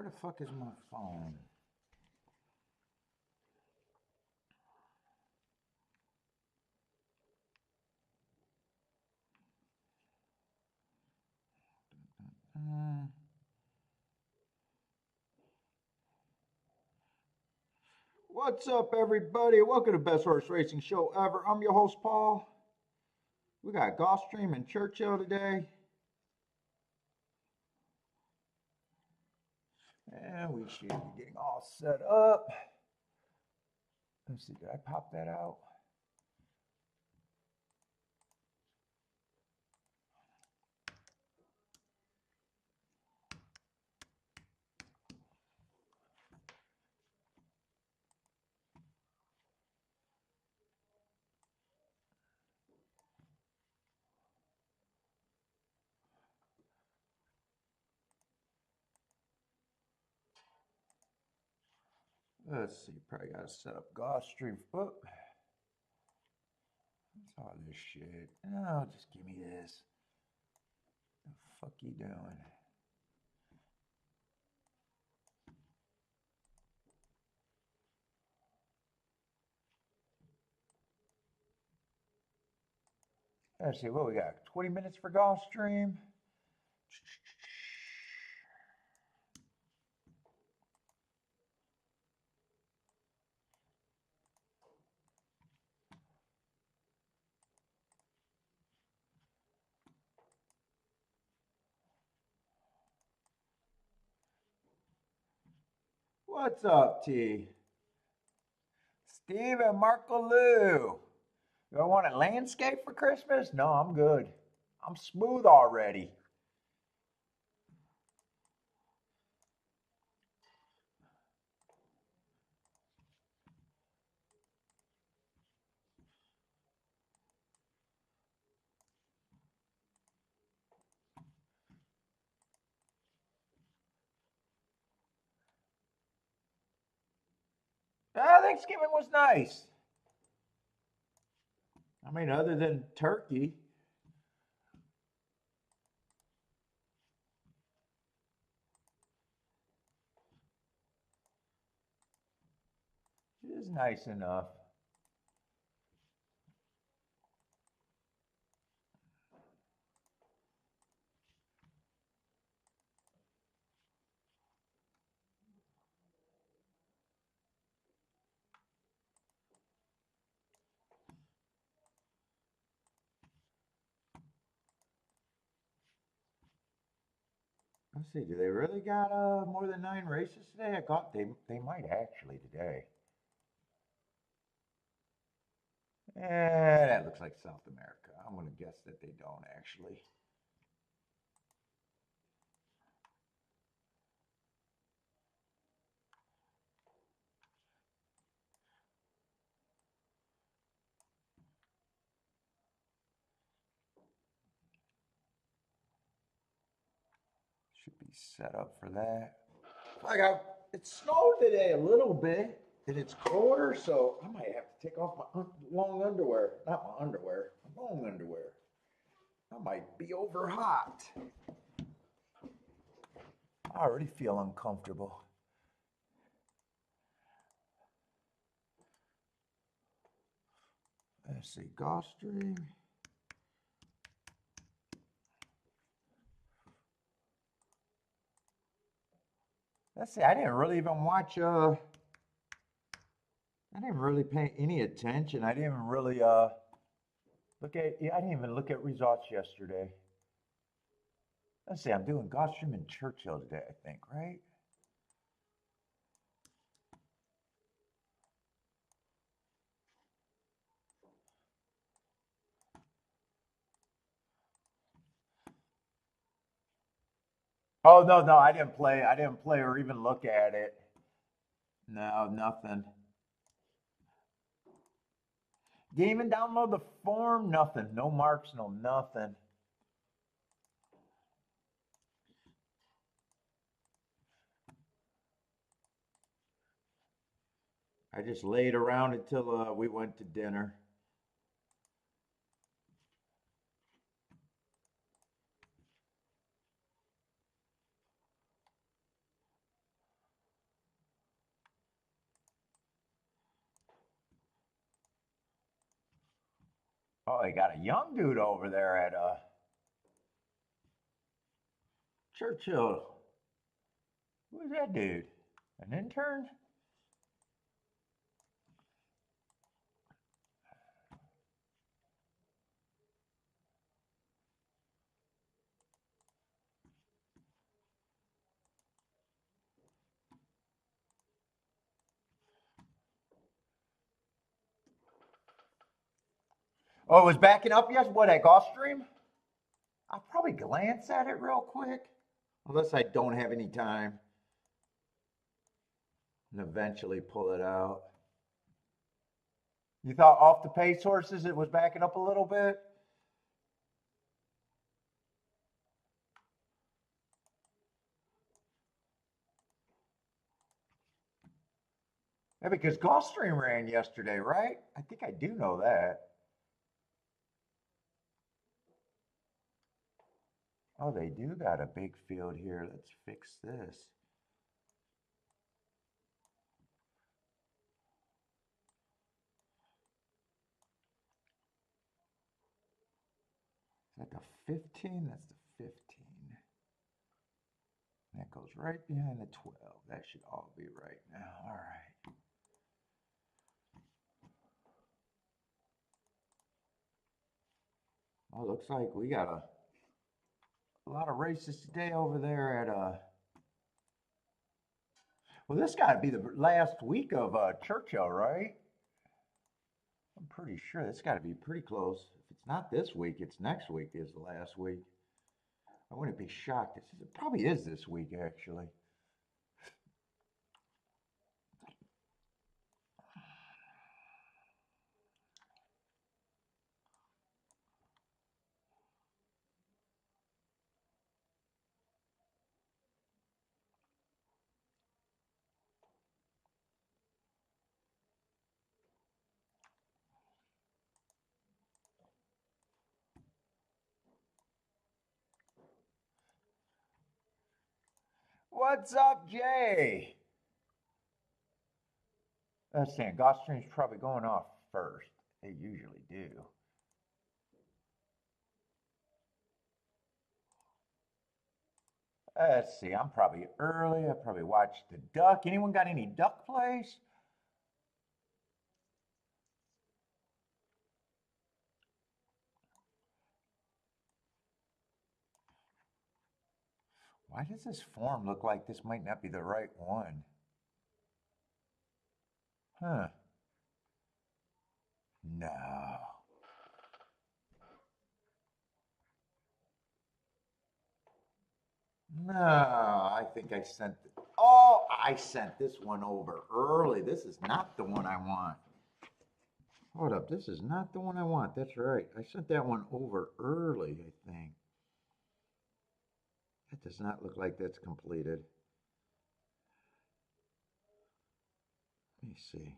the fuck is my phone? What's up, everybody? Welcome to Best Horse Racing Show Ever. I'm your host, Paul. We got Gulfstream and Churchill today. And we should be getting all set up. Let's see, did I pop that out? Let's see, probably got to set up Gulfstream. Oh, what's all this shit? Oh, just give me this. What the fuck you doing? Let's see, what we got? 20 minutes for Gulfstream. What's up, T? Steve and Marco Lou. You want a landscape for Christmas? No, I'm good. I'm smooth already. Thanksgiving was nice. I mean, other than turkey. It is nice enough. Let's see, do they really got more than 9 races today? I thought they might actually today. That looks like South America. I'm gonna guess that they don't actually. Should be set up for that. It snowed today a little bit, and it's colder, so I might have to take off my long underwear. Not my underwear, my long underwear. I might be over hot. I already feel uncomfortable. Let's see, Gulfstream. Let's see, I didn't really even watch, I didn't really pay any attention. I didn't really I didn't even look at results yesterday. Let's see, I'm doing Gulfstream and Churchill today, I think, right? Oh no, I didn't play. I didn't play or even look at it. No, nothing. Didn't even download the form, nothing. No marks, no nothing. I just laid around until we went to dinner. Oh, they got a young dude over there at Churchill. Who's that dude? An intern? Oh, it was backing up yes? What, at Gulfstream? I'll probably glance at it real quick. Unless I don't have any time. And eventually pull it out. You thought off the pace horses it was backing up a little bit? Yeah, because Gulfstream ran yesterday, right? I think I do know that. Oh, they do got a big field here. Let's fix this. Is that the 15? That's the 15. That goes right behind the 12. That should all be right now. All right. Oh, looks like we got a lot of races today over there at well, this got to be the last week of Churchill, right? I'm pretty sure this got to be pretty close. If it's not this week, it's next week is the last week. I wouldn't be shocked. It probably is this week, actually. What's up, Jay? Let's see. Gulfstream's probably going off first. They usually do. Let's see. I'm probably early. I probably watched the duck. Anyone got any duck plays? Why does this form look like this might not be the right one? Huh. No. No, I think I sent it. Oh, I sent this one over early. This is not the one I want. Hold up, this is not the one I want. That's right. I sent that one over early, I think. That does not look like that's completed. Let me see.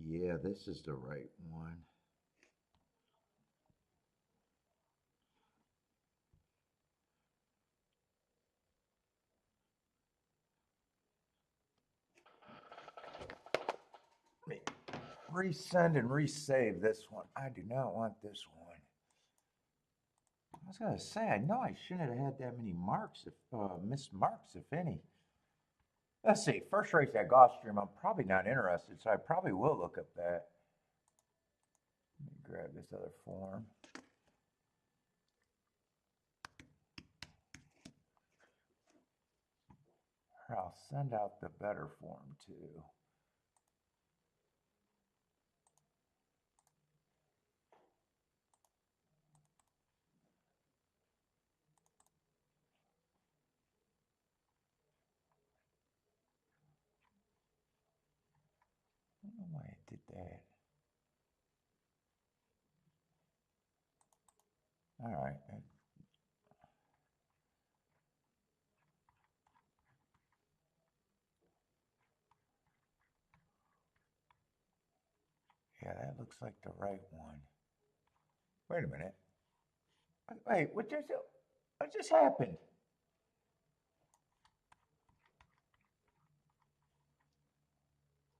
Yeah, this is the right one. Let me resend and resave this one. I do not want this one. I was gonna say, I know I shouldn't have had that many marks, if missed marks, if any. Let's see. First race at Gulfstream, I'm probably not interested, so I probably will look up that. Let me grab this other form. Or I'll send out the better form too. I don't know why I did that. All right. Yeah, that looks like the right one. Wait a minute. Wait, what just happened?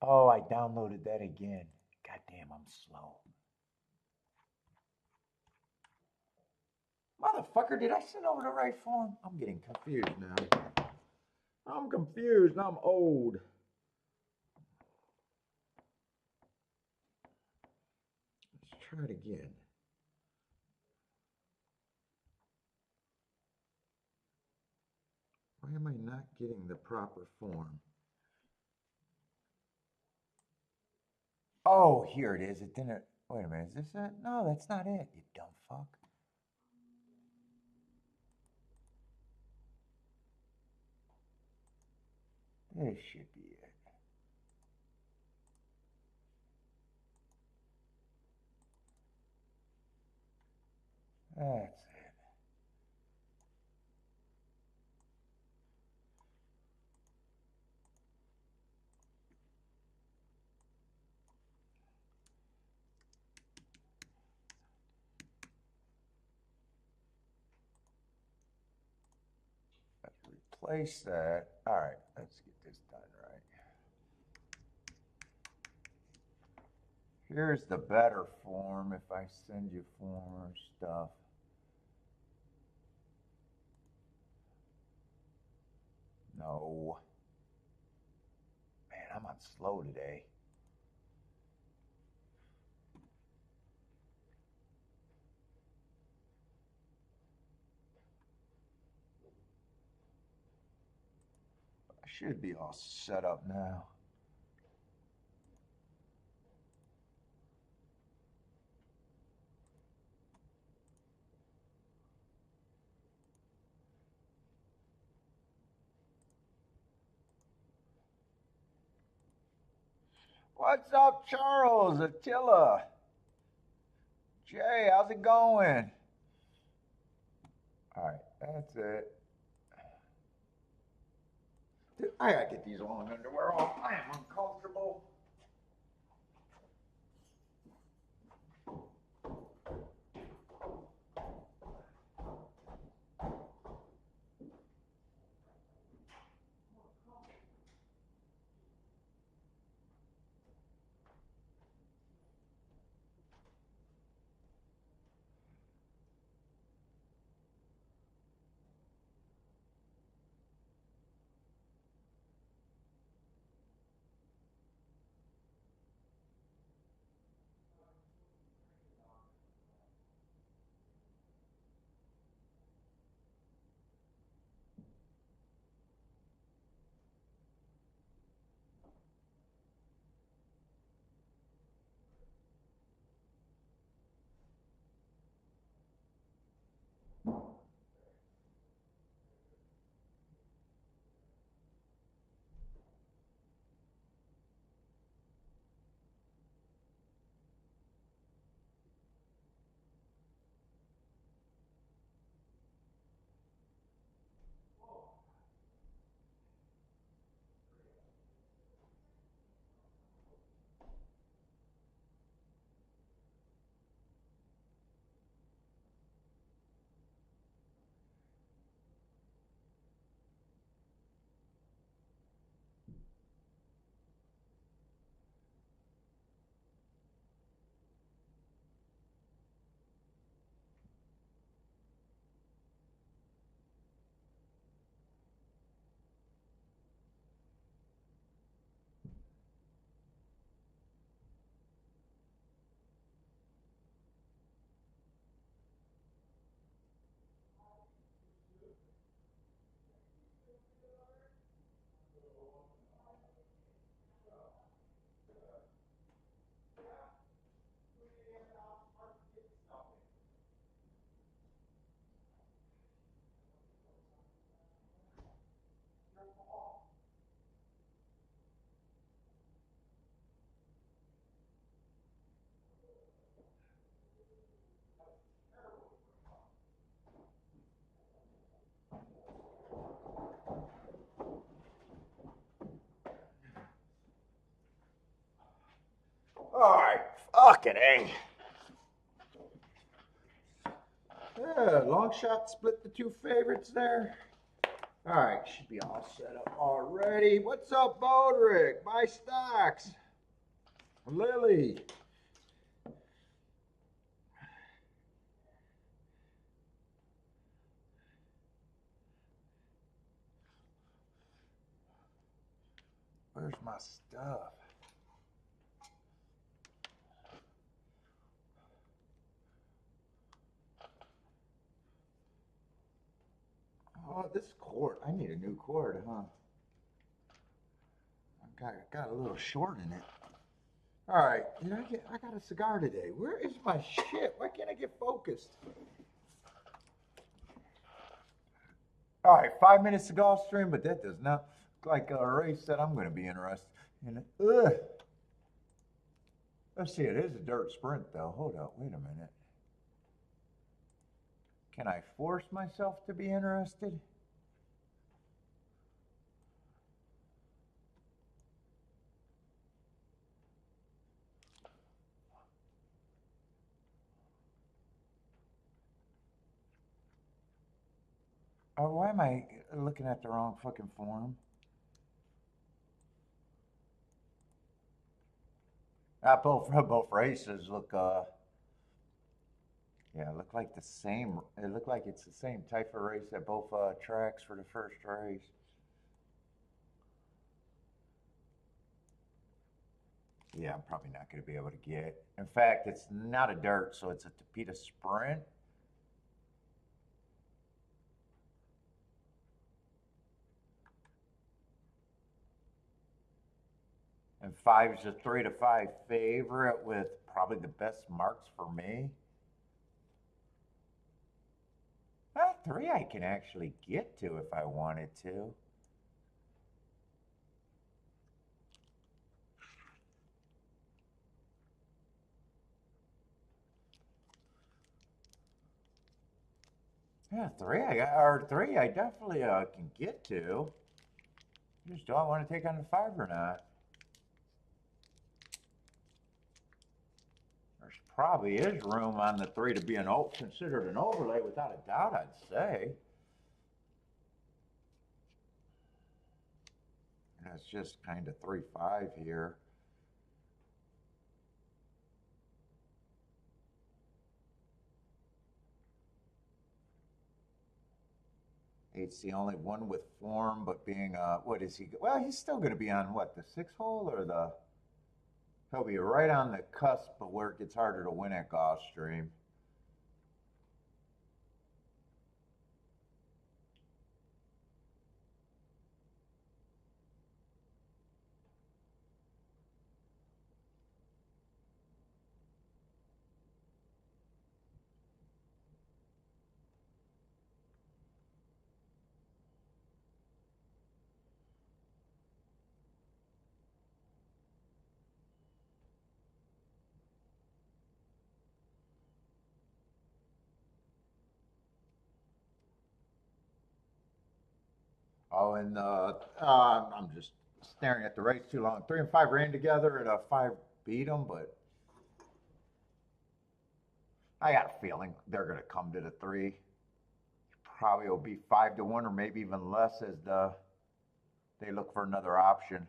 Oh, I downloaded that again. Goddamn, I'm slow. Motherfucker, did I send over the right form? I'm getting confused now. I'm confused. I'm old. Let's try it again. Why am I not getting the proper form? Oh, here it is. It didn't. Wait a minute. Is this it? No, that's not it, you dumb fuck. This should be it. That's it. Let's replace that. All right, let's get this done right. Here's the better form if I send you form or stuff. No. Man, I'm on slow today. I should be all set up now. What's up, Charles? Attila? Jay, how's it going? All right, that's it. Dude, I gotta get these long underwear off. I am uncomfortable. All right, fucking A. Yeah, long shot split the two favorites there. All right, should be all set up already. What's up, Bodrick? My stocks. Lily. Where's my stuff? Oh, this cord. I need a new cord, huh? I got a little short in it. All right, I got a cigar today. Where is my shit? Why can't I get focused? All right, 5 minutes to Gulfstream, but that does not look like a race that I'm going to be interested in. Ugh. Let's see, it is a dirt sprint though. Hold up, wait a minute. Can I force myself to be interested? Oh, why am I looking at the wrong fucking form? Both races look yeah, look like the same. It looked like it's the same type of race at both tracks for the first race. Yeah, I'm probably not going to be able to get. In fact, it's not a dirt, so it's a Tapeta sprint. And five's a 3-5 favorite with probably the best marks for me. Three I can actually get to if I wanted to. Yeah, three I definitely can get to. Just don't want to take on the five or not. There's probably is room on the three to be considered an overlay without a doubt, I'd say. That's just kind of 3-5 here. Eight's the only one with form, but being what is he? Well, he's still going to be on what, the sixth hole or the? He'll be right on the cusp of where it gets harder to win at Gulfstream. Oh, and I'm just staring at the race too long. Three and five ran together, and a five beat them, but I got a feeling they're going to come to the three. Probably will be 5-1 or maybe even less as they look for another option.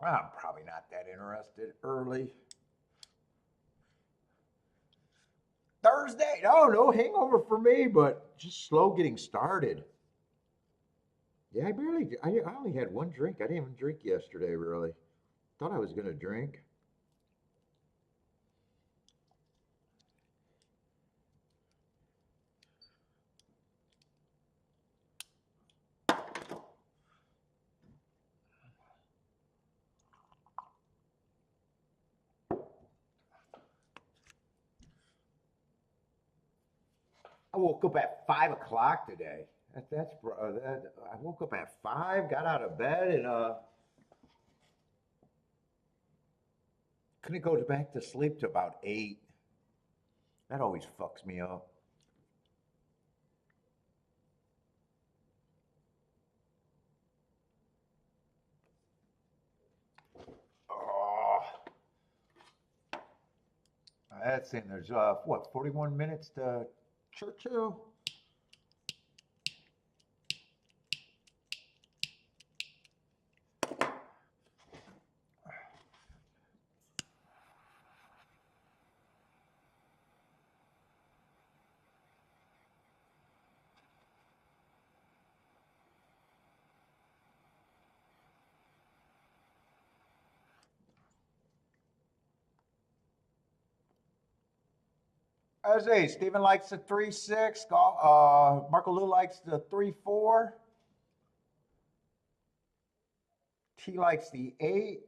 I'm probably not that interested early. Thursday? No hangover for me, but just slow getting started. Yeah, I only had one drink. I didn't even drink yesterday, really. Thought I was going to drink. I woke up at 5 o'clock today. I woke up at 5, got out of bed, and couldn't go back to sleep till about 8. That always fucks me up. Oh, That's in. There's what, 41 minutes to Churchill. As a Stephen likes the 3-6. Marco Lou likes the 3-4. T likes the 8.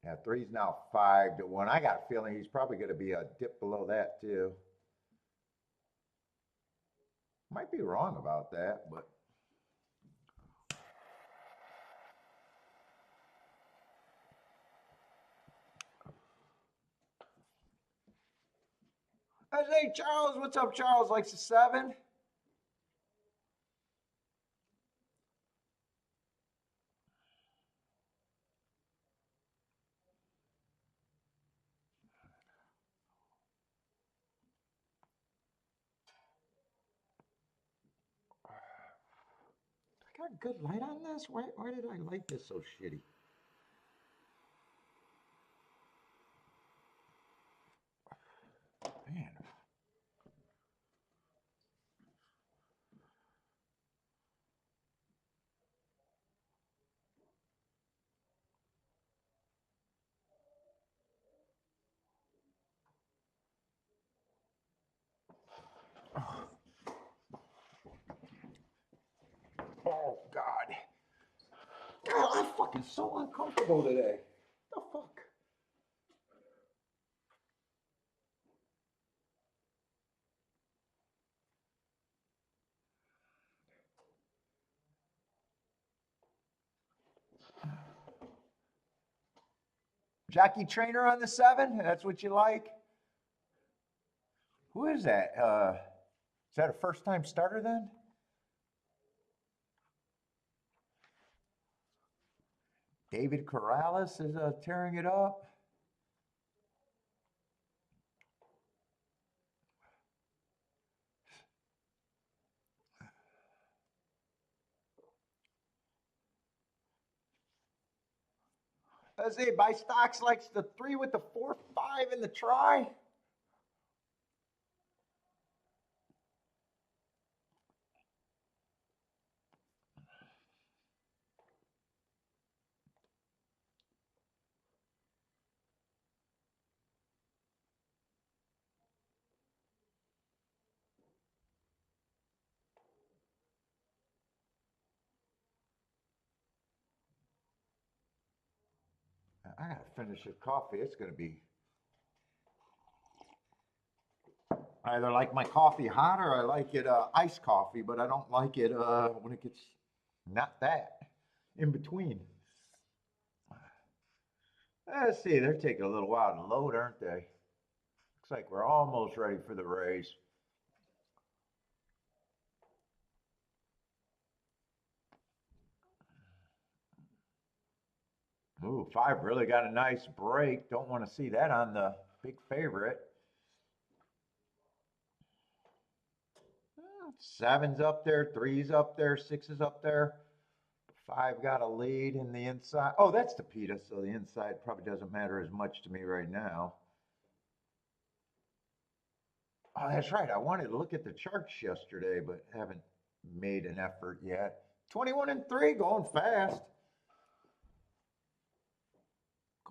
Yeah, 3's now 5-1. I got a feeling he's probably going to be a dip below that too. Might be wrong about that, but. Hey, Charles, what's up, Charles? Likes the 7. I got good light on this? Why did I light this so shitty? Man. Oh, God. God, I'm fucking so uncomfortable today. The fuck? Jackie Trainer on the 7? That's what you like? Who is that? Is that a first-time starter then? David Corrales is tearing it up. Let's see, by stocks likes the 3 with the 4-5 in the try. I gotta finish this coffee. It's gonna be. I either like my coffee hot or I like it iced coffee, but I don't like it when it gets not that in between. Let's see, they're taking a little while to load, aren't they? Looks like we're almost ready for the race. Ooh, 5 really got a nice break. Don't want to see that on the big favorite. 7's up there, 3's up there, 6 is up there. 5 got a lead in the inside. Oh, that's the PETA, so the inside probably doesn't matter as much to me right now. Oh, that's right. I wanted to look at the charts yesterday, but haven't made an effort yet. 21-3, going fast.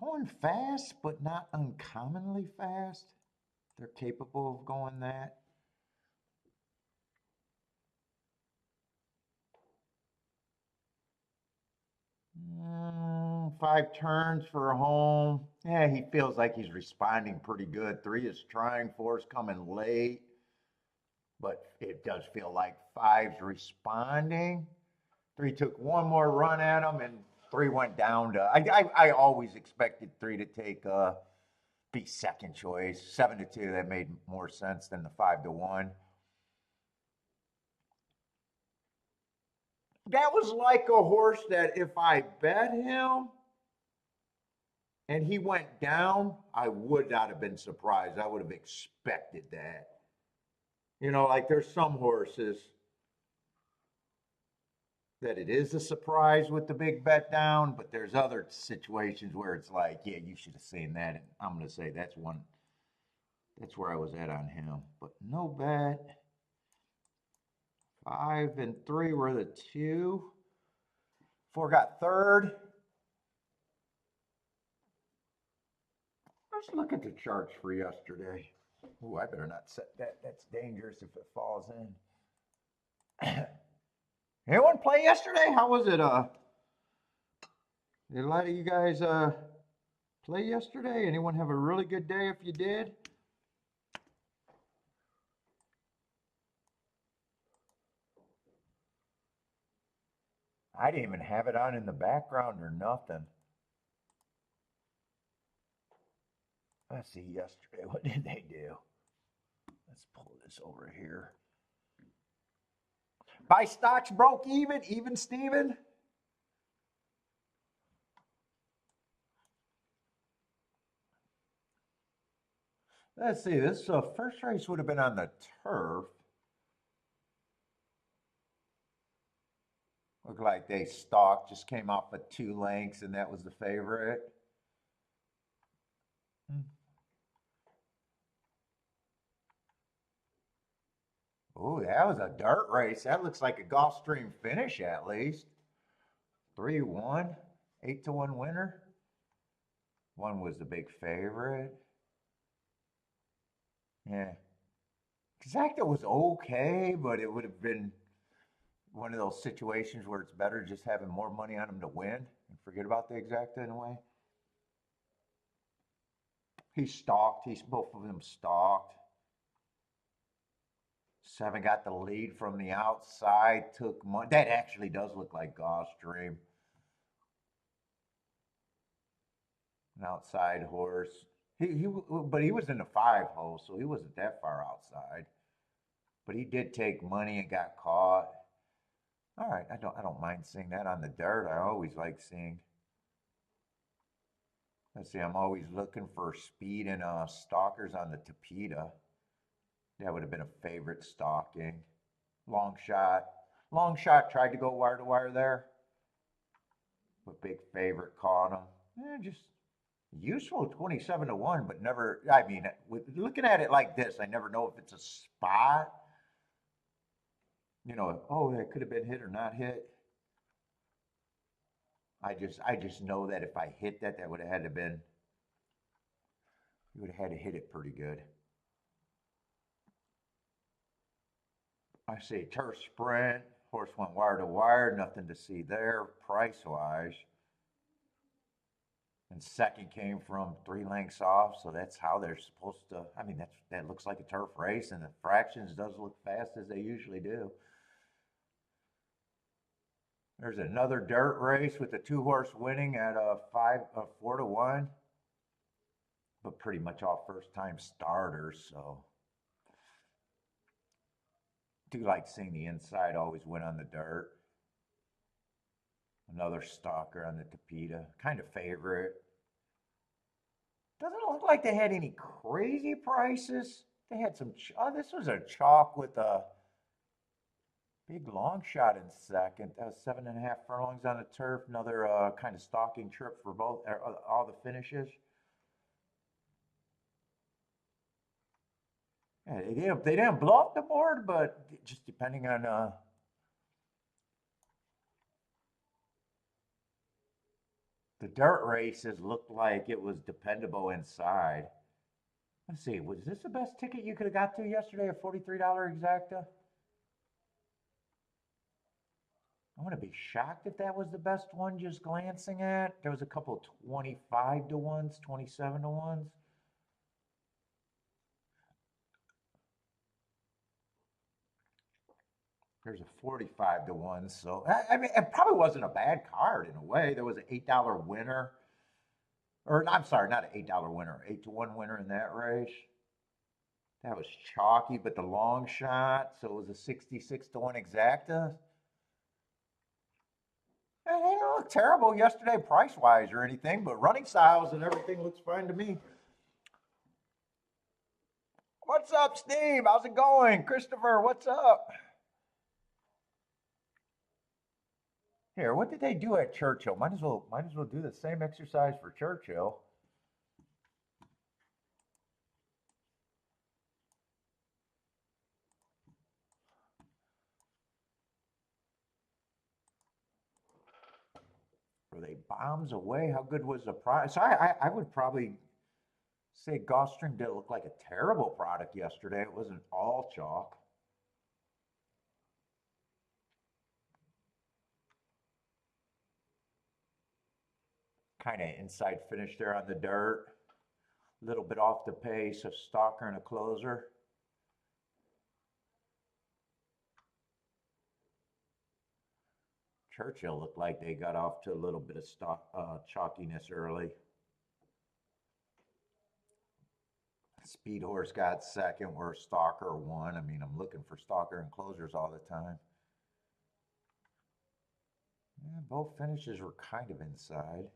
Going fast, but not uncommonly fast. They're capable of going that. Mm, 5 turns for a home. Yeah, he feels like he's responding pretty good. 3 is trying, 4 is coming late. But it does feel like 5's responding. 3 took one more run at him, and 3 went down to. I always expected 3 to take be second choice. 7-2, that made more sense than the 5-1. That was like a horse that if I bet him and he went down, I would not have been surprised. I would have expected that. You know, like there's some horses that it is a surprise with the big bet down, but there's other situations where it's like, yeah, you should have seen that. And I'm going to say that's one, that's where I was at on him. But no bet. 5 and 3 were the two. 4 got third. Let's look at the charts for yesterday. Ooh, I better not set that. That's dangerous if it falls in. Anyone play yesterday? How was it? Did a lot of you guys play yesterday? Anyone have a really good day if you did? I didn't even have it on in the background or nothing. Let's see yesterday. What did they do? Let's pull this over here. Buy stocks broke even Steven. Let's see, this first race would have been on the turf. Looked like they stalked, just came off of 2 lengths, and that was the favorite. Oh, that was a dirt race. That looks like a Gulfstream finish at least. 3-1, 8-1 winner. One was the big favorite. Yeah. Exacta was okay, but it would have been one of those situations where it's better just having more money on him to win and forget about the exacta in a way. He stalked. Both of them stalked. 7 got the lead from the outside. Took money. That actually does look like Gulfstream. An outside horse. But he was in the 5 hole, so he wasn't that far outside. But he did take money and got caught. All right, I don't mind seeing that on the dirt. I always like seeing. Let's see, I'm always looking for speed and stalkers on the Tapeta. That would have been a favorite stalking. Long shot. Long shot tried to go wire to wire there. But big favorite caught him. Just useful 27-1, but never, I mean, looking at it like this, I never know if it's a spot. You know, oh, that could have been hit or not hit. I just know that if I hit that, that would have had to been, you would have had to hit it pretty good. I see turf sprint, horse went wire to wire, nothing to see there price wise. And second came from 3 lengths off, so that's how they're supposed to. I mean, that looks like a turf race, and the fractions does look fast as they usually do. There's another dirt race with the 2-horse winning at 4-1, but pretty much all first-time starters. So, do like seeing the inside always win on the dirt. Another stalker on the Tapeta, kind of favorite. Doesn't look like they had any crazy prices. They had some. Oh, this was a chalk with a big long shot in second. That was 7.5 furlongs on the turf. Another kind of stalking trip for both all the finishes. Yeah, they didn't blow up the board, but just depending on the dirt races looked like it was dependable inside. Let's see, was this the best ticket you could have got to yesterday? A $43 exacta? I'm going to be shocked if that was the best one just glancing at. There was a couple 25-1s, 27-1s. There's a 45-1. So, I mean, it probably wasn't a bad card in a way. There was an $8 winner. Or, I'm sorry, not an $8 winner, 8-1 winner in that race. That was chalky, but the long shot. So it was a 66-1 exacta. They didn't look terrible yesterday price-wise or anything, but running styles and everything looks fine to me. What's up, Steve? How's it going? Christopher, what's up? Here, what did they do at Churchill? Might as well do the same exercise for Churchill. Were they bombs away? How good was the price? So I would probably say Gulfstream didn't look like a terrible product yesterday. It wasn't all chalk. Kind of inside finish there on the dirt. A little bit off the pace of stalker and a closer. Churchill looked like they got off to a little bit of chalkiness early. Speed Horse got second, where Stalker won. I mean, I'm looking for Stalker and closers all the time. Yeah, both finishes were kind of inside.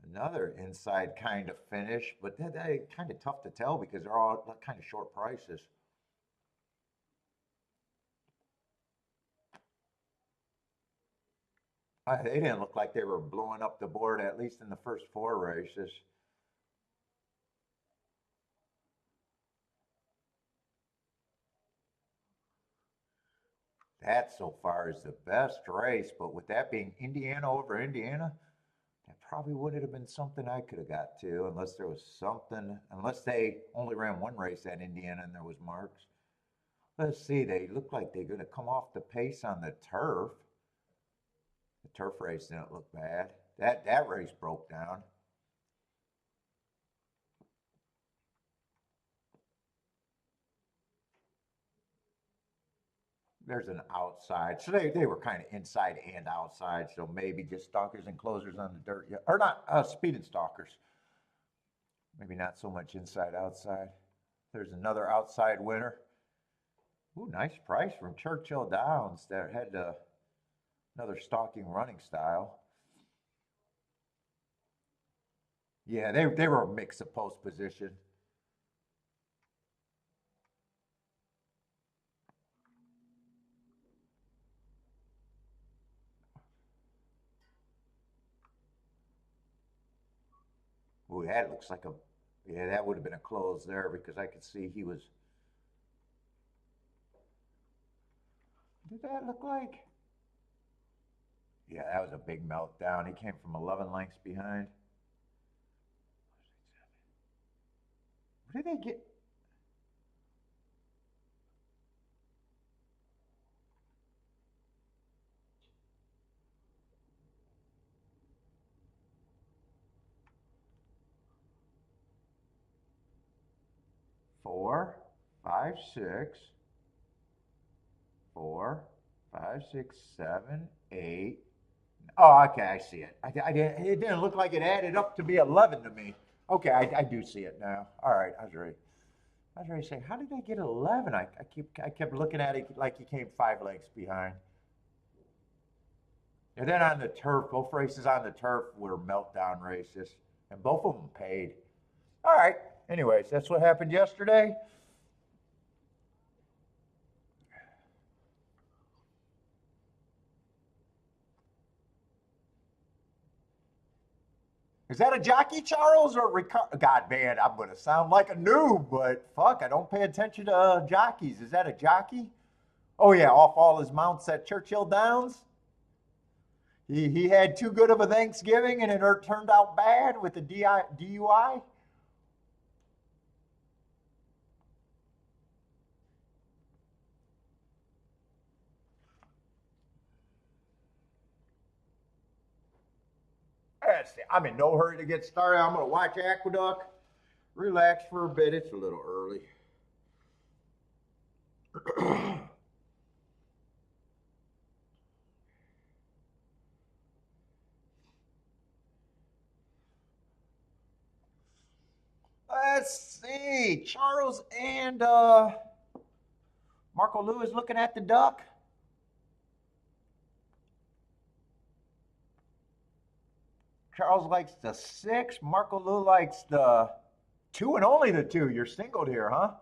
Another inside kind of finish, but that kind of tough to tell because they're all kind of short prices. They didn't look like they were blowing up the board, at least in the first four races. That so far is the best race, but with that being Indiana over Indiana, that probably would have been something I could have got to, unless there was something, unless they only ran one race at Indiana and there was marks. Let's see, they look like they're going to come off the pace on the turf. The turf race didn't look bad. That race broke down. There's an outside. So they were kind of inside and outside. So maybe just stalkers and closers on the dirt. Yeah, or not speed and stalkers. Maybe not so much inside outside. There's another outside winner. Ooh, nice price from Churchill Downs. That had another stalking running style. Yeah, they were a mix of post position. Ooh, that looks like a, yeah, that would have been a close there because I could see he was, what did that look like? Yeah, that was a big meltdown. He came from 11 lengths behind. What did they get? 4, 5, 6, 4, 5, 6, 7, 8. Oh, okay, I see it. It didn't look like it added up to be 11 to me. Okay, I do see it now. All right, I was ready to say, how did they get 11? I kept looking at it like he came 5 lengths behind. And then on the turf, both races on the turf were meltdown races, and both of them paid. All right. Anyways, that's what happened yesterday. Is that a jockey, Charles, or Ricardo? God, man, I'm going to sound like a noob, but fuck, I don't pay attention to jockeys. Is that a jockey? Oh, yeah, off all his mounts at Churchill Downs. He had too good of a Thanksgiving and it turned out bad with the DUI. I'm in no hurry to get started. I'm going to watch Aqueduct, relax for a bit. It's a little early. Let's see. Charles and Marco Lewis looking at the duck. Charles likes the 6. Marco Lou likes the 2 and only the 2. You're singled here, huh?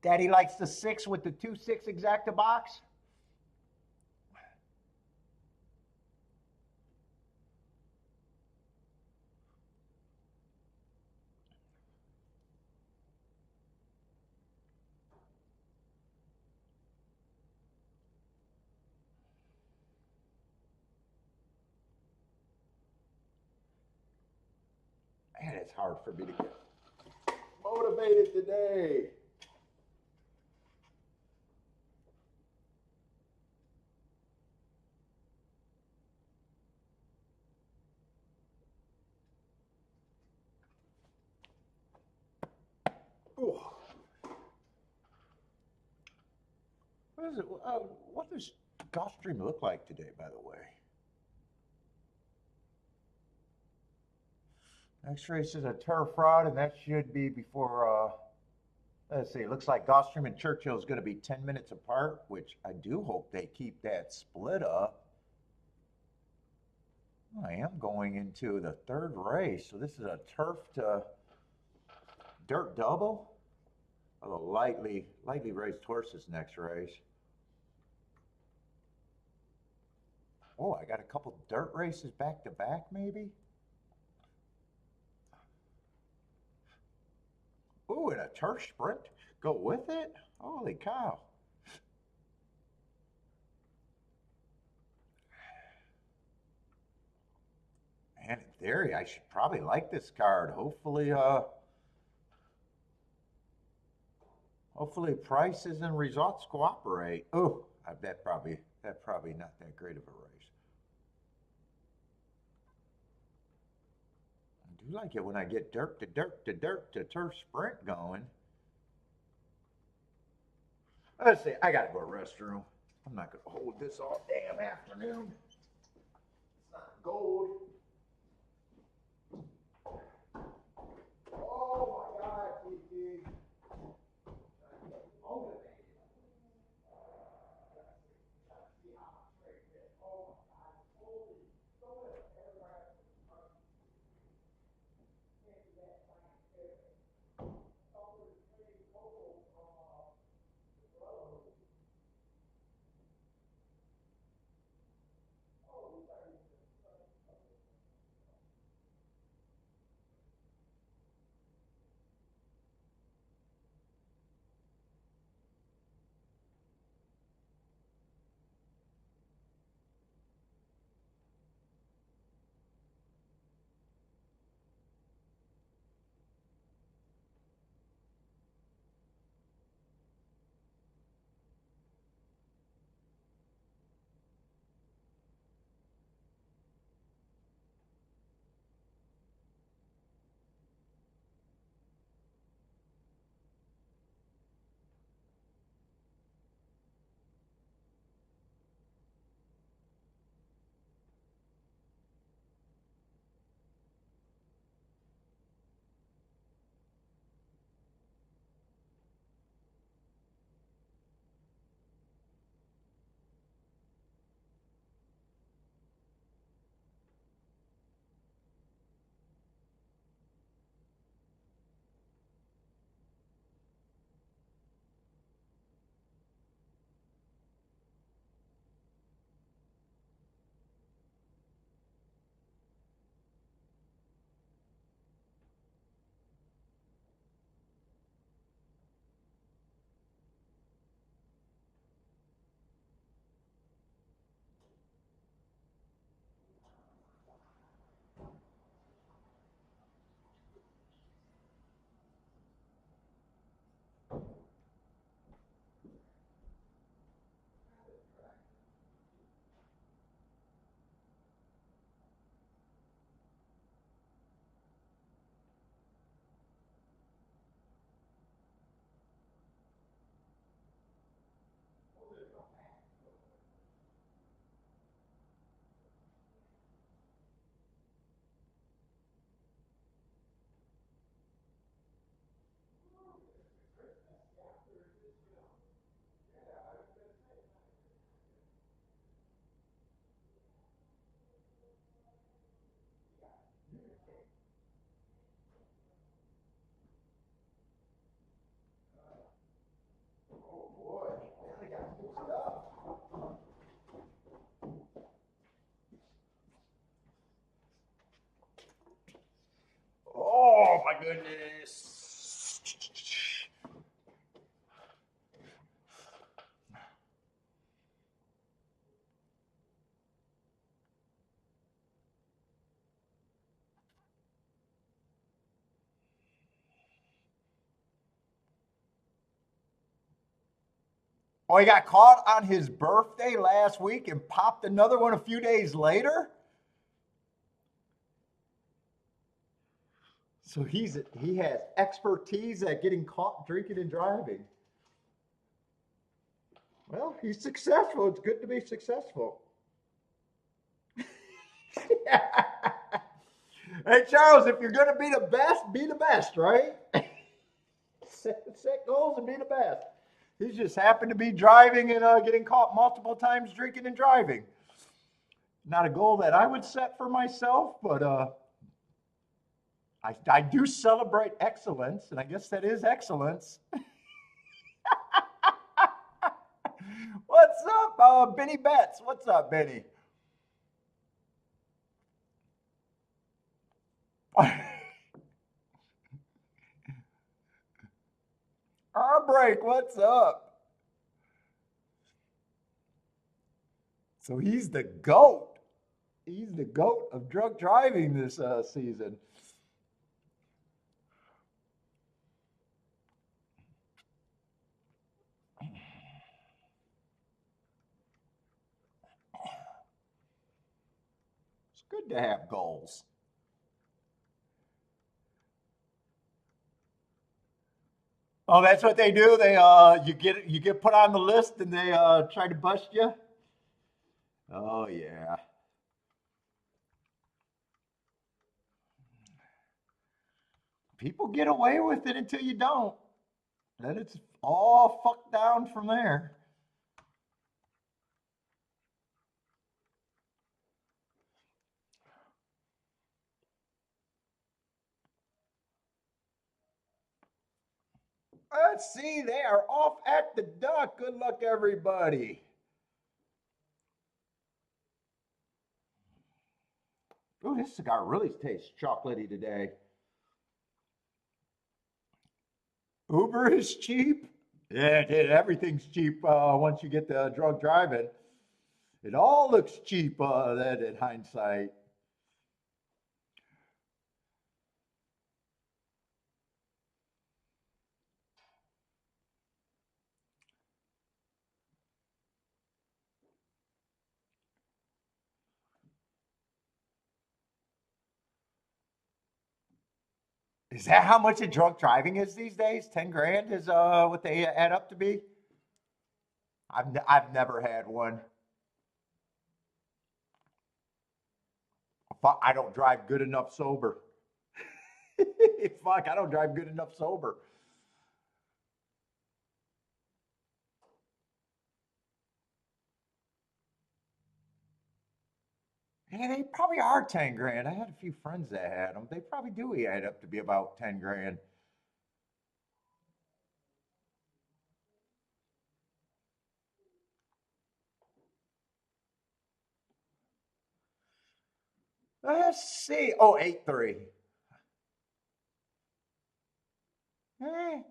Daddy likes the 6 with the 2-6 exacta box. Man, it's hard for me to get motivated today. Ooh. What is it? What does Gulfstream look like today, by the way? Next race is a turf rod, and that should be before, let's see, it looks like Gulfstream and Churchill is going to be 10 minutes apart, which I do hope they keep that split up. I am going into the third race, so this is a turf to dirt double. Although lightly raced horses next race. Oh, I got a couple dirt races back to back, maybe? Ooh, and a turf sprint. Go with it? Holy cow. Man, in theory, I should probably like this card. Hopefully prices and results cooperate. Oh, that probably not that great of a race. I do like it when I get dirt to dirt to dirt to turf sprint going. Let's see, I gotta go to the restroom. I'm not gonna hold this all damn afternoon. It's not gold. Oh my God, TT. Motivated. See how much straight this. Oh my God, holy. Don't let it ever can't do that scientific. Oh, it's pretty cold from the road. Oh, we started. Oh, he got caught on his birthday last week and popped another one a few days later. So he has expertise at getting caught drinking and driving. Well, he's successful. It's good to be successful. Hey, Charles, if you're going to be the best, right? Set goals and be the best. He just happened to be driving and getting caught multiple times drinking and driving. Not a goal that I would set for myself, but I do celebrate excellence, and I guess that is excellence. What's up, Benny Betts? What's up, Benny? Our break, what's up? So he's the GOAT. He's the GOAT of drunk driving this season. It's good to have goals. Oh, that's what they do. They you get put on the list and they try to bust you. Oh yeah. People get away with it until you don't. Then it's all fucked down from there. Let's see, they are off at the duck. Good luck, everybody. Oh, this cigar really tastes chocolatey today. Uber is cheap. Yeah, everything's cheap once you get the drunk driving. It all looks cheap that in hindsight. Is that how much a drunk driving is these days? 10 grand is what they add up to be? I've never had one. Fuck, I don't drive good enough sober. Fuck, I don't drive good enough sober. Yeah, they probably are 10 grand. I had a few friends that had them. They probably do add up to be about 10 grand. Let's see. Oh, 8.3. Eh,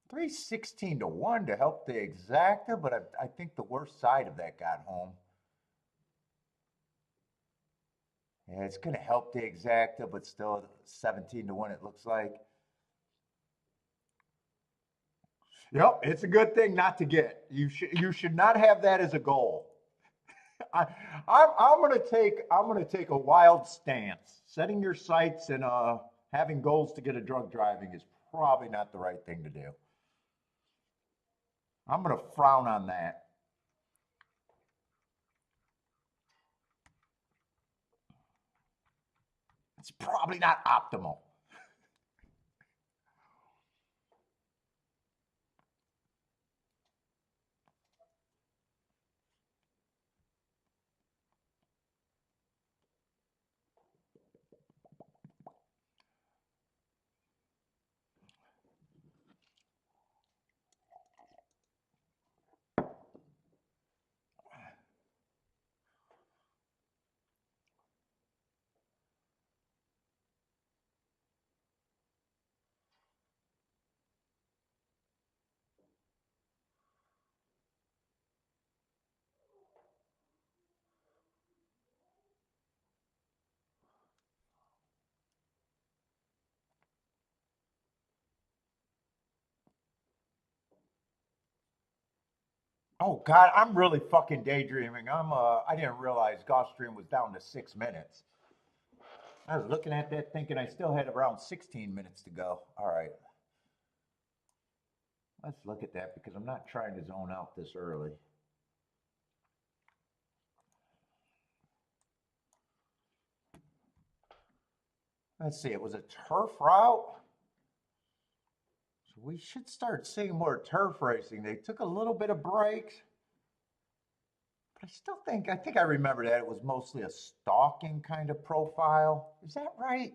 316 to 1 to help the exacta, but I think the worst side of that got home. Yeah, it's going to help the exacta, but still 17 to 1, it looks like. Yep, it's a good thing not to get. You should not have that as a goal. I, I'm gonna take a wild stance. Setting your sights and having goals to get a drug driving is probably not the right thing to do. I'm gonna frown on that. It's probably not optimal. Oh God, I'm really fucking daydreaming. I didn't realize Gulfstream was down to 6 minutes. I was looking at that thinking I still had around 16 minutes to go. All right, let's look at that because I'm not trying to zone out this early. Let's see, it was a turf route. So we should start seeing more turf racing. They took a little bit of breaks. But I think I remember that it was mostly a stalking kind of profile. Is that right?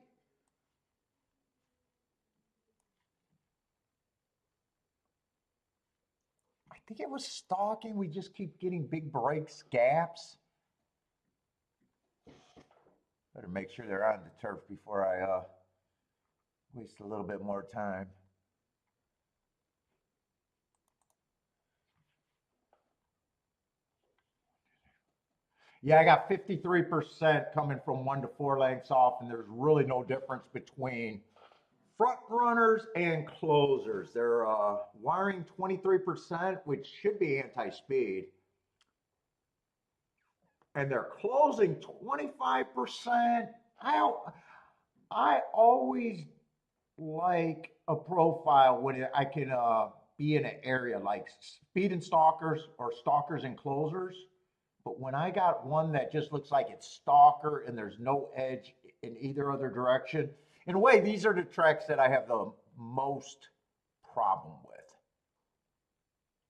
I think it was stalking. We just keep getting big breaks, gaps. Better make sure they're on the turf before I waste a little bit more time. Yeah, I got 53% coming from 1 to 4 lengths off, and there's really no difference between front runners and closers. They're wiring 23%, which should be anti-speed, and they're closing 25%. I always like a profile when I can be in an area like speed and stalkers or stalkers and closers. But when I got one that just looks like it's stalker and there's no edge in either other direction, in a way, these are the tracks that I have the most problem with.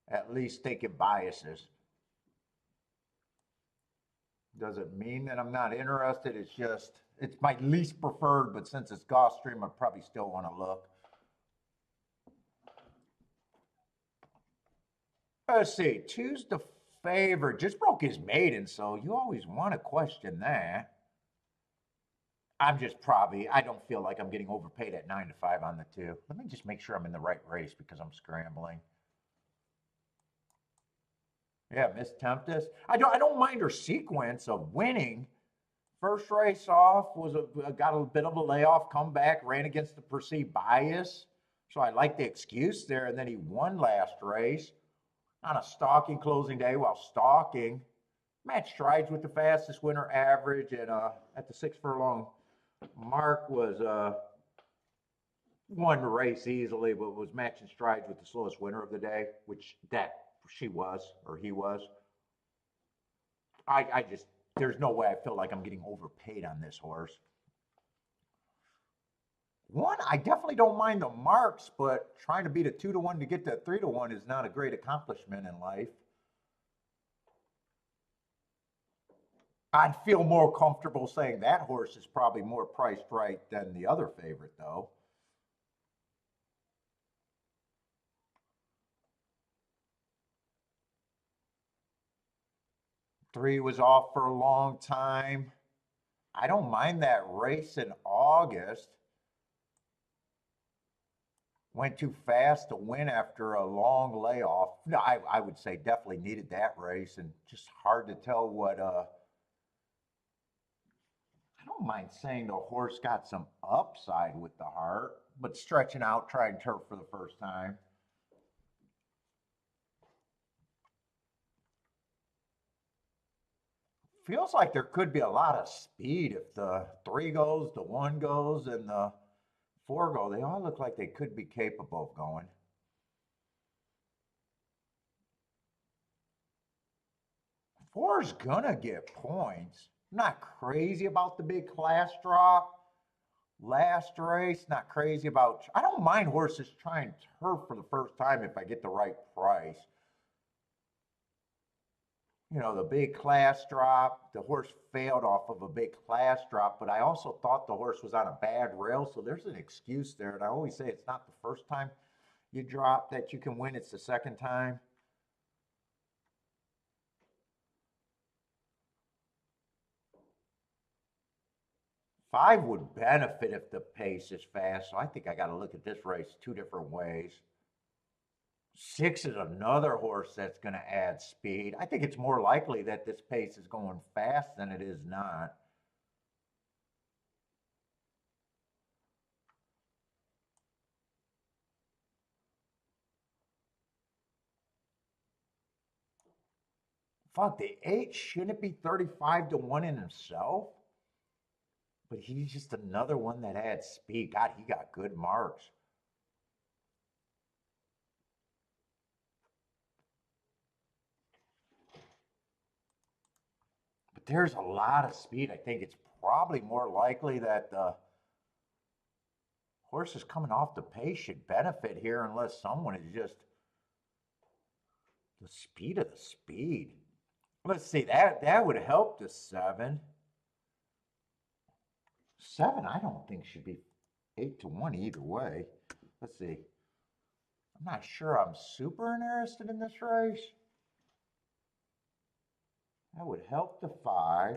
At least thinking biases. Doesn't mean that I'm not interested. It's just, it's my least preferred, but since it's Gulfstream, I probably still want to look. Let's see, choose the favorite. Just broke his maiden, so you always want to question that. I don't feel like I'm getting overpaid at 9 to 5 on the two. Let me just make sure I'm in the right race because I'm scrambling. Yeah, Miss Tempest. I don't mind her sequence of winning. First race off got a bit of a layoff, come back, ran against the perceived bias. So I like the excuse there. And then he won last race on a stalking closing day while stalking. Match strides with the fastest winner average, and at the 6 furlong mark was won the race easily, but was matching strides with the slowest winner of the day, which that she was or he was. I just there's no way I feel like I'm getting overpaid on this horse. One, I definitely don't mind the marks, but trying to beat a 2 to 1 to get to 3 to 1 is not a great accomplishment in life. I'd feel more comfortable saying that horse is probably more priced right than the other favorite, though. 3 was off for a long time. I don't mind that race in August. Went too fast to win after a long layoff. No, I would say definitely needed that race, and just hard to tell what. I don't mind saying the horse got some upside with the heart, but stretching out, trying turf for the first time. Feels like there could be a lot of speed if the 3 goes, the 1 goes, and the 4 go. They all look like they could be capable of going. 4's gonna get points. I'm not crazy about the big class drop. Last race, not crazy about. I don't mind horses trying turf for the first time if I get the right price. You know, the big class drop, the horse failed off of a big class drop, but I also thought the horse was on a bad rail, so there's an excuse there. And I always say it's not the first time you drop that you can win, it's the second time. 5 would benefit if the pace is fast, so I think I got to look at this race 2 different ways. 6 is another horse that's going to add speed. I think it's more likely that this pace is going fast than it is not. Fuck, the 8 shouldn't be 35-1 in himself. But he's just another one that had speed. God, he got good marks. But there's a lot of speed. I think it's probably more likely that the horses coming off the pace should benefit here unless someone is just the speed of the speed. Let's see, that would help the 7. 7, I don't think should be 8-1 either way. Let's see. I'm not sure I'm super interested in this race. That would help the 5.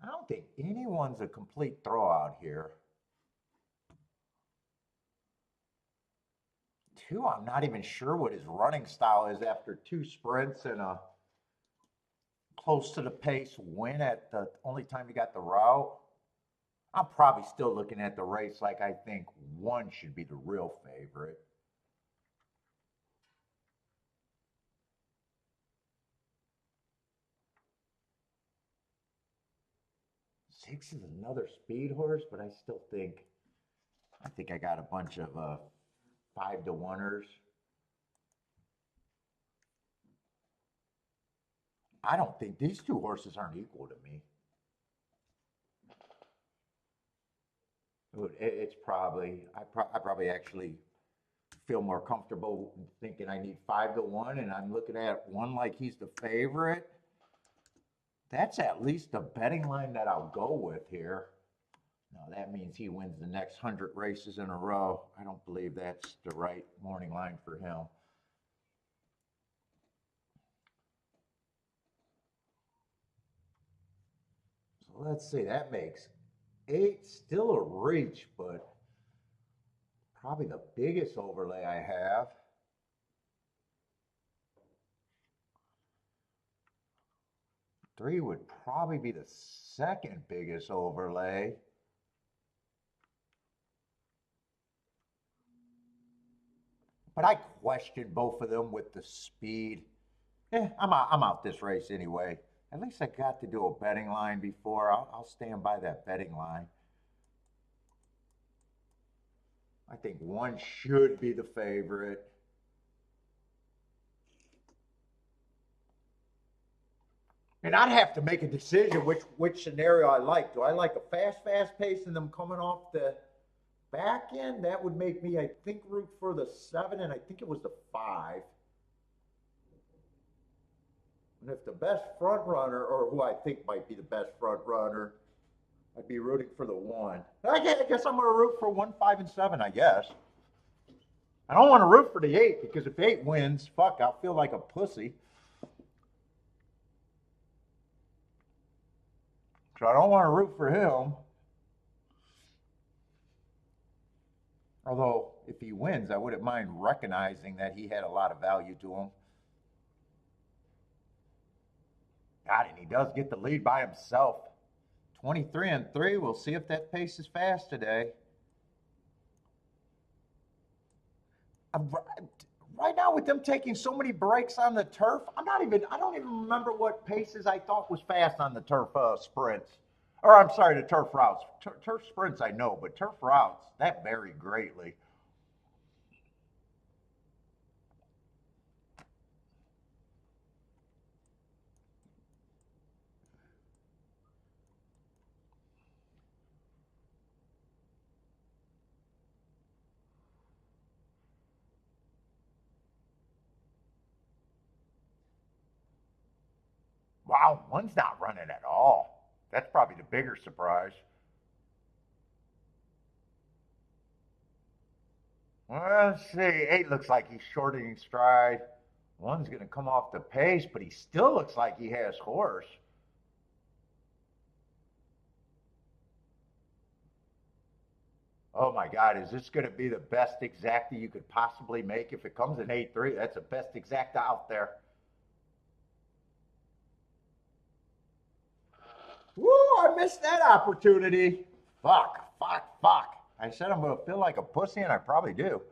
I don't think anyone's a complete throwout here. 2, I'm not even sure what his running style is after 2 sprints and a close to the pace win at the only time he got the route. I'm probably still looking at the race like I think 1 should be the real favorite. Six is another speed horse, but I still think I got a bunch of 5-1ers. I don't think these 2 horses aren't equal to me. It's probably I probably actually feel more comfortable thinking I need 5-1, and I'm looking at 1 like he's the favorite. That's at least a betting line that I'll go with here. Now that means he wins the next 100 races in a row. I don't believe that's the right morning line for him. So let's see, that makes 8 still a reach, but probably the biggest overlay I have. 3 would probably be the second biggest overlay. But I question both of them with the speed. I'm out this race anyway. At least I got to do a betting line before. I'll stand by that betting line. I think 1 should be the favorite. And I'd have to make a decision which scenario I like. Do I like a fast pace and them coming off the back end? That would make me, I think, root for the 7, and I think it was the 5. And if the best front runner, or who I think might be the best front runner, I'd be rooting for the 1. I guess I'm going to root for 1, 5, and 7, I guess. I don't want to root for the 8 because if 8 wins, fuck, I'll feel like a pussy. So I don't want to root for him. Although, if he wins, I wouldn't mind recognizing that he had a lot of value to him. God, and he does get the lead by himself. 23-3. We'll see if that pace is fast today. Right now, with them taking so many breaks on the turf, I don't even remember what paces I thought was fast on the turf sprints. Or I'm sorry, the turf routes. Turf sprints I know, but turf routes, that varied greatly. Wow, 1's not running at all. That's probably the bigger surprise. Well, let's see. 8 looks like he's shortening stride. 1's going to come off the pace, but he still looks like he has horse. Oh my God, is this going to be the best exacta you could possibly make? If it comes in 8-3, that's the best exacta out there. Woo, I missed that opportunity. Fuck, fuck, fuck. I said I'm going to feel like a pussy, and I probably do.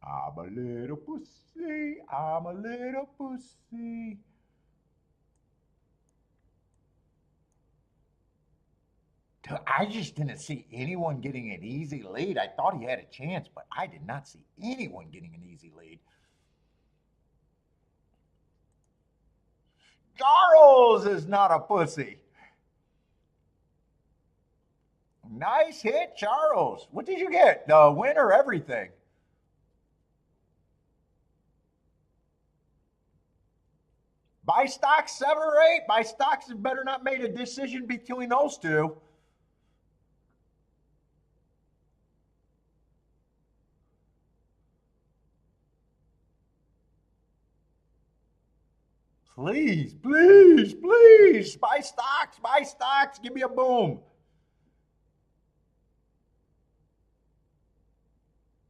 I'm a little pussy. I'm a little pussy. I just didn't see anyone getting an easy lead. I thought he had a chance, but I did not see anyone getting an easy lead. Charles is not a pussy. Nice hit, Charles. What did you get? The win or everything? Buy stocks 7 or 8. Buy stocks has better not made a decision between those two. Please, please, please. Buy stocks. Buy stocks. Give me a boom.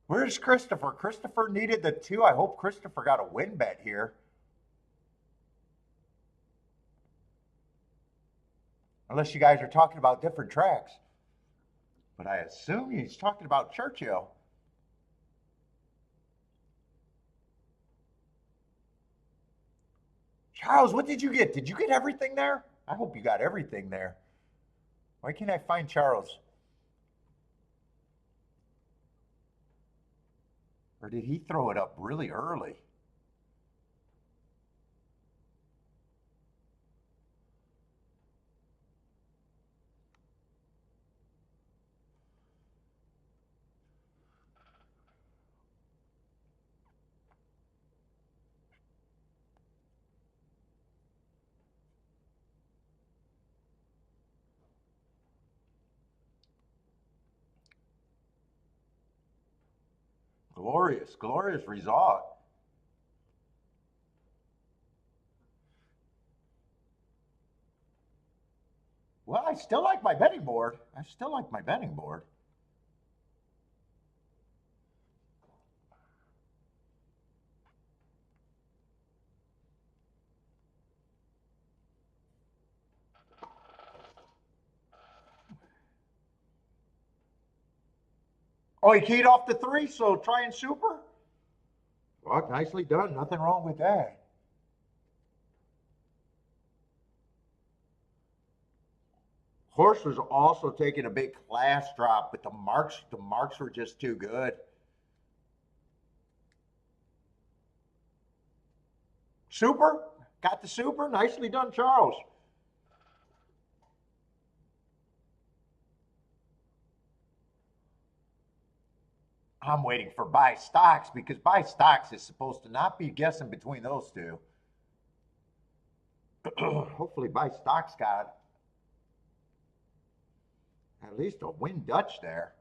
Where's Christopher? Christopher needed the 2. I hope Christopher got a win bet here. Unless you guys are talking about different tracks. But I assume he's talking about Churchill. Charles, what did you get? Did you get everything there? I hope you got everything there. Why can't I find Charles? Or did he throw it up really early? Glorious, glorious result. Well, I still like my betting board. I still like my betting board. Oh, he keyed off the 3, so try and super? Well, nicely done. Nothing wrong with that. Horse was also taking a big class drop, but the marks were just too good. Super, got the super. Nicely done, Charles. I'm waiting for buy stocks because buy stocks is supposed to not be guessing between those two. Hopefully, buy stocks got at least a win Dutch there.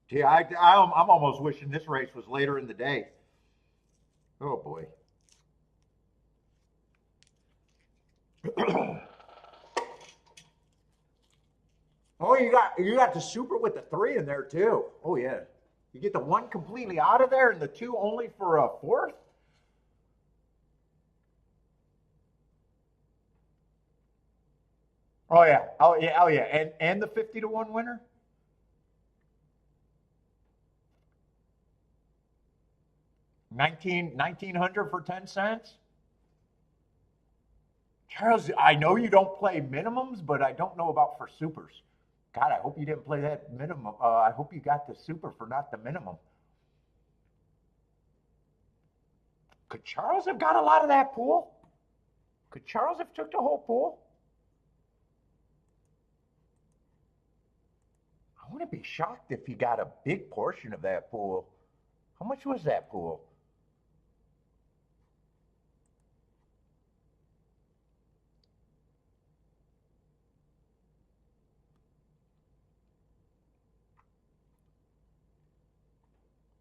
Yeah, I'm almost wishing this race was later in the day. Oh boy. Oh, you got the super with the 3 in there too. Oh yeah. You get the 1 completely out of there and the 2 only for a 4th. Oh yeah. Oh yeah. Oh yeah. And the 50-1 winner. 1900 for 10 cents. Charles, I know you don't play minimums, but I don't know about for supers. God, I hope you didn't play that minimum. I hope you got the super for not the minimum. Could Charles have got a lot of that pool? Could Charles have took the whole pool? I wouldn't be shocked if he got a big portion of that pool. How much was that pool?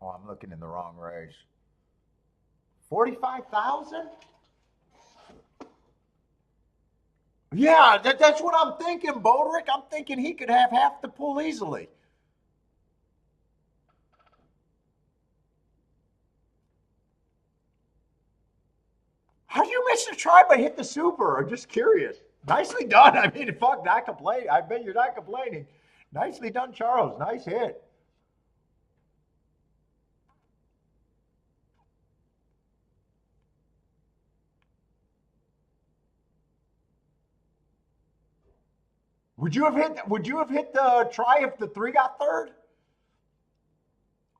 Oh, I'm looking in the wrong race. 45,000? Yeah, that's what I'm thinking, Bodrick. I'm thinking he could have half the pull easily. How do you miss the try by hit the super? I'm just curious. Nicely done. I mean, fuck, not complaining. I bet you're not complaining. Nicely done, Charles. Nice hit. Would you have hit? Would you have hit the try if the three got third?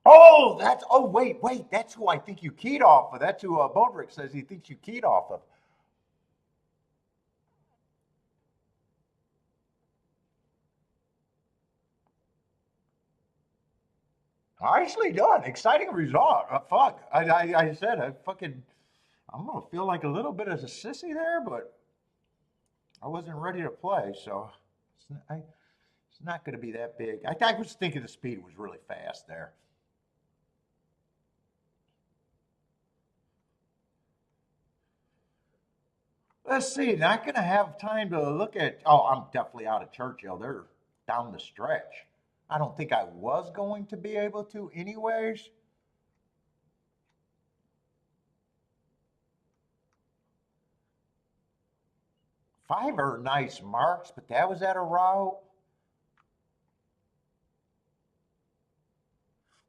Oh, that's. Oh, wait. That's who I think you keyed off of. That's who Bodrick says he thinks you keyed off of. Nicely done. Exciting result. Fuck. I said I fucking. I'm gonna feel like a little bit as a sissy there, but I wasn't ready to play, so it's not going to be that big. I was thinking the speed was really fast there. Let's see. Not going to have time to look at. Oh, I'm definitely out of Churchill. They're down the stretch. I don't think I was going to be able to, anyways. Five are nice marks, but that was at a route.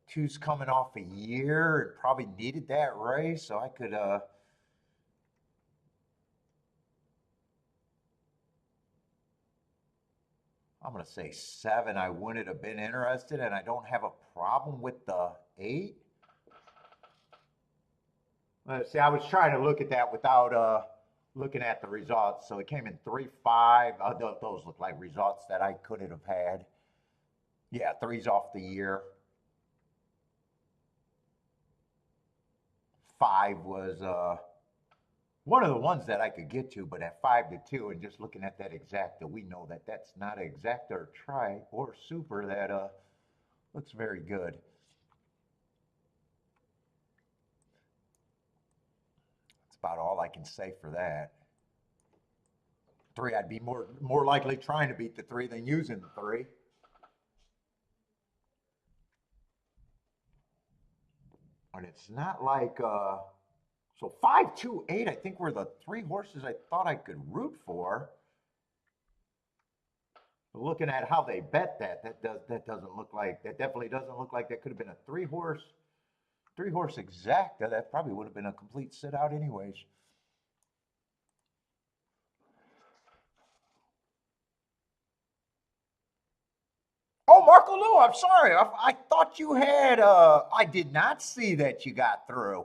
Two's coming off a year and probably needed that race, so I could I'm going to say seven. I wouldn't have been interested, and I don't have a problem with the eight. See, I was trying to look at that without looking at the results. So it came in 3-5. Those look like results that I couldn't have had. Yeah, three's off the year. Five was one of the ones that I could get to, but at 5-2, and just looking at that exacta, we know that that's not an exacta or try or super that looks very good. That's about all I can say for that. Three, I'd be more likely trying to beat the three than using the three. And it's not like so 5-2-8. I think were the three horses I thought I could root for. But looking at how they bet that doesn't look like that definitely doesn't look like that could have been a three horse exacta. That probably would have been a complete sit out anyways. Oh, Marco Lou, I'm sorry. I thought you had. I did not see that you got through.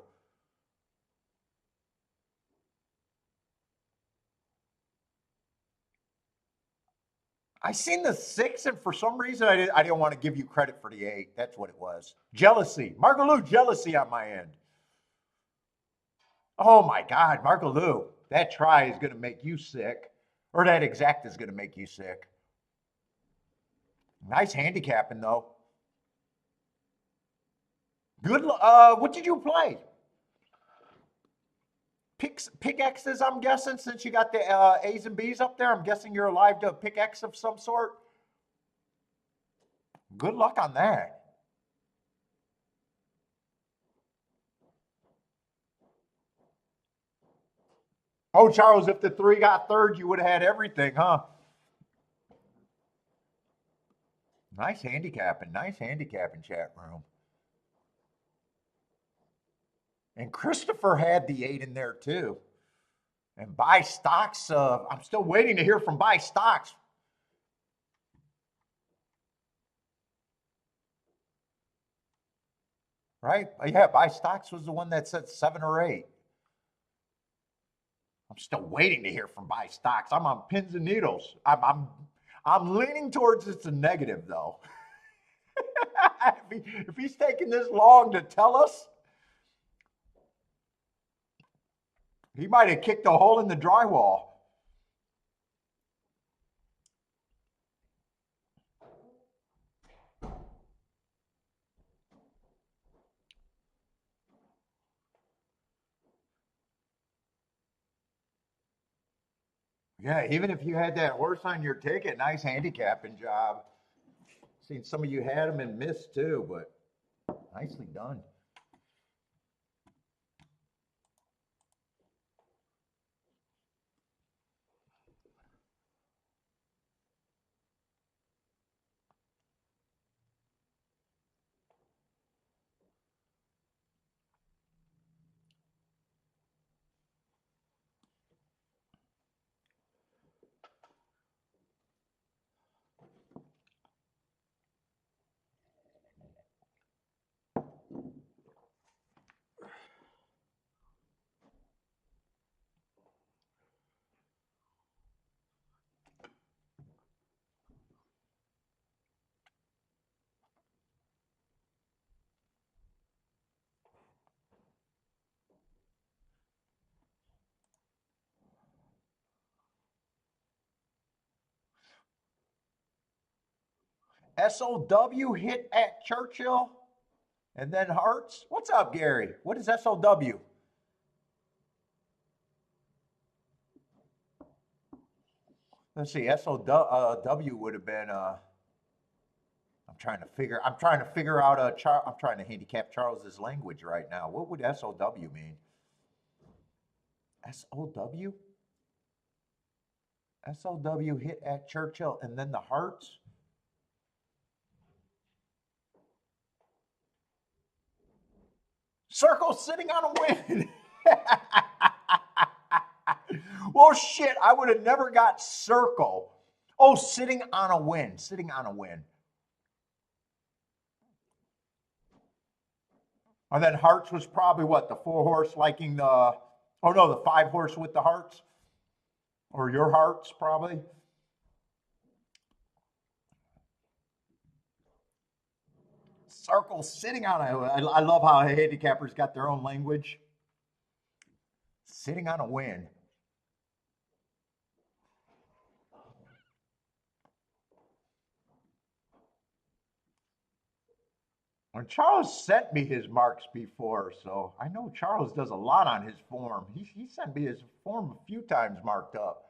I seen the six, and for some reason I didn't want to give you credit for the eight. That's what it was. Jealousy. Marco Lou, jealousy on my end. Oh my God, Marco Lou, that try is going to make you sick, or that exact is going to make you sick. Nice handicapping though. Good. What did you play? Pick X's, I'm guessing, since you got the A's and B's up there. I'm guessing you're alive to a pick X of some sort. Good luck on that. Oh, Charles, if the three got third, you would have had everything, huh? Nice handicapping, chat room. And Christopher had the eight in there too. And buy stocks. I'm still waiting to hear from buy stocks. Right? Yeah, buy stocks was the one that said seven or eight. I'm still waiting to hear from buy stocks. I'm on pins and needles. I'm leaning towards it's a negative though. If he's taking this long to tell us, he might have kicked a hole in the drywall. Yeah, even if you had that horse on your ticket, nice handicapping job. Seen some of you had them and missed too, but nicely done. SOW hit at Churchill and then Hearts. What's up, Gary? What is SOW? Let's see. SOW would have been. I'm trying to figure out. I'm trying to handicap Charles's language right now. What would SOW mean? SOW. SOW hit at Churchill and then the Hearts. Circle sitting on a win. Well, shit, I would have never got circle. Oh, sitting on a win. Sitting on a win. And then Hearts was probably what? The 4-horse liking the. Oh, no, the 5-horse with the Hearts? Or your Hearts, probably? Circle sitting on a. I love how handicappers got their own language. Sitting on a win. When Charles sent me his marks before, so I know Charles does a lot on his form. He sent me his form a few times marked up.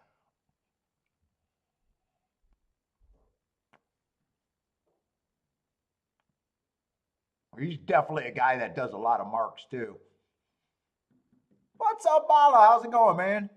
He's definitely a guy that does a lot of marks too. What's up, Bala? How's it going, man?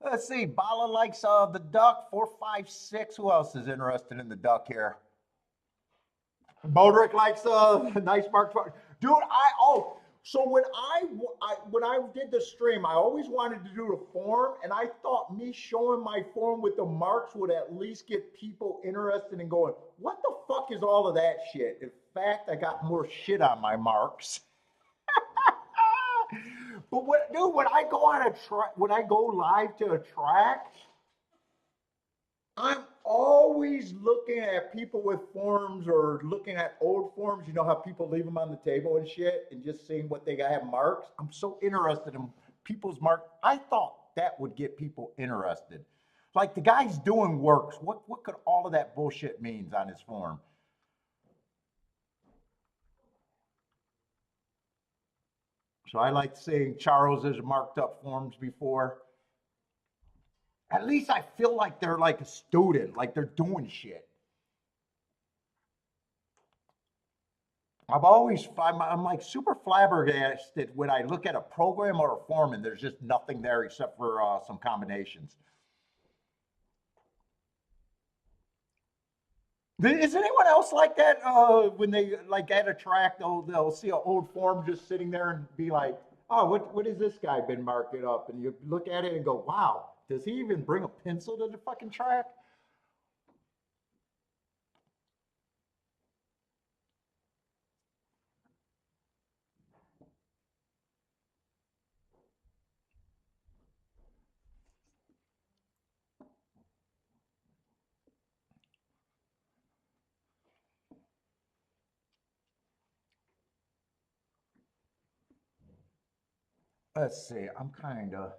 Let's see. Bala likes the duck. 456. Who else is interested in the duck here? Bodrick likes nice mark. Dude, so when I did the stream, I always wanted to do the form, and I thought me showing my form with the marks would at least get people interested in going, what the fuck is all of that shit? In fact, I got more shit on my marks. But when I go on a track, when I go live to a track, I'm always looking at people with forms or looking at old forms. You know how people leave them on the table and shit, and just seeing what they have marks. I'm so interested in people's marks. I thought that would get people interested. Like the guy's doing works. What could all of that bullshit means on his form? So I like seeing Charles's marked up forms before. At least I feel like they're like a student, like they're doing shit. I'm like super flabbergasted when I look at a program or a form and there's just nothing there except for some combinations. Is anyone else like that? When they like at a track, they'll see an old form just sitting there and be like, "Oh, what has this guy been marking up?" And you look at it and go, "Wow, does he even bring a pencil to the fucking track?" Let's see. I'm kind of.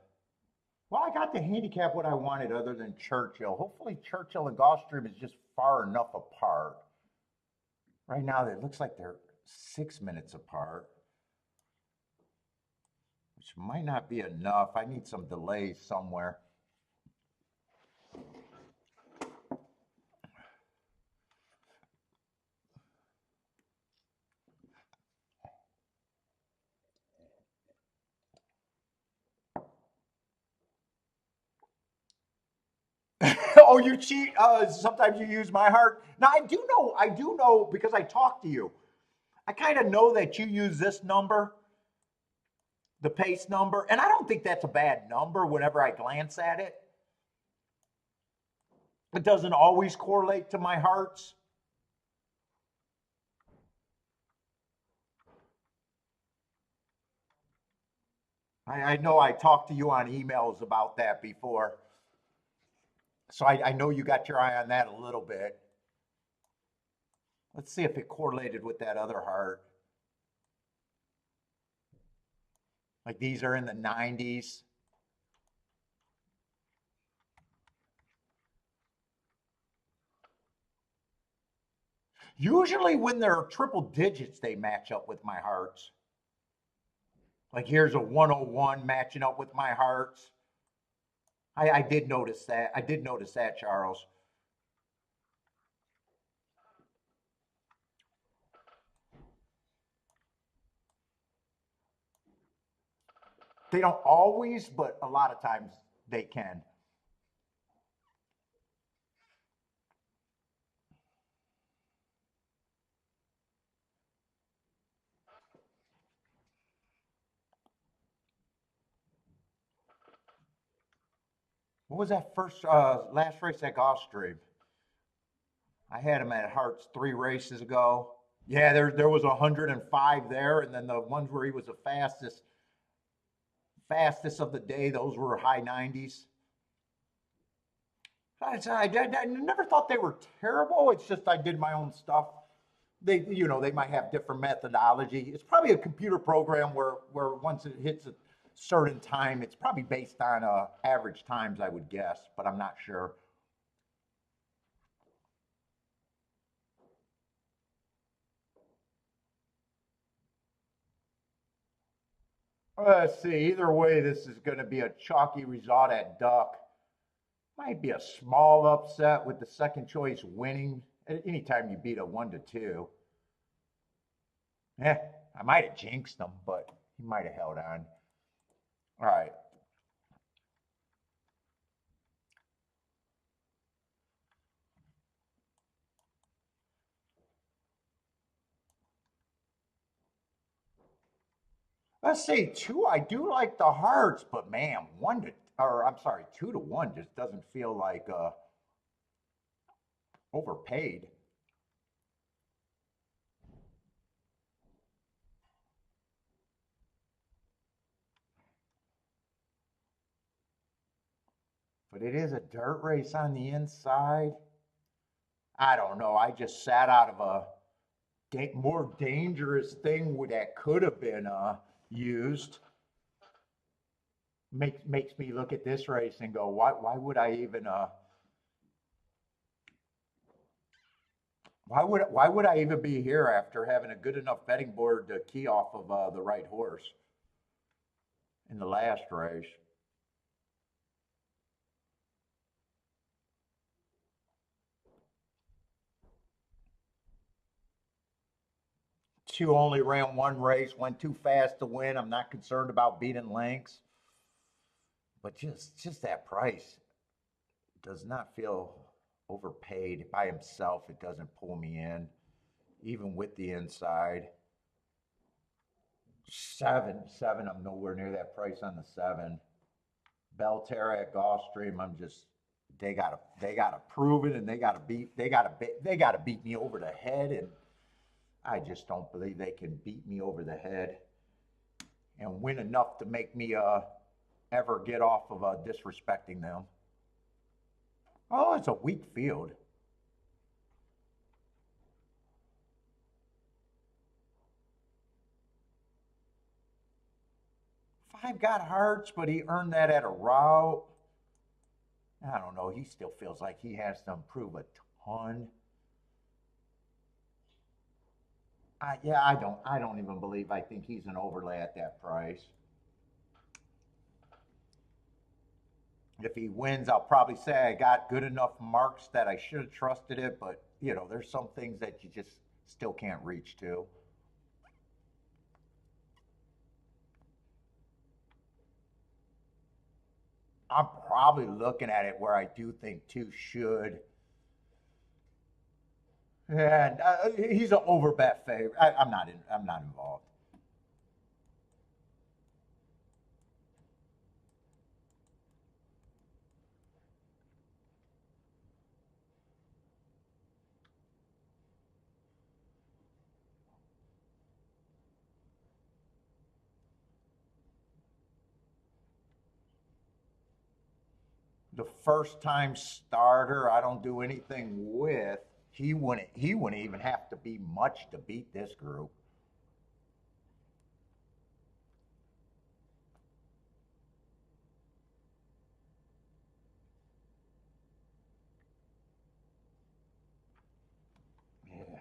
Well, I got the handicap what I wanted other than Churchill. Hopefully, Churchill and Gulfstream is just far enough apart. Right now, it looks like they're 6 minutes apart, which might not be enough. I need some delays somewhere. Oh, you cheat. Sometimes you use my heart. Now, I do know because I talked to you. I kind of know that you use this number, the pace number, and I don't think that's a bad number whenever I glance at it. It doesn't always correlate to my hearts. I know I talked to you on emails about that before. So I know you got your eye on that a little bit. Let's see if it correlated with that other heart. Like these are in the 90s. Usually when they're triple digits, they match up with my hearts. Like here's a 101 matching up with my hearts. I did notice that. I did notice that, Charles. They don't always, but a lot of times they can. What was that first last race at Gulfstream? I had him at Hearts 3 races ago. Yeah, there was 105 there, and then the ones where he was the fastest of the day, those were high 90s. I never thought they were terrible. It's just I did my own stuff. They might have different methodology. It's probably a computer program where once it hits a certain time, it's probably based on average times, I would guess, but I'm not sure. Let's see. Either way, this is going to be a chalky result at Duck. Might be a small upset with the second choice winning. Anytime you beat a 1-2. Eh, I might have jinxed him, but he might have held on. All right. Let's see, two. I do like the hearts, but man, or I'm sorry, 2-1 just doesn't feel like overpaid. But it is a dirt race on the inside. I don't know. I just sat out of a more dangerous thing that could have been used. Makes me look at this race and go, why would I even be here after having a good enough betting board to key off of the right horse in the last race? Two only ran one race, went too fast to win. I'm not concerned about beating lengths, but just that price does not feel overpaid by himself. It doesn't pull me in, even with the inside. Seven. I'm nowhere near that price on the seven. Belterra at Gulfstream. They gotta prove it, and they gotta beat me over the head, and I just don't believe they can beat me over the head and win enough to make me ever get off of disrespecting them. Oh, it's a weak field. 5 got hearts, but he earned that at a route. I don't know. He still feels like he has to improve a ton. Yeah, I don't even believe. I think he's an overlay at that price. If he wins, I'll probably say I got good enough marks that I should have trusted it. But you know, there's some things that you just still can't reach to. I'm probably looking at it where I do think two should. And he's an overbet favorite. I'm not in. I'm not involved. The first time starter, I don't do anything with. He wouldn't even have to be much to beat this group. Yeah.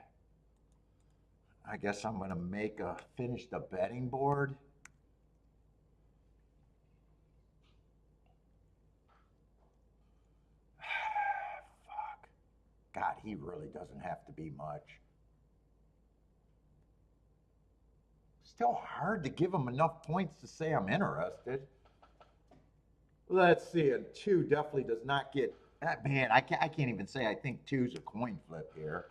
I guess I'm gonna finish the betting board. Fuck. God, he really doesn't have to be much. Still hard to give him enough points to say I'm interested. Let's see. And two definitely does not get. Man, I can't even say I think two's a coin flip here.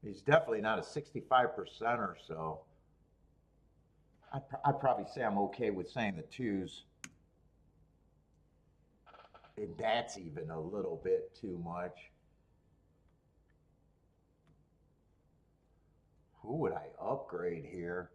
He's definitely not a 65% or so. I'd probably say I'm okay with saying the twos. And that's even a little bit too much. Who would I upgrade here?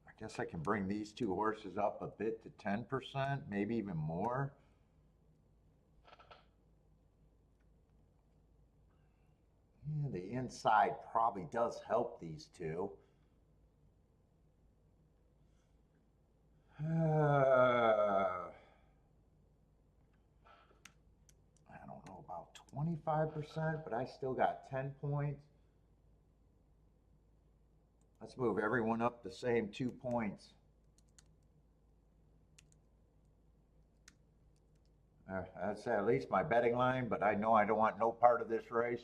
I guess I can bring these two horses up a bit to 10%, maybe even more. Yeah, the inside probably does help these two. I don't know about 25%, but I still got 10 points. Let's move everyone up the same 2 points. That's at least my betting line, but I know I don't want no part of this race.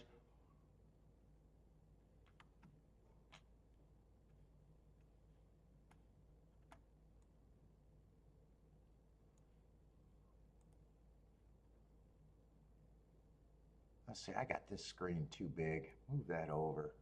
Let's see, I got this screen too big. Move that over.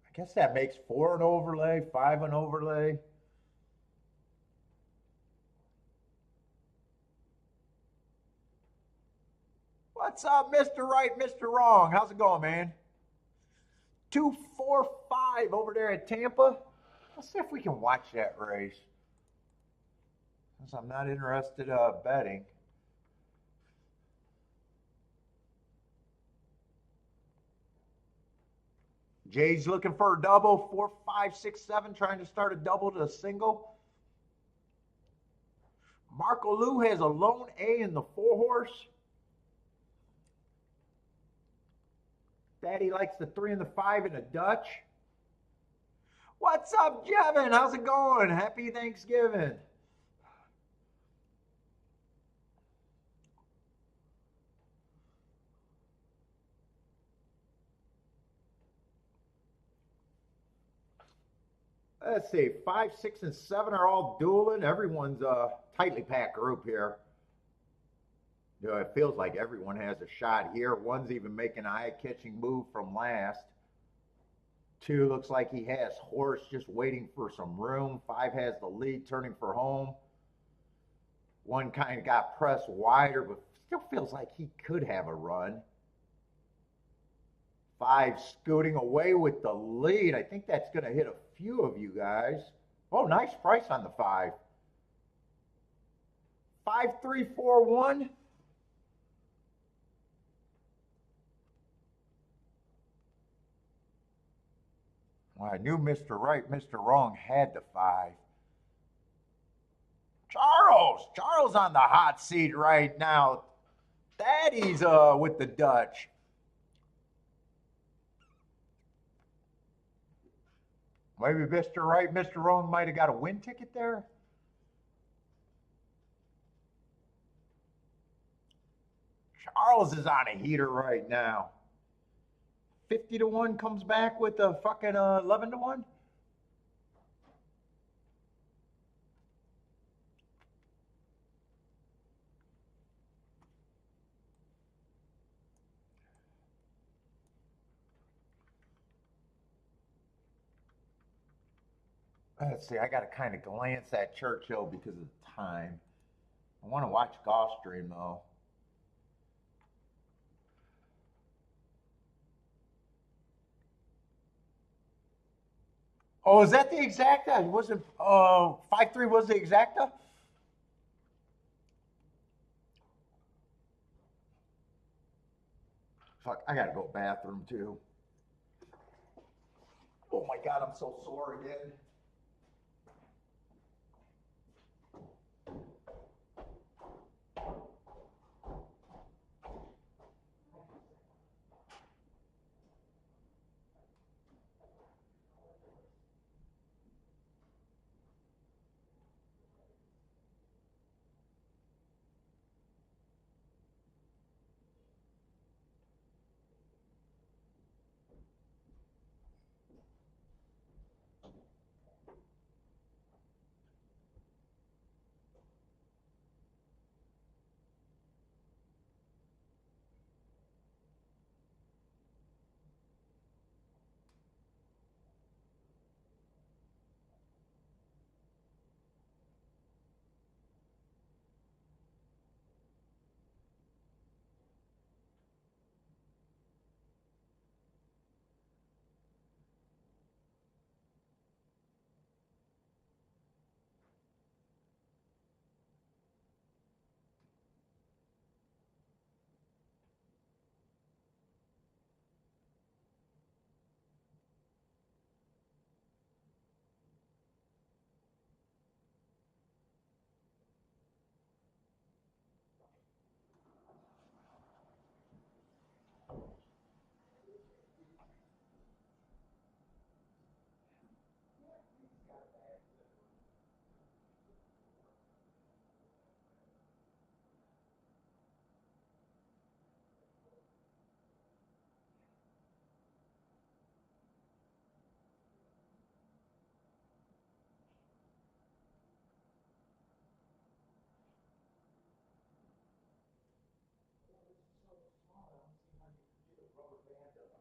I guess that makes 4 an overlay, 5 an overlay. What's up, Mr. Right, Mr. Wrong? How's it going, man? 245 over there at Tampa. Let's see if we can watch that race. Since I'm not interested betting. Jay's looking for a double. 4, 5, 6, 7, trying to start a double to a single. Marco Lou has a lone A in the 4 horse. Daddy likes the 3 and the 5 in a Dutch. What's up, Jevin? How's it going? Happy Thanksgiving. Let's see, 5, 6, and 7 are all dueling. Everyone's a tightly packed group here. You know, it feels like everyone has a shot here. One's even making an eye-catching move from last. 2 looks like he has horse just waiting for some room. 5 has the lead, turning for home. One kind of got pressed wider, but still feels like he could have a run. 5 scooting away with the lead. I think that's going to hit a few of you guys. Oh, nice price on the 5. 5341. Well, I knew Mr. Right, Mr. Wrong had the 5. Charles on the hot seat right now. Daddy's with the Dutch. Maybe Mr. Right, Mr. Wrong might have got a win ticket there. Charles is on a heater right now. 50-1 comes back with a fucking 11-1. Let's see, I got to kind of glance at Churchill because of the time. I want to watch Gulfstream though. Oh, is that the exacta? Was it 5-3 was the exacta? Fuck, I gotta go bathroom too. Oh my god, I'm so sore again.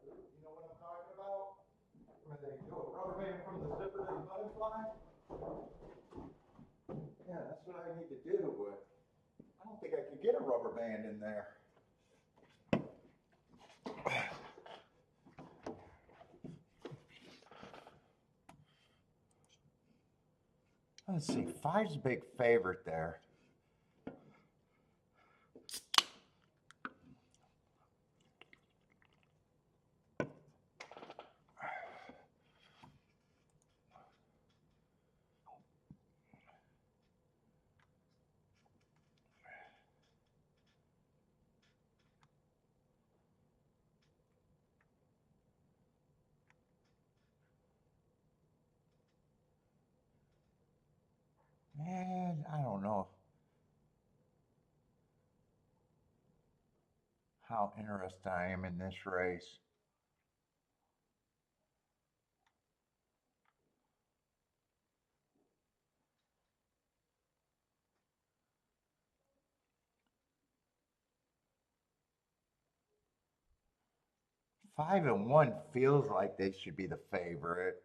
You know what I'm talking about? Where they do a rubber band from the zipper to the butterfly? Yeah, that's what I need to do, but I don't think I could get a rubber band in there. Let's see, 5's a big favorite there. Man, I don't know how interested I am in this race. Five and one feels like they should be the favorite.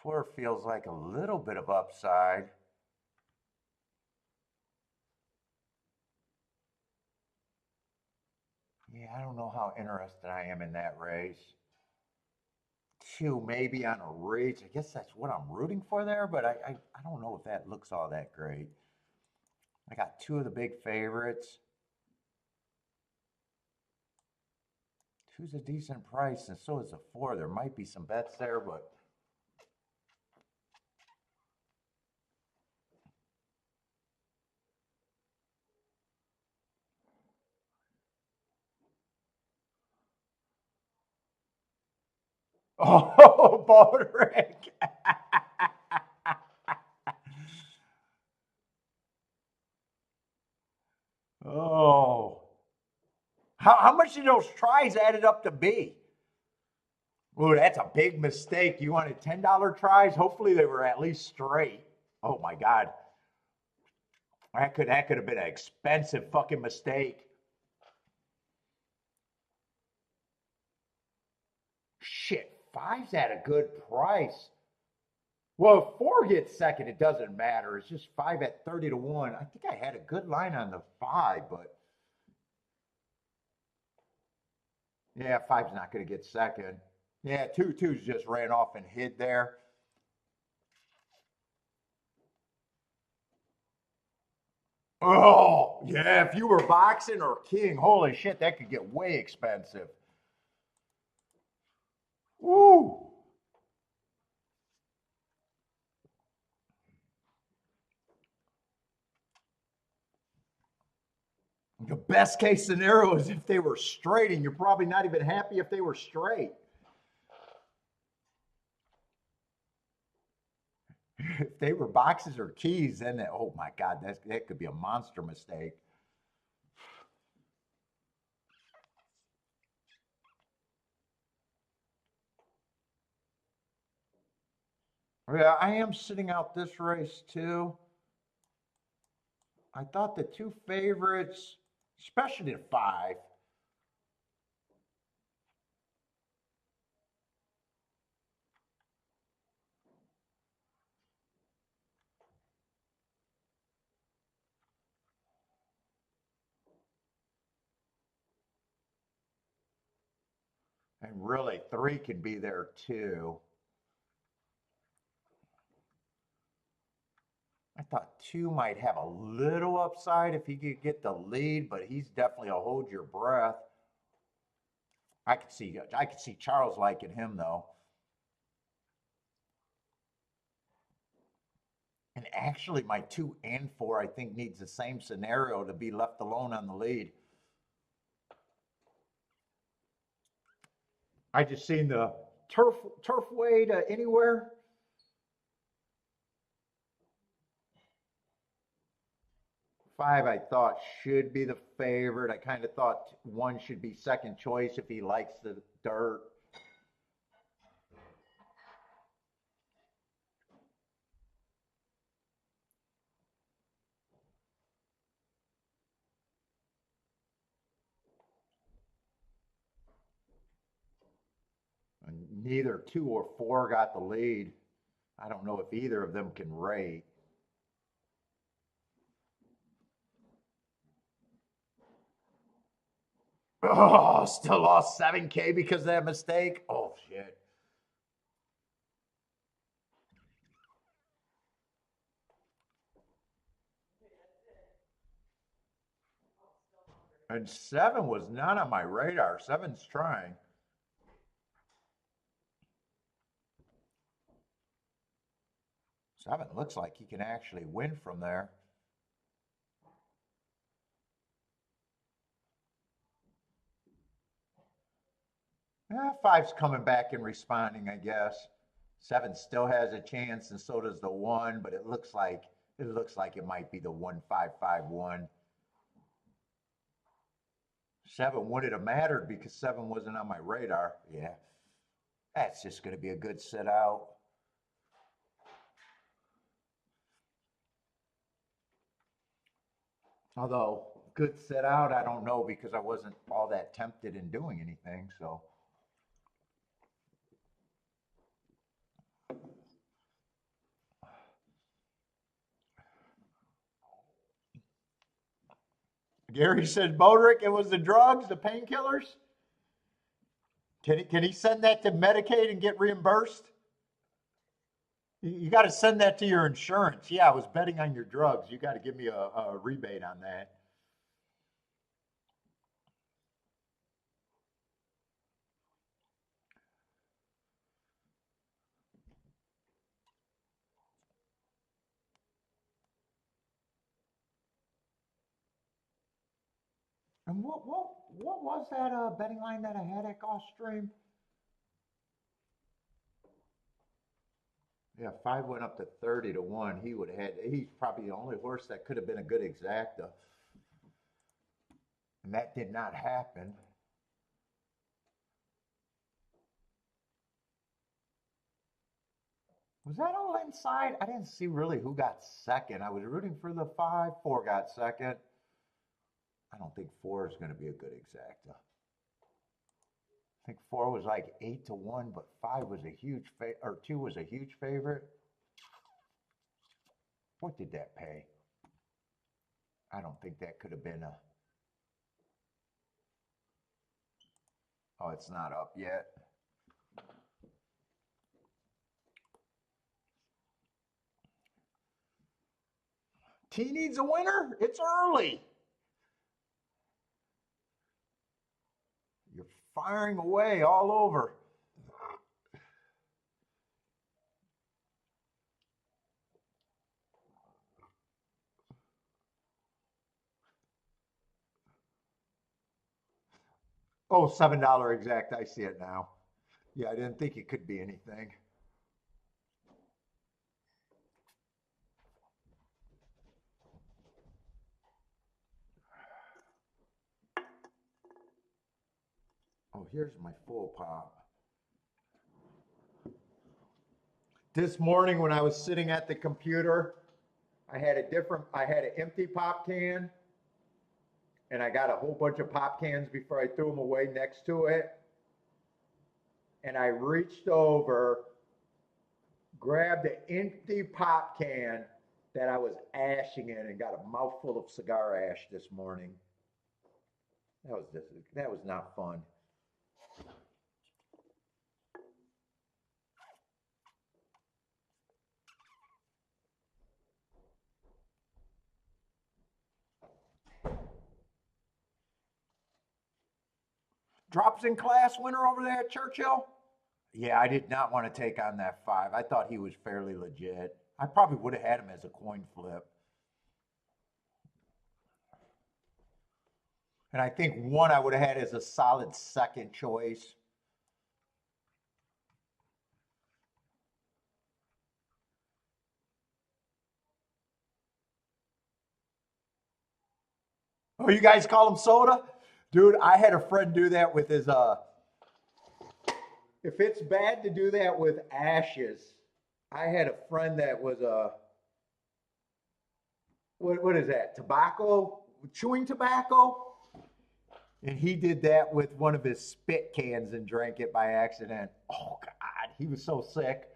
Bettor feels like a little bit of upside. Yeah, I don't know how interested I am in that race. Two, maybe on a reach. I guess that's what I'm rooting for there, but I don't know if that looks all that great. I got two of the big favorites. Two's a decent price, and so is a four. There might be some bets there, but oh, Bodrick. Oh. How much did those tries added up to be? Ooh, that's a big mistake. You wanted $10 tries? Hopefully they were at least straight. Oh my God. That could have been an expensive fucking mistake. Shit, five's at a good price. Well, if four gets second, it doesn't matter. It's just five at 30 to 1. I think I had a good line on the five, but yeah, five's not going to get second. Yeah, two's just ran off and hid there. Oh, yeah, if you were boxing or king, holy shit, that could get way expensive. Woo! The best case scenario is if they were straight, and you're probably not even happy if they were straight. If they were boxes or keys, then oh my God, that could be a monster mistake. Yeah, I am sitting out this race too. I thought the two favorites, especially the five, and really three could be there too. I thought two might have a little upside if he could get the lead, but he's definitely a hold your breath. I could see Charles liking him though. And actually, my two and four, I think, needs the same scenario to be left alone on the lead. I just seen the turf way to anywhere. Five, I thought should be the favorite. I kind of thought one should be second choice if he likes the dirt. And neither two or four got the lead. I don't know if either of them can rate. Oh, still lost 7K because of that mistake. Oh, shit. And seven was not on my radar. Seven's trying. Seven looks like he can actually win from there. Five's coming back and responding, I guess. Seven still has a chance, and so does the one, but it looks like it might be the 1551. Seven wouldn't have mattered because seven wasn't on my radar. Yeah, that's just going to be a good sit out. Although good sit out, I don't know because I wasn't all that tempted in doing anything. So Gary says, Bodrick, it was the drugs, the painkillers. Can he send that to Medicaid and get reimbursed? You got to send that to your insurance. Yeah, I was betting on your drugs. You got to give me a rebate on that. And what was that betting line that I had at Gulfstream? Yeah, 5 went up to 30-1. He's probably the only horse that could have been a good exacta. And that did not happen. Was that all inside? I didn't see really who got second. I was rooting for the 5. 4 got second. I don't think 4 is going to be a good exacta. I think 4 was like 8-1, but 5 was a huge or 2 was a huge favorite. What did that pay? I don't think that could have been a. Oh, it's not up yet. T needs a winner. It's early. You're firing away all over. Oh, $7 exact. I see it now. Yeah, I didn't think it could be anything. Oh, here's my full pop. This morning when I was sitting at the computer, I had an empty pop can, and I got a whole bunch of pop cans before I threw them away next to it. And I reached over, grabbed an empty pop can that I was ashing in, and got a mouthful of cigar ash this morning. That was not fun. Drops in class winner over there at Churchill? Yeah, I did not want to take on that 5. I thought he was fairly legit. I probably would have had him as a coin flip. And I think 1 I would have had as a solid second choice. Oh, you guys call him soda? Dude, I had a friend do that with his if it's bad to do that with ashes, I had a friend that was what is that? Tobacco? Chewing tobacco? And he did that with one of his spit cans and drank it by accident. Oh God, he was so sick.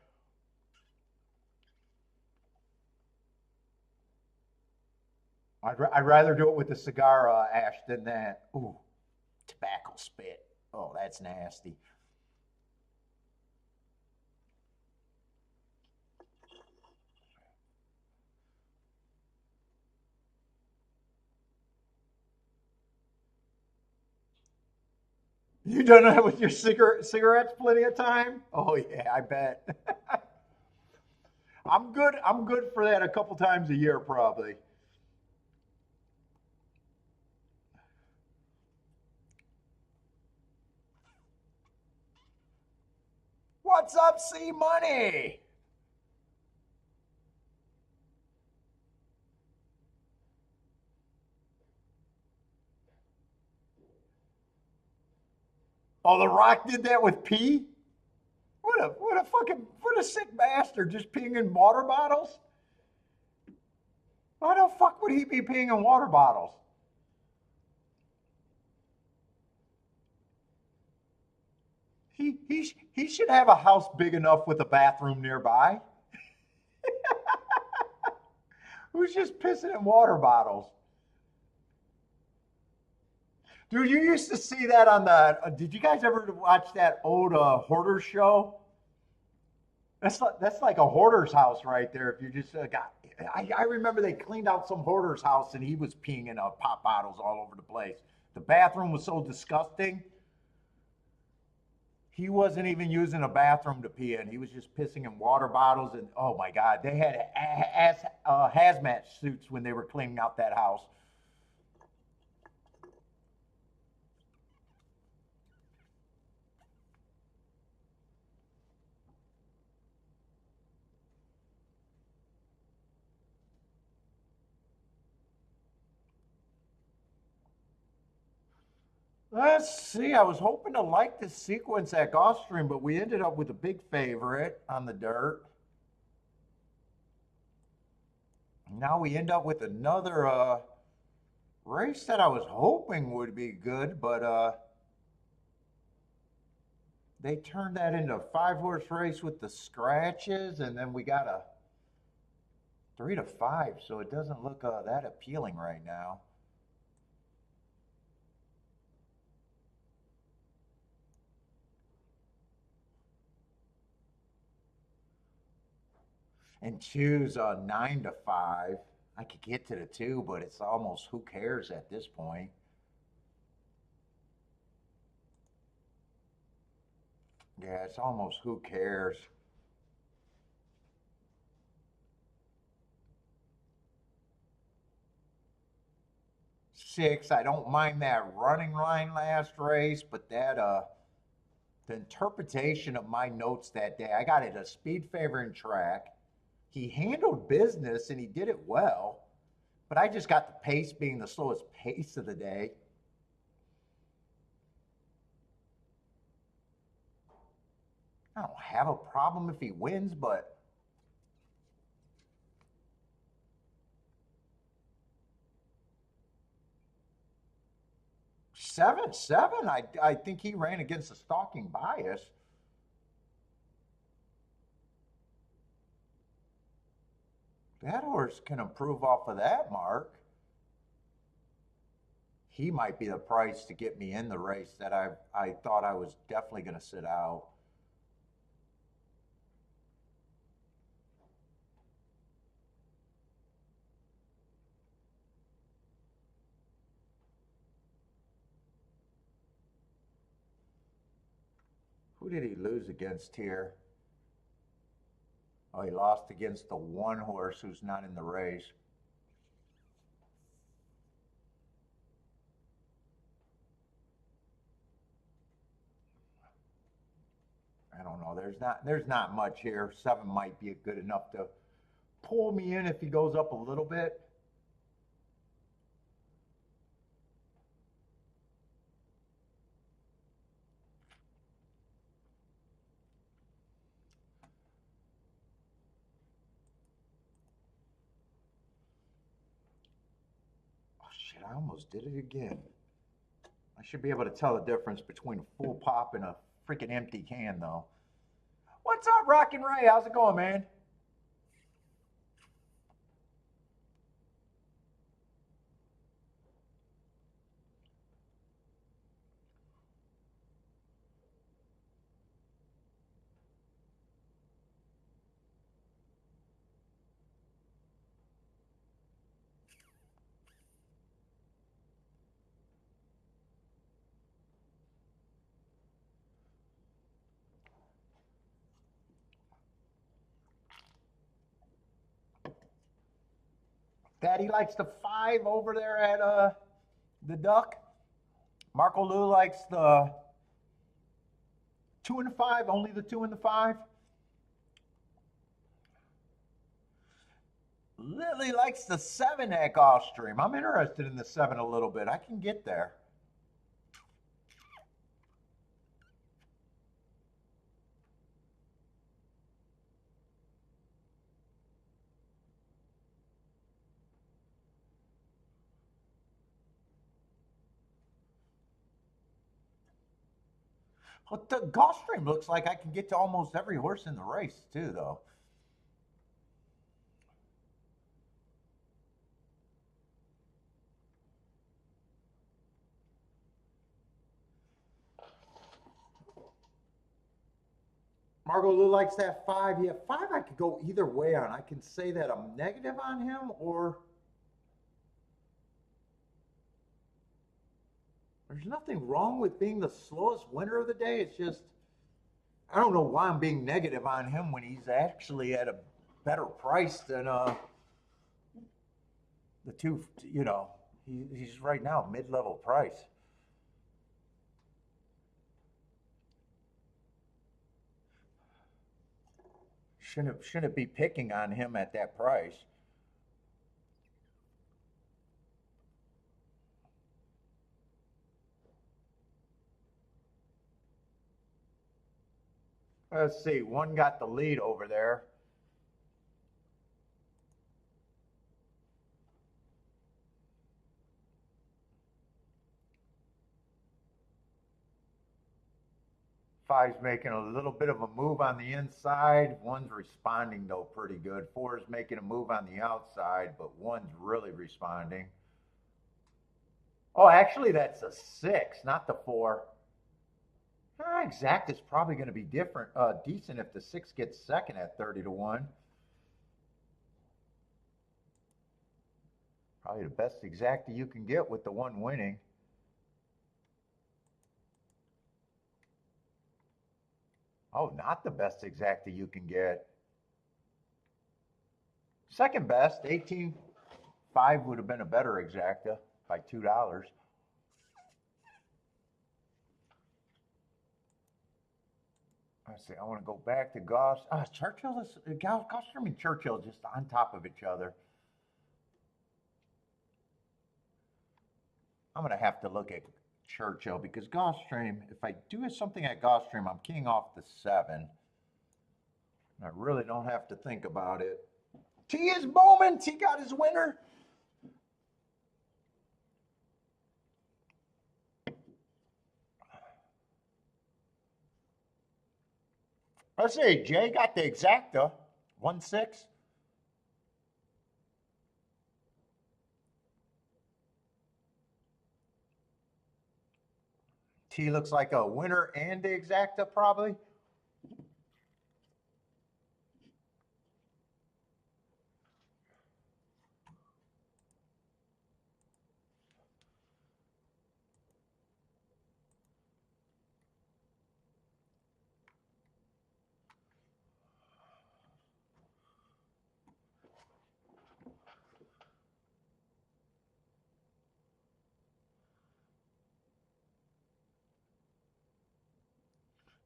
I'd rather do it with the cigar ash than that. Ooh, tobacco spit. Oh, that's nasty. You done that with your cigarettes plenty of time? Oh yeah, I bet. I'm good. I'm good for that a couple times a year, probably. What's up, C Money? Oh, The Rock did that with pee? What a sick bastard, just peeing in water bottles? Why the fuck would he be peeing in water bottles? He should have a house big enough with a bathroom nearby. Who's just pissing in water bottles? Dude, you used to see that on the. Did you guys ever watch that old hoarder show? That's like a hoarder's house right there. If you just got, I remember they cleaned out some hoarder's house and he was peeing in pop bottles all over the place. The bathroom was so disgusting. He wasn't even using a bathroom to pee in. He was just pissing in water bottles and oh my god, they had hazmat suits when they were cleaning out that house. Let's see. I was hoping to like this sequence at Gulfstream, but we ended up with a big favorite on the dirt. Now we end up with another race that I was hoping would be good, but they turned that into a 5-horse race with the scratches, and then we got a 3-5, so it doesn't look that appealing right now. And two's 9-5. I could get to the 2, but it's almost who cares at this point. Yeah, it's almost who cares. 6, I don't mind that running line last race, but that the interpretation of my notes that day, I got it a speed favoring track. He handled business and he did it well, but I just got the pace being the slowest pace of the day. I don't have a problem if he wins, but seven. I think he ran against a stalking bias. That horse can improve off of that mark. He might be the price to get me in the race that I thought I was definitely going to sit out. Who did he lose against here? Oh, he lost against the one horse who's not in the race. I don't know. There's not much here. 7 might be good enough to pull me in if he goes up a little bit. Oh shit, I almost did it again. I should be able to tell the difference between a full pop and a freaking empty can though. What's up, Rockin' Ray? How's it going, man? Daddy likes the 5 over there at the Duck. Marco Lou likes the 2 and the 5, only the 2 and the 5. Lily likes the 7 at Gulfstream. I'm interested in the 7 a little bit. I can get there. But the Gulfstream looks like I can get to almost every horse in the race, too, though. Margot Lou likes that 5. Yeah, 5 I could go either way on. I can say that I'm negative on him, or there's nothing wrong with being the slowest winner of the day. It's just, I don't know why I'm being negative on him when he's actually at a better price than the two, he's right now mid-level price. Shouldn't be picking on him at that price. Let's see, one got the lead over there. Five's making a little bit of a move on the inside. One's responding, though, pretty good. Four is making a move on the outside, but one's really responding. Oh, actually, that's a 6, not the 4. Exact is probably going to be decent if the 6 gets second at 30 to 1. Probably the best exacta you can get with the one winning. Oh, not the best exacta you can get. Second best, 18.5 would have been a better exacta by $2. Let's see, I want to go back to Goss. Gulfstream and Churchill just on top of each other. I'm going to have to look at Churchill because Gulfstream, if I do something at Gulfstream, I'm keying off the 7. I really don't have to think about it. T is Bowman. T got his winner. Let's see. Jay got the exacta. 1-6. T looks like a winner and the exacta, probably.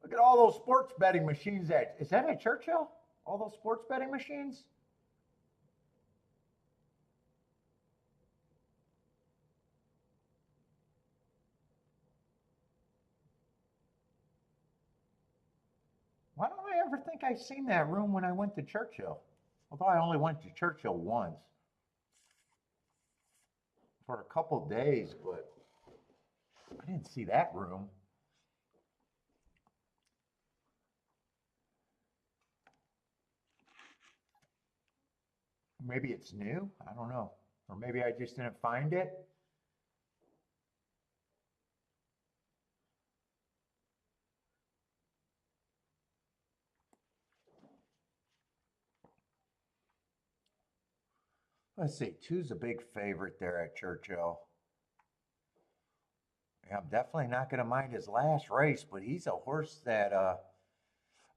Look at all those sports betting machines. Is that at Churchill? All those sports betting machines? Why don't I ever think I've seen that room when I went to Churchill? Although I only went to Churchill once for a couple days, but I didn't see that room. Maybe it's new. I don't know. Or maybe I just didn't find it. Let's see. Two's a big favorite there at Churchill. Yeah, I'm definitely not going to mind his last race, but he's a horse that,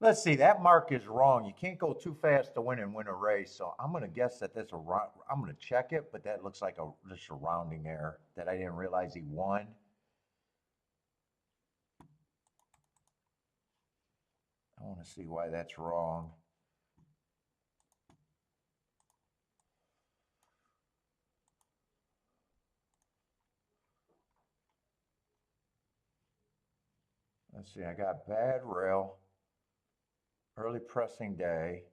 let's see, that mark is wrong. You can't go too fast to win a race. So I'm going to guess that I'm going to check it, but that looks like just a rounding error that I didn't realize he won. I want to see why that's wrong. Let's see, I got bad rail, early pressing day.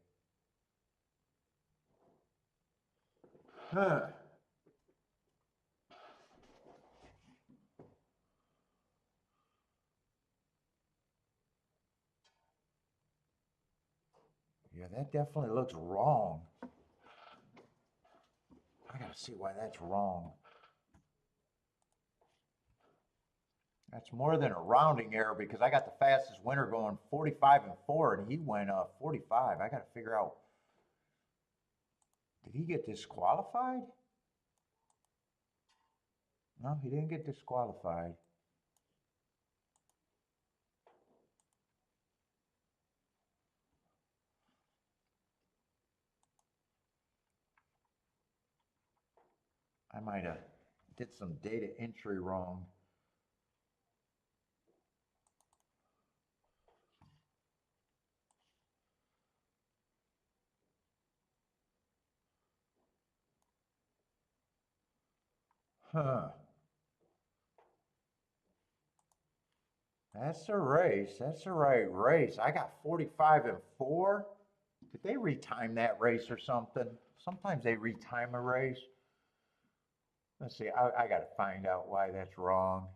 Huh. Yeah, that definitely looks wrong. I gotta see why that's wrong. That's more than a rounding error because I got the fastest winner going 45 and 4 and he went 45. I got to figure out, did he get disqualified? No, he didn't get disqualified. I might have did some data entry wrong. Huh. That's a race. That's the right race. I got 45 and 4. Did they retime that race or something? Sometimes they retime a race. Let's see. I got to find out why that's wrong.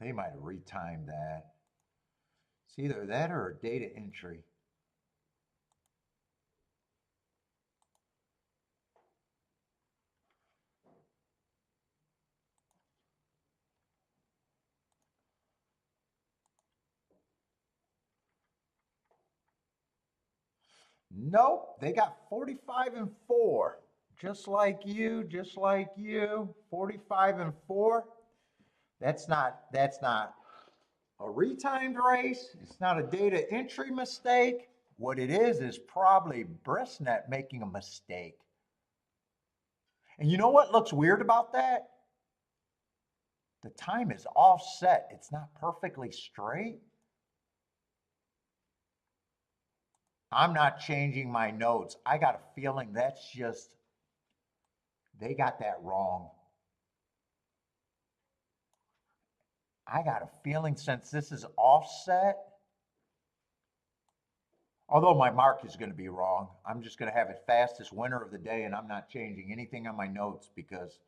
They might have retimed that. It's either that or a data entry. Nope, they got 45 and 4. Just like you, just like you. 45 and 4. That's not a retimed race. It's not a data entry mistake. What it is probably BreastNet making a mistake. And you know what looks weird about that? The time is offset. It's not perfectly straight. I'm not changing my notes. I got a feeling that's just, they got that wrong. I got a feeling since this is offset, although my mark is going to be wrong, I'm just going to have it fastest winner of the day and I'm not changing anything on my notes because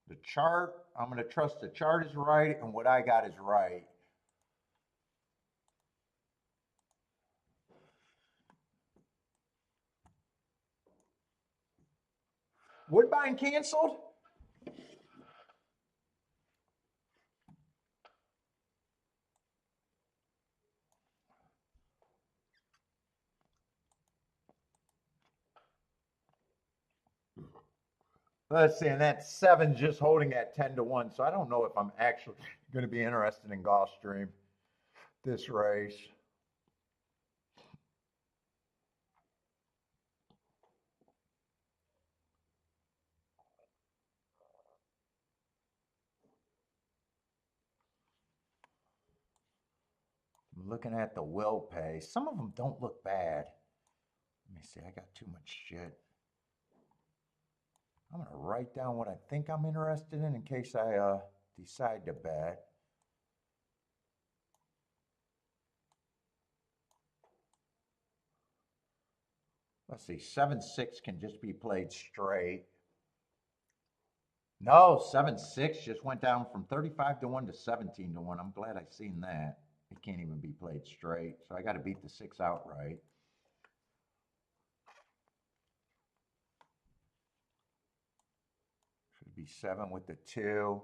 the chart, I'm going to trust the chart is right and what I got is right. Woodbine canceled? Let's see, and that 7 just holding at 10 to 1. So I don't know if I'm actually going to be interested in Gulfstream this race. I'm looking at the will pay. Some of them don't look bad. Let me see, I got too much shit. I'm going to write down what I think I'm interested in case I decide to bet. Let's see, 7-6 can just be played straight. No, 7-6 just went down from 35 to 1 to 17 to 1. I'm glad I seen that. It can't even be played straight. So I got to beat the 6 outright. Should be 7 with the 2.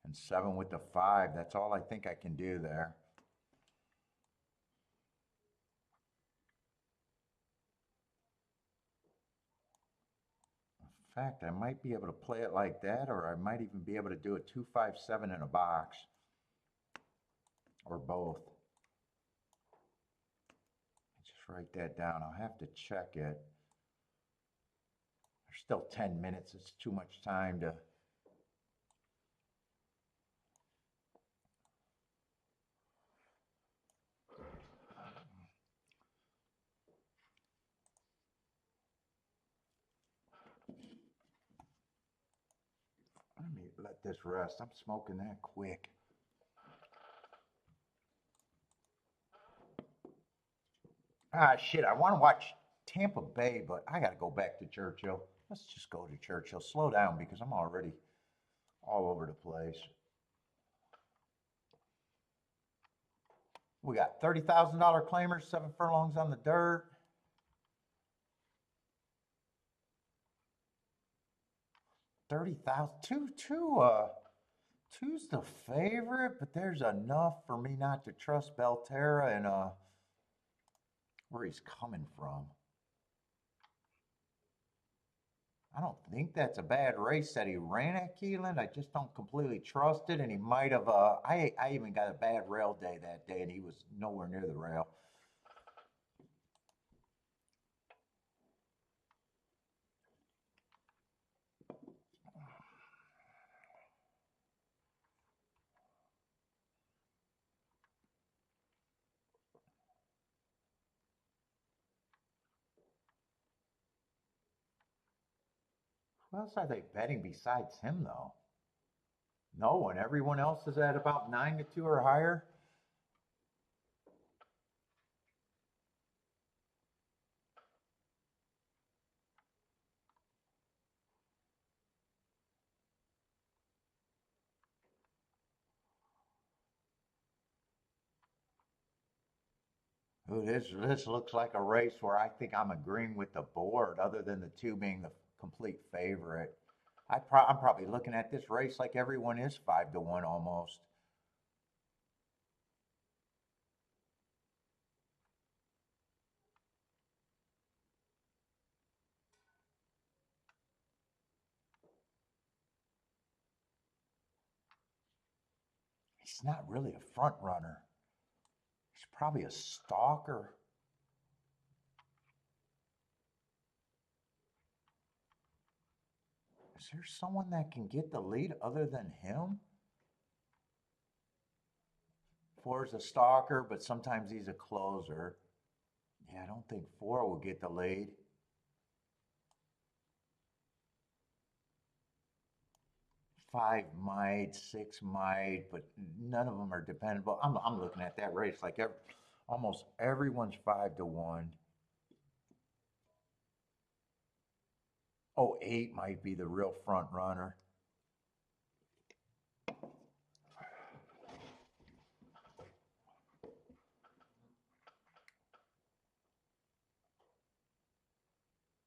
And 7 with the 5. That's all I think I can do there. In fact, I might be able to play it like that, or I might even be able to do a 2-5-7 in a box. Or both. Just write that down. I'll have to check it. There's still 10 minutes. It's too much time to. Let me let this rest. I'm smoking that quick. Ah, shit, I want to watch Tampa Bay, but I got to go back to Churchill. Let's just go to Churchill. Slow down because I'm already all over the place. We got $30,000 claimers, 7 furlongs on the dirt. 30,000. Two's the favorite, but there's enough for me not to trust Belterra and where he's coming from. I don't think that's a bad race that he ran at Keeneland. I just don't completely trust it, and he might have. I even got a bad rail day that day, and he was nowhere near the rail. Who else are they betting besides him, though? No one. Everyone else is at about 9-2 or higher. Ooh, this looks like a race where I think I'm agreeing with the board, other than the two being the complete favorite. I'm probably looking at this race like everyone is 5-1 almost. He's not really a front runner. He's probably a stalker. Is there someone that can get the lead other than him? Four's a stalker, but sometimes he's a closer. Yeah, I don't think four will get the lead. Five might, six might, but none of them are dependable. I'm looking at that race like almost everyone's 5-1. Oh, eight might be the real front runner.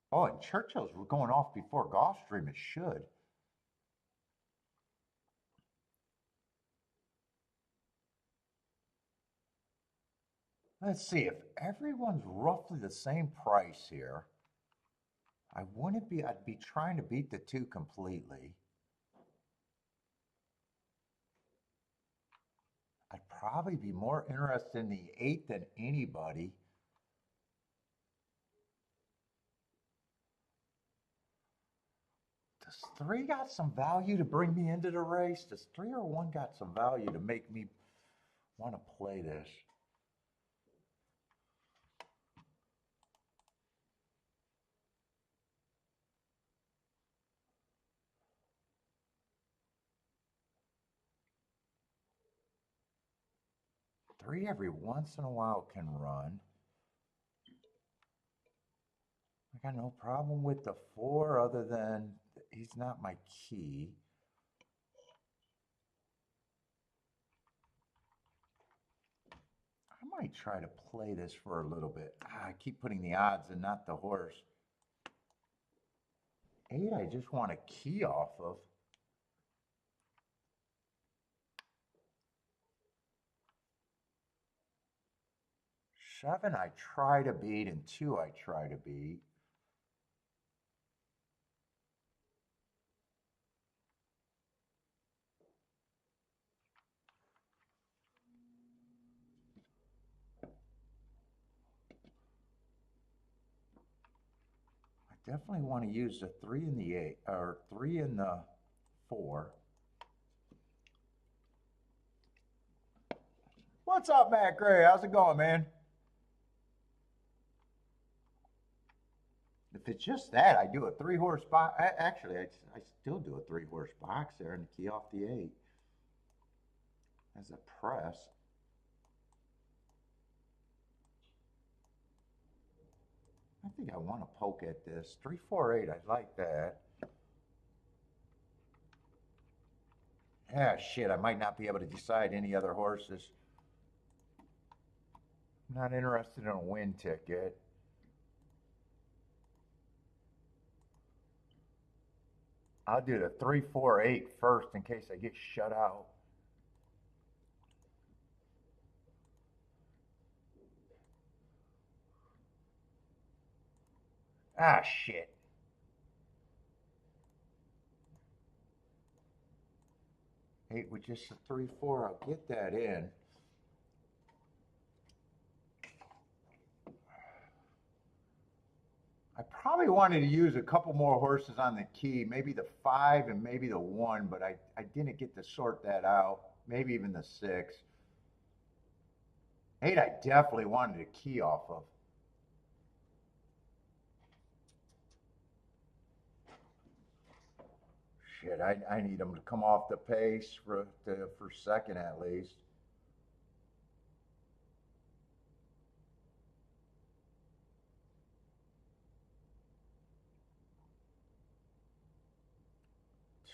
Oh, and Churchill's going off before Gulfstream. It should. Let's see, if everyone's roughly the same price here, I'd be trying to beat the two completely. I'd probably be more interested in the eight than anybody. Does three got some value to bring me into the race? Does three or one got some value to make me want to play this? Three every once in a while can run. I got no problem with the four other than he's not my key. I might try to play this for a little bit. I keep putting the odds and not the horse. Eight, I just want a key off of. Seven, I try to beat, and two, I try to beat. I definitely want to use the three and the eight, or three and the four. What's up, Matt Gray? How's it going, man? If it's just that, I do a three-horse box. Actually, I still do a three-horse box there and key off the eight as a press. I think I want to poke at this. 3, 4, 8, I like that. Ah, shit, I might not be able to decide any other horses. I'm not interested in a win ticket. I'll do the 3, 4, 8 first in case I get shut out. Ah, shit. 8 with just a 3, 4. I'll get that in. I probably wanted to use a couple more horses on the key, maybe the 5 and maybe the 1, but I didn't get to sort that out. Maybe even the 6. 8 I definitely wanted a key off of. Shit, I need them to come off the pace for second at least.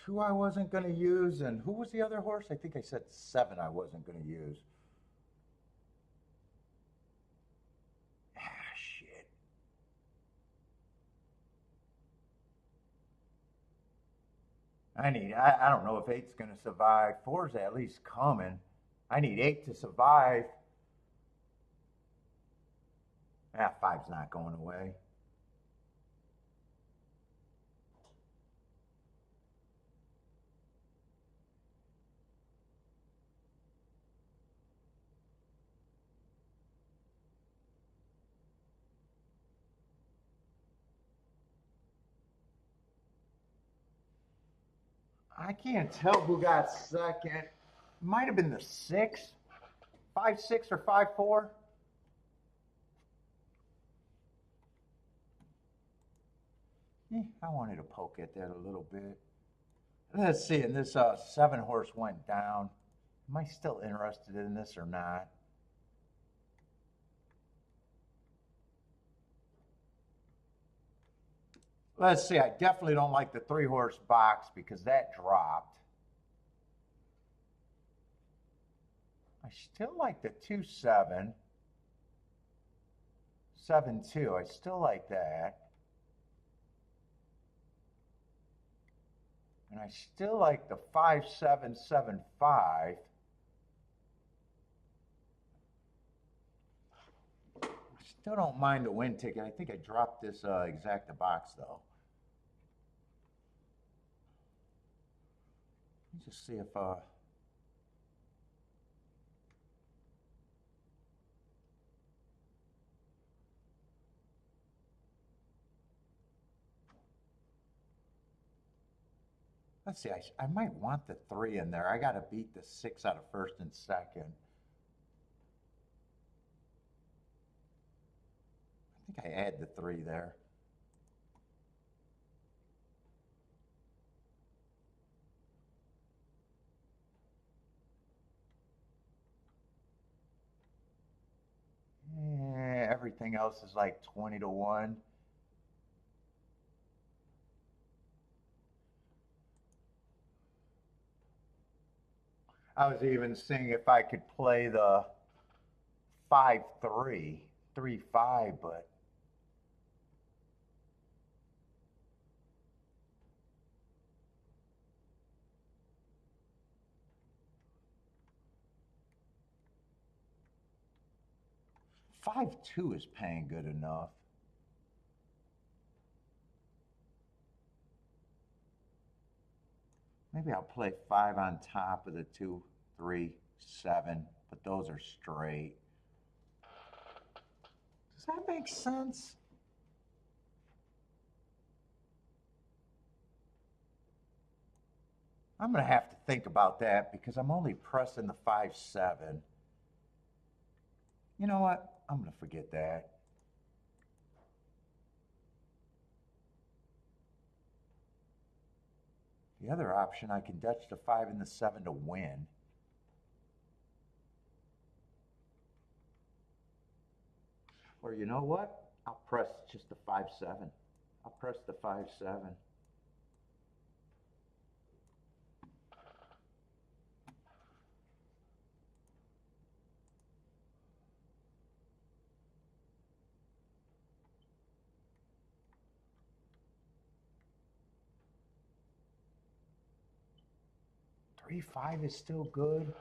Two I wasn't going to use, and who was the other horse? I think I said 7 I wasn't going to use. Ah, shit. I don't know if 8's going to survive. 4's at least coming. I need 8 to survive. Ah, 5's not going away. I can't tell who got second. Might have been the 6. 5, 6 or 5, 4. I wanted to poke at that a little bit. Let's see, and this 7 horse went down. Am I still interested in this or not? Let's see, I definitely don't like the 3 horse box because that dropped. I still like the 2, 7. 7, 2, I still like that. And I still like the 5, 7, 7, 5. I still don't mind the win ticket. I think I dropped this exacta box though. Let me just see if let's see, I might want the 3 in there. I got to beat the 6 out of first and second. I think I add the 3 there. Everything else is like 20 to 1. I was even seeing if I could play the 5, 3, 3, 5, but five, 2 is paying good enough. Maybe I'll play 5 on top of the 2, 3, 7, but those are straight. Does that make sense? I'm going to have to think about that because I'm only pressing the 5, 7. You know what? I'm going to forget that. The other option, I can Dutch the 5 and the 7 to win. Or you know what? I'll press just the 5-7. I'll press the 5-7. 3-5 is still good.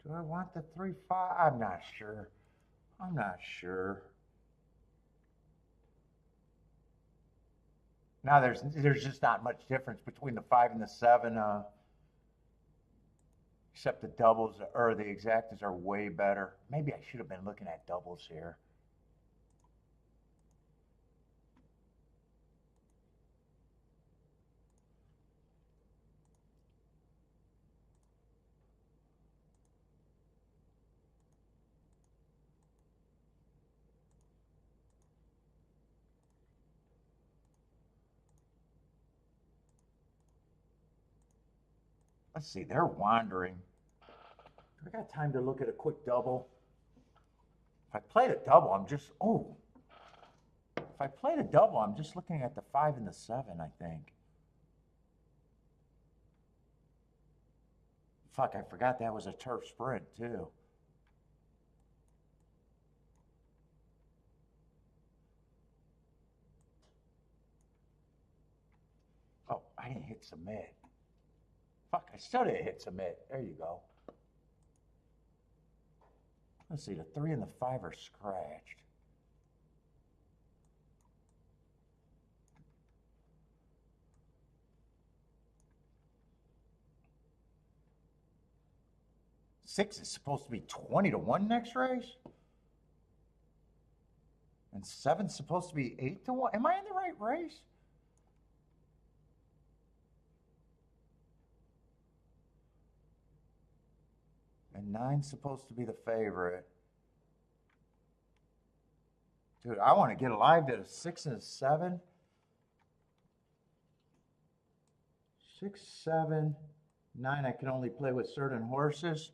Do I want the 3-5? I'm not sure. I'm not sure. Now there's just not much difference between the 5 and the 7, except the doubles or the exactas are way better. Maybe I should have been looking at doubles here. Let's see, they're wandering. Do I got time to look at a quick double? If I played a double, I'm just, oh. If I played a double, I'm just looking at the 5 and the 7, I think. Fuck, I forgot that was a turf sprint, too. Oh, I didn't hit submit. Fuck, I still didn't hit submit. There you go. Let's see, the 3 and the 5 are scratched. Six is supposed to be 20-1 next race? And 7's supposed to be 8-1? Am I in the right race? And 9's supposed to be the favorite. Dude, I want to get alive to a 6 and a 7. 6, 7, 9. I can only play with certain horses.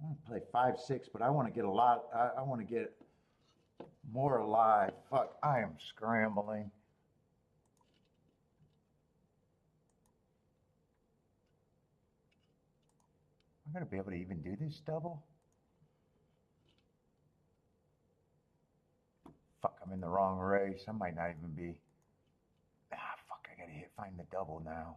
I want to play 5, 6, but I want to get a lot. I want to get more alive. Fuck, I am scrambling. I'm going to be able to even do this double. Fuck, I'm in the wrong race. I might not even be. Ah, fuck, I got to find the double now.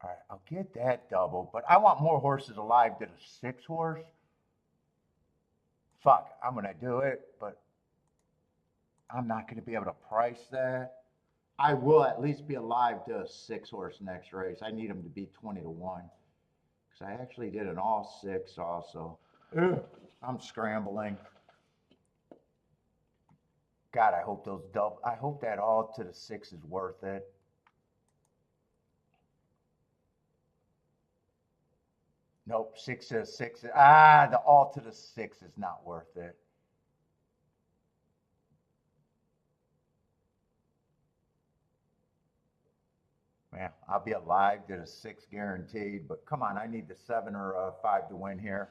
All right, I'll get that double, but I want more horses alive than a 6 horse. Fuck, I'm going to do it, but I'm not going to be able to price that. I will at least be alive to a 6 horse next race. I need him to be 20-1 because I actually did an all 6 also. Ugh, I'm scrambling. God, I hope those double. I hope that all to the 6 is worth it. Nope, 6 to 6. The all to the 6 is not worth it. Man, I'll be alive to the 6 guaranteed, but come on, I need the 7 or 5 to win here.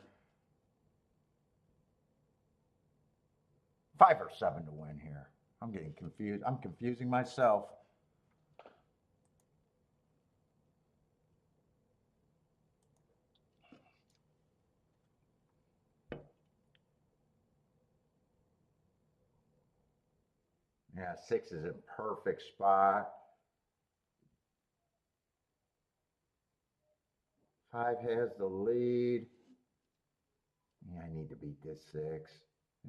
5 or 7 to win here. I'm getting confused. I'm confusing myself. Yeah, 6 is in perfect spot. 5 has the lead. Yeah, I need to beat this 6.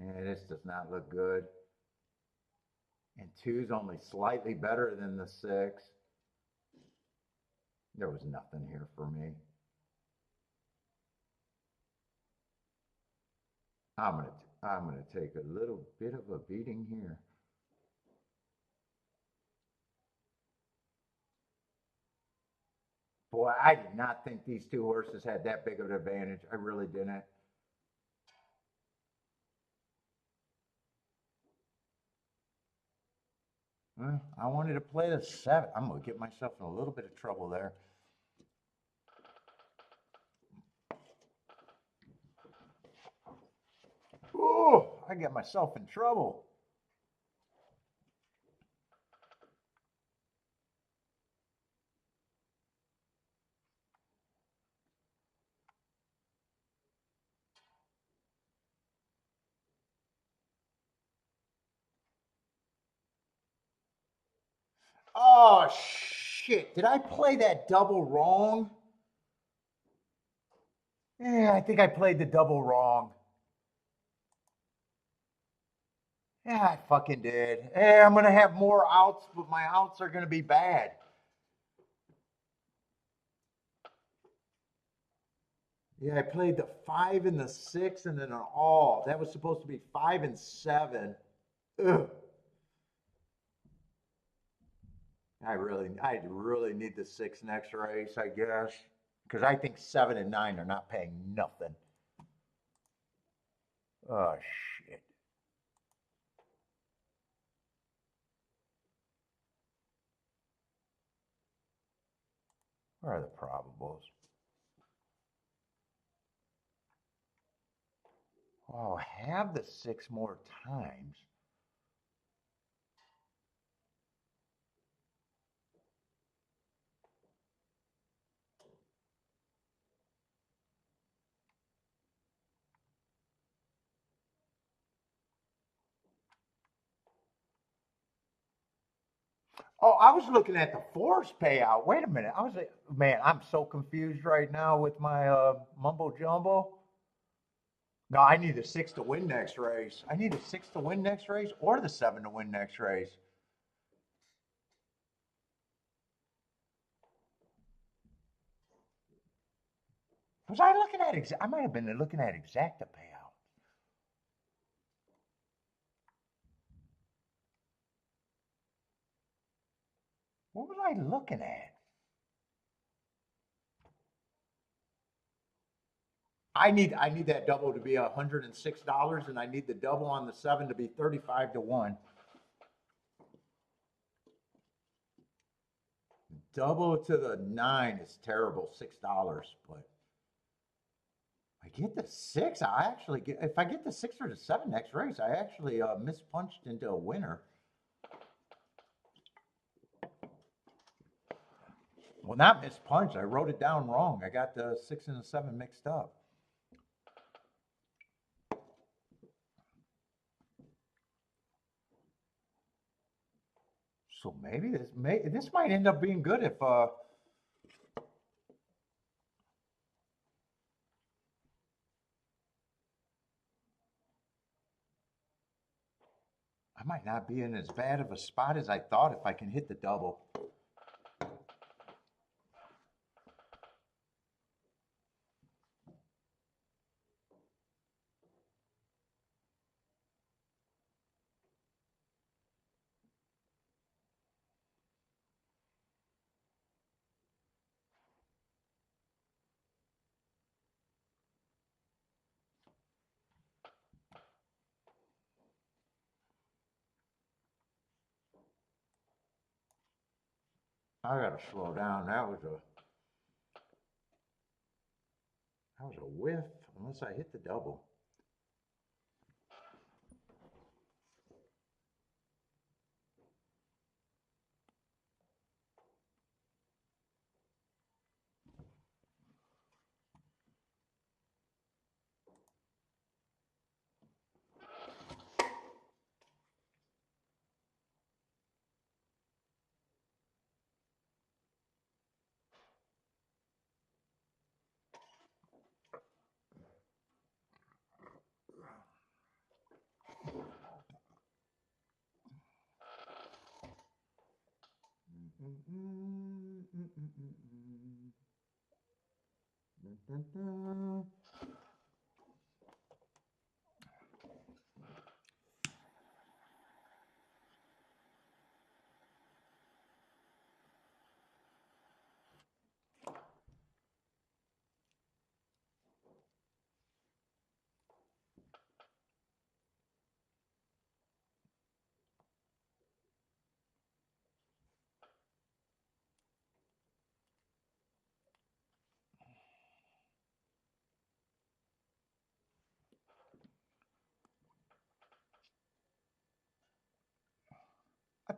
Yeah, this does not look good. And 2's only slightly better than the 6. There was nothing here for me. I'm gonna take a little bit of a beating here. Boy, I did not think these two horses had that big of an advantage. I really didn't. I wanted to play the 7. I'm going to get myself in a little bit of trouble there. Oh, I get myself in trouble. Oh, shit. Did I play that double wrong? Yeah, I think I played the double wrong. Yeah, I fucking did. Yeah, I'm going to have more outs, but my outs are going to be bad. Yeah, I played the 5 and the 6 and then an all. That was supposed to be 5 and 7. Ugh. I really need the 6 next race, I guess, because I think 7 and 9 are not paying nothing. Oh shit! Where are the probables? Oh, have the 6 more times. Oh, I was looking at the 4's payout. Wait a minute. I was like, man, I'm so confused right now with my mumbo jumbo. No, I need the 6 to win next race. I need the 6 to win next race or the 7 to win next race. Was I looking at I might have been looking at exacta payout. What was I looking at? I need that double to be $106, and I need the double on the 7 to be 35 to 1. Double to the 9 is terrible, $6, but I get the 6. I actually get if I get the 6 or the 7 next race, I actually mispunched into a winner. Well, not mispunched. I wrote it down wrong. I got the 6 and the 7 mixed up. So maybe this might end up being good if I might not be in as bad of a spot as I thought if I can hit the double. I gotta slow down. That was a whiff unless I hit the double.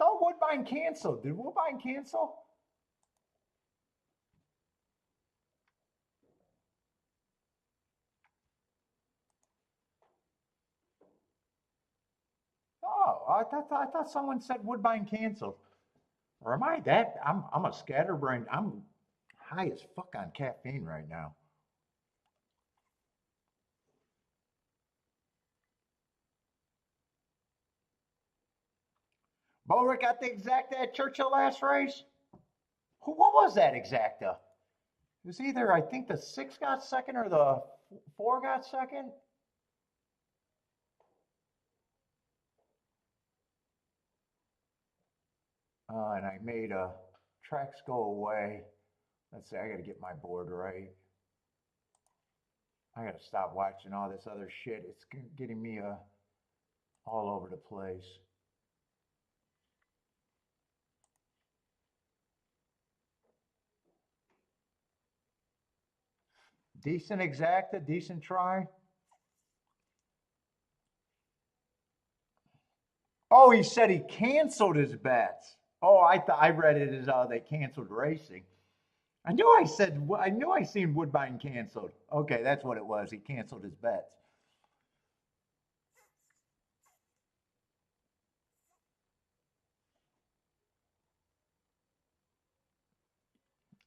thought Woodbine canceled. Did Woodbine cancel? Oh, I thought someone said Woodbine canceled. Or am I that? I'm a scatterbrain. I'm high as fuck on caffeine right now. Boric got the exacta at Churchill last race. What was that exacta? It was either I think the six got second or the four got second. And I made tracks go away. Let's see, I got to get my board right. I got to stop watching all this other shit. It's getting me all over the place. Decent exacta, decent try. Oh, he said he canceled his bets. Oh, I read it as they canceled racing. I knew I seen Woodbine canceled. Okay, that's what it was. He canceled his bets.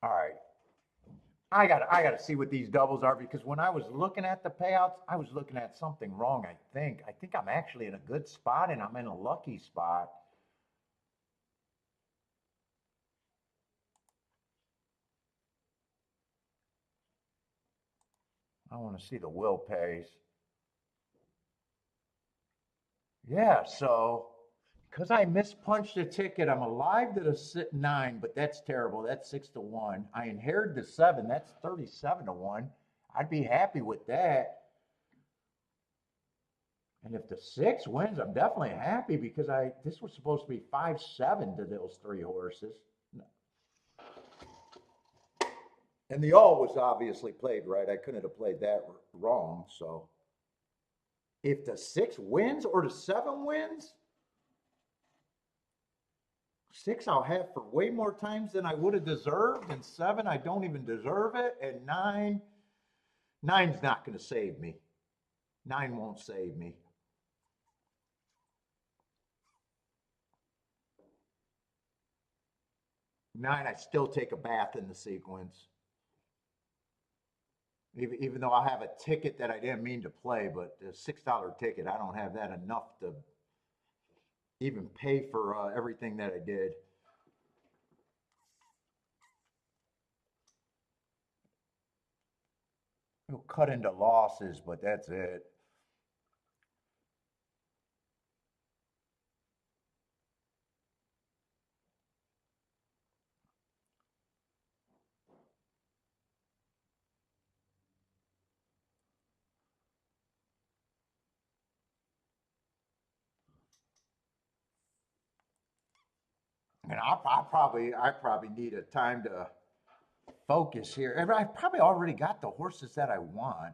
All right. I gotta see what these doubles are because when I was looking at the payouts, I was looking at something wrong, I think. I think I'm actually in a good spot and I'm in a lucky spot. I want to see the will pays. Yeah, so because I mispunched a ticket, I'm alive to the nine, but that's terrible. That's 6 to 1. I inherited the seven. That's 37 to 1. I'd be happy with that. And if the six wins, I'm definitely happy because this was supposed to be 5-7 to those three horses. And the all was obviously played right. I couldn't have played that wrong. So if the six wins or the seven wins, six I'll have for way more times than I would have deserved, and seven I don't even deserve it, and nine's not going to save me. Nine won't save me. Nine, I still take a bath in the sequence. Even though I have a ticket that I didn't mean to play, but the $6 ticket, I don't have that enough to even pay for everything that I did. It'll cut into losses, but that's it. And I probably need a time to focus here. And I've probably already got the horses that I want.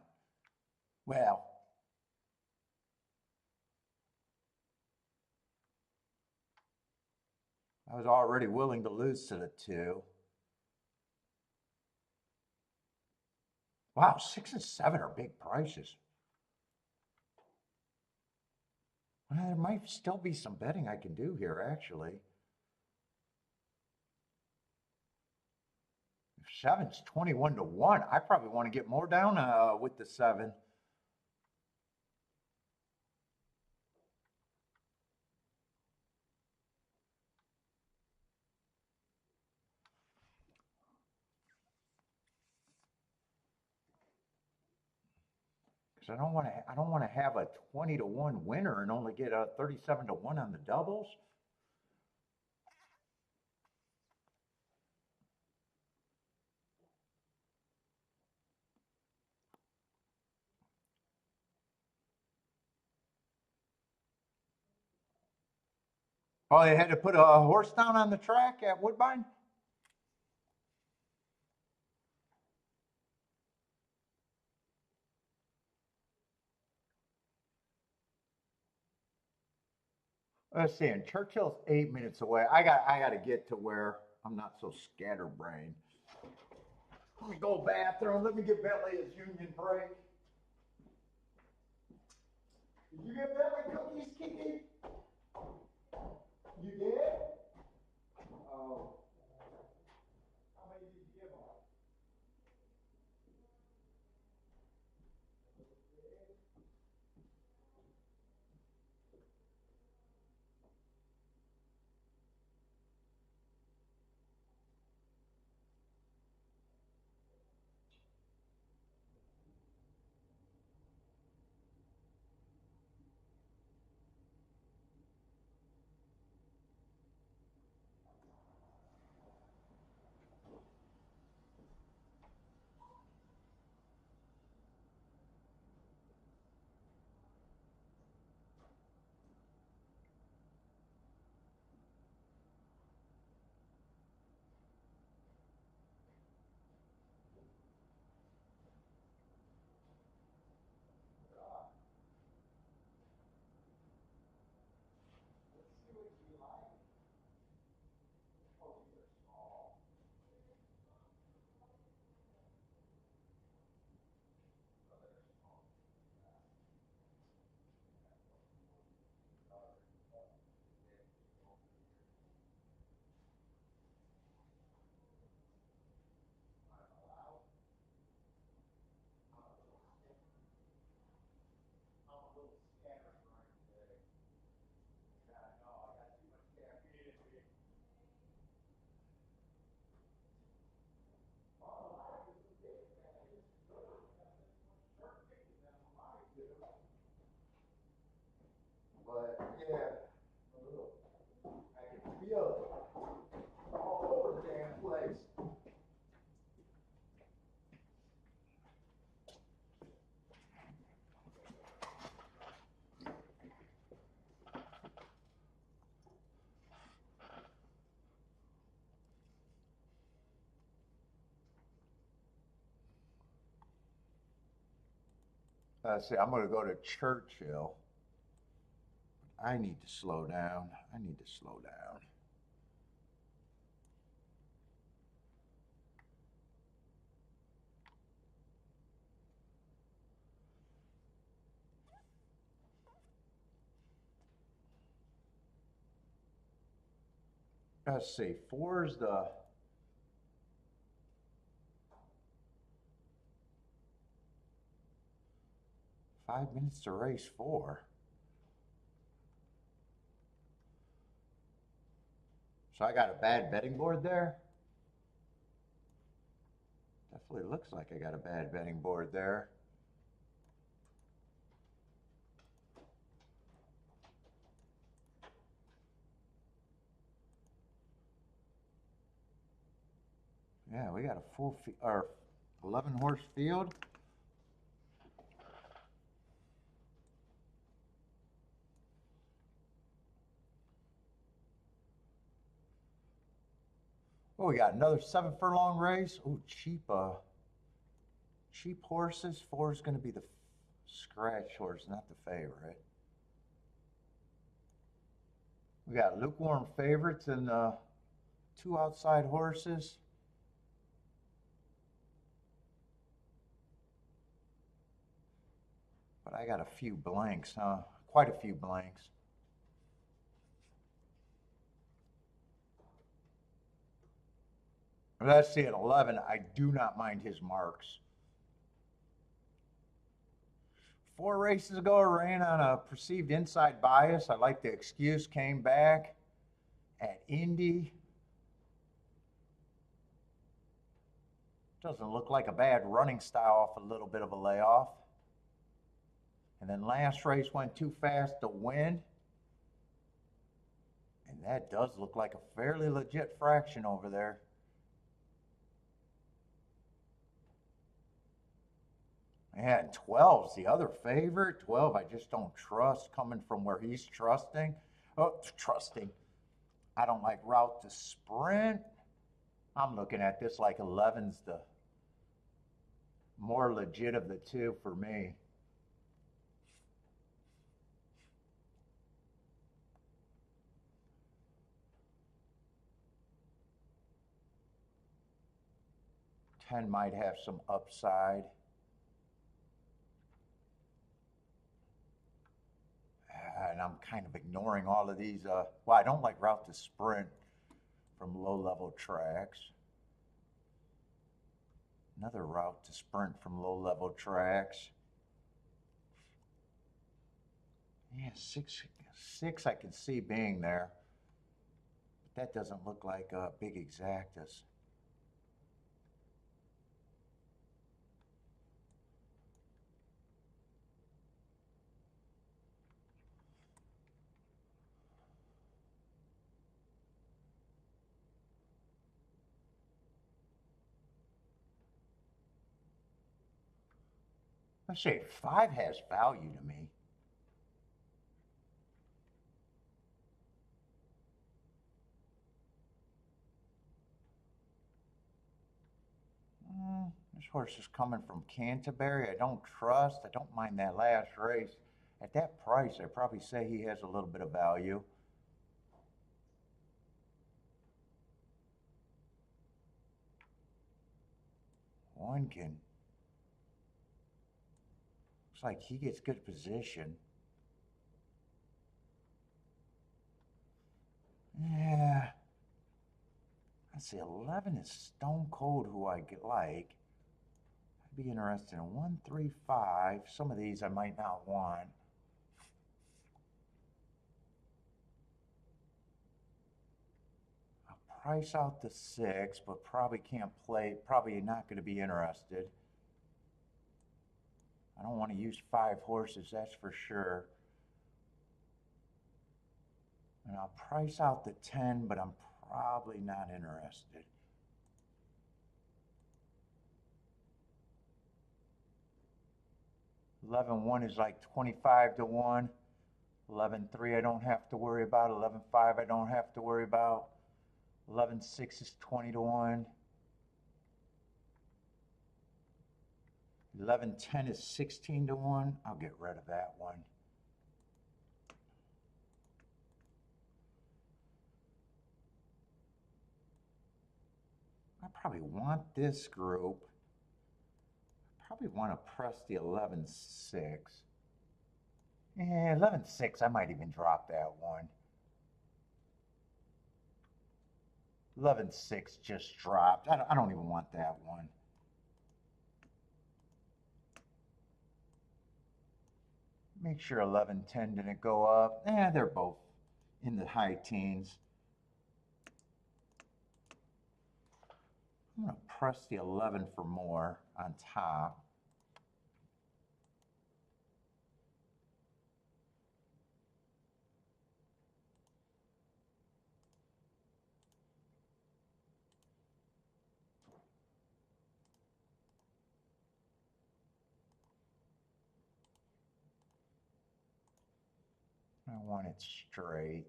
Well, I was already willing to lose to the two. Wow, 6 and 7 are big prices. Well, there might still be some betting I can do here, actually. If seven's 21 to 1, I probably want to get more down with the seven. Because I don't want to have a 20 to 1 winner and only get a 37 to 1 on the doubles. Oh, they had to put a horse down on the track at Woodbine? Let's see, and Churchill's 8 minutes away. I got to get to where I'm not so scatterbrained. Let me go bathroom. Let me get Bentley his union break. Did you get Bentley cookies, Kiki? You did? Oh. How many did you give him? But yeah, I can feel it all over the damn place. Let's see, I'm going to go to Churchill. I need to slow down. I need to slow down. Let's see, four's the 5 minutes to race four. So I got a bad betting board there. Definitely looks like I got a bad betting board there. Yeah, we got a full or 11 horse field. Oh, we got another 7 furlong race. Oh, cheap horses. Four is going to be the scratch horse, not the favorite. We got lukewarm favorites and 2 outside horses. But I got a few blanks, huh? Quite a few blanks. Let's see, at 11, I do not mind his marks. 4 races ago, I ran on a perceived inside bias. I like the excuse, came back at Indy. Doesn't look like a bad running style off a little bit of a layoff. And then last race went too fast to win. And that does look like a fairly legit fraction over there. And 12's the other favorite. 12, I just don't trust coming from where he's trusting. Oh, trusting. I don't like route to sprint. I'm looking at this like 11's the more legit of the two for me. 10 might have some upside. And I'm kind of ignoring all of these. Well, I don't like route to sprint from low-level tracks. Another route to sprint from low-level tracks. Yeah, six I can see being there. But that doesn't look like big exactus. Let's say 5 has value to me. This horse is coming from Canterbury. I don't trust. I don't mind that last race. At that price, I'd probably say he has a little bit of value. One looks like he gets good position. Yeah. Let's see, 11 is stone cold who I like. I'd be interested in 1, 3, 5. Some of these I might not want. I'll price out the 6, but probably can't play, probably not going to be interested. I don't want to use 5 horses, that's for sure. And I'll price out the 10, but I'm probably not interested. $11.1 is like 25 to 1. 11.3 I don't have to worry about. 11.5 I don't have to worry about. 11.6 is 20 to 1. 11.10 is 16 to 1. I'll get rid of that one. I probably want this group. I probably want to press the 11.6. Yeah, 11.6, I might even drop that one. 11.6 just dropped. I don't even want that one. Make sure 11.10 didn't go up. They're both in the high teens. I'm going to press the 11 for more on top. I want it straight.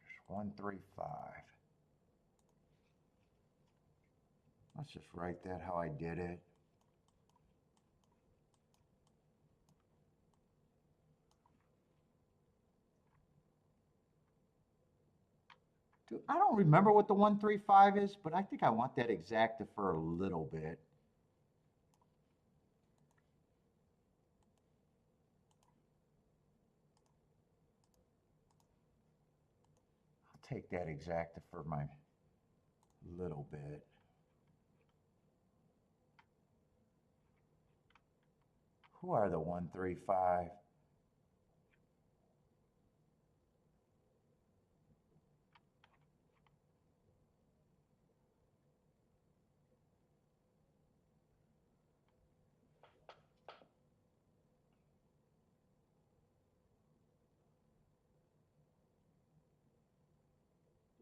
Just 1, 3, 5. Let's just write that how I did it. Dude, I don't remember what the 1, 3, 5 is, but I think I want that exacta for a little bit. I'll take that exacta for my little bit. Who are the 1, 3, 5?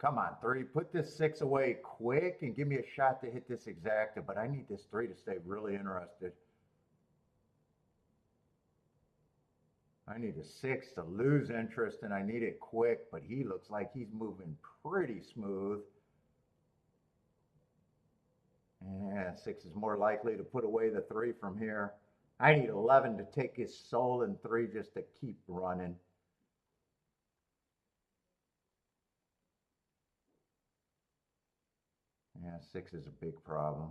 Come on, 3. Put this 6 away quick and give me a shot to hit this exacta, but I need this 3 to stay really interested. I need a 6 to lose interest, and I need it quick, but he looks like he's moving pretty smooth. Yeah, 6 is more likely to put away the 3 from here. I need 11 to take his soul and 3 just to keep running. Yeah, 6 is a big problem.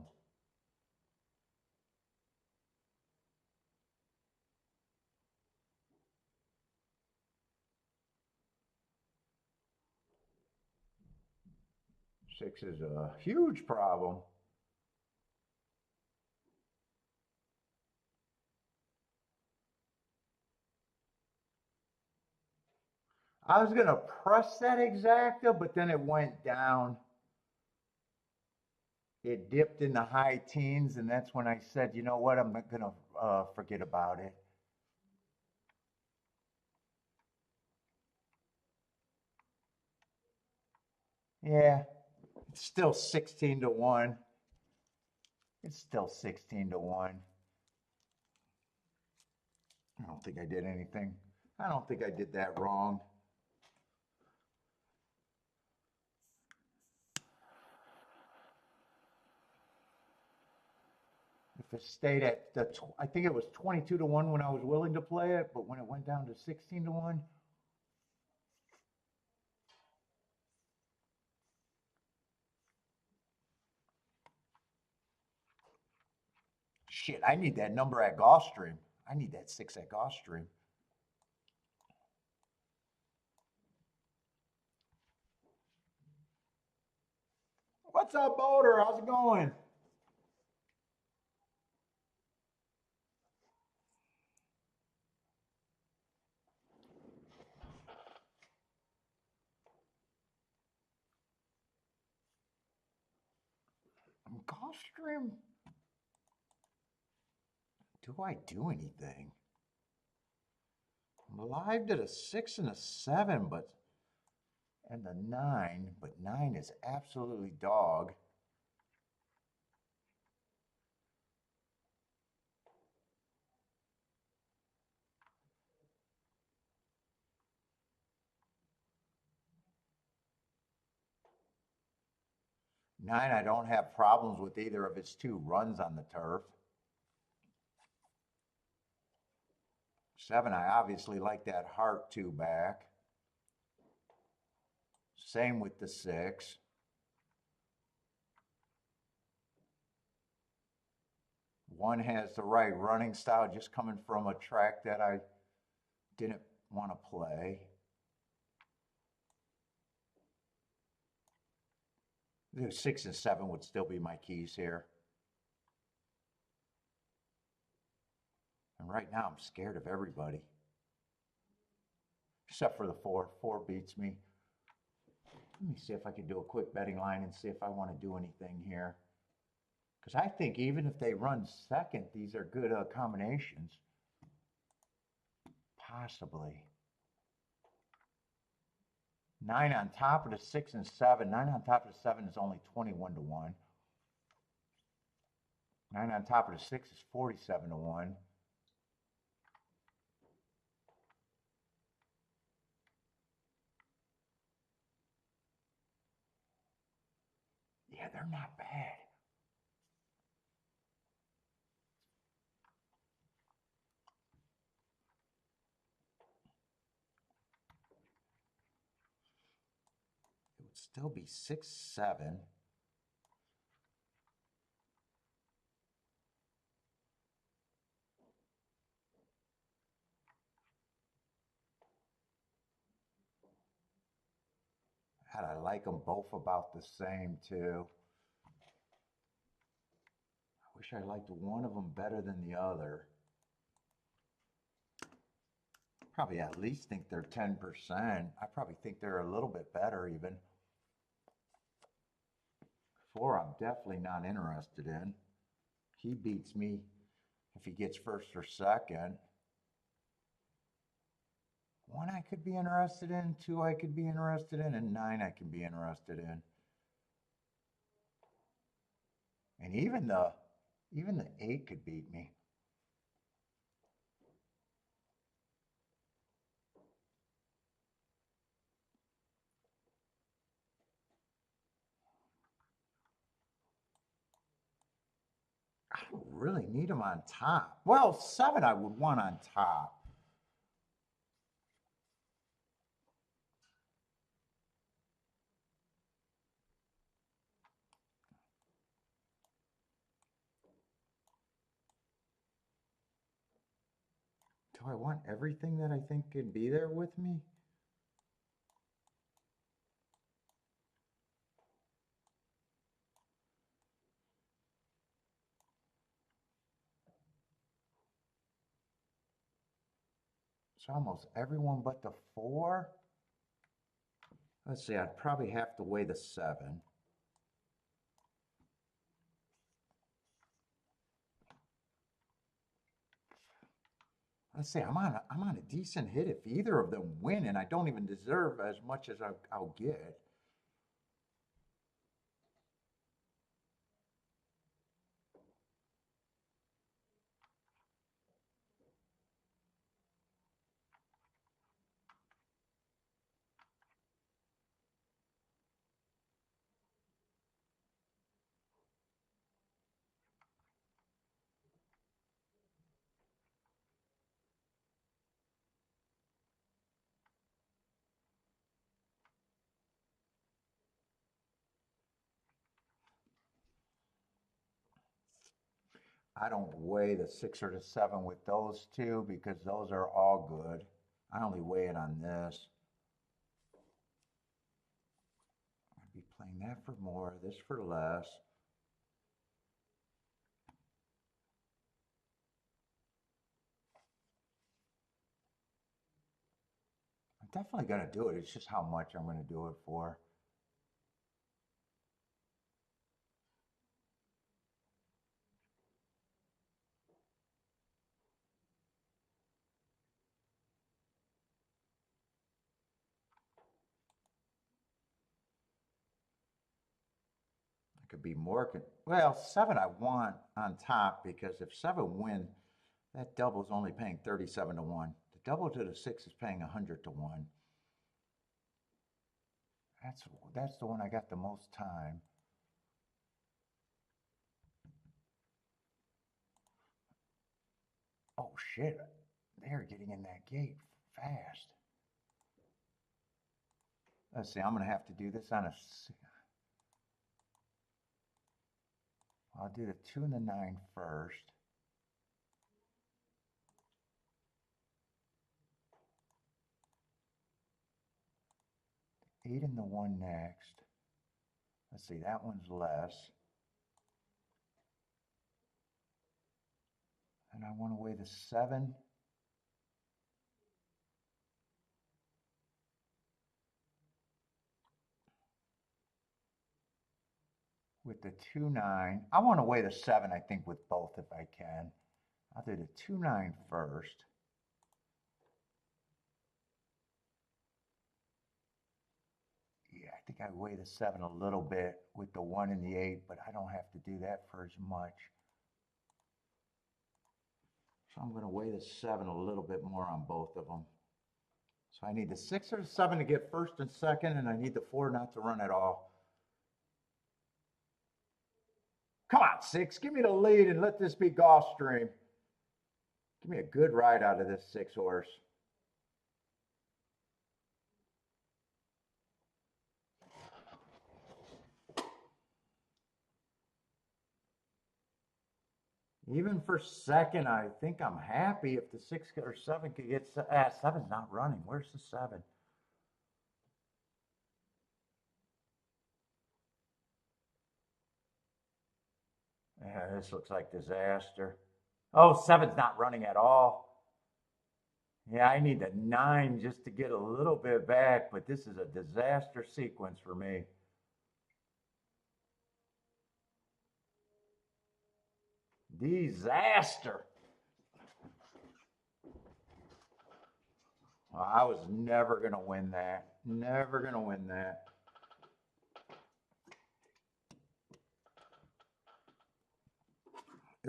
Six is a huge problem. I was going to press that exacta, but then it went down. It dipped in the high teens, and that's when I said, you know what, I'm not going to forget about it. Yeah, it's still 16 to 1. It's still 16 to 1. I don't think I did anything. I don't think I did that wrong. If it stayed at I think it was 22 to 1 when I was willing to play it, but when it went down to 16 to 1, shit, I need that number at Gulfstream. I need that 6 at Gulfstream. What's up, Boulder? How's it going? Gulfstream? Do I do anything? I'm alive to the 6 and a 7, but and the 9, but 9 is absolutely dog. Nine, I don't have problems with either of its two runs on the turf. 7, I obviously like that heart 2 back. Same with the 6. One has the right running style, just coming from a track that I didn't want to play. The 6 and 7 would still be my keys here. And right now I'm scared of everybody. Except for the 4. 4 beats me. Let me see if I can do a quick betting line and see if I want to do anything here. Because I think even if they run second, these are good combinations. Possibly. 9 on top of the 6 and 7. 9 on top of the 7 is only 21 to 1. 9 on top of the 6 is 47 to 1. Yeah, they're not bad. It would still be 6, 7. God, I like them both about the same, too. I wish I liked one of them better than the other. Probably at least think they're 10%. I probably think they're a little bit better even. 4, I'm definitely not interested in. He beats me if he gets first or second. 1 I could be interested in, 2 I could be interested in, and 9 I can be interested in. And even the 8 could beat me. I don't really need them on top. Well, 7 I would want on top. Do I want everything that I think can be there with me? It's almost everyone but the 4. Let's see, I'd probably have to weigh the 7. Let's see, I'm on a decent hit if either of them win, and I don't even deserve as much as I'll get. I don't weigh the 6 or the 7 with those two because those are all good. I only weigh it on this. I'm going to be playing that for more, this for less. I'm definitely going to do it. It's just how much I'm going to do it for. I could be more. Well, 7 I want on top because if 7 win, that double is only paying 37 to 1. The double to the 6 is paying 100 to 1. That's the one I got the most time. Oh shit. They're getting in that gate fast. Let's see, I'm going to have to do this on a. I'll do the 2 and the 9 first. The 8 and the 1 next. Let's see, that one's less. And I want to weigh the 7. With the 2-9. I want to weigh the 7, I think, with both if I can. I'll do the 2-9 first. Yeah, I think I weigh the 7 a little bit with the 1 and the 8, but I don't have to do that for as much. So I'm going to weigh the 7 a little bit more on both of them. So I need the 6 or the 7 to get first and second, and I need the 4 not to run at all. Come on, 6. Give me the lead and let this be Gulfstream. Give me a good ride out of this 6 horse. Even for second, I think I'm happy if the 6 or 7 could get. 7's not running. Where's the 7? Yeah, this looks like disaster. Oh, 7's not running at all. Yeah, I need the 9 just to get a little bit back, but this is a disaster sequence for me. Disaster. Well, I was never going to win that. Never going to win that.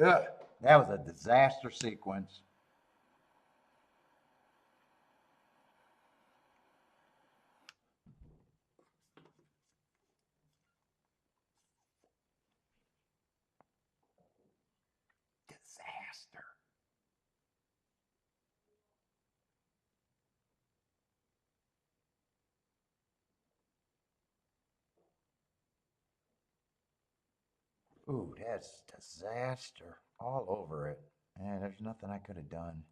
Ugh, that was a disaster sequence. Disaster. Ooh, that's disaster all over it. And there's nothing I could have done.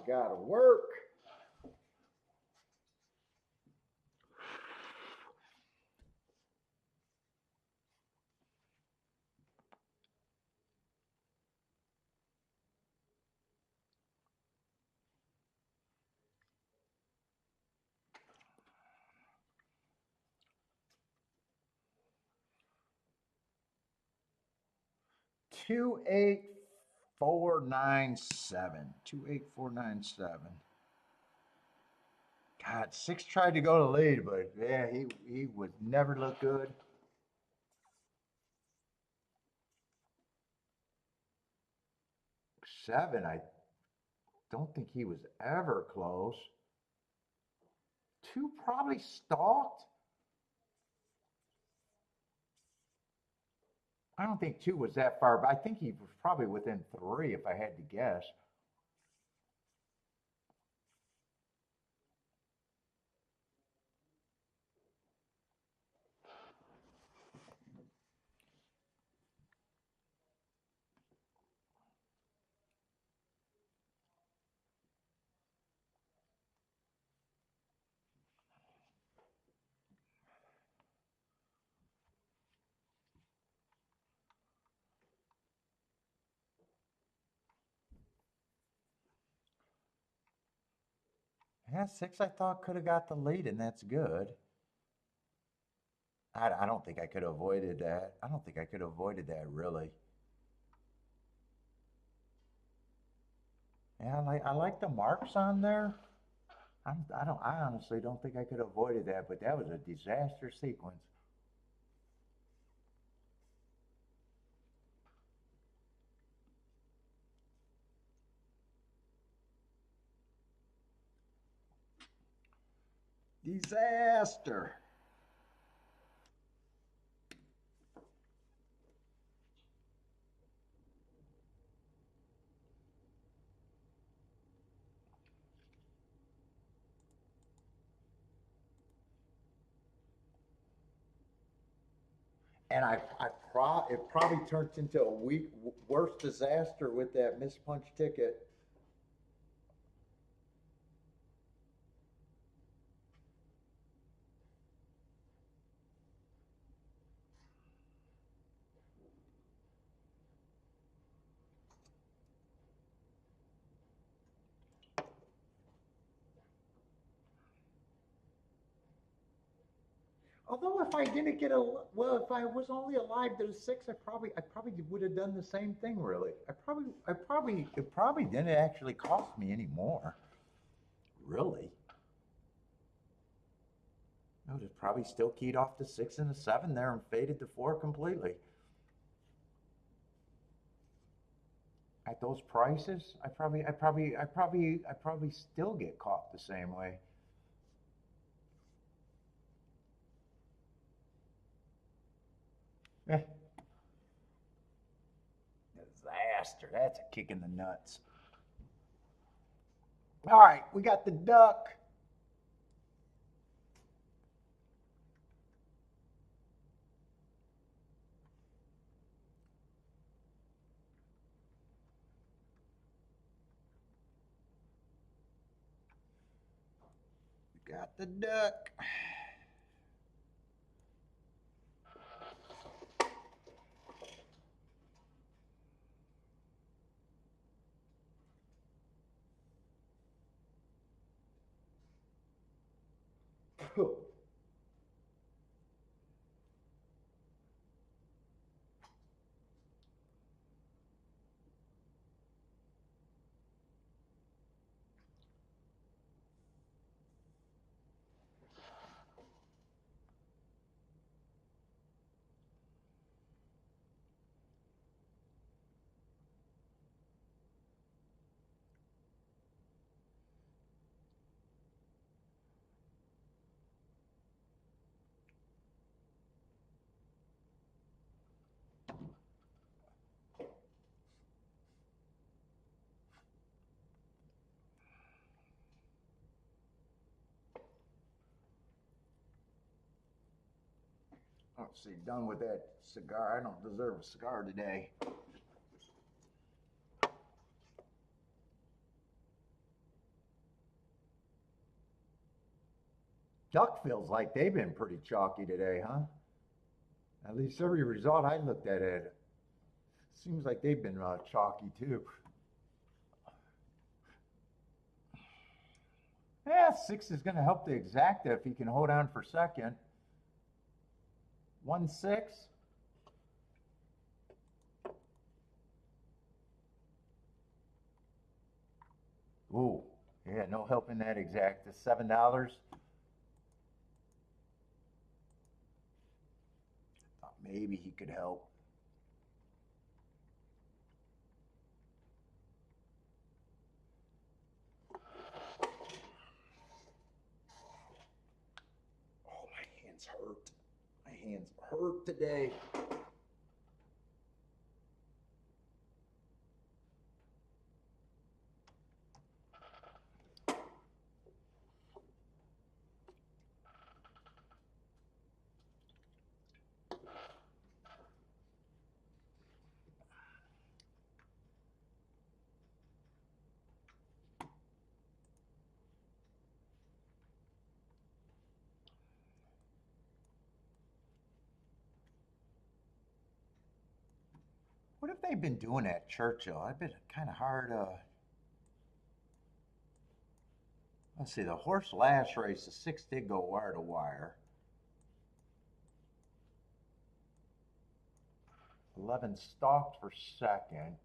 gotta work. Two eight 497. 28497. God, 6 tried to go to lead, but yeah, he would never look good. 7, I don't think he was ever close. 2 probably stalked. I don't think 2 was that far, but I think he was probably within 3 if I had to guess. Yeah, 6 I thought could have got the lead, and that's good. I don't think I could have avoided that. I don't think I could have avoided that, really. Yeah, I like the marks on there. I honestly don't think I could have avoided that, but that was a disaster sequence. Disaster. And it probably turns into a week worse disaster with that mispunch ticket. Although if I didn't get a well, if I was only alive to the 6, I probably would have done the same thing. Really, it probably didn't actually cost me any more. Really, I would have probably still keyed off the 6 and the 7 there and faded the 4 completely. At those prices, I probably still get caught the same way. Eh, disaster. That's a kick in the nuts. All right, we got the duck. We got the duck. Let's see, done with that cigar. I don't deserve a cigar today. Duck feels like they've been pretty chalky today, huh? At least every result I looked at it seems like they've been chalky too. Yeah, 6 is going to help the exacta if he can hold on for second. 1-6. Ooh, yeah, no help in that exacta. $7. Thought maybe he could help. Oh, my hands hurt. My hands hurt today. What have they been doing at Churchill? I've been kind of hard. Let's see, the horse last race, the 6 did go wire to wire. 11 stalked for second.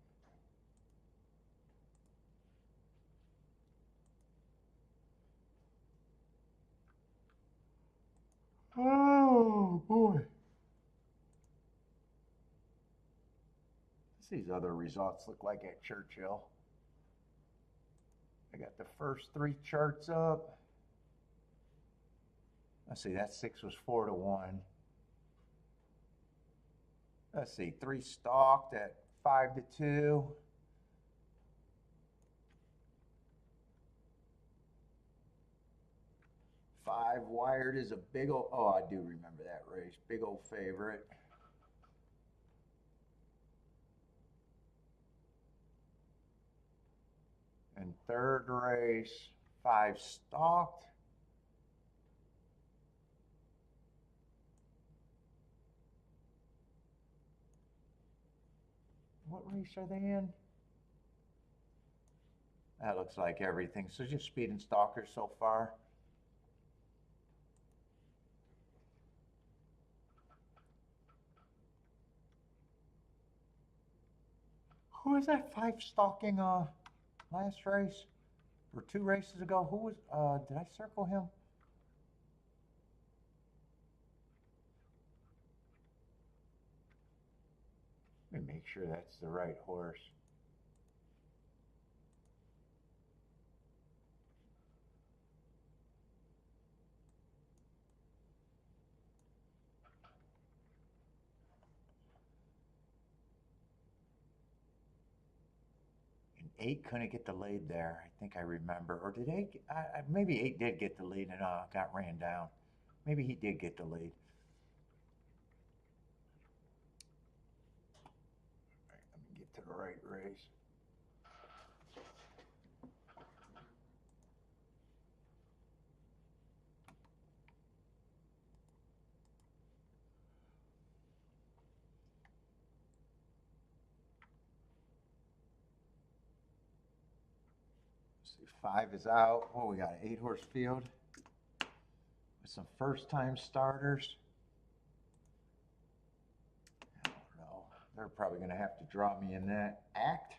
Oh boy. What's these other results look like at Churchill? I got the first 3 charts up. Let's see, that 6 was 4-1. Let's see, 3 stalked at 5-2. 5 wired is a big old, oh, I do remember that race. Big old favorite. And third race, 5 stalked. What race are they in? That looks like everything. So just speed and stalkers so far. Who was that 5 stalking last race? Or 2 races ago? Who was did I circle him? Let me make sure that's the right horse. And 8 couldn't get the lead there. I think I remember. Or did 8? Maybe 8 did get the lead and got ran down. Maybe he did get the lead. All right, let me get to the right race. See, 5 is out. Oh, we got an 8-horse field with some first-time starters. I don't know. They're probably going to have to draw me in that act.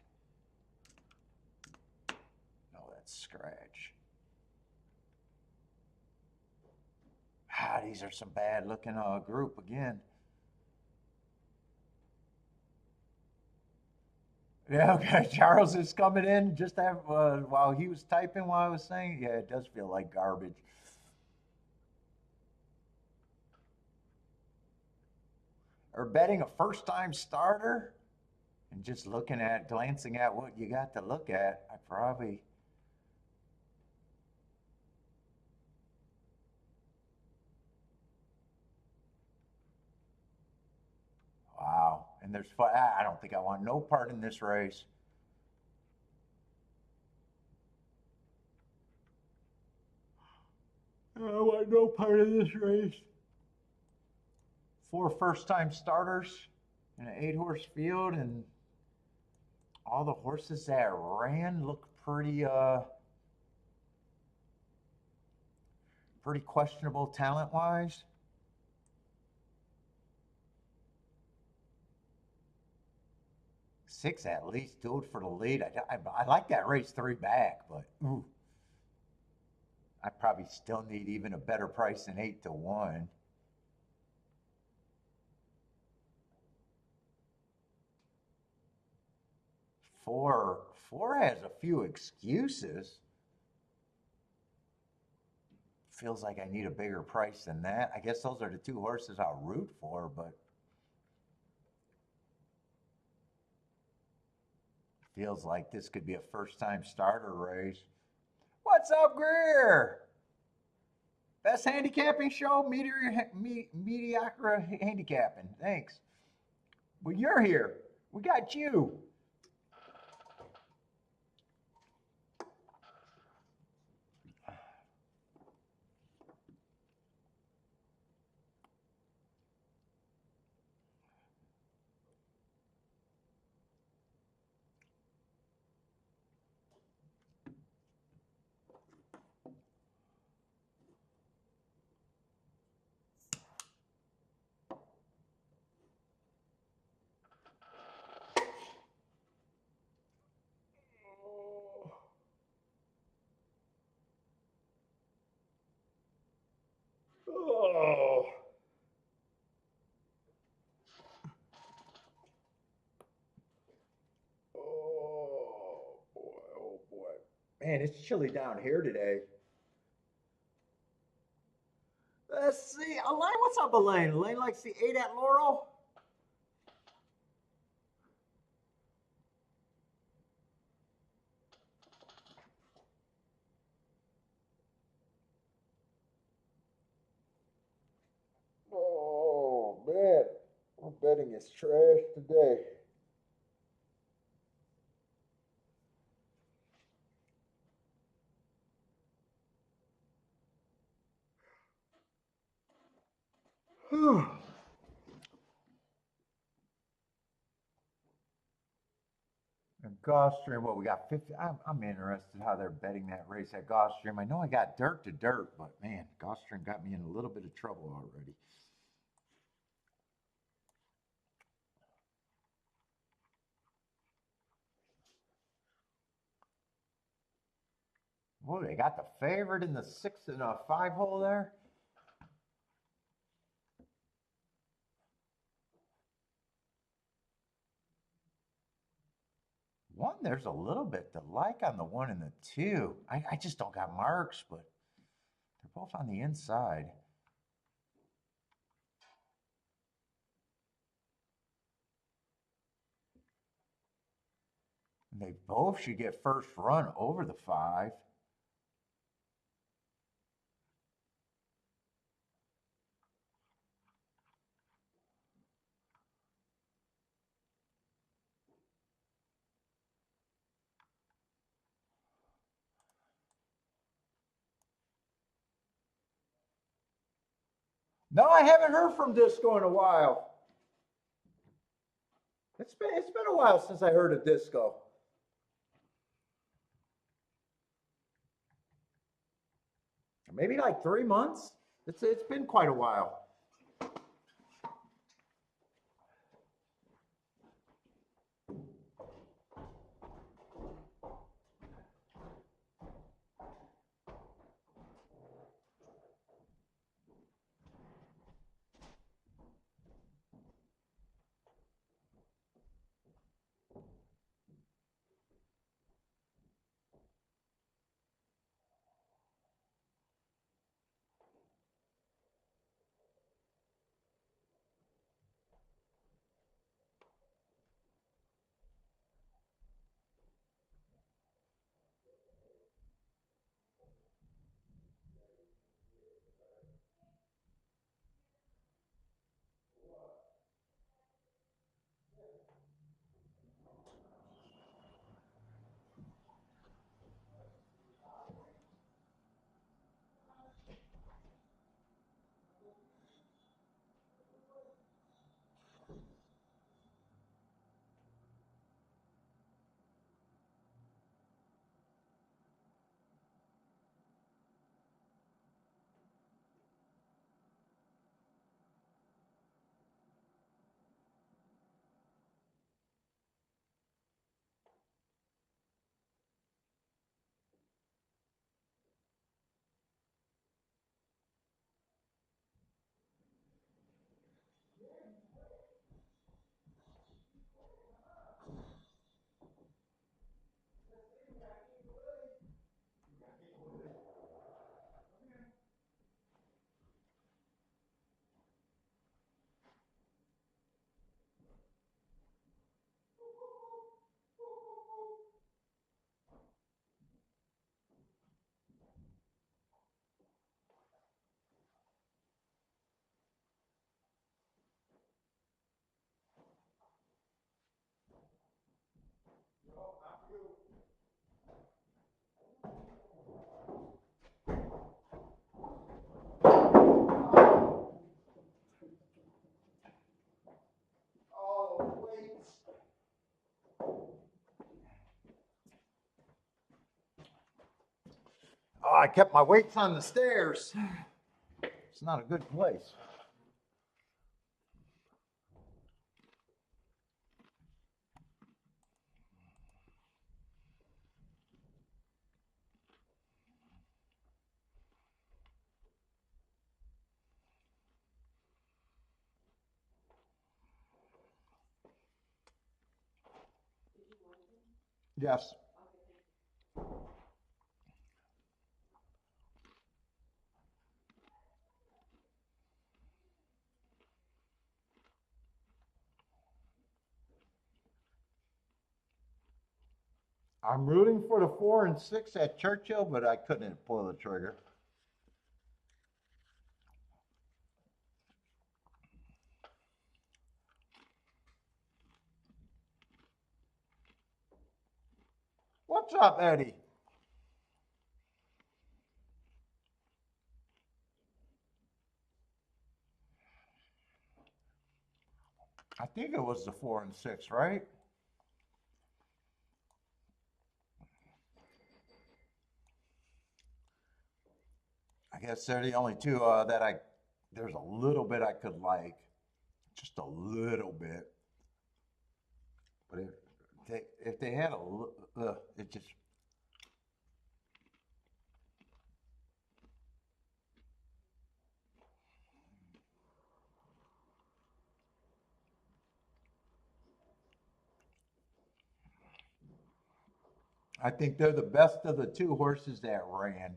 No, that's scratch. Ah, these are some bad-looking group again. Yeah, okay. Charles is coming in just while he was typing while I was saying. Yeah, it does feel like garbage. Or betting a first-time starter and just glancing at what you got to look at, I probably. Wow. And I don't think I want no part in this race. I want no part of this race. 4 first-time starters in an 8-horse field, and all the horses that ran look pretty questionable talent-wise. 6 at least dueled for the lead. I like that race 3 back, but ooh, I probably still need even a better price than 8-1. 4 has a few excuses. Feels like I need a bigger price than that. I guess those are the 2 horses I'll root for, but feels like this could be a first-time starter race. What's up, Greer? Best handicapping show? Mediocre handicapping. Thanks. Well, you're here. We got you. Oh. Oh boy, oh boy. Man, it's chilly down here today. Let's see. Elaine, what's up, Elaine? Elaine likes the 8 at Laurel. Oh man, my betting is trash today. Gulfstream, what we got 50. I'm interested how they're betting that race at Gulfstream. I know I got dirt to dirt, but man, Gulfstream got me in a little bit of trouble already. Well, they got the favorite in the 6 and a 5 hole there. One, there's a little bit to like on the 1 and the 2. I just don't got marks, but they're both on the inside. And they both should get first run over the 5. No, I haven't heard from Disco in a while. It's been a while since I heard of Disco. Maybe like 3 months. It's been quite a while. Oh, I kept my weights on the stairs. It's not a good place. Yes. I'm rooting for the 4 and 6 at Churchill, but I couldn't pull the trigger. What's up, Eddie? I think it was the 4 and 6, right? I guess they're the only two that I. There's a little bit I could like, just a little bit. But if they had it just. I think they're the best of the two horses that ran.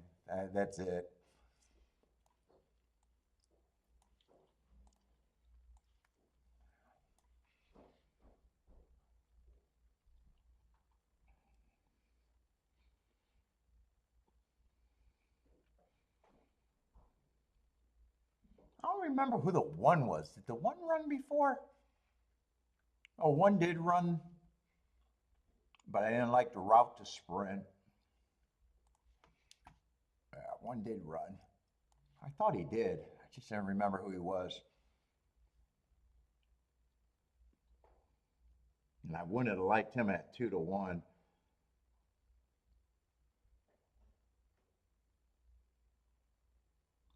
That's it. I don't remember who the one was. Did the one run before? Oh, one did run, but I didn't like the route to sprint. Yeah, one did run. I thought he did. I just didn't remember who he was. And I wouldn't have liked him at 2 to 1.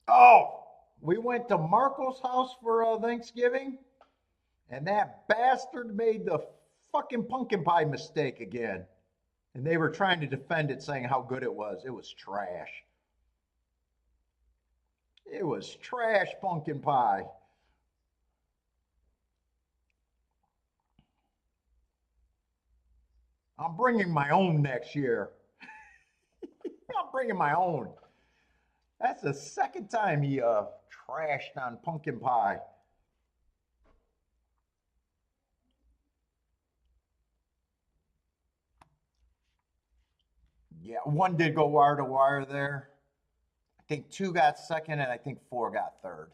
Oh, we went to Marco's house for Thanksgiving, and that bastard made the fucking pumpkin pie mistake again. And they were trying to defend it, saying how good it was. It was trash. It was trash pumpkin pie. I'm bringing my own next year. I'm bringing my own. That's the second time he trashed on pumpkin pie. Yeah, one did go wire to wire there. I think 2 got second, and I think 4 got third.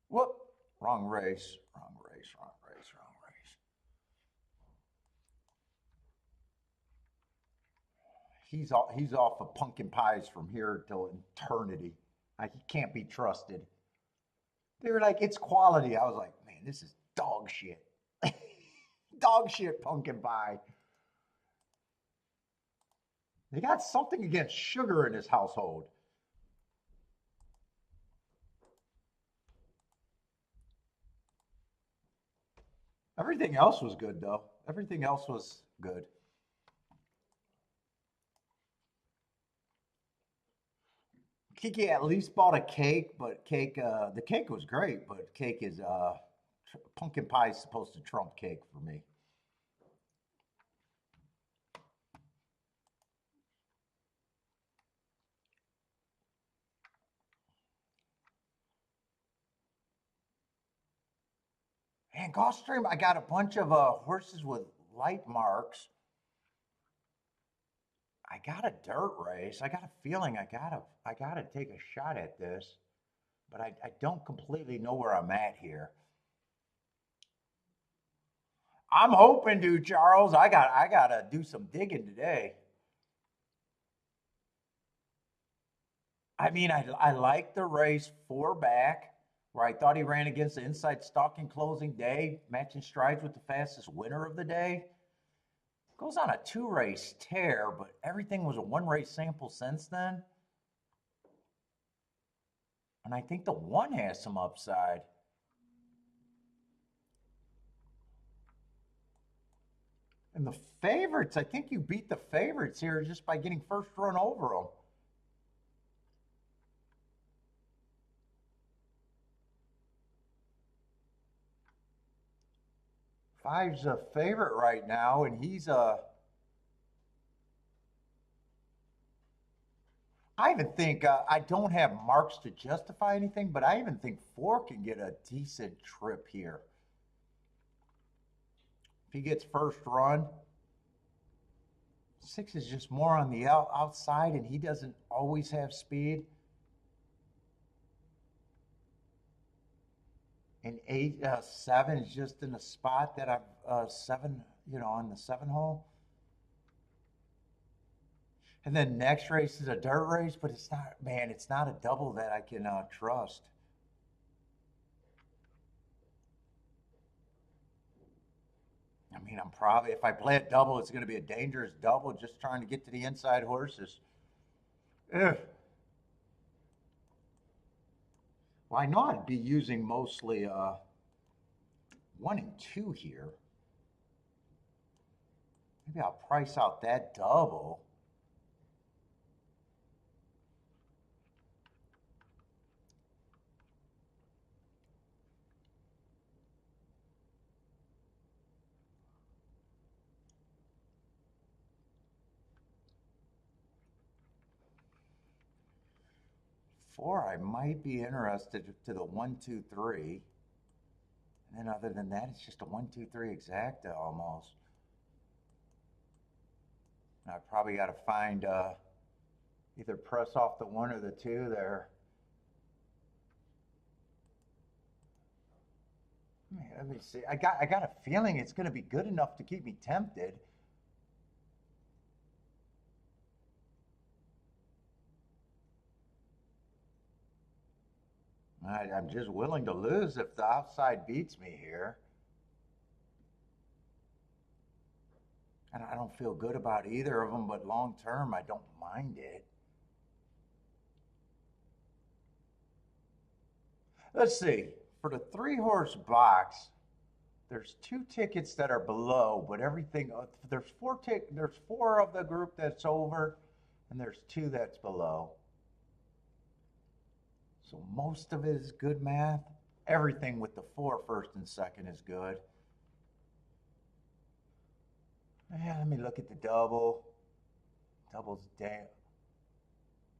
Whoop! Wrong race. Wrong race. Wrong race. Wrong race. He's off of pumpkin pies from here till eternity. He can't be trusted. They were like, it's quality. I was like, man, this is dog shit. Dog shit pumpkin pie. They got something against sugar in his household. Everything else was good though. Everything else was good. Kiki at least bought a cake, but the cake was great, but cake is pumpkin pie is supposed to trump cake for me. And Gulfstream, I got a bunch of horses with light marks. I got a dirt race. I got a feeling I gotta take a shot at this, but I don't completely know where I'm at here. I'm hoping to, Charles. I gotta do some digging today. I mean, I like the race 4 back, where I thought he ran against the inside stalking closing day, matching strides with the fastest winner of the day. Goes on a 2-race tear, but everything was a 1-race sample since then. And I think the 1 has some upside. And the favorites, I think you beat the favorites here just by getting first run over them. Five's a favorite right now, and he's a. I even think I don't have marks to justify anything, but I even think 4 can get a decent trip here. If he gets first run, 6 is just more on the outside, and he doesn't always have speed. And 7 is just in a spot that I've 7, on the 7 hole. And then next race is a dirt race, but it's not, man, it's not a double that I can trust. I mean, I'm probably, if I play a double, it's going to be a dangerous double, just trying to get to the inside horses. Ugh. Well, I know I'd be using mostly 1 and 2 here. Maybe I'll price out that double. Four, I might be interested to the 1, 2, 3. And then other than that, it's just a 1, 2, 3 exacta almost. I probably got to find either press off the 1 or the 2 there. Let me see. I got a feeling it's going to be good enough to keep me tempted. I'm just willing to lose if the outside beats me here. And I don't feel good about either of them, but long term, I don't mind it. Let's see. For the 3-horse box, there's 2 tickets that are below, but everything there's 4 of the group that's over, and there's 2 that's below. So most of it is good math. Everything with the 4 first and second is good. Yeah, let me look at the double. Double's down.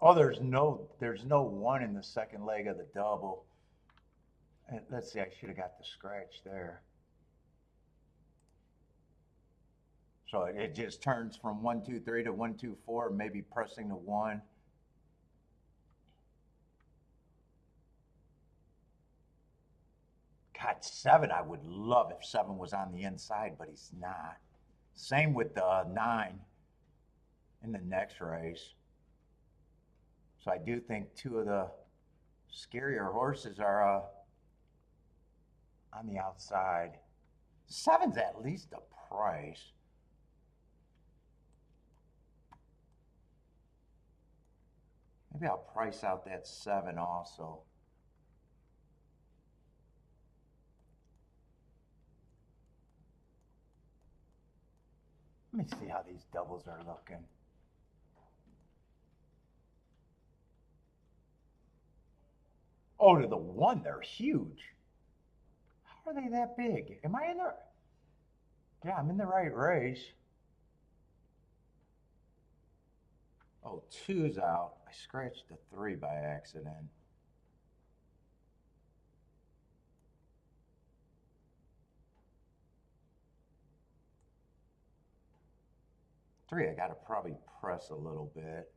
Oh, there's no 1 in the second leg of the double. And let's see, I should have got the scratch there. So it just turns from 1, 2, 3 to 1, 2, 4, maybe pressing the 1. God, 7, I would love if 7 was on the inside, but he's not. Same with the 9 in the next race. So I do think 2 of the scarier horses are on the outside. 7's at least a price. Maybe I'll price out that 7 also. Let me see how these doubles are looking. Oh, to the 1, they're huge. How are they that big? Am I in the... Yeah, I'm in the right race. Oh, 2's out. I scratched the 3 by accident. Three, I gotta probably press a little bit.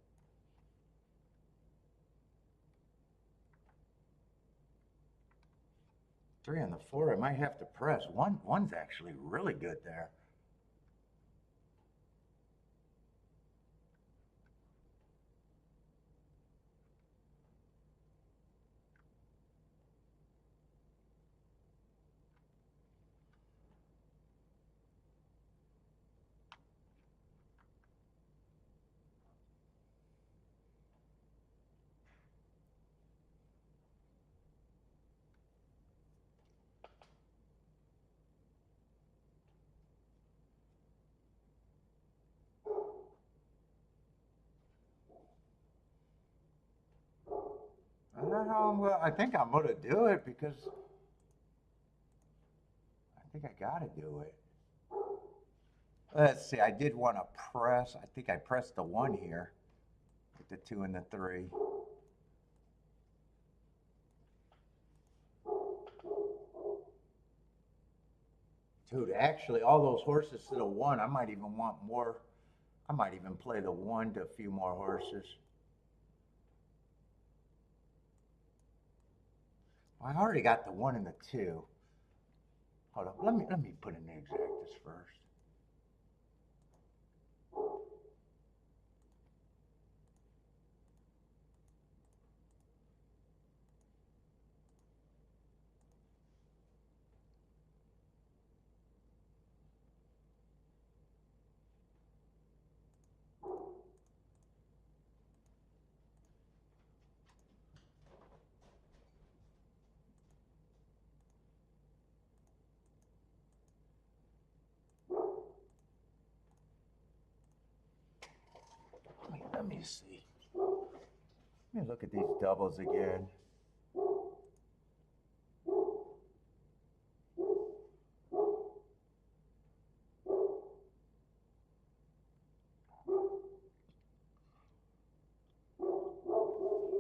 Three on the 4, I might have to press. One's actually really good there. Well, I think I'm gonna do it because I think I gotta do it. Let's see, I did want to press. I think I pressed the 1 here with the 2 and the 3. Dude, actually, all those horses to the 1, I might even want more. I might even play the 1 to a few more horses. I already got the 1 and the 2. Hold up, let me put in the exactus first. Let me see. Let me look at these doubles again.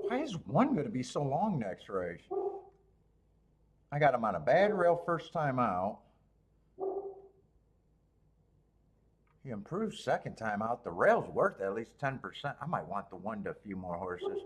Why is 1 going to be so long next race? I got him on a bad rail first time out. He improved second time out. The rail's worth at least 10%. I might want the 1 to a few more horses.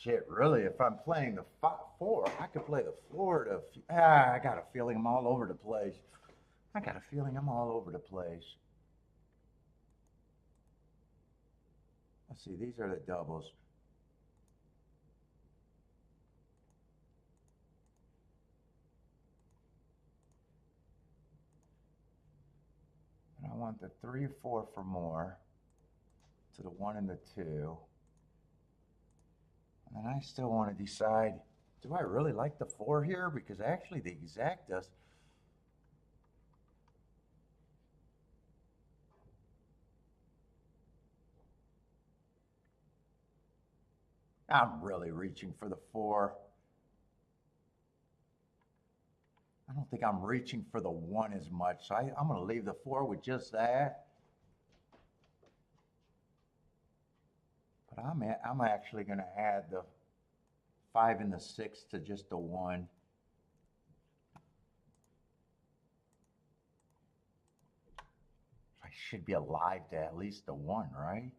Shit, really, if I'm playing the 4, I could play the floor to. I got a feeling I'm all over the place. I got a feeling I'm all over the place. Let's see, these are the doubles. And I want the 3 or 4 for more to the 1 and the 2. And I still want to decide, do I really like the 4 here? Because actually the exactus. I'm really reaching for the 4. I don't think I'm reaching for the 1 as much. So I'm going to leave the 4 with just that. But I'm actually going to add the 5 and the 6 to just the 1. I should be alive to at least the 1, right?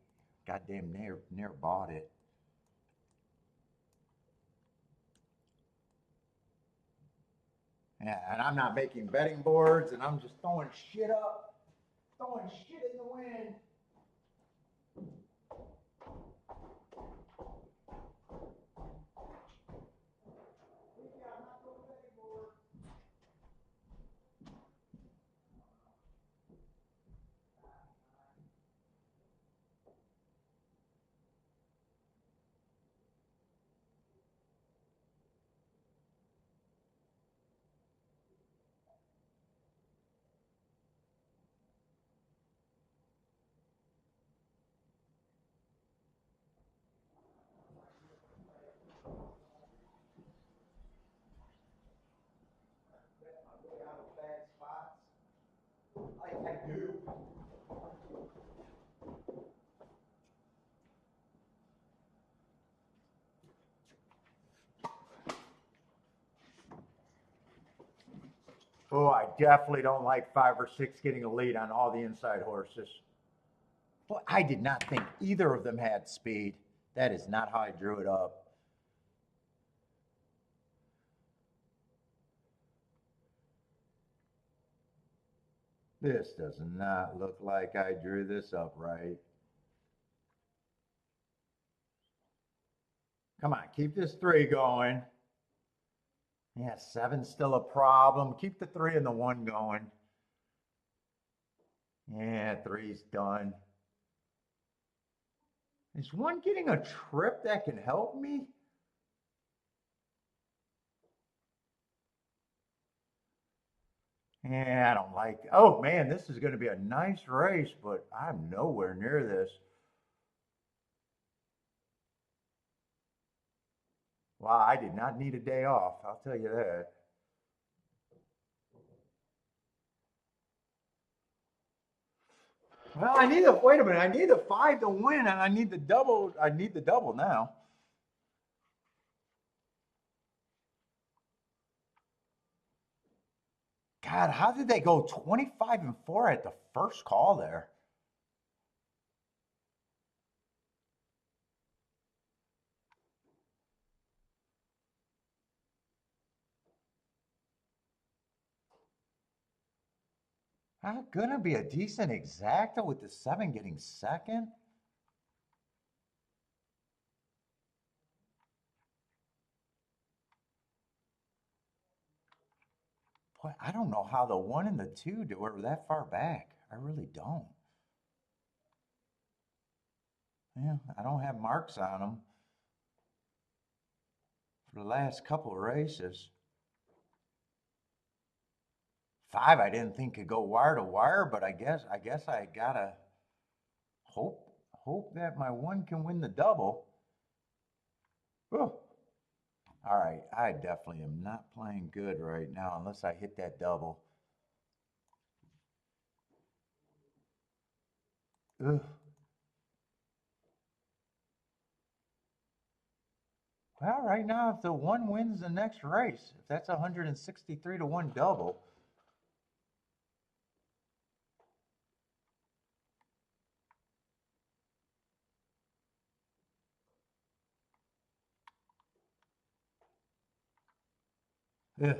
Goddamn near bought it. Yeah, and I'm not making betting boards, and I'm just throwing shit up, throwing shit in the wind. I do. Oh, I definitely don't like 5 or 6 getting a lead on all the inside horses. Well, I did not think either of them had speed. That is not how I drew it up. This does not look like I drew this up right. Come on, keep this 3 going. Yeah, 7's still a problem. Keep the 3 and the 1 going. Yeah, 3's done. Is one getting a trip that can help me? Yeah, I don't like. Oh man, this is going to be a nice race, but I'm nowhere near this. Wow, I did not need a day off. I'll tell you that. Well, I need the wait a minute. I need the five to win, and I need the double. I need the double now. God, how did they go 25-4 at the first call there? How gonna be a decent exacta with the seven getting second? Boy, I don't know how the one and the two were that far back. I really don't. Yeah, I don't have marks on them for the last couple of races. Five, I didn't think could go wire to wire, but I guess I gotta hope hope that my one can win the double. Whew. All right, I definitely am not playing good right now unless I hit that double. Ugh. Well, right now, if the one wins the next race, if that's 163 to 1 double, ugh,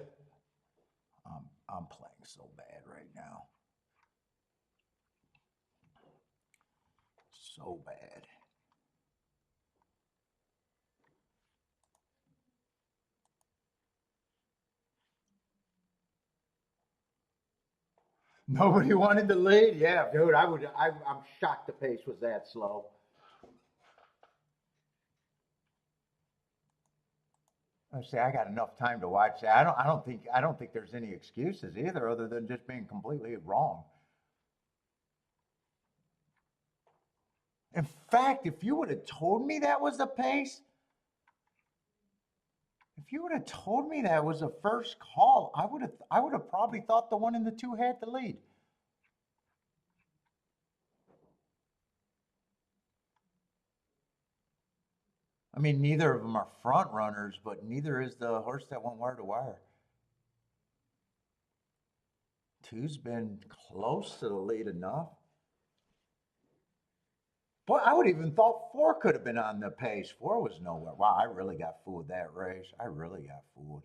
I'm playing so bad right now. So bad. Nobody wanted the lead? Yeah, dude, I'm shocked the pace was that slow. I say I got enough time to watch that. I don't think there's any excuses either other than just being completely wrong. In fact, if you would have told me that was the pace, if you would have told me that was the first call, I would have probably thought the one in the two had the lead. I mean, neither of them are front runners, but neither is the horse that went wire to wire. Two's been close to the lead enough. Boy, I would even thought four could have been on the pace. Four was nowhere. Wow, I really got fooled that race. I really got fooled.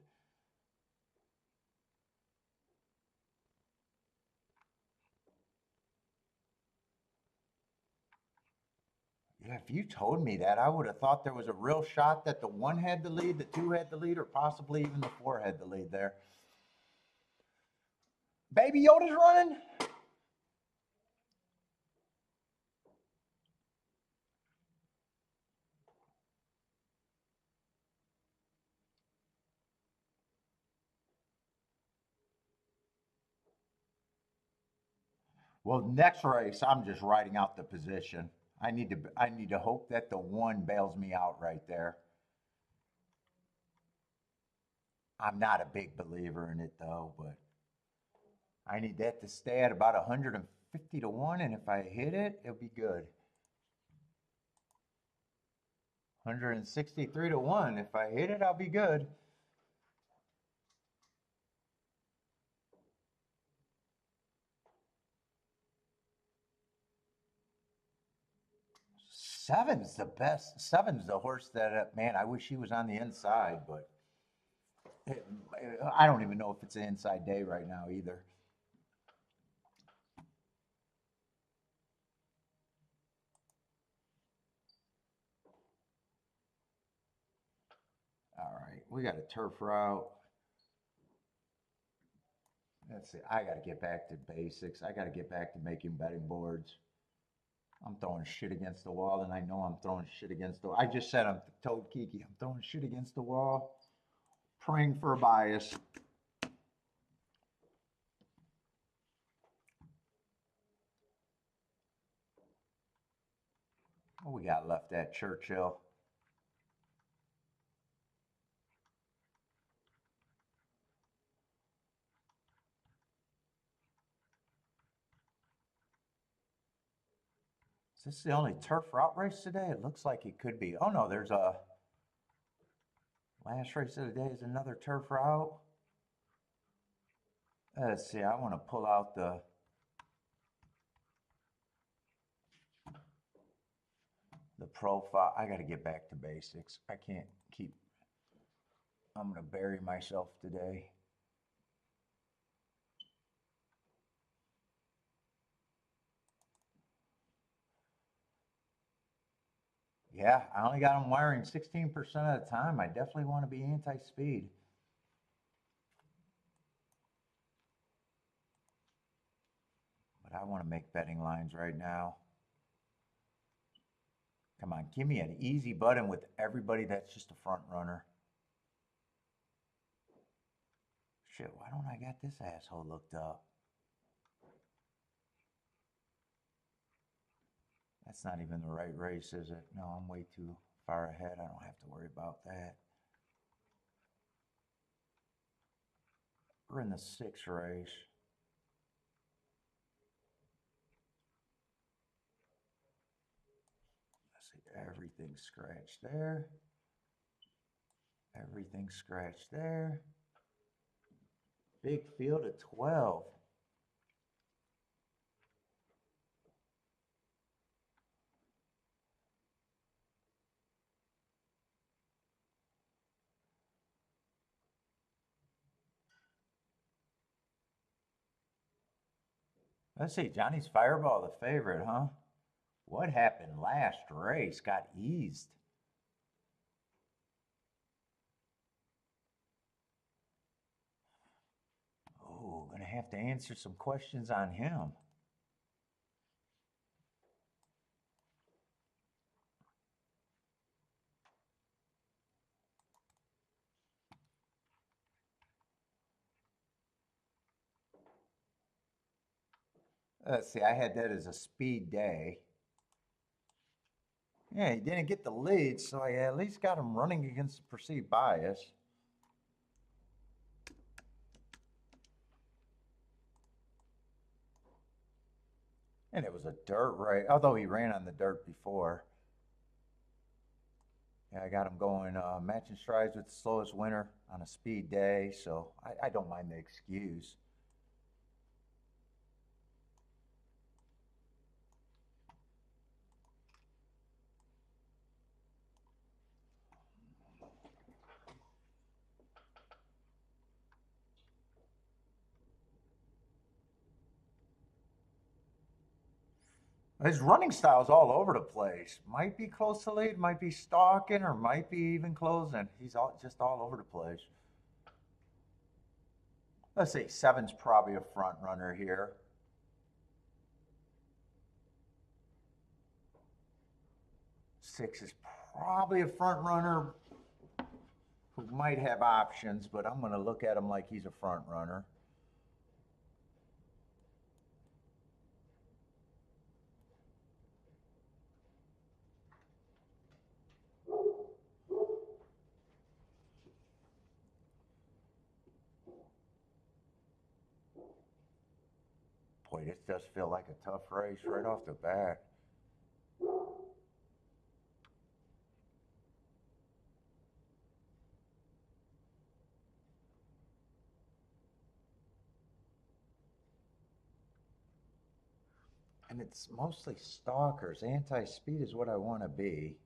Yeah, if you told me that, I would have thought there was a real shot that the one had the lead, the two had the lead, or possibly even the four had the lead there. Baby Yoda's running. Well, next race, I'm just writing out the position. I need to hope that the one bails me out right there. I'm not a big believer in it though, but I need that to stay at about 150 to 1, and if I hit it, it'll be good. 163 to 1. If I hit it, I'll be good. Seven's the best. Seven's the horse that, man, I wish he was on the inside, but it, I don't even know if it's an inside day right now either. All right, we got a turf route. Let's see. I got to get back to basics. I got to get back to making betting boards. I'm throwing shit against the wall, and I know I'm throwing shit against the wall. I just said I'm told Kiki, I'm throwing shit against the wall, praying for a bias. What we got left at Churchill? Is this the only turf route race today? It looks like it could be. Oh no, there's a last race of the day is another turf route. Let's see, I want to pull out the profile. I got to get back to basics. I can't keep, I'm going to bury myself today. Yeah, I only got them wiring 16% of the time. I definitely want to be anti-speed. But I want to make betting lines right now. Come on, give me an easy button with everybody that's just a front runner. Shit, why don't I got this asshole looked up? That's not even the right race, is it? No, I'm way too far ahead. I don't have to worry about that. We're in the 6th race. Let's see, everything's scratched there. Everything's scratched there. Big field of 12. Let's see, Johnny's Fireball, the favorite, huh? What happened last race? Got eased. Oh, gonna have to answer some questions on him. Let's see, I had that as a speed day. Yeah, he didn't get the lead, so I at least got him running against the perceived bias. And it was a dirt race, although he ran on the dirt before. Yeah, I got him going matching strides with the slowest winner on a speed day, so I don't mind the excuse. His running style is all over the place. Might be close to lead, might be stalking, or might be even closing. He's just all over the place. Let's see, 7's probably a front runner here. 6 is probably a front runner who might have options, but I'm going to look at him like he's a front runner. Boy, this does feel like a tough race right off the bat. And it's mostly stalkers. Anti-speed is what I want to be.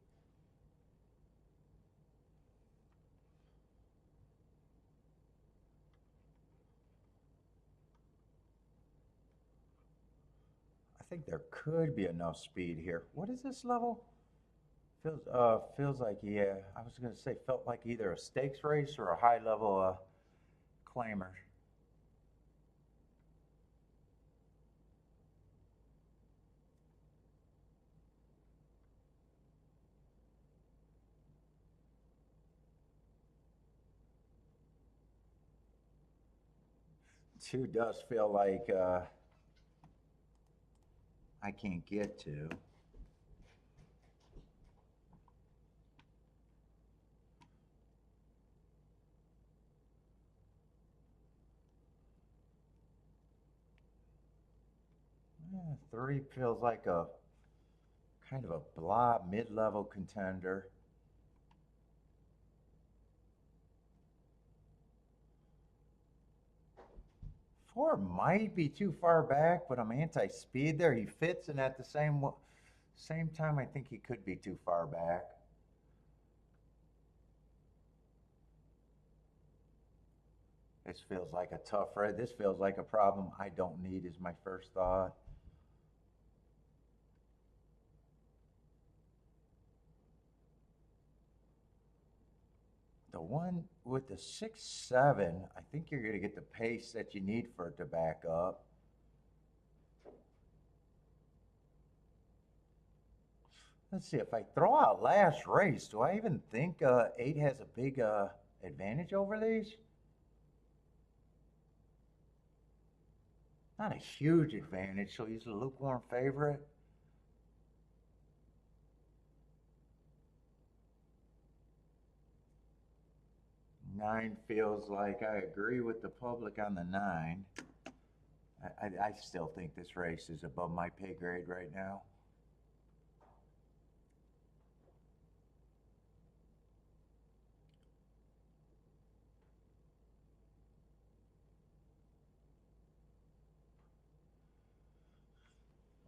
I think there could be enough speed here. What is this level? Feels like, yeah, I was gonna say felt like either a stakes race or a high level claimer. 2 does feel like I can't get to. Yeah, 3 feels like a kind of a blah mid-level contender. 4 might be too far back, but I'm anti-speed there. He fits, and at the same time, I think he could be too far back. This feels like a tough ride. This feels like a problem I don't need is my first thought. The one with the 6-7, I think you're going to get the pace that you need for it to back up. Let's see, if I throw out last race, do I even think 8 has a big advantage over these? Not a huge advantage, so he's a lukewarm favorite. Nine feels like I agree with the public on the 9. I still think this race is above my pay grade right now.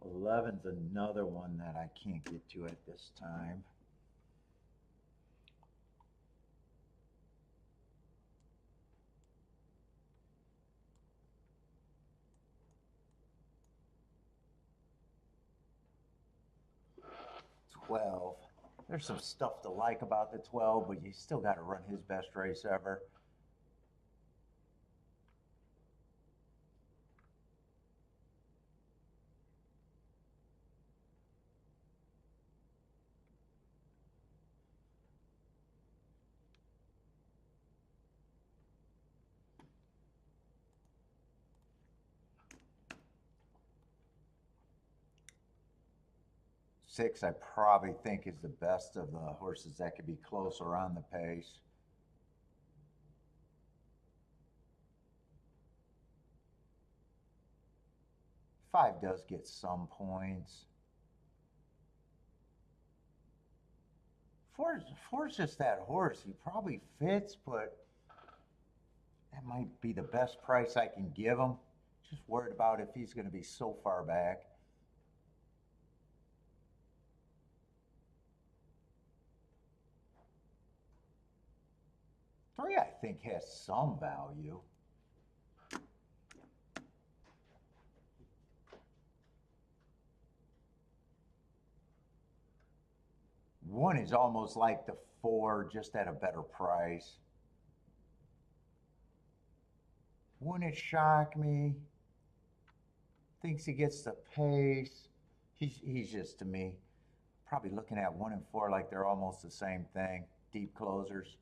Eleven's another one that I can't get to at this time. There's some stuff to like about the 12, but you still got to run his best race ever. Six, I probably think is the best of the horses that could be closer on the pace. Five does get some points. Four's just that horse. He probably fits, but that might be the best price I can give him. Just worried about if he's going to be so far back. 3, I think, has some value. One is almost like the 4, just at a better price. Wouldn't it shock me? Thinks he gets the pace. He's just, to me, probably looking at 1 and 4 like they're almost the same thing. Deep closers.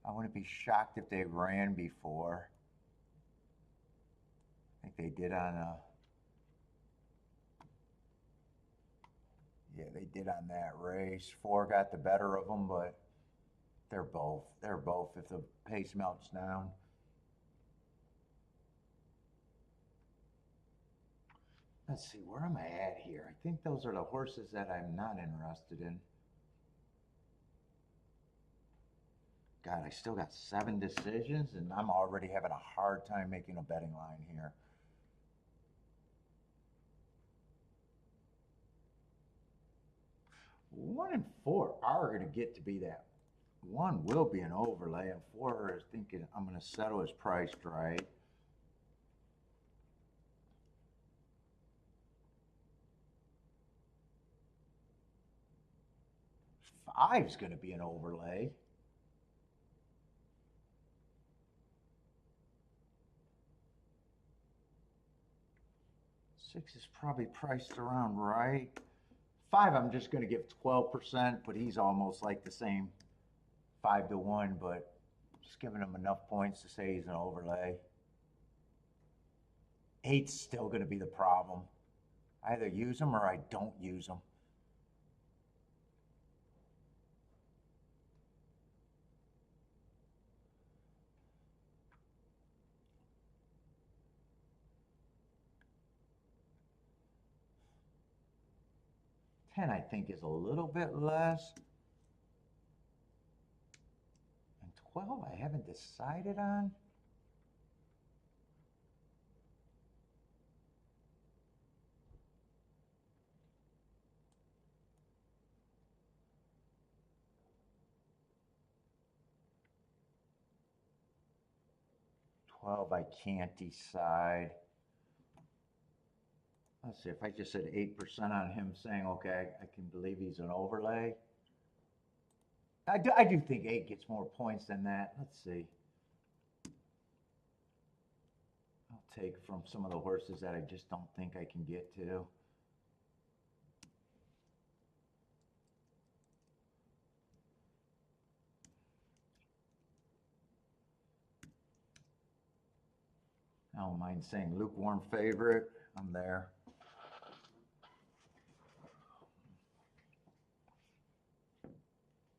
I wouldn't be shocked if they ran before. I think they did on yeah, they did on that race. 4 got the better of them, but they're both if the pace melts down. Let's see, where am I at here? I think those are the horses that I'm not interested in. God, I still got 7 decisions, and I'm already having a hard time making a betting line here. One and 4 are going to get to be that. 1 will be an overlay, and 4 is thinking I'm going to settle his price right. 5 is going to be an overlay. 6 is probably priced around right. 5, I'm just going to give 12%, but he's almost like the same 5 to 1. But Just giving him enough points to say he's an overlay. 8's still going to be the problem. I either use them or I don't use them. Ten, I think, is a little bit less. And 12, I haven't decided on. I can't decide. Let's see, if I just said 8% on him saying, okay, I can believe he's an overlay. I do think 8 gets more points than that. Let's see. I'll take from some of the horses that I just don't think I can get to. I don't mind saying lukewarm favorite. I'm there.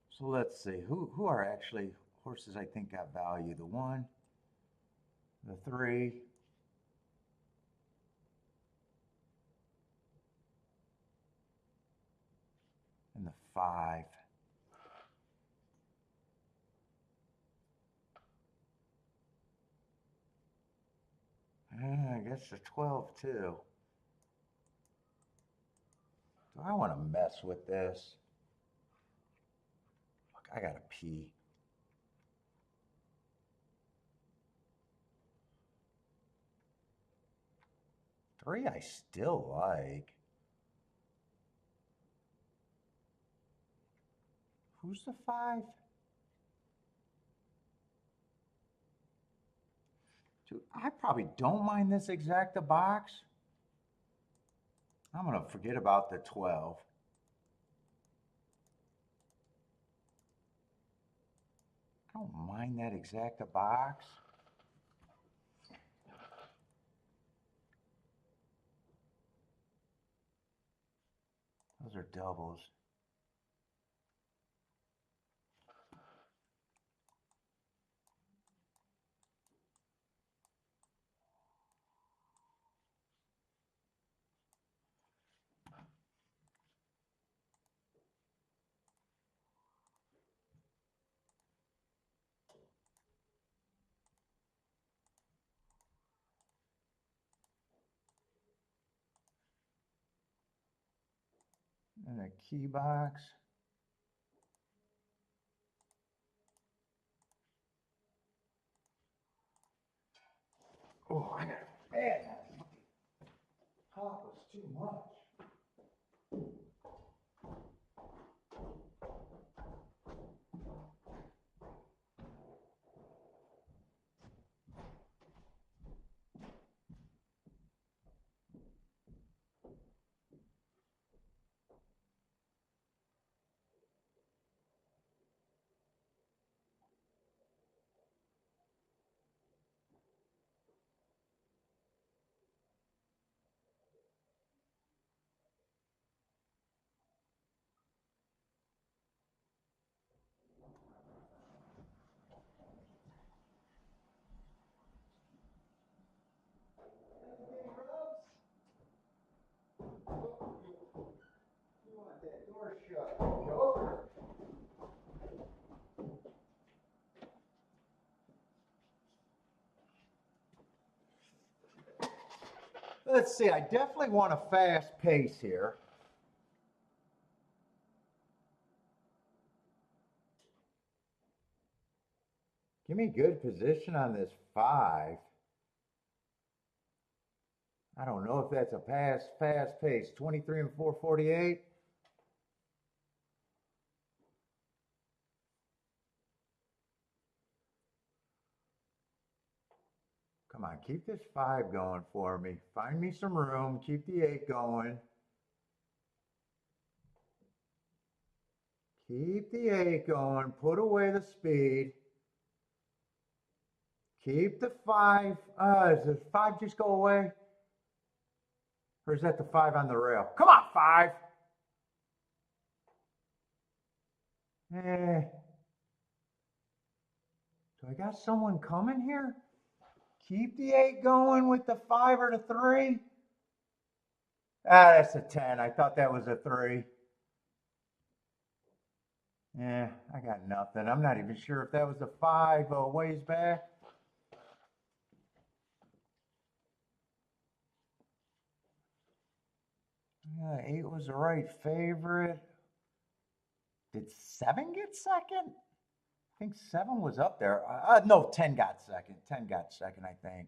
So let's see, who are actually horses I think got value? The 1, the 3, and the 5. I guess the 12 too. Do I want to mess with this? Look, I gotta pee. Three I still like. Who's the 5? Dude, I probably don't mind this exacta box. I'm gonna forget about the 12. I don't mind that exacta box. Those are doubles. And a key box. Oh, I got man, that top was too much. You want that door shut, Joker? Let's see, I definitely want a fast pace here. Give me good position on this 5. I don't know if that's a fast pace. 23 and 448. Come on, keep this 5 going for me. Find me some room. Keep the 8 going. Keep the 8 going. Put away the speed. Keep the 5. Does the 5 just go away? Or is that the 5 on the rail? Come on, 5. Eh. Do I got someone coming here? Keep the 8 going with the 5 or the 3. Ah, that's a 10. I thought that was a 3. Yeah, I got nothing. I'm not even sure if that was a 5 a ways back. Yeah, 8 was the right favorite. Did 7 get second? I think 7 was up there. No, 10 got second. 10 got second, I think.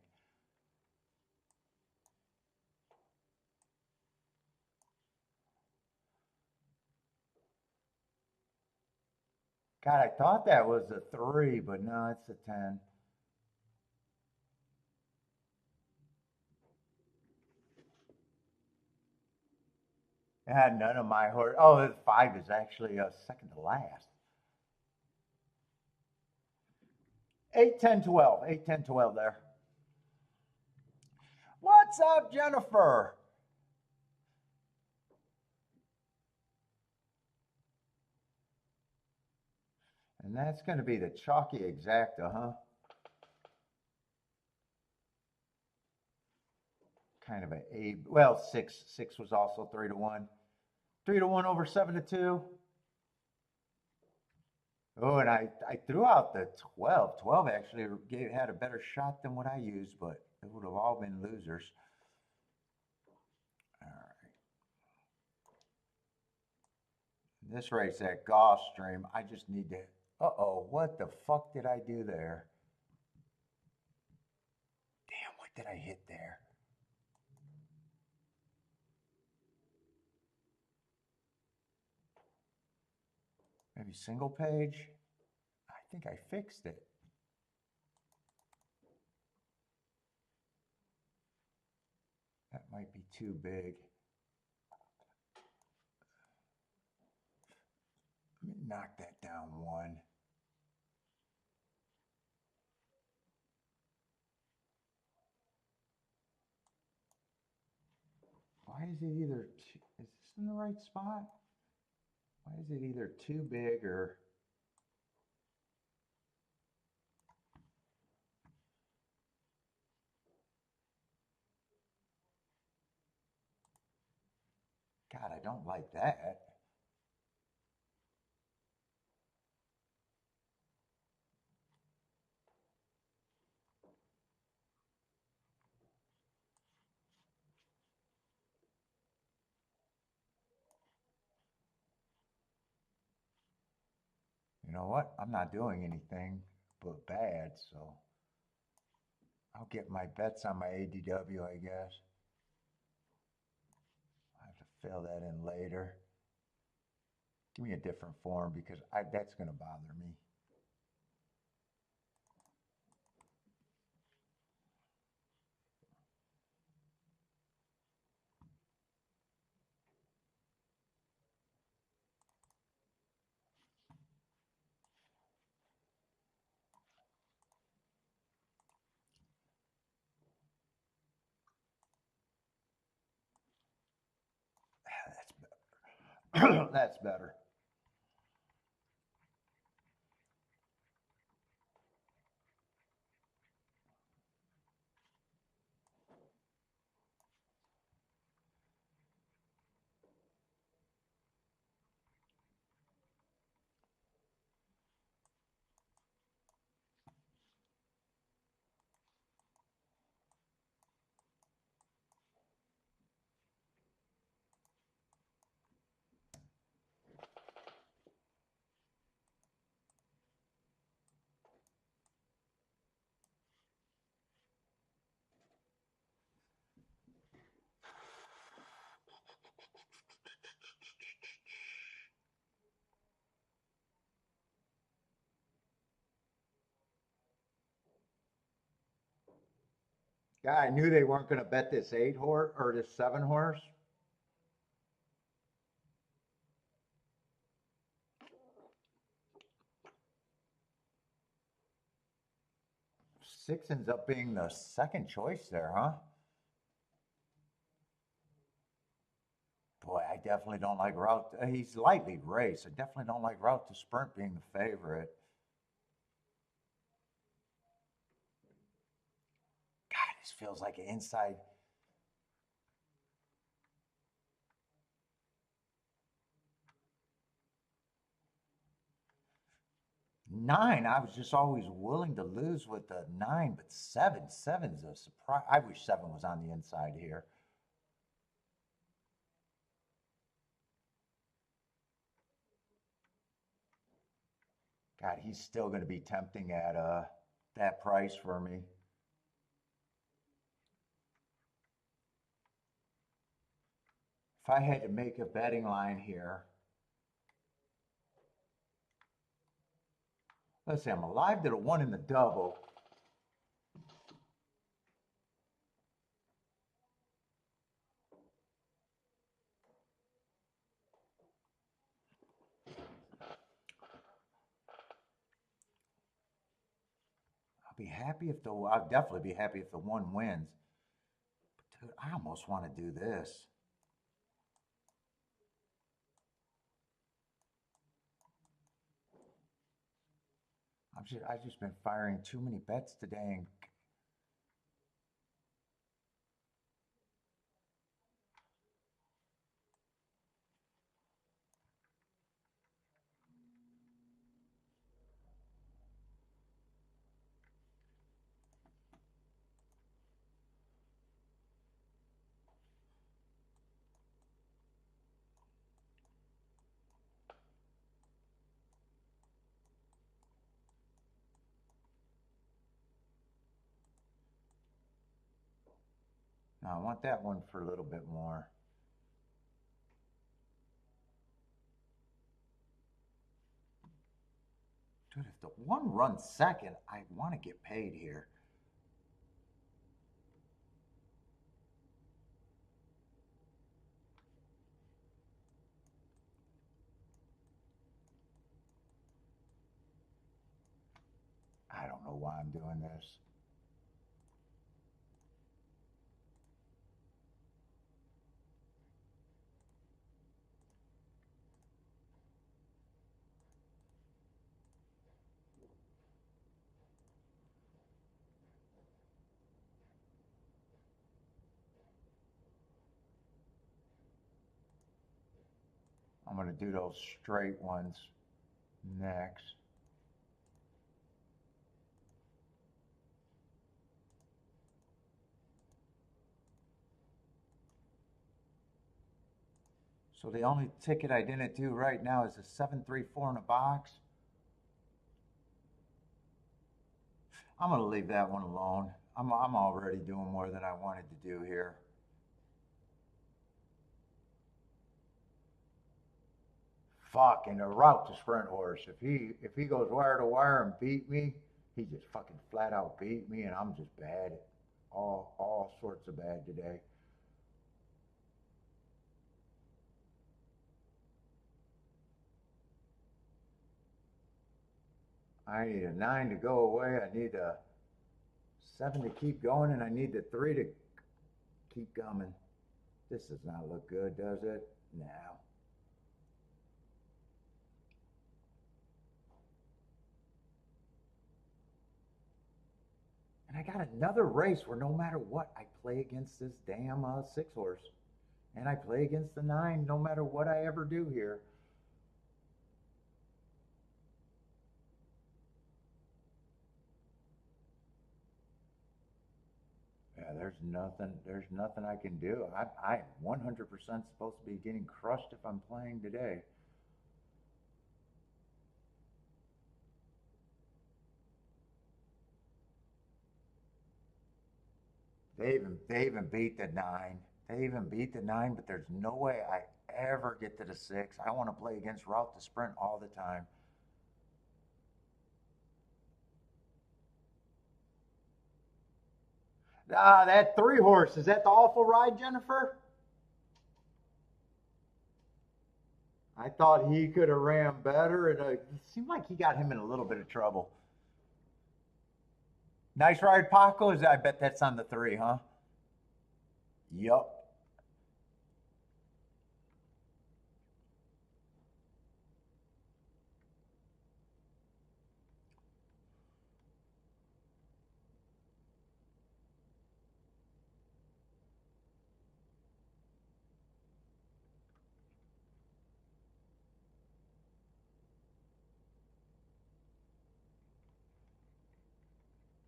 God, I thought that was a 3, but no, it's a 10. Yeah, none of my horse. Oh, the 5 is actually second to last. 8, 10, 12. 8, 10, 12 there. What's up, Jennifer? And that's going to be the chalky exacta, huh? Kind of a, well, 6. 6 was also 3 to 1. 3 to 1 over 7 to 2. Oh, and I threw out the 12. 12 actually had a better shot than what I used, but it would have all been losers. All right. This race at Gulfstream, I just need to. Uh-oh, what the fuck did I do there? Damn, what did I hit there? Maybe single page? I think I fixed it. That might be too big. Let me knock that down 1. Why is it either, is this in the right spot? Why is it either too big or... God, I don't like that. You know what? I'm not doing anything but bad, so I'll get my bets on my ADW, I guess. I have to fill that in later. Give me a different form because that's going to bother me. That's better. That's better. Yeah, I knew they weren't going to bet this 8 horse or this 7 horse. 6 ends up being the second choice there, huh? Boy, I definitely don't like route. He's lightly raced. I definitely don't like route to sprint being the favorite. God, this feels like an inside. Nine, I was just always willing to lose with the nine, but seven's a surprise. I wish 7 was on the inside here. God, he's still going to be tempting at that price for me. If I had to make a betting line here, let's see, I'm alive to the 1 in the double. I'll definitely be happy if the 1 wins. But dude, I almost want to do this. I've just been firing too many bets today, and now I want that one for a little bit more. Dude, if the 1 runs second, I want to get paid here. I don't know why I'm doing this. I'm going to do those straight ones next. So the only ticket I didn't do right now is a 7-3-4 in a box. I'm going to leave that one alone. I'm already doing more than I wanted to do here. Fucking a route to sprint horse. If he goes wire to wire and beat me, he just fucking flat out beat me, and I'm just bad. All sorts of bad today. I need a 9 to go away. I need a 7 to keep going, and I need the 3 to keep coming. This does not look good, does it? No. And I got another race where no matter what, I play against this damn 6 horse. And I play against the 9 no matter what I ever do here. Yeah, there's nothing I can do. I'm 100% supposed to be getting crushed if I'm playing today. They even beat the 9. They even beat the 9, but there's no way I ever get to the 6. I want to play against route to sprint all the time. Ah, that 3 horse, is that the awful ride, Jennifer? I thought he could have ran better, and it seemed like he got him in a little bit of trouble. Nice ride, Paco. I bet that's on the 3, huh? Yup.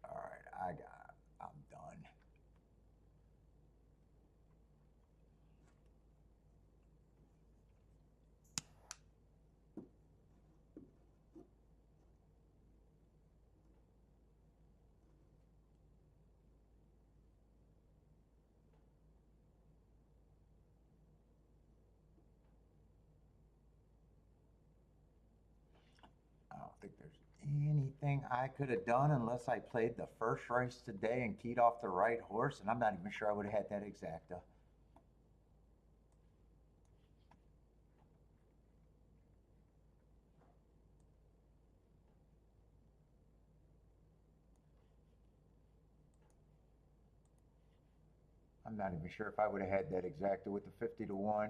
All right, I'm done. I don't think there's anything I could have done unless I played the first race today and keyed off the right horse, and I'm not even sure I would have had that exacta. I'm not even sure if I would have had that exacta with the 50 to 1.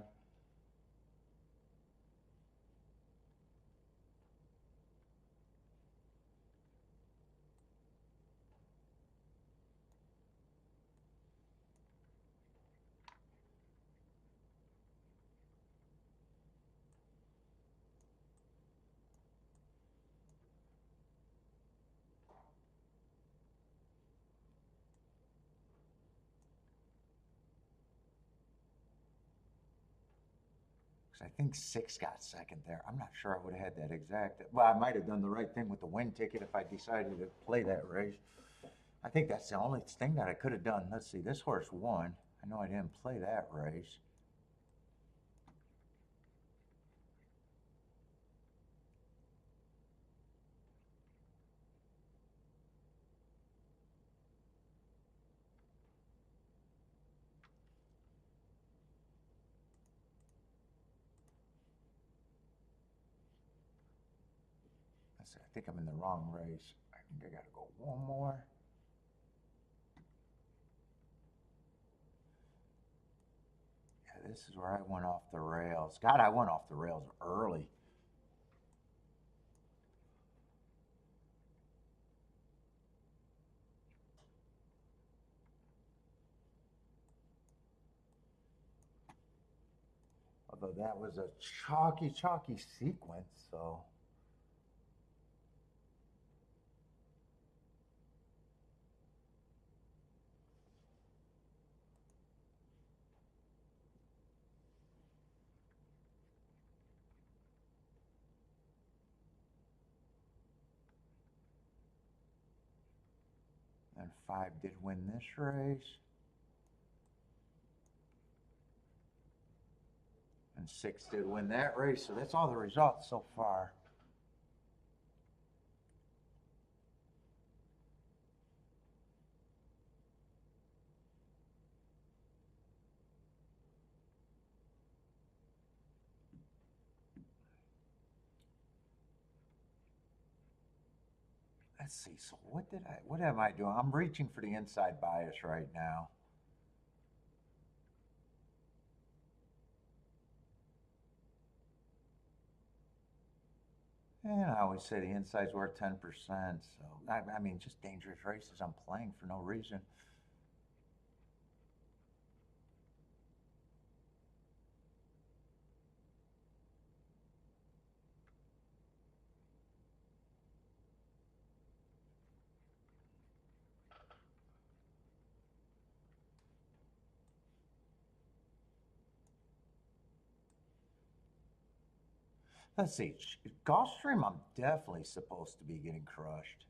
Because I think 6 got second there. I'm not sure I would have had that exact. Well, I might have done the right thing with the win ticket if I decided to play that race. I think that's the only thing that I could have done. Let's see, this horse won. I know I didn't play that race. Let's see, I think I'm in the wrong race. I think I got to go one more. Yeah, this is where I went off the rails. God, I went off the rails early. Although that was a chalky sequence, so. And 5 did win this race. And 6 did win that race. So that's all the results so far. Let's see. So what am I doing? I'm reaching for the inside bias right now. And I always say the inside's worth 10%. So, I mean, just dangerous races I'm playing for no reason. Let's see. Gulfstream, I'm definitely supposed to be getting crushed.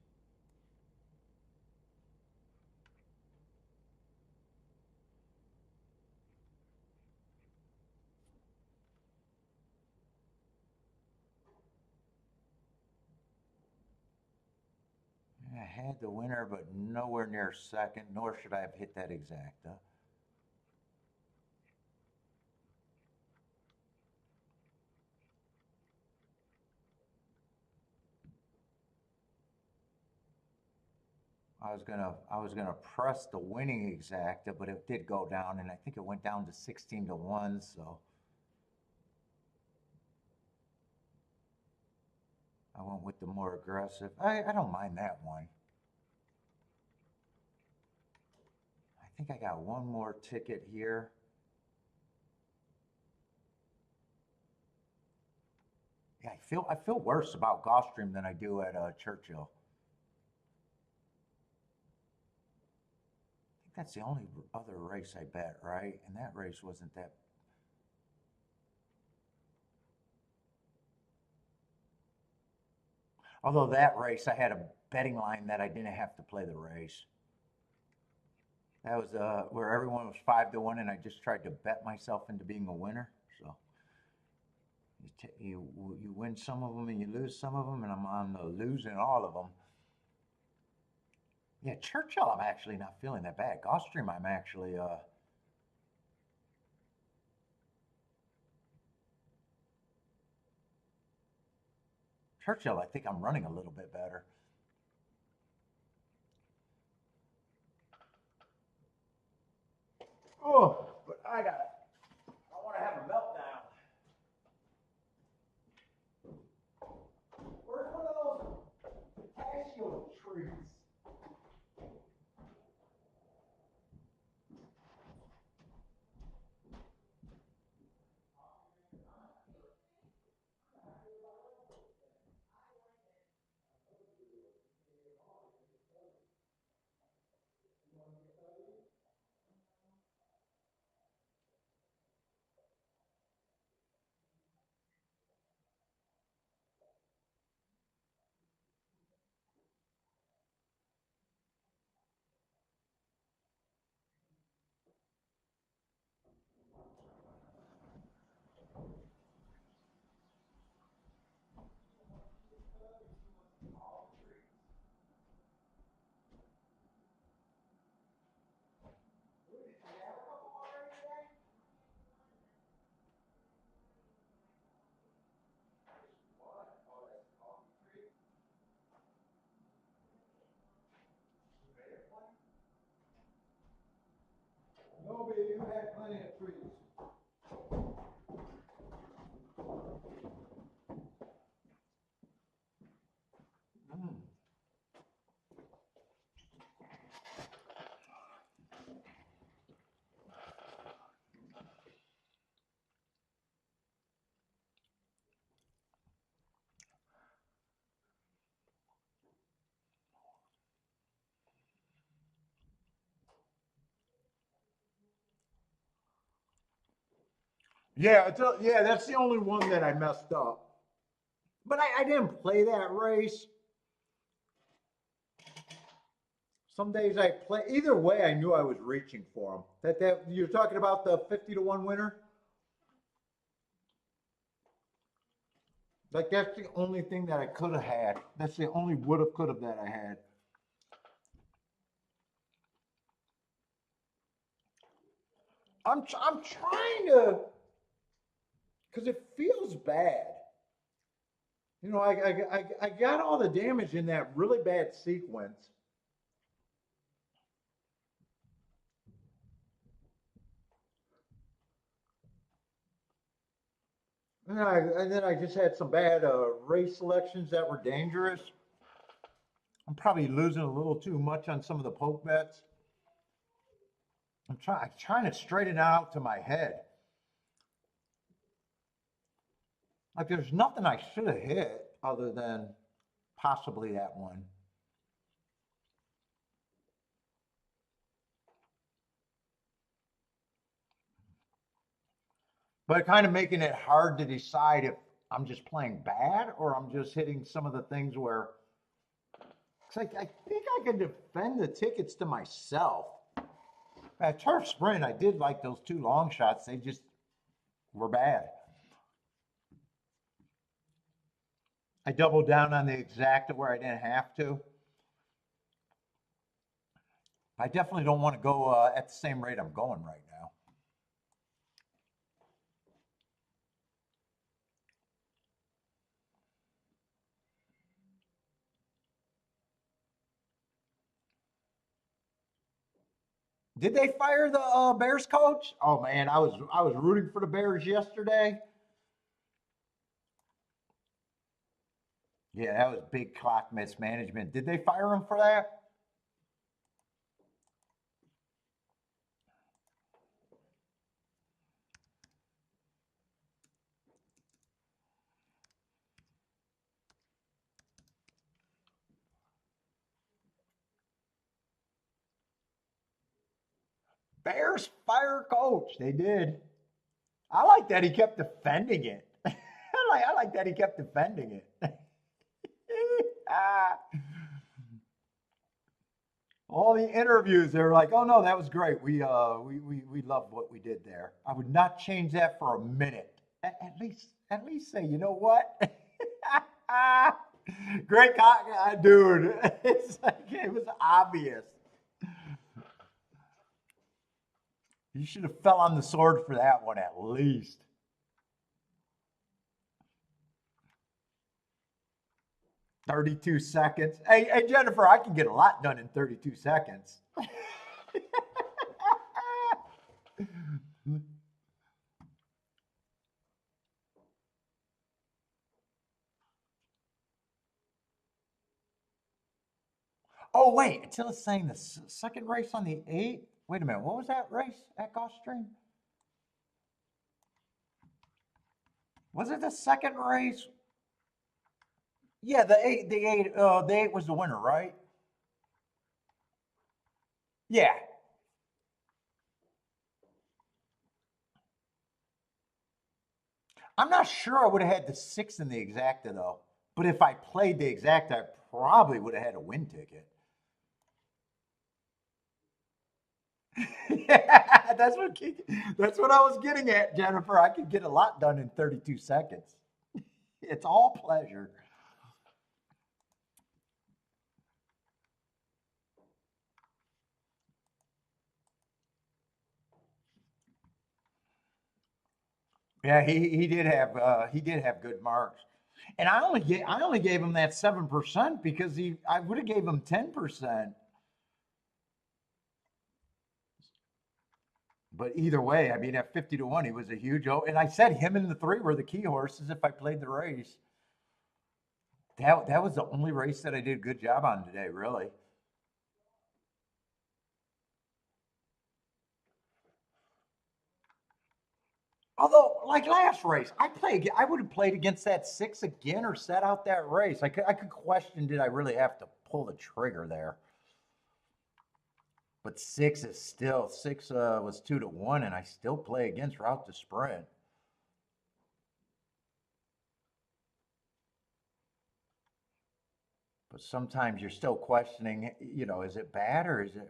I had the winner, but nowhere near second, nor should I have hit that exacta. I was gonna press the winning exacta, but it did go down, and I think it went down to 16 to 1. So I went with the more aggressive. I don't mind that one. I think I got one more ticket here. Yeah, I feel worse about Gulfstream than I do at Churchill. I think that's the only other race I bet, right? And that race wasn't that. Although that race, I had a betting line that I didn't have to play the race. That was where everyone was 5 to 1, and I just tried to bet myself into being a winner. So you win some of them and you lose some of them, and I'm on the losing all of them. Yeah, Churchill, I'm actually not feeling that bad. Gulfstream, I'm actually Churchill, I think I'm running a little bit better. Oh, but I want to have a meltdown. Where's one of those pistachio trees? No, baby, you had plenty of trees. Mm. Yeah, yeah, that's the only one that I messed up. But I didn't play that race. Some days I play. Either way, I knew I was reaching for them. That you're talking about the 50 to 1 winner. Like that's the only thing that I could have had. That's the only would have could have that I had. I'm trying to because it feels bad. You know, I got all the damage in that really bad sequence. And then I just had some bad race selections that were dangerous. I'm probably losing a little too much on some of the poke bets. I'm trying to straighten it out to my head. Like there's nothing I should have hit other than possibly that one. But kind of making it hard to decide if I'm just playing bad or I'm just hitting some of the things where it's like I think I can defend the tickets to myself. At Turf Sprint, I did like those two long shots. They just were bad. I doubled down on the exacta where I didn't have to. I definitely don't want to go at the same rate I'm going right now. Did they fire the Bears coach? Oh man, I was rooting for the Bears yesterday. Yeah, that was big clock mismanagement. Did they fire him for that? Bears fire coach. They did. I like that he kept defending it. I like that he kept defending it. Ah, all the interviews, they were like, "Oh no, that was great. We loved what we did there. I would not change that for a minute. At least say, you know what? Great, dude. It's like it was obvious. You should have fell on the sword for that one at least. 32 seconds. Hey, Jennifer, I can get a lot done in 32 seconds. Oh, wait, until it's saying the second race on the 8th. Wait a minute, what was that race at Gulfstream? Was it the second race? Yeah, the eight was the winner, right? Yeah. I'm not sure I would have had the 6 in the exacta though. But if I played the exacta, I probably would have had a win ticket. Yeah, that's what I was getting at, Jennifer. I could get a lot done in 32 seconds. It's all pleasure. Yeah, he did have good marks, and I only gave him that 7% because I would have gave him 10%. But either way, I mean, at 50 to 1, he was a huge. And I said him and the 3 were the key horses if I played the race. That was the only race that I did a good job on today, really. Although, like last race, I would have played against that 6 again or set out that race. I could question, did I really have to pull the trigger there? But 6 was 2 to 1, and I still play against route to sprint. But sometimes you're still questioning, is it bad or is it?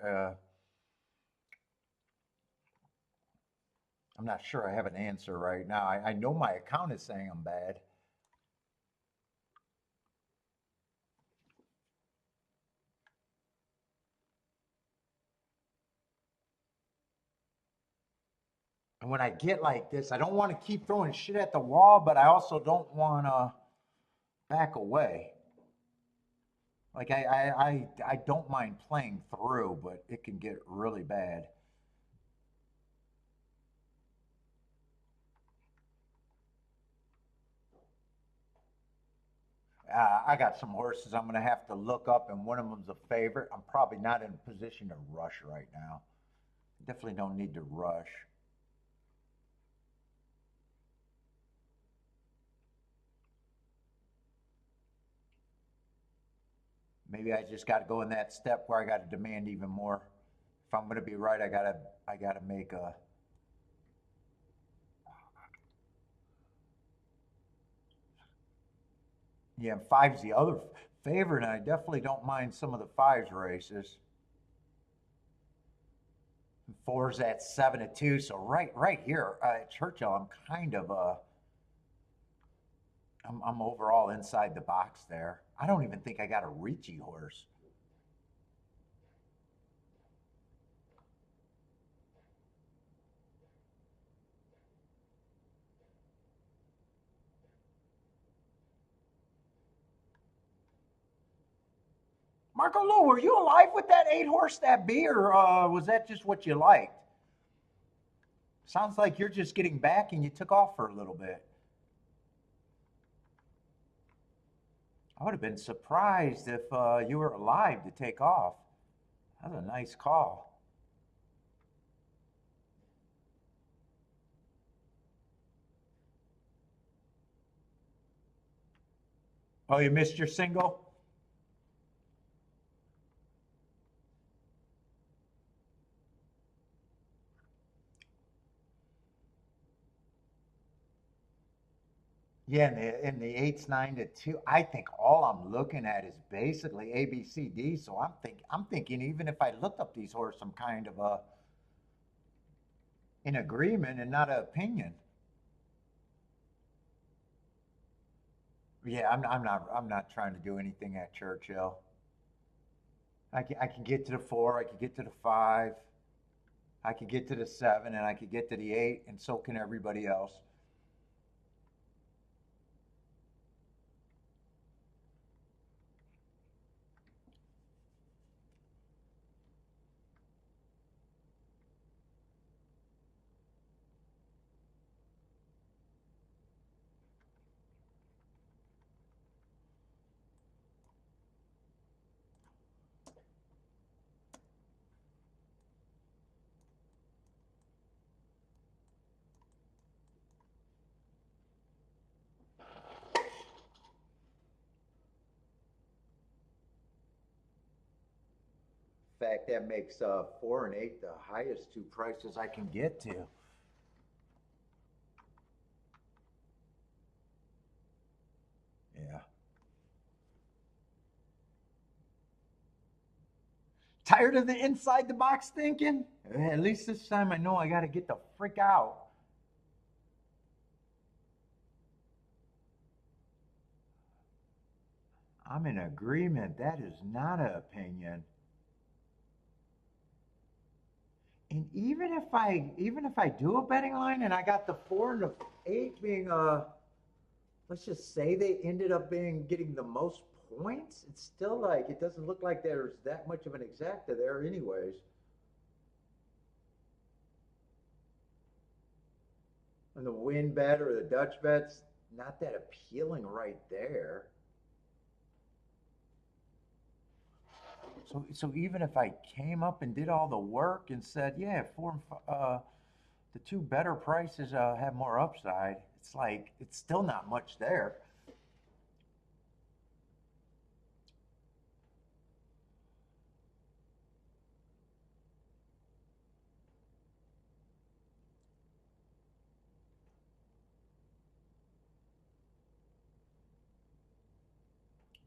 I'm not sure. I have an answer right now. I know my account is saying I'm bad. And when I get like this, I don't want to keep throwing shit at the wall, but I also don't want to back away. Like I don't mind playing through, but it can get really bad. I got some horses I'm going to have to look up, and one of them's a favorite. I'm probably not in a position to rush right now. Definitely don't need to rush. Maybe I just got to go in that step where I got to demand even more. If I'm going to be right, I gotta make a. Yeah, five's the other favorite, and I definitely don't mind some of the fives races. Four's at 7 to 2, so right here at Churchill, I'm overall inside the box there. I don't even think I got a Ricci horse. Marco Lou, were you alive with that 8 horse that B, or was that just what you liked? Sounds like you're just getting back and you took off for a little bit. I would have been surprised if you were alive to take off. That was a nice call. Oh, you missed your single? Yeah, in the eights, 9 to 2. I think all I'm looking at is basically A, B, C, D. So I'm thinking even if I looked up these horses, I'm kind of in agreement and not an opinion. Yeah, I'm not trying to do anything at Churchill. I can get to the 4, I can get to the 5, I could get to the 7, and I could get to the 8, and so can everybody else. In fact, that makes 4 and 8 the highest two prices I can get to. Yeah. Tired of the inside the box thinking? At least this time I know I got to get the frick out. I'm in agreement. That is not an opinion. And even if I do a betting line and I got the 4 and the 8 being let's just say they ended up being getting the most points, it's still like it doesn't look like there's that much of an exacta there anyways. And the win bet or the Dutch bet's not that appealing right there. So even if I came up and did all the work and said, yeah, the two better prices have more upside, it's like it's still not much there.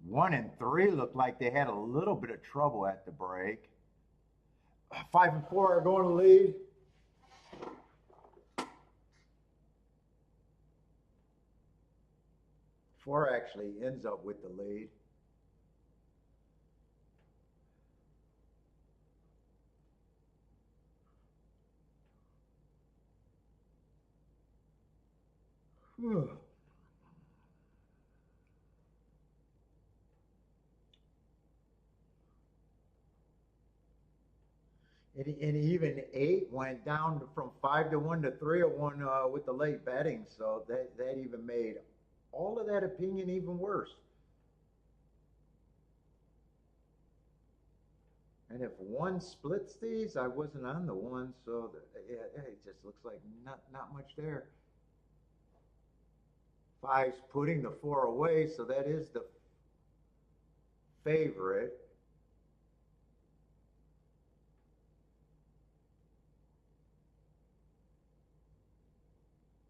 1 and 3 looked like they had a little bit of trouble at the break. 5 and 4 are going to lead. 4 actually ends up with the lead. And even 8 went down from 5 to 1 to 3 to 1 with the late betting. So that even made all of that opinion even worse. And if 1 splits these, I wasn't on the 1, so yeah, it just looks like not much there. 5's putting the 4 away, so that is the favorite.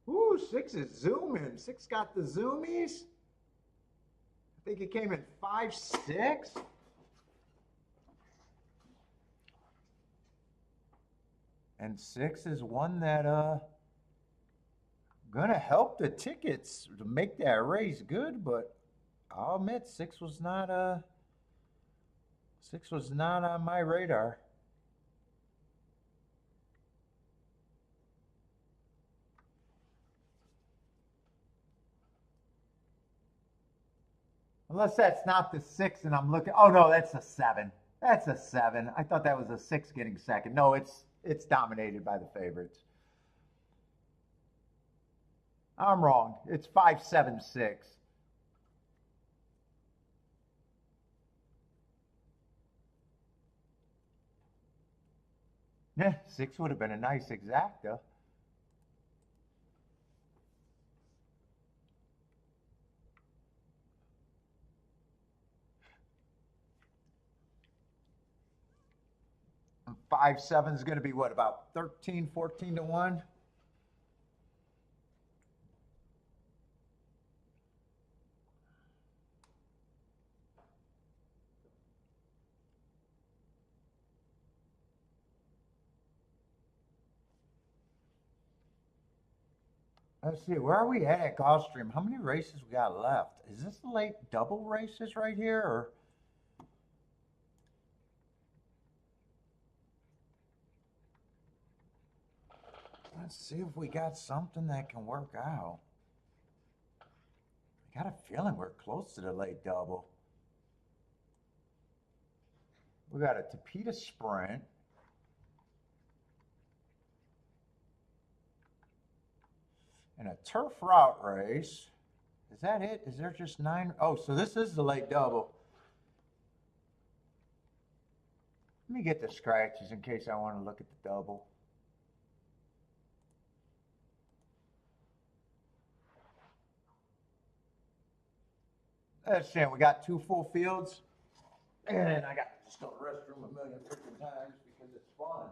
Ooh, 6 is zooming. 6 got the zoomies. I think it came in 5-6. And 6 is one that gonna help the tickets to make that race good, but I'll admit 6 was not on my radar. Unless that's not the 6 and I'm looking. Oh no, that's a 7. That's a 7. I thought that was a 6 getting second. No, it's dominated by the favorites. I'm wrong. It's 5-7-6. Yeah, 6 would have been a nice exacta. And 5-7 is going to be what, about 13, 14 to 1? Let's see, where are we at Gulfstream? How many races we got left? Is this the late double races right here, or? Let's see if we got something that can work out. I got a feeling we're close to the late double. We got a Tapeta Sprint. And a turf route race. Is that it? Is there just 9? Oh, so this is the late double. Let me get the scratches in case I want to look at the double. Let's see, we got 2 full fields. And I got to just go to the restroom a million freaking times because it's fun.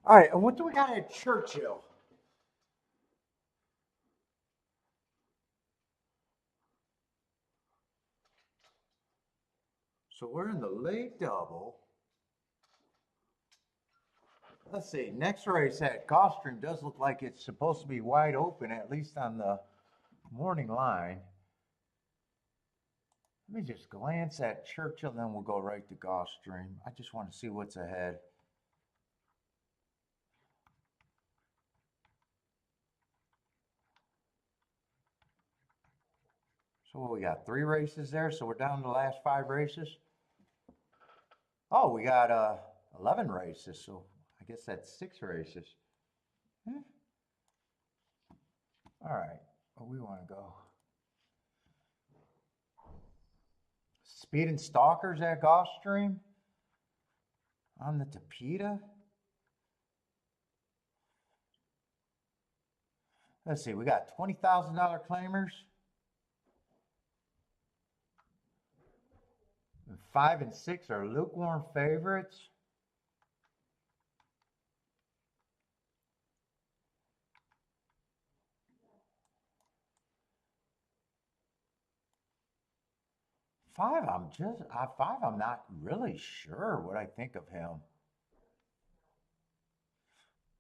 All right, and what do we got at Churchill? So we're in the late double. Let's see, next race at Gulfstream does look like it's supposed to be wide open, at least on the morning line. Let me just glance at Churchill, then we'll go right to Gulfstream. I just want to see what's ahead. So what, we got 3 races there, so we're down to the last 5 races. Oh, we got 11 races, so I guess that's 6 races. All right, where we want to go. Speed and Stalkers at Gulfstream on the Tapeta. Let's see, we got $20,000 claimers. And 5 and 6 are lukewarm favorites. five, I'm not really sure what I think of him.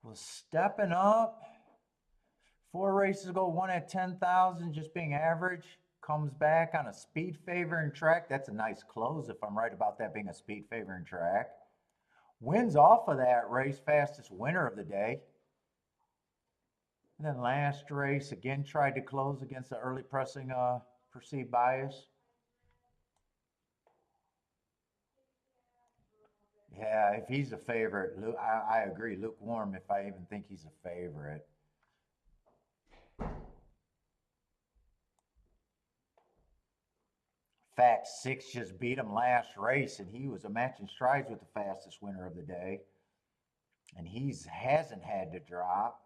Was stepping up. 4 races ago, one at 10,000, just being average. Comes back on a speed favoring track. That's a nice close if I'm right about that being a speed favoring track. Wins off of that race, fastest winner of the day. And then last race, again, tried to close against the early pressing perceived bias. Yeah, if he's a favorite, I agree, lukewarm if I even think he's a favorite. Fact, 6 just beat him last race, and he was a matching strides with the fastest winner of the day. And he hasn't had to drop.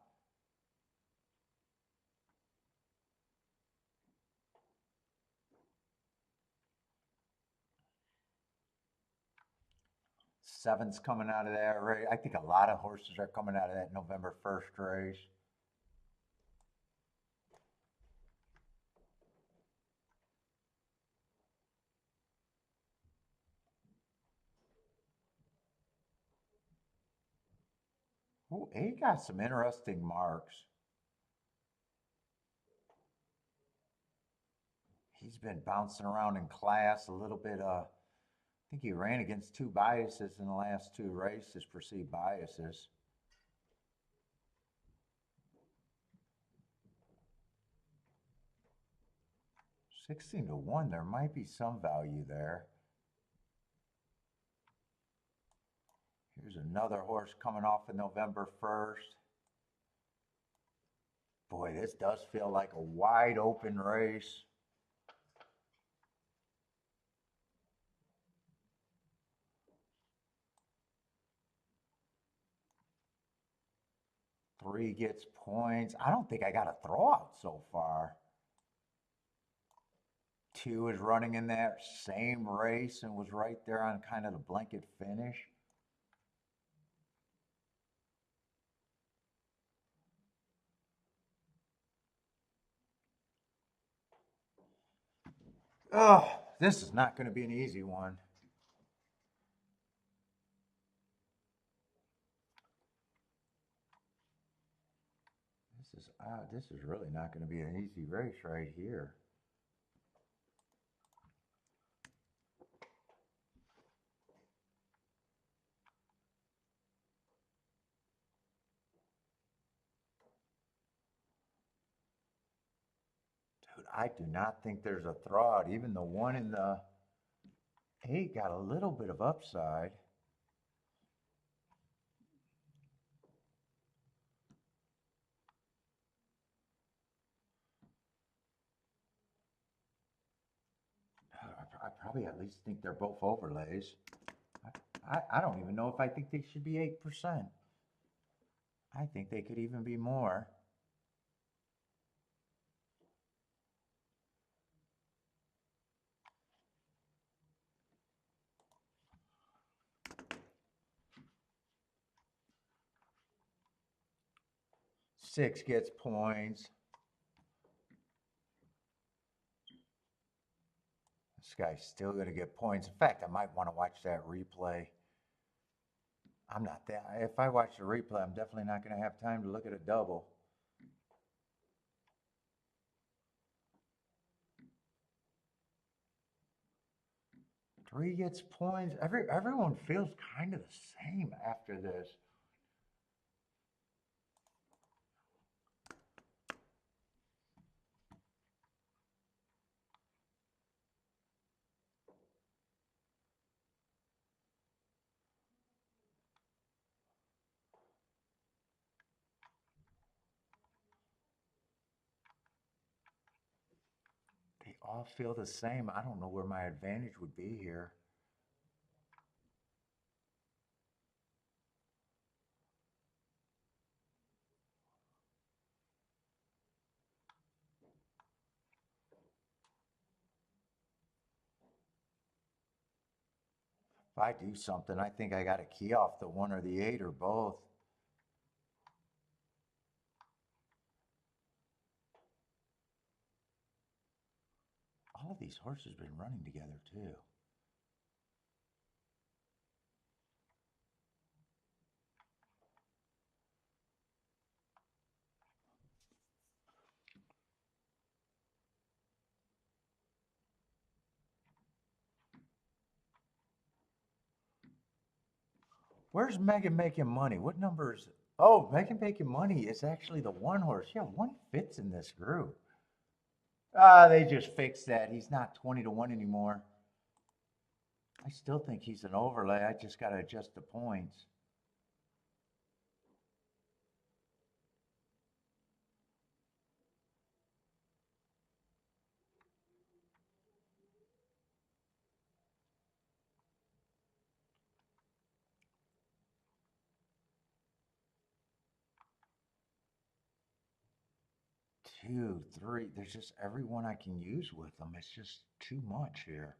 Seven's coming out of that race. I think a lot of horses are coming out of that November 1st race. Ooh, he got some interesting marks. He's been bouncing around in class a little bit. I think he ran against 2 biases in the last 2 races, perceived biases. 16-1, there might be some value there. Here's another horse coming off of November 1st. Boy, this does feel like a wide open race. Three gets points. I don't think I got a throwout so far. 2 is running in that same race and was right there on kind of the blanket finish. Oh, this is not going to be an easy one. This is really not going to be an easy race right here. Dude, I do not think there's a throwout. Even the one in the 8 got a little bit of upside. I probably at least think they're both overlays. I don't even know if I think they should be 8%. I think they could even be more. Six gets points. This guy's still going to get points. In fact, I might want to watch that replay. I'm not that. If I watch the replay, I'm definitely not going to have time to look at a double. Three gets points. Everyone feels kind of the same after this. They all feel the same. I don't know where my advantage would be here. If I do something, I think I got to key off the 1 or the 8 or both. All of these horses been running together too? Where's Megan making money? What number is it? Oh, Megan making money is actually the one horse. Yeah, one fits in this group. Ah, they just fixed that. He's not 20 to 1 anymore. I still think he's an overlay. I just got to adjust the points. Two, three. There's just everyone I can use with them. It's just too much here.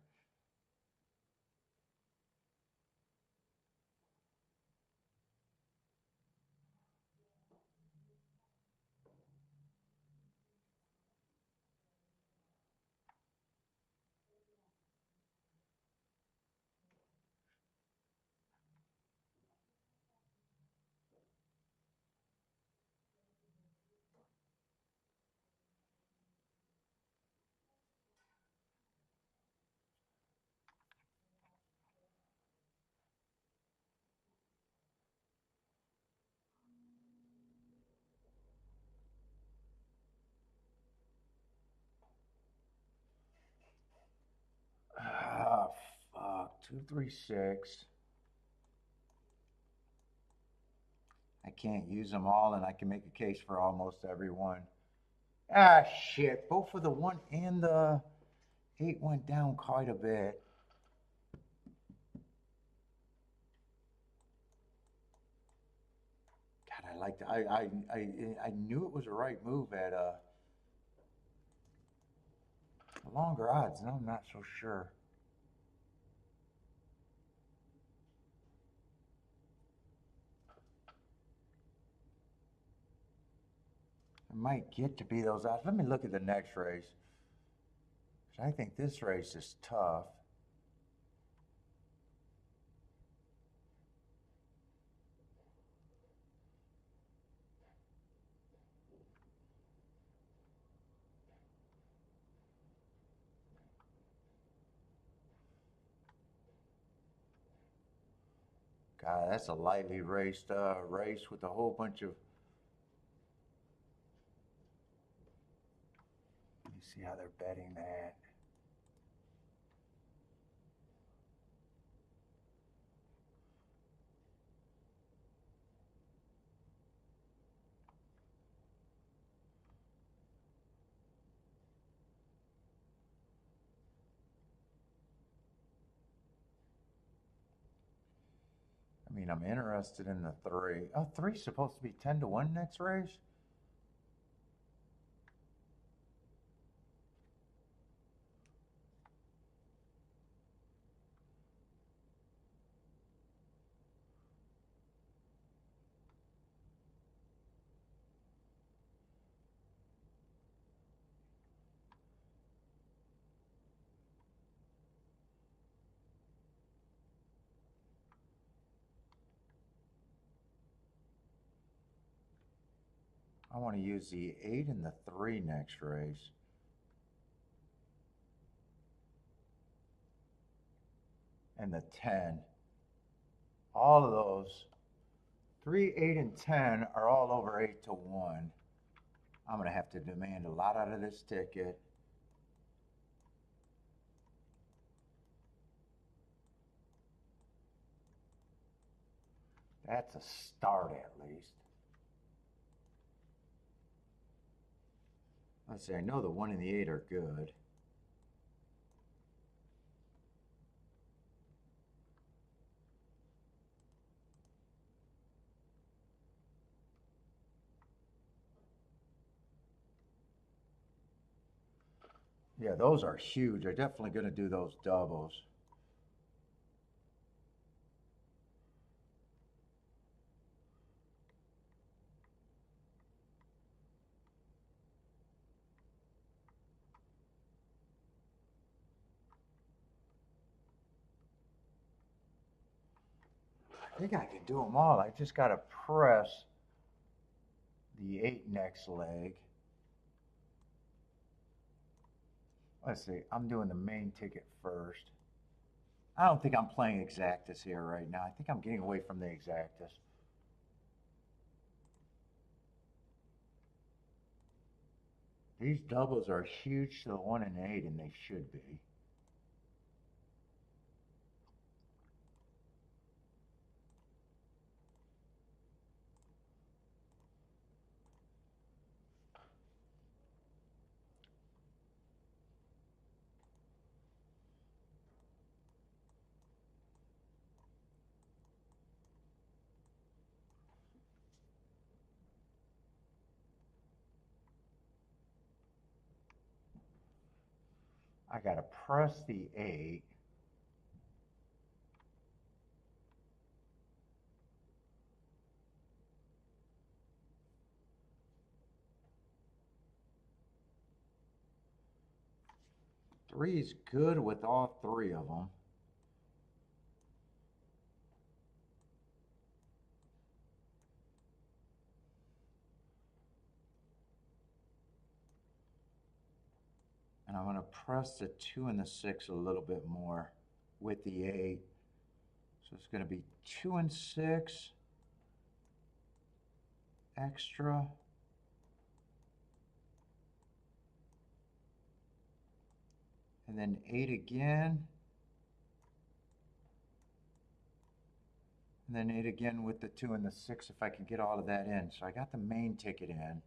Ah, fuck. 236. I can't use them all, and I can make a case for almost everyone. Ah, shit. Both for the 1 and the 8 went down quite a bit. God, I liked. I knew it was a right move at longer odds, and I'm not so sure. It might get to be those odds. Let me look at the next race. I think this race is tough. God, that's a lightly raced race with a whole bunch of. Let me see how they're betting that. I mean, I'm interested in the three. Oh, three's supposed to be 10 to 1 next race? I want to use the 8 and the 3 next race. And the 10. All of those, 3, 8, and 10 are all over 8 to 1. I'm going to have to demand a lot out of this ticket. That's a start at least. Let's see, I know the 1 and the 8 are good. Yeah, those are huge. I'm definitely going to do those doubles. think I can do them all. I just got to press the 8 next leg. Let's see, I'm doing the main ticket first. I don't think I'm playing exactus here right now. I think I'm getting away from the exactus. These doubles are huge to the 1 and 8, and they should be. I gotta press the 8. Three is good with all 3 of them. And I'm gonna press the 2 and the 6 a little bit more with the 8. So it's gonna be 2 and 6 extra. And then 8 again. And then 8 again with the 2 and the 6 if I can get all of that in. So I got the main ticket in.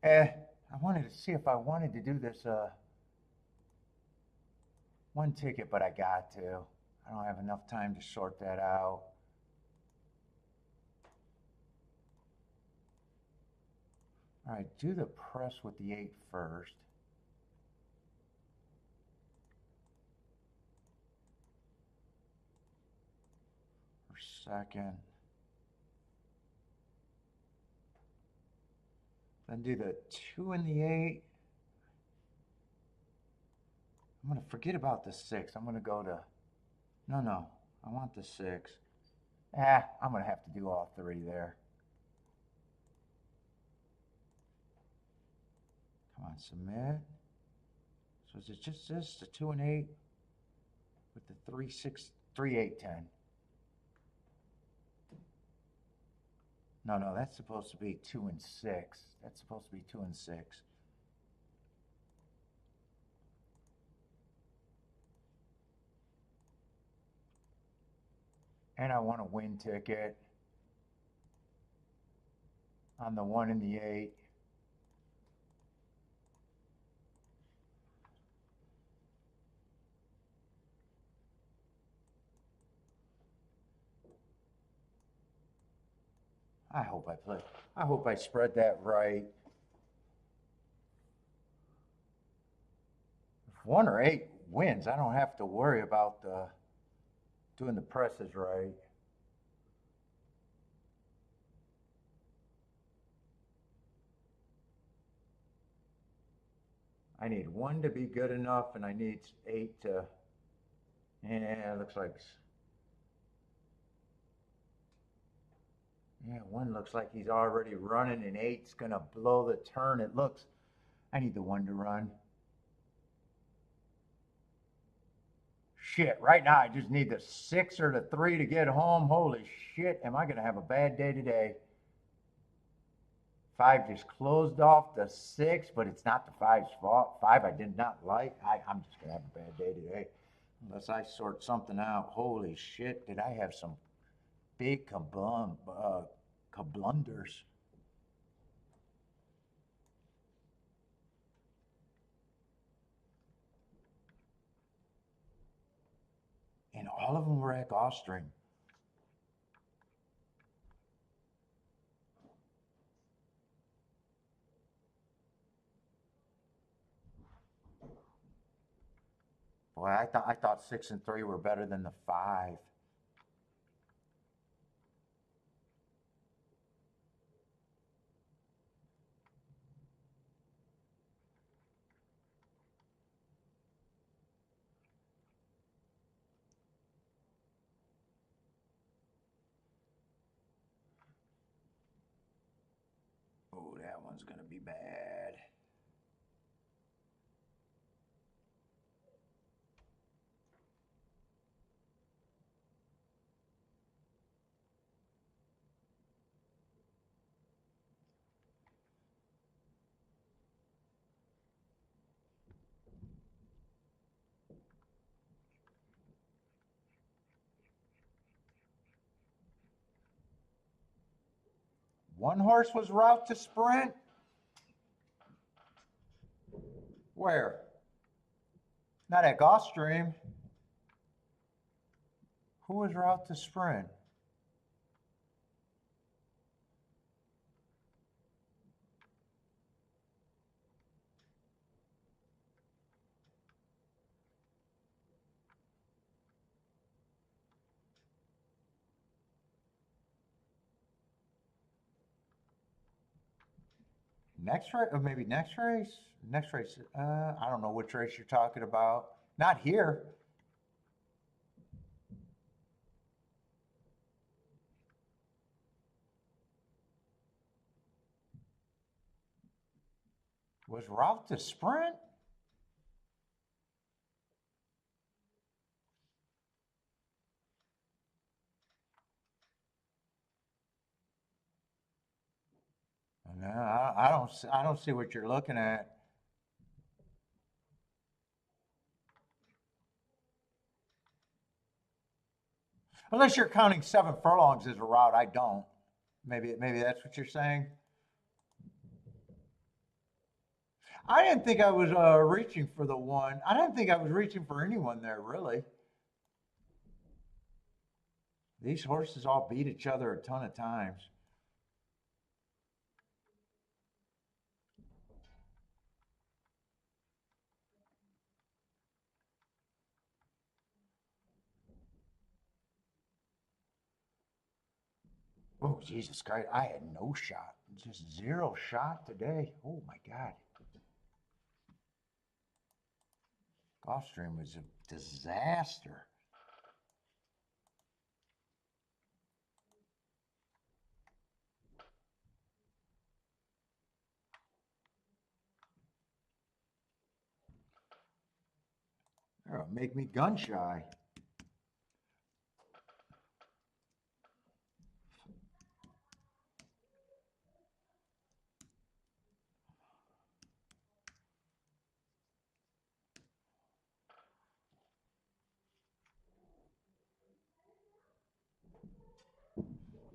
I wanted to see if I wanted to do this one ticket, but I got to. I don't have enough time to sort that out. All right, do the press with the 8 first. Or second. Then do the 2 and the 8. I'm going to forget about the 6. I'm going to go to, no, I want the 6. I'm going to have to do all 3 there. Come on, submit. So is it just this, the 2 and 8 with the 3, 6, 3, 8, 10? No, that's supposed to be 2 and 6. That's supposed to be 2 and 6. And I want a win ticket on the 1 and the 8. I hope I spread that right. If 1 or 8 wins, I don't have to worry about doing the presses right. I need 1 to be good enough, and I need 8 to, it looks like, 1 looks like he's already running, and 8's gonna blow the turn. It looks, I need the 1 to run. Shit, right now I just need the 6 or the 3 to get home. Holy shit, am I gonna have a bad day today? 5 just closed off the 6, but it's not the 5's fault. 5 I did not like. I'm just gonna have a bad day today. Unless I sort something out. Holy shit, did I have some big kablunders. And all of them were at Gulfstream. Boy, I thought 6 and 3 were better than the 5. one's gonna be bad. One horse was route to sprint? Where? Not at Gulfstream. Who was route to sprint? Next race, or maybe next race? Next race, I don't know which race you're talking about. Not here. Was route to sprint? No, I don't see what you're looking at. Unless you're counting 7 furlongs as a route, I don't. Maybe that's what you're saying. I didn't think I was reaching for the one. I didn't think I was reaching for anyone there, really. These horses all beat each other a ton of times. Oh, Jesus Christ. I had no shot. Just zero shot today. Oh, my God. Gulfstream was a disaster. They're gonna make me gun shy.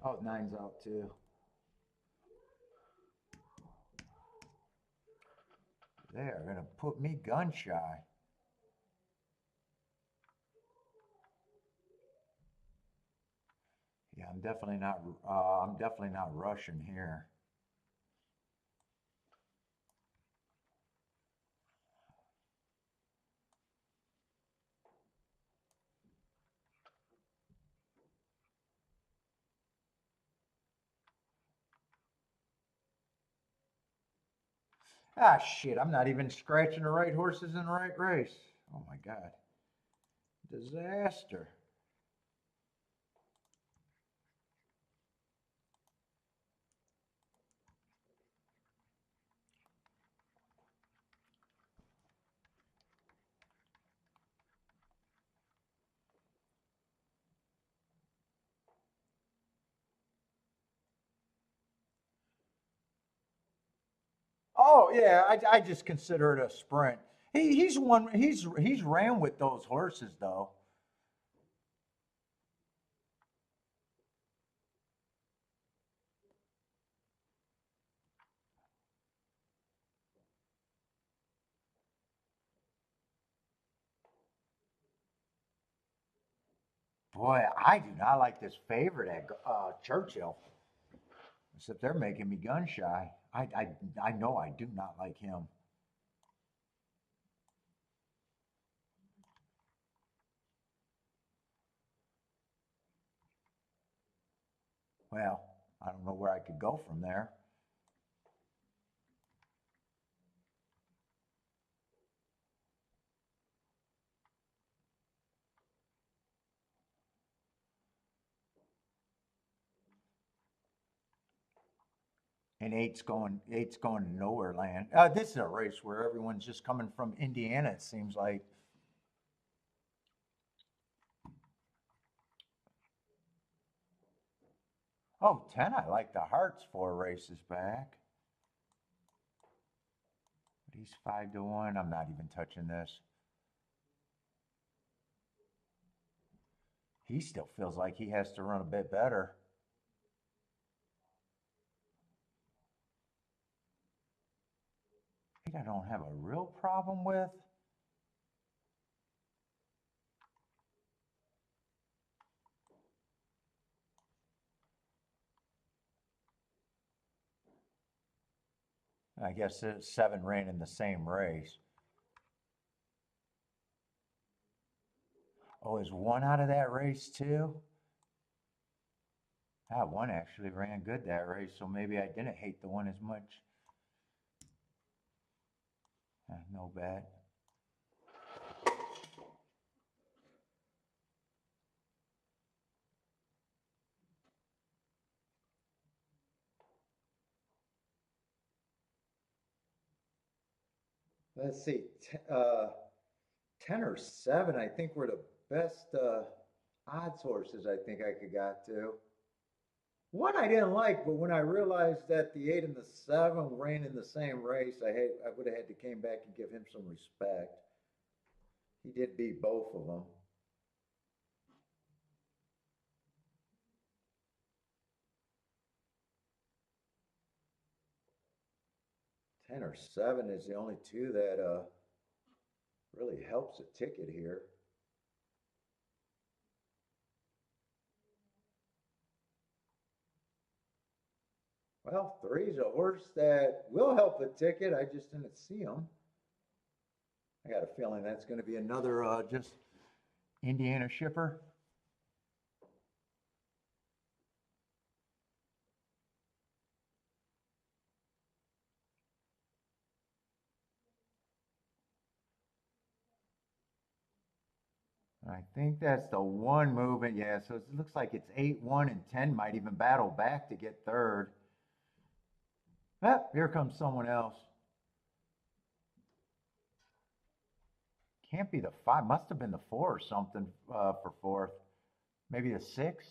Oh, nine's out too. They're gonna put me gun shy. Yeah, I'm definitely not. I'm definitely not rushing here. Ah, shit! I'm not even scratching the right horses in the right race. Oh my God, disaster. Oh yeah, I just consider it a sprint. He's won. He's ran with those horses though. Boy, I do not like this favorite at Churchill. Except they're making me gun shy. I know I do not like him. Well, I don't know where I could go from there. And eight's going to nowhere land. This is a race where everyone's just coming from Indiana, it seems like. Oh, 10, I like the Hearts 4 races back. But he's 5-1. I'm not even touching this. He still feels like he has to run a bit better. I think I don't have a real problem with. I guess 7 ran in the same race. Oh, is 1 out of that race too? 1 actually ran good that race, so maybe I didn't hate the 1 as much. No bad. Let's see, 10 or 7, I think were the best odds horses I think I could got to. 1 I didn't like, but when I realized that the 8 and the 7 ran in the same race, I would have had to came back and give him some respect. He did beat both of them. Ten or 7 is the only 2 that really helps a ticket here. Well, 3's a horse that will help a ticket. I just didn't see him. I got a feeling that's going to be another just Indiana shipper. I think that's the 1 movement. Yeah, so it looks like it's 8-1 and 10 might even battle back to get 3rd. Ah, here comes someone else. Can't be the 5. Must have been the 4 or something for 4th. Maybe the 6.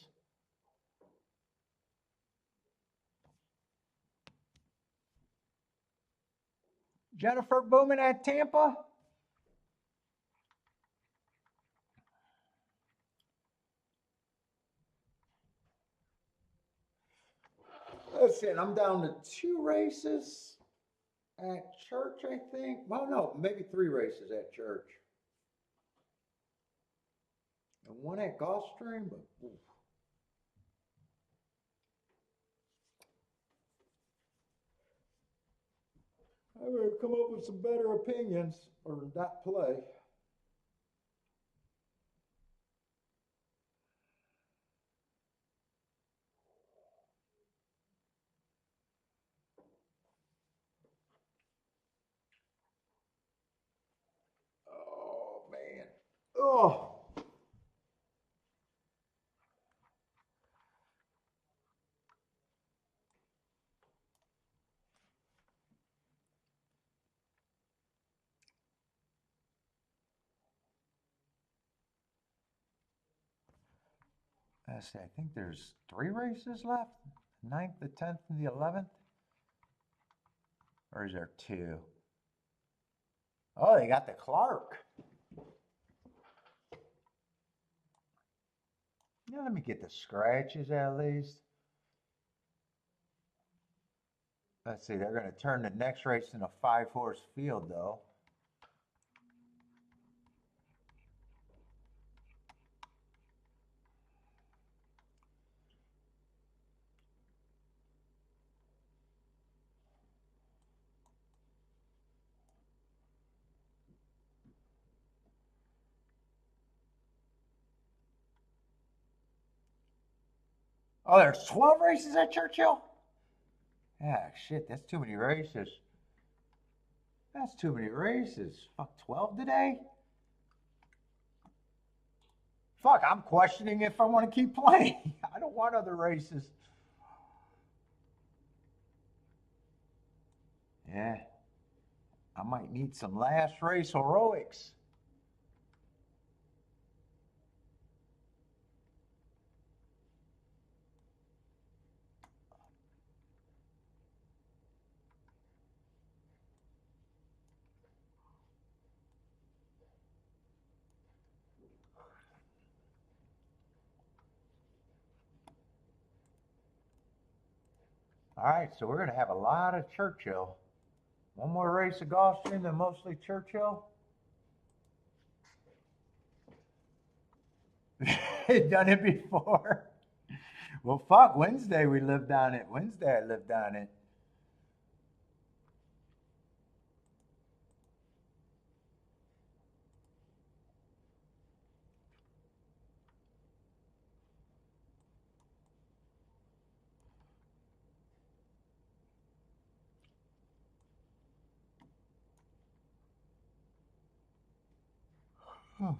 Jennifer Boomin at Tampa. Listen, I'm down to 2 races at Church, I think. Well, no, maybe 3 races at Church. And 1 at Gulfstream, but oof. I better come up with some better opinions or not play. Oh, man. Oh. Let's see, I think there's 3 races left. 9th, the 10th, and the 11th. Or is there 2? Oh, they got the Clark. Yeah, let me get the scratches at least. Let's see, they're going to turn the next race in a 5-horse field, though. Oh, there's 12 races at Churchill? Yeah, shit, that's too many races. That's too many races. Fuck, 12 today? Fuck, I'm questioning if I want to keep playing. I don't want other races. Yeah, I might need some last race heroics. All right, so we're going to have a lot of Churchill. One more race of Gulfstream, then mostly Churchill. Done it before. Well, fuck, Wednesday we lived on it. Wednesday I lived on it. Hmm.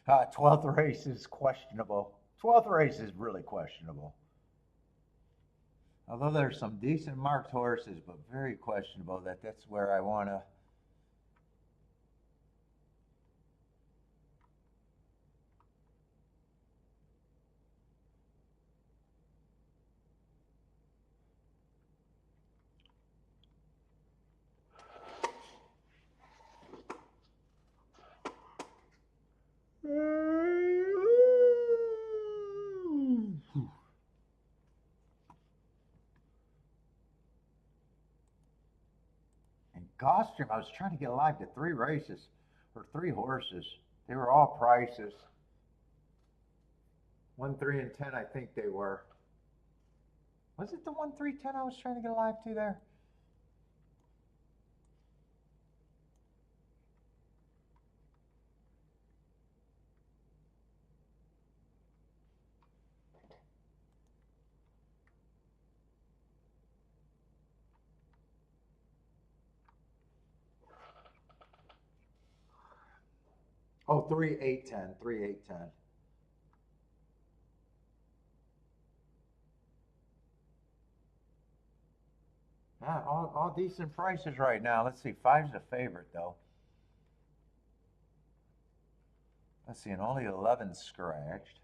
12th race is questionable. 12th race is really questionable. Although there's some decent marked horses, but very questionable that's where I want to. And Gulfstream, I was trying to get alive to 3 races or 3 horses. They were all prices. 1, 3, and 10, I think they were. Was it the 1, 3, 10 I was trying to get alive to there? Oh, 3, 8, 10. 3, 8, 10. Yeah, all decent prices right now. Let's see. 5's a favorite, though. Let's see. And only 11 scratched.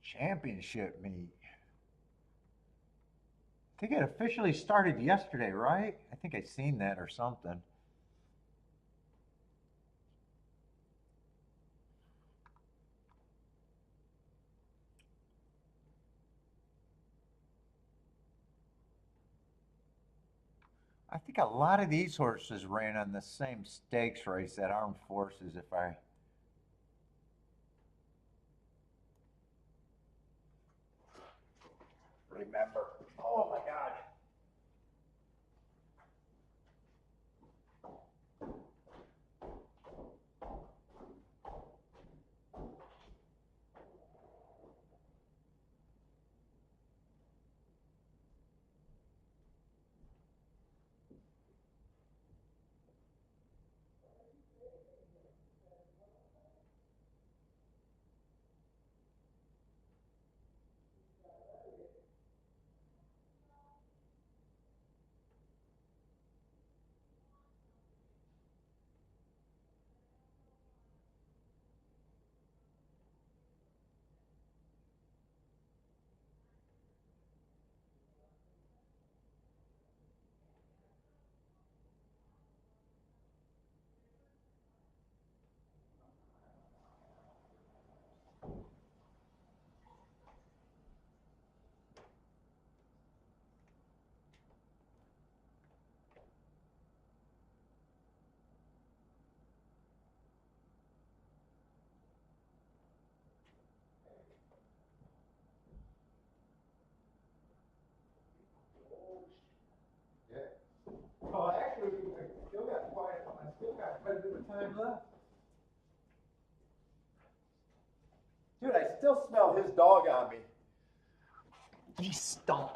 Championship meet. I think it officially started yesterday, right? I think I seen that or something. I think a lot of these horses ran on the same stakes race at Armed Forces, if I remember. Oh my God. time left. Dude, I still smell his dog on me. He stunk.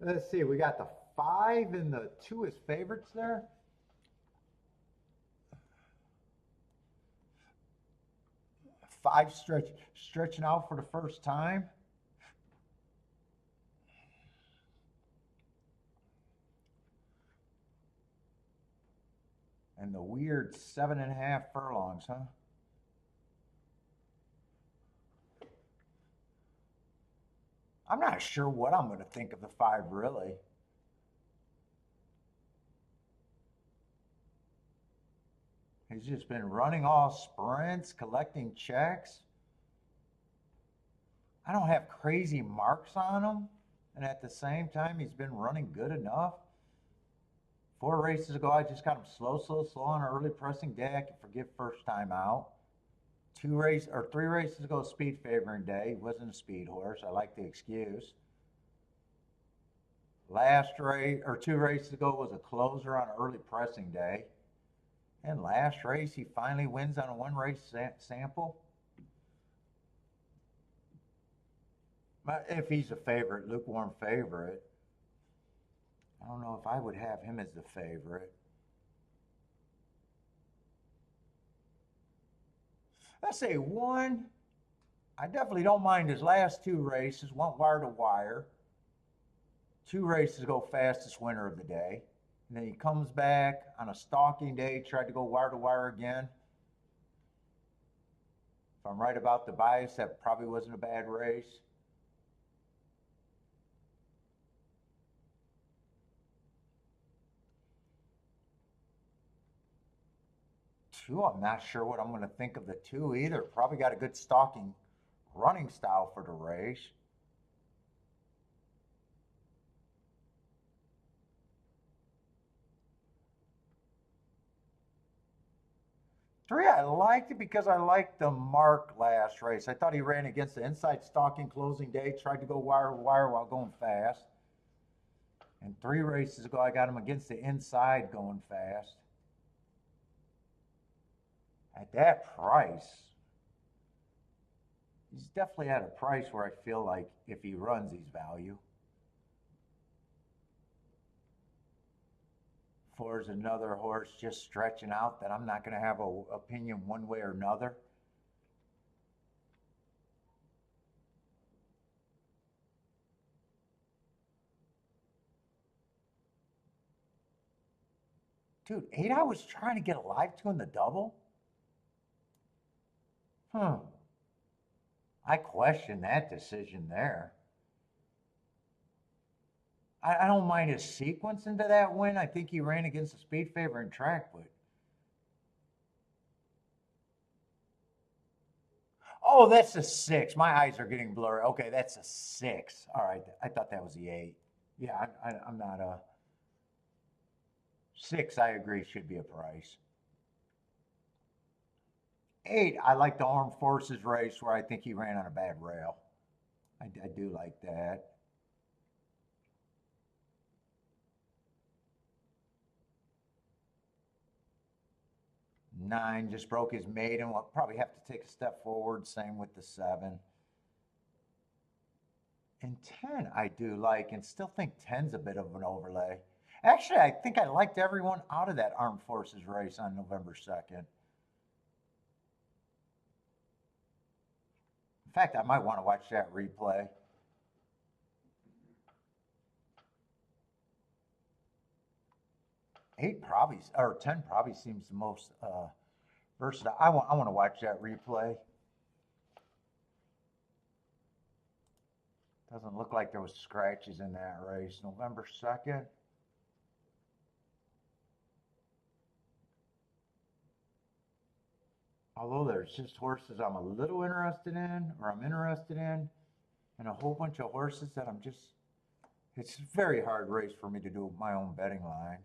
Let's see, we got the 5 and the 2 as favorites there. 5 stretching out for the first time. And the weird 7.5 furlongs, huh? I'm not sure what I'm going to think of the 5, really. He's just been running all sprints, collecting checks. I don't have crazy marks on him. And at the same time, he's been running good enough. 4 races ago, I just got him slow on an early pressing day. I can forgive first time out. 3 races ago, speed favoring day. He wasn't a speed horse. I like the excuse. Last race, or 2 races ago, was a closer on an early pressing day. And last race, he finally wins on a 1 race sample. But if he's a favorite, lukewarm favorite, I don't know if I would have him as the favorite. Let's say 1. I definitely don't mind his last 2 races. Went wire to wire. 2 races ago, fastest winner of the day. And then he comes back on a stalking day, tried to go wire to wire again. If I'm right about the bias, that probably wasn't a bad race. 2, I'm not sure what I'm going to think of the 2 either. Probably got a good stalking running style for the race. 3, I liked it because I liked the mark last race. I thought he ran against the inside stalking closing day, tried to go wire to wire while going fast. And 3 races ago, I got him against the inside going fast. At that price, he's definitely at a price where I feel like if he runs, he's value. 4 is another horse just stretching out that I'm not going to have an opinion one way or another. Dude, 8 I was trying to get a live 2 in the double. I question that decision there. I don't mind his sequence into that win. I think he ran against the speed favoring track, but oh, that's a 6. My eyes are getting blurry. Okay, that's a 6. All right, I thought that was the 8. Yeah, I'm not a 6. I agree, should be a price. 8, I like the Armed Forces race where I think he ran on a bad rail. I do like that. 9 just broke his maiden. We'll probably have to take a step forward. Same with the 7. And 10 I do like, and still think 10's a bit of an overlay. Actually, I think I liked everyone out of that Armed Forces race on November 2nd. In fact, I might want to watch that replay. Eight probably, or 10 probably seems the most versatile. I want to watch that replay. Doesn't look like there was scratches in that race. November 2nd. Although there's just horses I'm a little interested in, or I'm interested in. and a whole bunch of horses that I'm just, it's a very hard race for me to do my own betting line.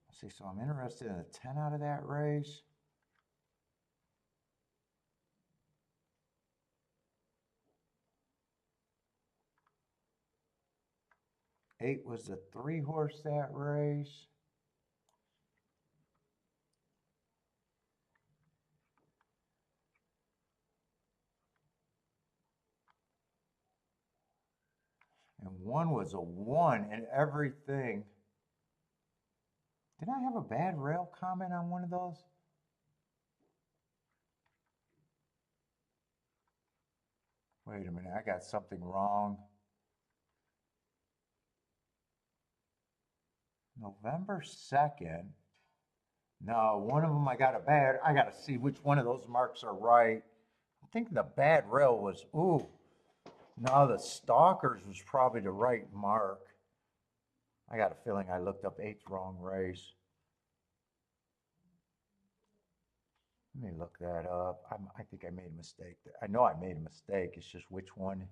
Let's see, so I'm interested in a 10 out of that race. Eight was the 3-horse that race. And 1 was a 1 and everything. Did I have a bad rail comment on one of those? Wait a minute, I got something wrong. November 2nd. No, one of them I got a bad. I got to see which one of those marks are right. I think the bad rail was, ooh. No, the Stalkers was probably the right mark. I got a feeling I looked up 8th wrong race. Let me look that up. I think I made a mistake. I know I made a mistake. It's just which one.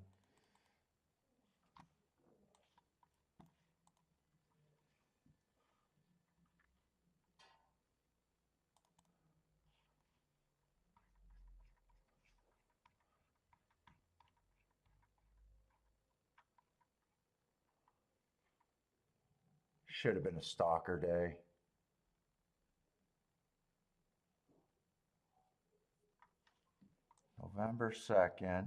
Should have been a Stalker day. November 2nd.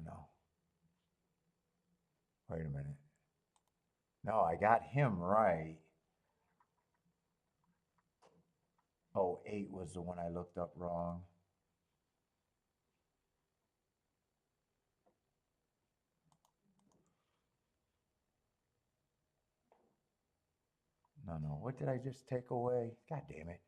No. Wait a minute. No, I got him right. Oh, 8 was the one I looked up wrong. No. What did I just take away? God damn it.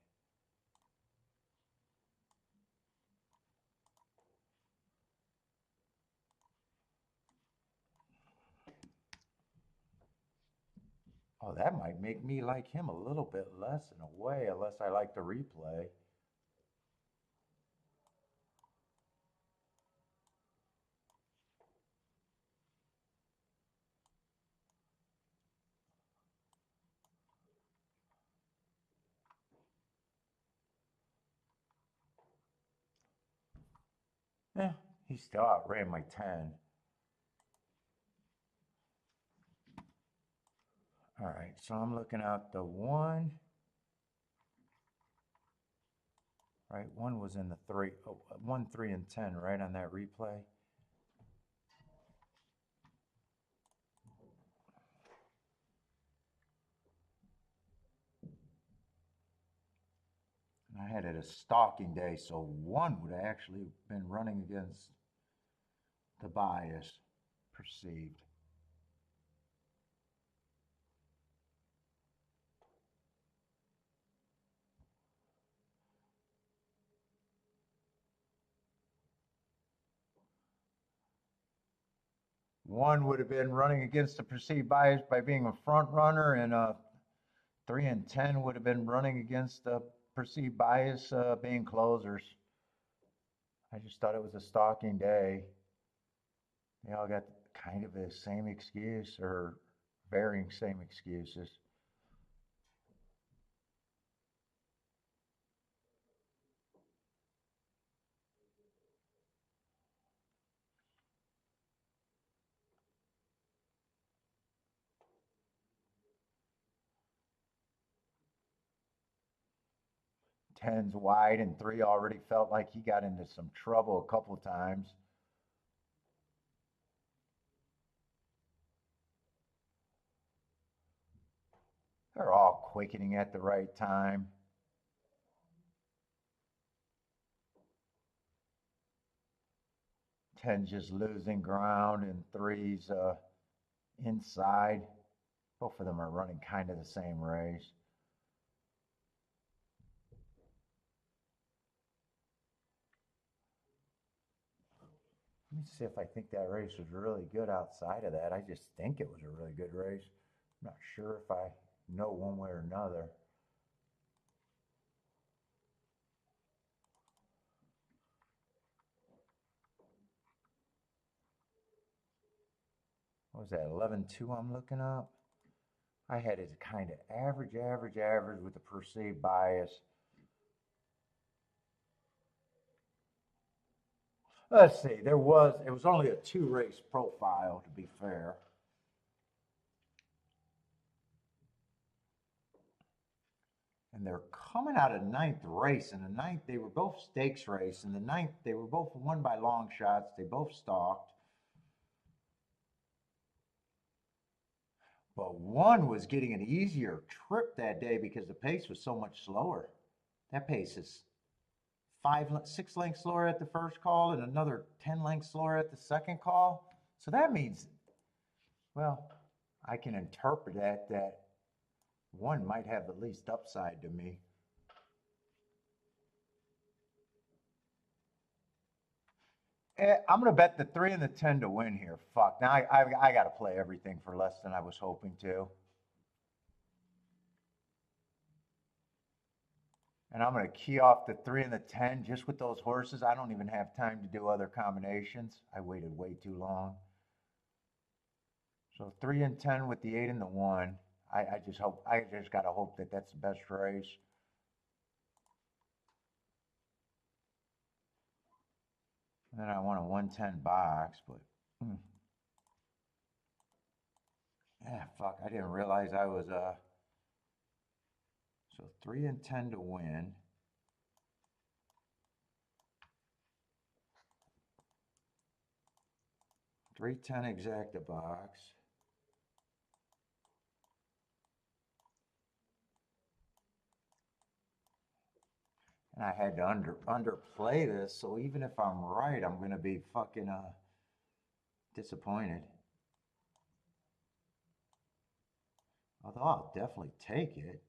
Oh, that might make me like him a little bit less in a way, unless I like the replay. He still outran my 10. All right, so I'm looking at the 1. Right, 1 was in the 3. Oh, 1, 3, and 10, right on that replay. And I had it a stalking day, so 1 would have actually been running against the bias perceived. One would have been running against the perceived bias by being a front runner, and 3 and 10 would have been running against the perceived bias being closers. I just thought it was a stalking day. They all got kind of the same excuse or varying same excuses. Tens wide and 3 already felt like he got into some trouble a couple times. They're all quickening at the right time. 10's just losing ground and 3's inside. Both of them are running kind of the same race. Let me see if I think that race was really good outside of that. I just think it was a really good race. I'm not sure if I know one way or another. What was that, 11.2 I'm looking up? I had it kind of average with the perceived bias. Let's see, it was only a 2-race profile, to be fair. And they're coming out of ninth race. In the ninth, they were both stakes race. In the ninth, they were both won by long shots. They both stalked. But one was getting an easier trip that day because the pace was so much slower. That pace is 6 lengths slower at the first call and another 10 lengths slower at the second call. So that means, well, I can interpret that one might have the least upside to me. I'm going to bet the 3 and the 10 to win here. Fuck. Now I got to play everything for less than I was hoping to. And I'm going to key off the 3 and the 10 just with those horses. I don't even have time to do other combinations. I waited way too long. So 3 and 10 with the 8 and the 1. I just got to hope that that's the best race. And then I want a 110 box, but yeah, fuck, I didn't realize I was so 3 and 10 to win. 310 exacta box. And I had to underplay this, so even if I'm right, I'm gonna be fucking disappointed. Although I'll definitely take it.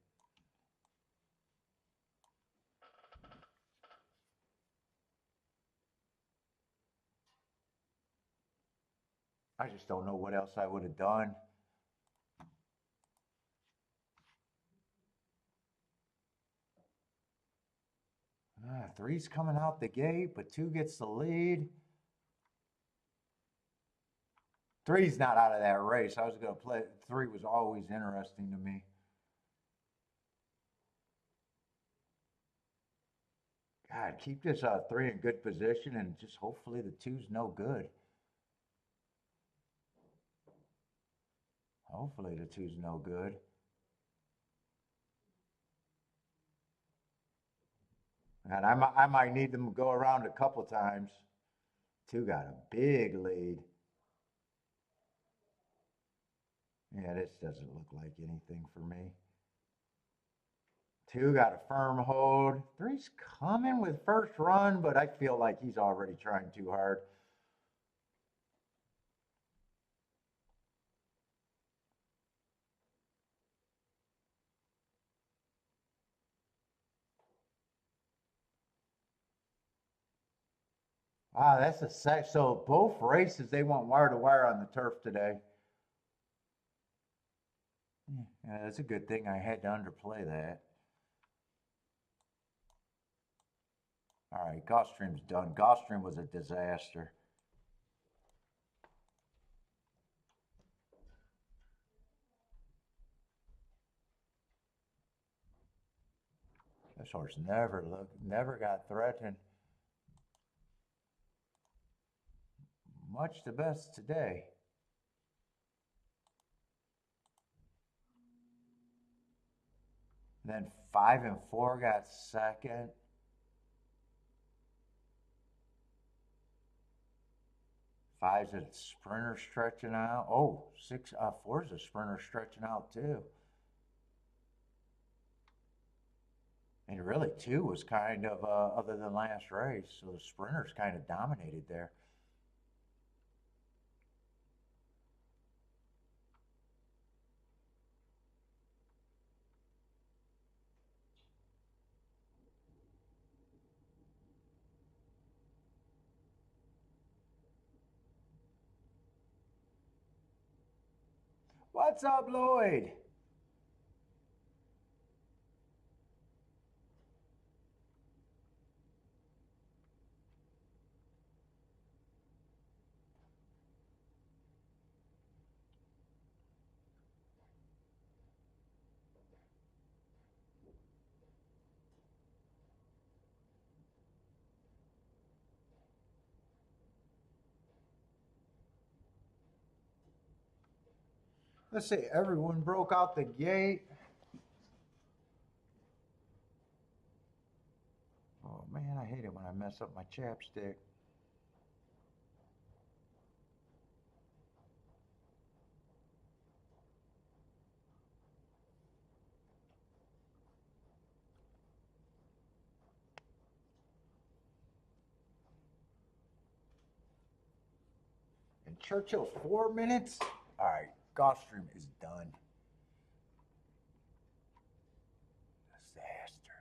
I just don't know what else I would have done. Three's coming out the gate, but 2 gets the lead. 3's not out of that race. I was going to play. 3 was always interesting to me. God, keep this 3 in good position, and just hopefully the 2's no good. Hopefully the 2's no good. And I might need them to go around a couple times. 2 got a big lead. Yeah, this doesn't look like anything for me. 2 got a firm hold. 3's coming with first run, but I feel like he's already trying too hard. Ah, that's a sec. So both races, they went wire to wire on the turf today. Yeah, that's a good thing I had to underplay that. All right, Gulfstream's done. Gulfstream was a disaster. This horse never got threatened. Much the best today. Then 5 and 4 got second. 5's a sprinter stretching out. Oh, 4's a sprinter stretching out too. And really, 2 was kind of, other than last race, so the sprinters kind of dominated there. What's up, Lloyd? Let's see, everyone broke out the gate. Oh man, I hate it when I mess up my chapstick. And Churchill's 4 minutes? All right, Gulfstream is done. Disaster.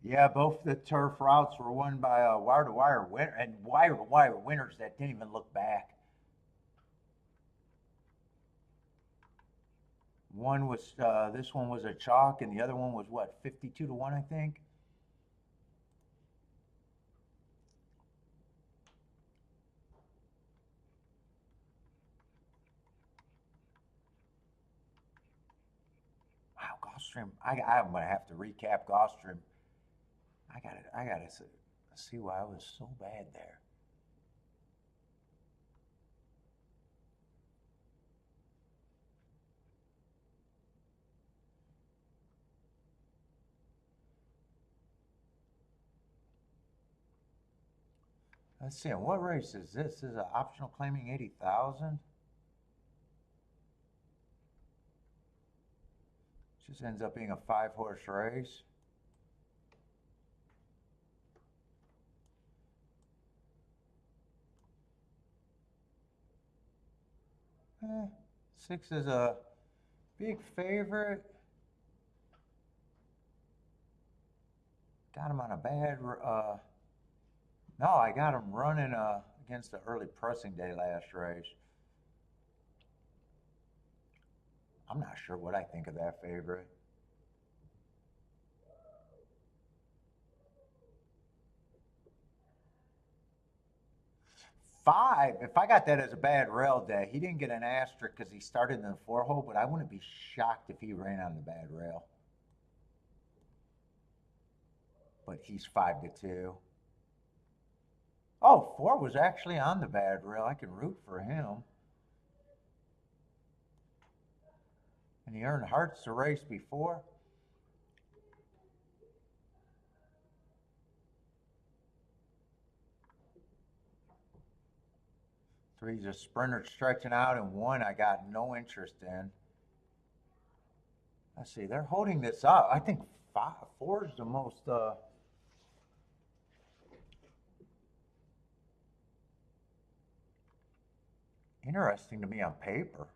Yeah, both the turf routes were won by a wire-to-wire winner and wire-to-wire winners that didn't even look back. One was this one was a chalk, and the other one was what, 52-1, I think. Wow, Gulfstream. I'm gonna have to recap Gulfstream. I gotta see why I was so bad there. Let's see. What race is this? This is an optional claiming 80,000. Just ends up being a 5-horse race. Eh, 6 is a big favorite. Got him on a bad. No, I got him running against the early pressing day last race. I'm not sure what I think of that favorite. Five, if I got that as a bad rail day, he didn't get an asterisk because he started in the 4-hole, but I wouldn't be shocked if he ran on the bad rail. But he's 5-2. Oh, 4 was actually on the bad rail. I can root for him. And he earned hearts the race before. Three's a sprinter stretching out, and 1 I got no interest in. Let's see, they're holding this up. I think 4 is the most interesting to me on paper.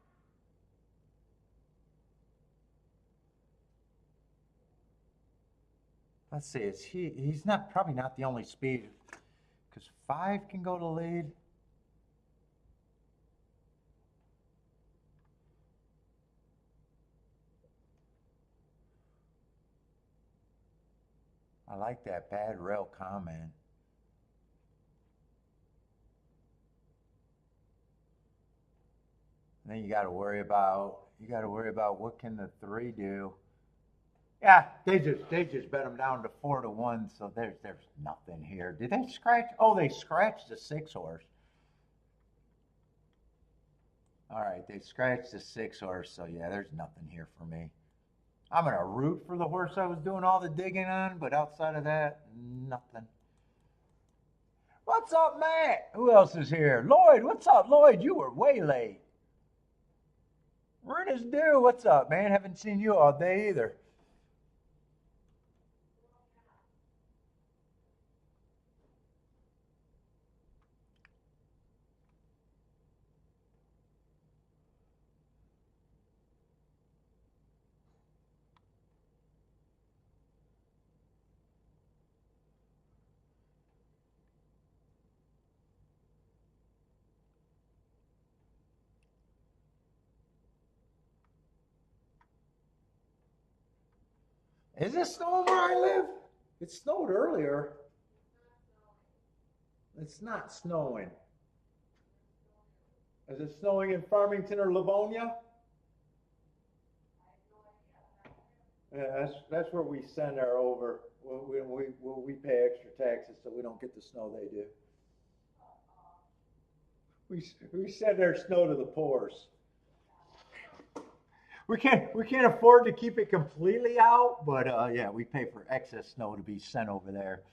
Let's see, he's not probably not the only speed, because 5 can go to lead. I like that bad rail comment. And then you got to worry about what can the 3 do. Yeah, they just bet them down to 4-1, so there's nothing here. Did they scratch? Oh, they scratched the 6-horse. All right, they scratched the 6-horse, so yeah, there's nothing here for me. I'm gonna root for the horse I was doing all the digging on, but outside of that, nothing. What's up, Matt? Who else is here? Lloyd, what's up, Lloyd? You were way late. Ernest Dew, what's up, man? Haven't seen you all day either. Is it snowing where I live? It snowed earlier. It's not snowing. Is it snowing in Farmington or Livonia? Yeah, that's where we send our over. We pay extra taxes so we don't get the snow they do. We send our snow to the poors. We can't afford to keep it completely out, but yeah, we pay for excess snow to be sent over there.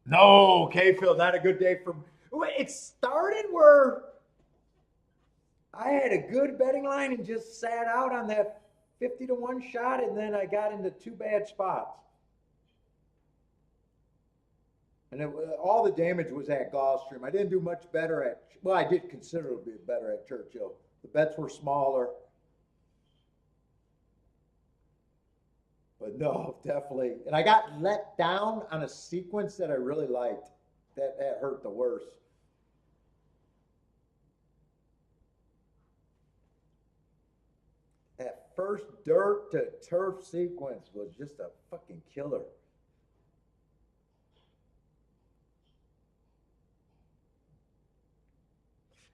No, K-Phil, not a good day for. It started where I had a good betting line and just sat out on that 50 to 1 shot, and then I got into two bad spots. And all the damage was at Gulfstream. I didn't do much better at, well, I did considerably better at Churchill. The bets were smaller, but no, definitely. And I got let down on a sequence that I really liked. That hurt the worst. That first dirt to turf sequence was just a fucking killer.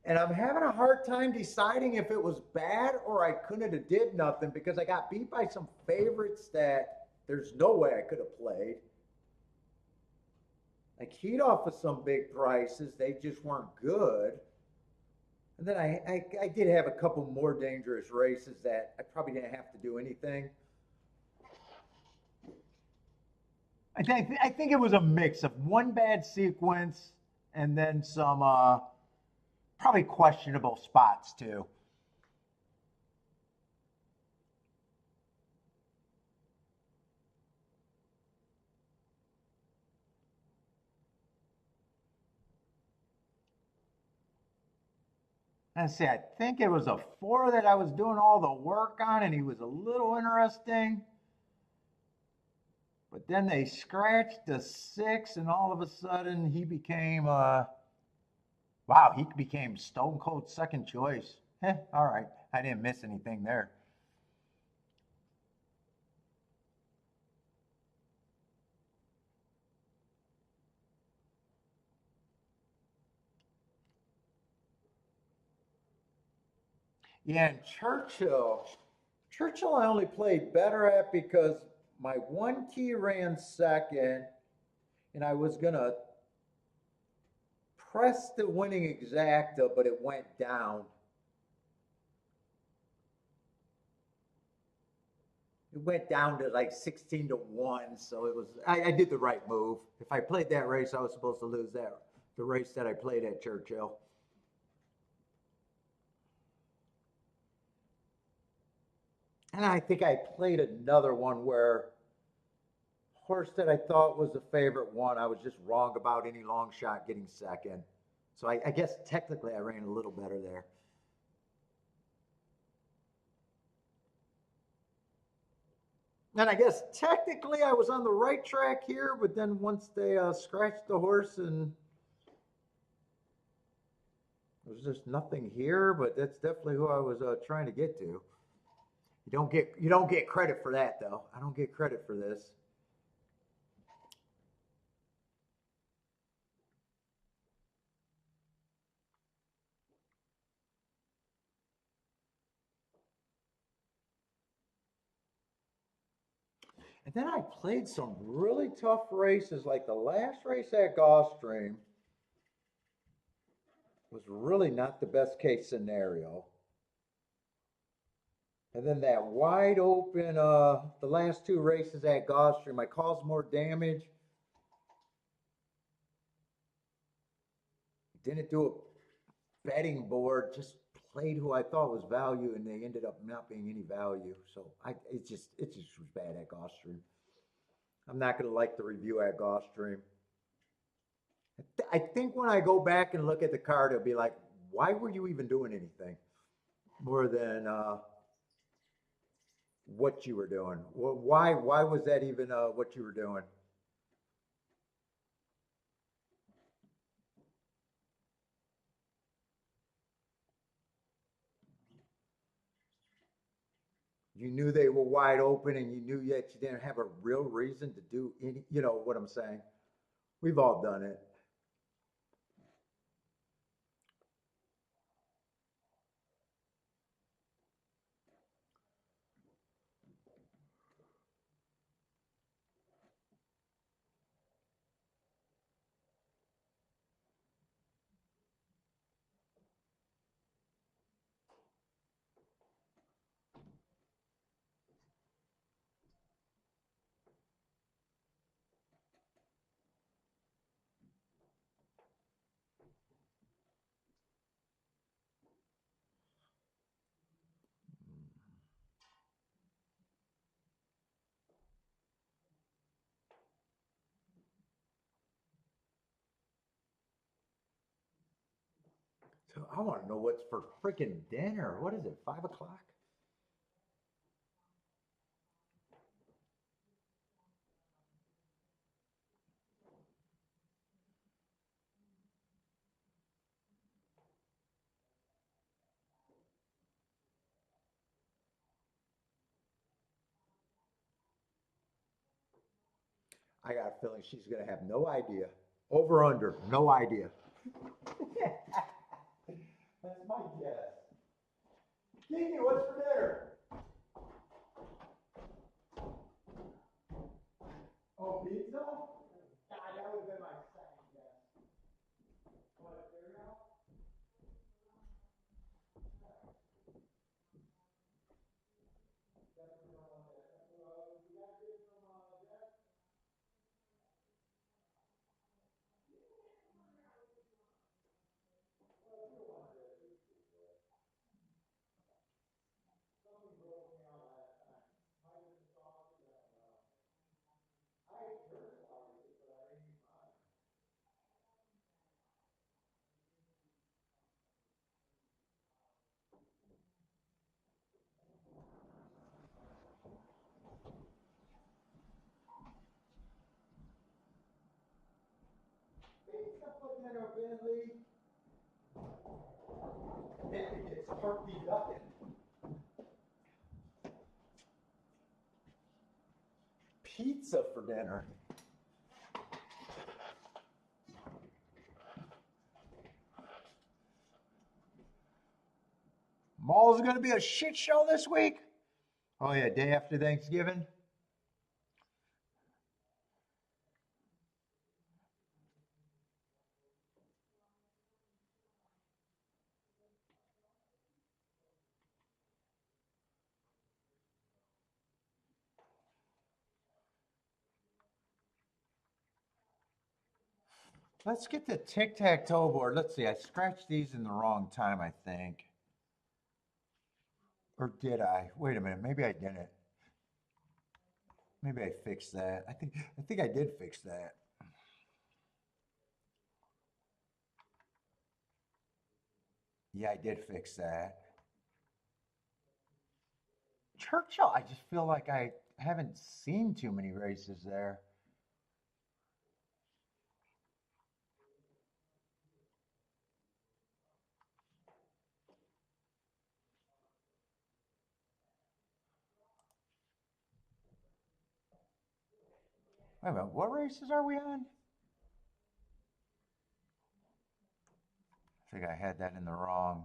And I'm having a hard time deciding if it was bad or I couldn't have did nothing because I got beat by some favorites that there's no way I could have played. I keyed off of some big prices, they just weren't good. And then I did have a couple more dangerous races that I probably didn't have to do anything. I think it was a mix of one bad sequence and then some probably questionable spots too. And see, I think it was a four that I was doing all the work on, and he was a little interesting. But then they scratched the six, and all of a sudden he became wow, he became stone cold second choice. All right, I didn't miss anything there. Yeah, and Churchill I only played better at because my one key ran second, and I was gonna press the winning exacta, but it went down. It went down to like 16 to 1, so it was I did the right move. If I played that race, I was supposed to lose that the race that I played at Churchill. And I think I played another one where horse that I thought was the favorite one, I was just wrong about any long shot getting second. So I guess technically I ran a little better there. And I guess technically I was on the right track here, but then once they scratched the horse and there's just nothing here, but that's definitely who I was trying to get to. You don't get credit for that though. I don't get credit for this. And then I played some really tough races, like the last race at Gulfstream was really not the best case scenario. And then that wide open, the last two races at Gulfstream, I caused more damage. Didn't do a betting board, just played who I thought was value, and they ended up not being any value. So it just was bad at Gulfstream. I'm not gonna like the review at Gulfstream. I think when I go back and look at the card, it'll be like, why were you even doing anything more than what you were doing? Why was that even what you were doing? You knew they were wide open, and you knew yet you didn't have a real reason to do any. You know what I'm saying? We've all done it. I want to know what's for freaking dinner. What is it, 5 o'clock? I got a feeling she's going to have no idea. Over under, no idea. That's my guess. Kiki, what's for dinner? Oh, pizza? God, that would have been my second guess. What, cereal? Definitely don't want that. We got to get some, Jeff? Well, if you want this, we can do it. Something broke me out last time. Might have been sausage, I don't know. I ate Churchill already, but I didn't eat mine. Pizza for dinner, Bentley. Bentley gets turkey ducking. Pizza for dinner. Mall's gonna be a shit show this week. Oh yeah, day after Thanksgiving. Let's get the tic-tac-toe board. Let's see, I scratched these in the wrong time, I think. Or did I? Wait a minute, maybe I didn't. Maybe I fixed that. I think I did fix that. Yeah, I did fix that. Churchill, I just feel like I haven't seen too many races there. Wait a minute, what races are we on? I think I had that in the wrong.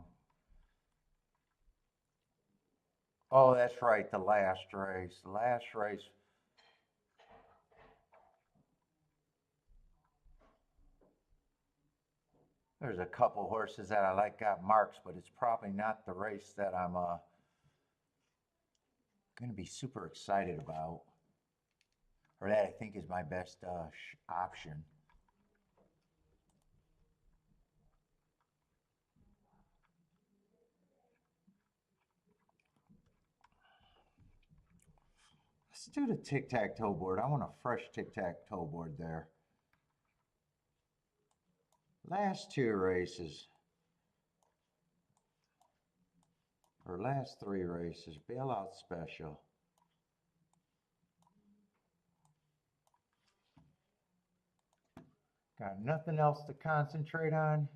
Oh, that's right, the last race. The last race. There's a couple horses that I like got marks, but it's probably not the race that I'm going to be super excited about, or that I think is my best option. Let's do the tic-tac-toe board. I want a fresh tic-tac-toe board there. Last two races, or last three races, bailout special. Got nothing else to concentrate on.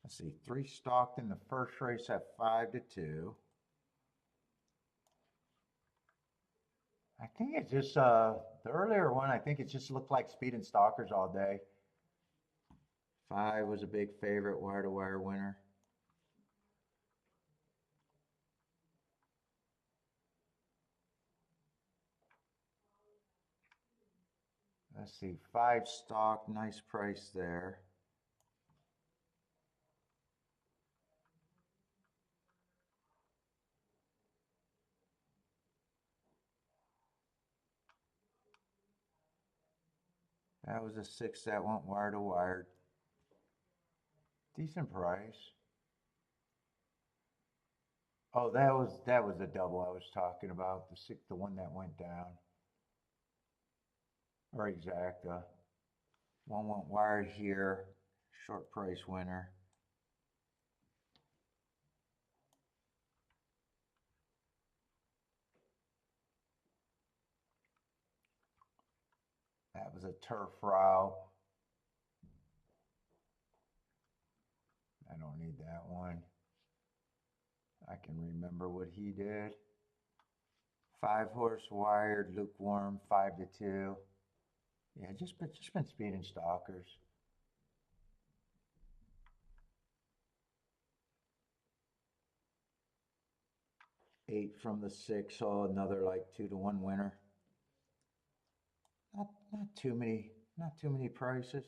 Let's see, three stalked in the first race at 5-2. I think it just the earlier one. I think it just looked like speed and stalkers all day. 5 was a big favorite, wire to wire winner. Let's see, 5 stock, nice price there. That was a 6 that went wire to wire. Decent price. Oh, that was the double I was talking about. The six, the one that went down. Or exacta. One went wire here. Short price winner. That was a turf route. I don't need that one. I can remember what he did. 5 horse wired, lukewarm, 5-2. Yeah, just been speeding stalkers. 8 from the 6, so another like 2-1 winner. Not too many prices.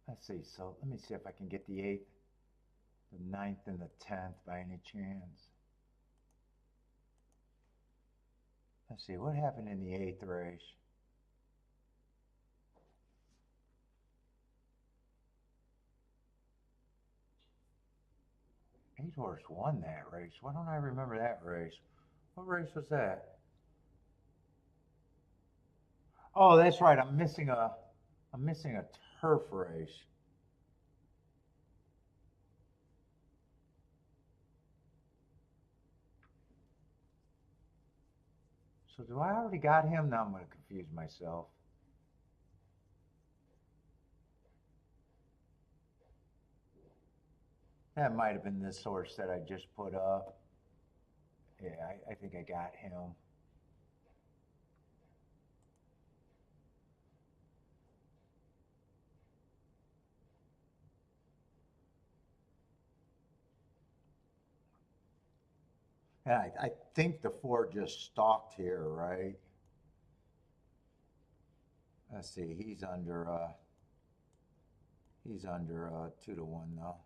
Let's see. So let me see if I can get the 8th, the 9th, and the 10th by any chance. Let's see what happened in the 8th race. Eight horse won that race. Why don't I remember that race? What race was that? Oh, that's right. I'm missing a turf race. So do I already got him? Now I'm going to confuse myself. That might have been this horse that I just put up. Yeah, I think I got him. And I think the 4 just stalked here, right? Let's see. He's under 2-1 though.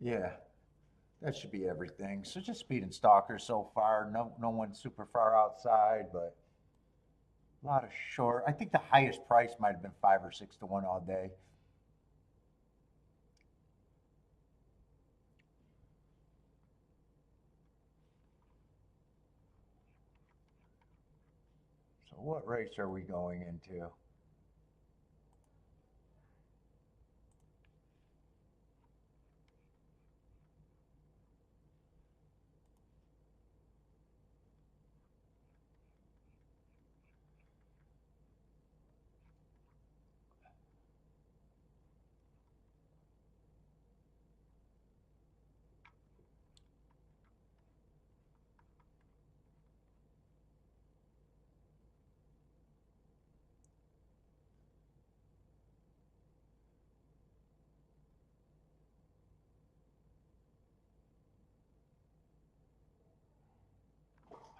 Yeah, that should be everything. So just speed and stalkers so far. No one super far outside, but a lot of short. I think the highest price might have been 5 or 6 to 1 all day. So what race are we going into?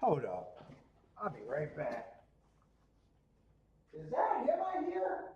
Hold up. I'll be right back. Is that him I hear?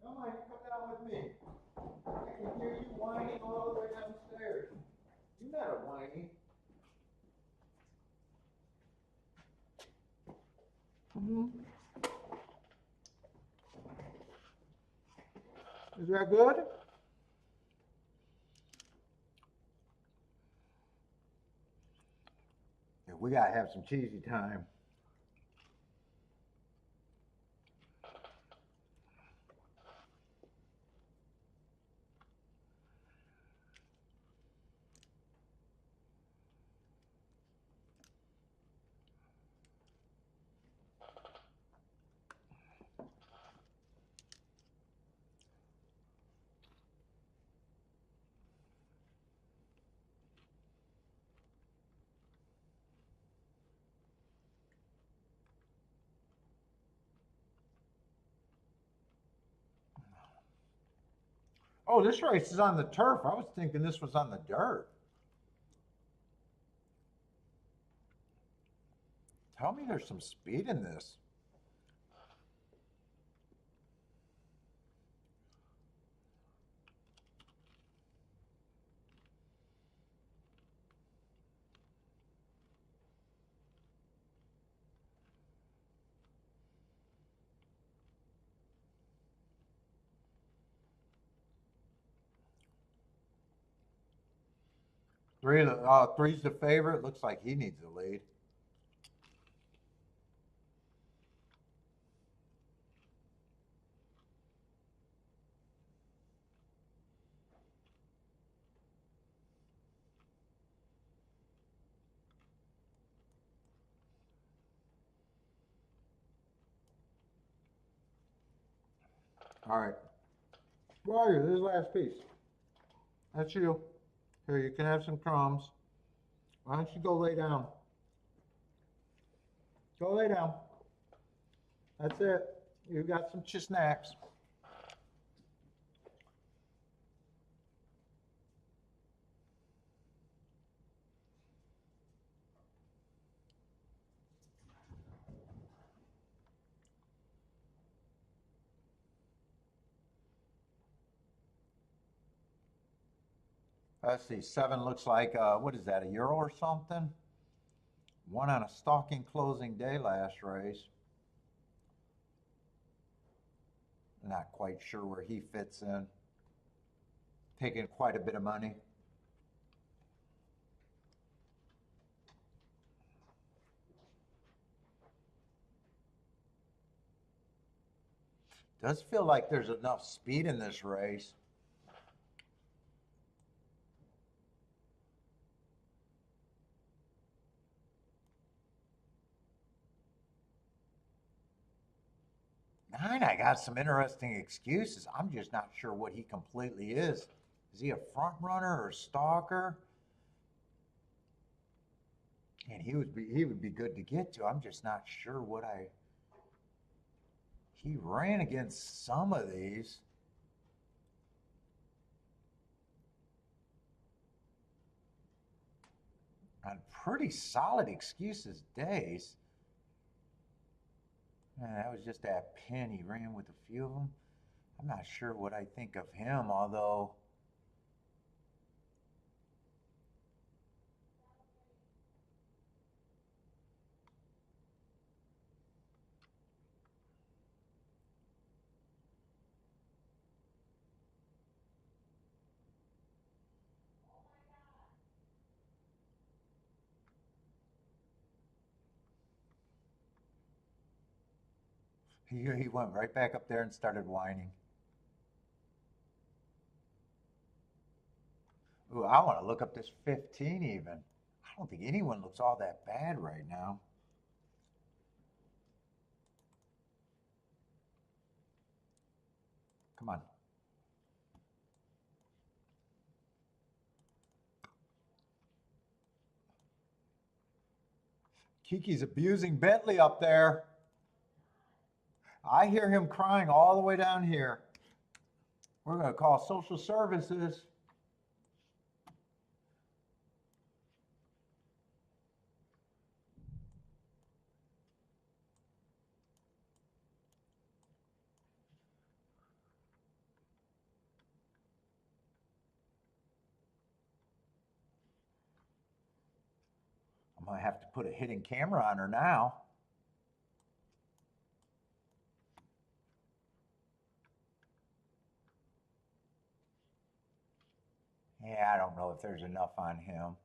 Come on, you come down with me. I can hear you whining all the way downstairs. You're not a whiny. Is that good? Yeah, we gotta have some cheesy time. Oh, this race is on the turf. I was thinking this was on the dirt. Tell me there's some speed in this. Three's the favorite. Looks like he needs the lead. All right. Where are you? This is the last piece. That's you. Here, you can have some crumbs. Why don't you go lay down? Go lay down. That's it. You got some snacks. Let's see. 7 looks like, what is that, a euro or something? Won on a stalking closing day last race. Not quite sure where he fits in. Taking quite a bit of money. Does feel like there's enough speed in this race. Nine, I got some interesting excuses. I'm just not sure what he completely is. Is he a front runner or a stalker? And he would be good to get to. I'm just not sure what I. He ran against some of these. On pretty solid excuses days. That was just that pin. He ran with a few of them. I'm not sure what I think of him, although he went right back up there and started whining. Ooh, I want to look up this 15 even. I don't think anyone looks all that bad right now. Come on. Kiki's abusing Bentley up there. I hear him crying all the way down here. We're going to call social services. I'm going to have to put a hidden camera on her now. Yeah, I don't know if there's enough on him.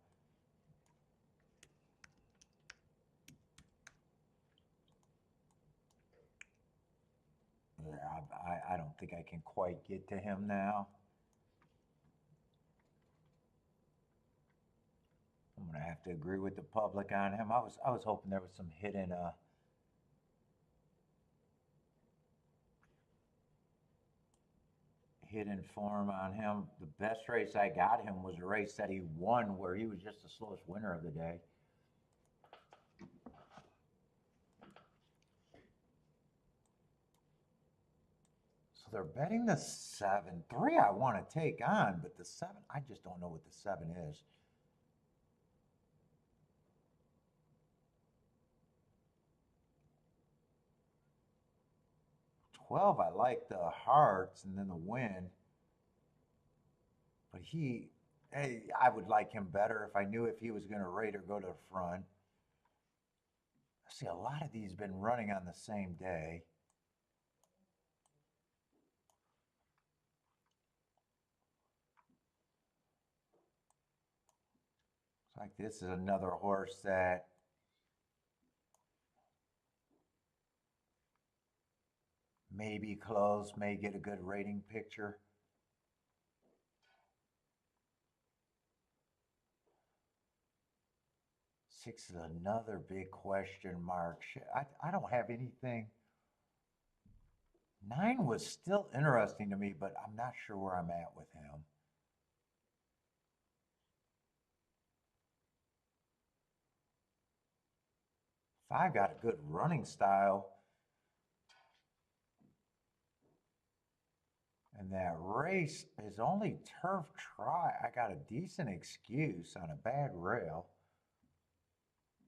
Yeah, I don't think I can quite get to him now. I'm gonna have to agree with the public on him. I was hoping there was some hidden form on him. The best race I got him was a race that he won where he was just the slowest winner of the day. So they're betting the 7. 3 I want to take on, but the 7, I just don't know what the 7 is. $12, I like the hearts and then the win. But hey, I would like him better if I knew if he was going to rate or go to the front. I see a lot of these been running on the same day. It's like this is another horse that may be close, may get a good rating picture. 6 is another big question mark. I don't have anything. 9 was still interesting to me, but I'm not sure where I'm at with him. 5 got a good running style. And that race is only turf try. I got a decent excuse on a bad rail.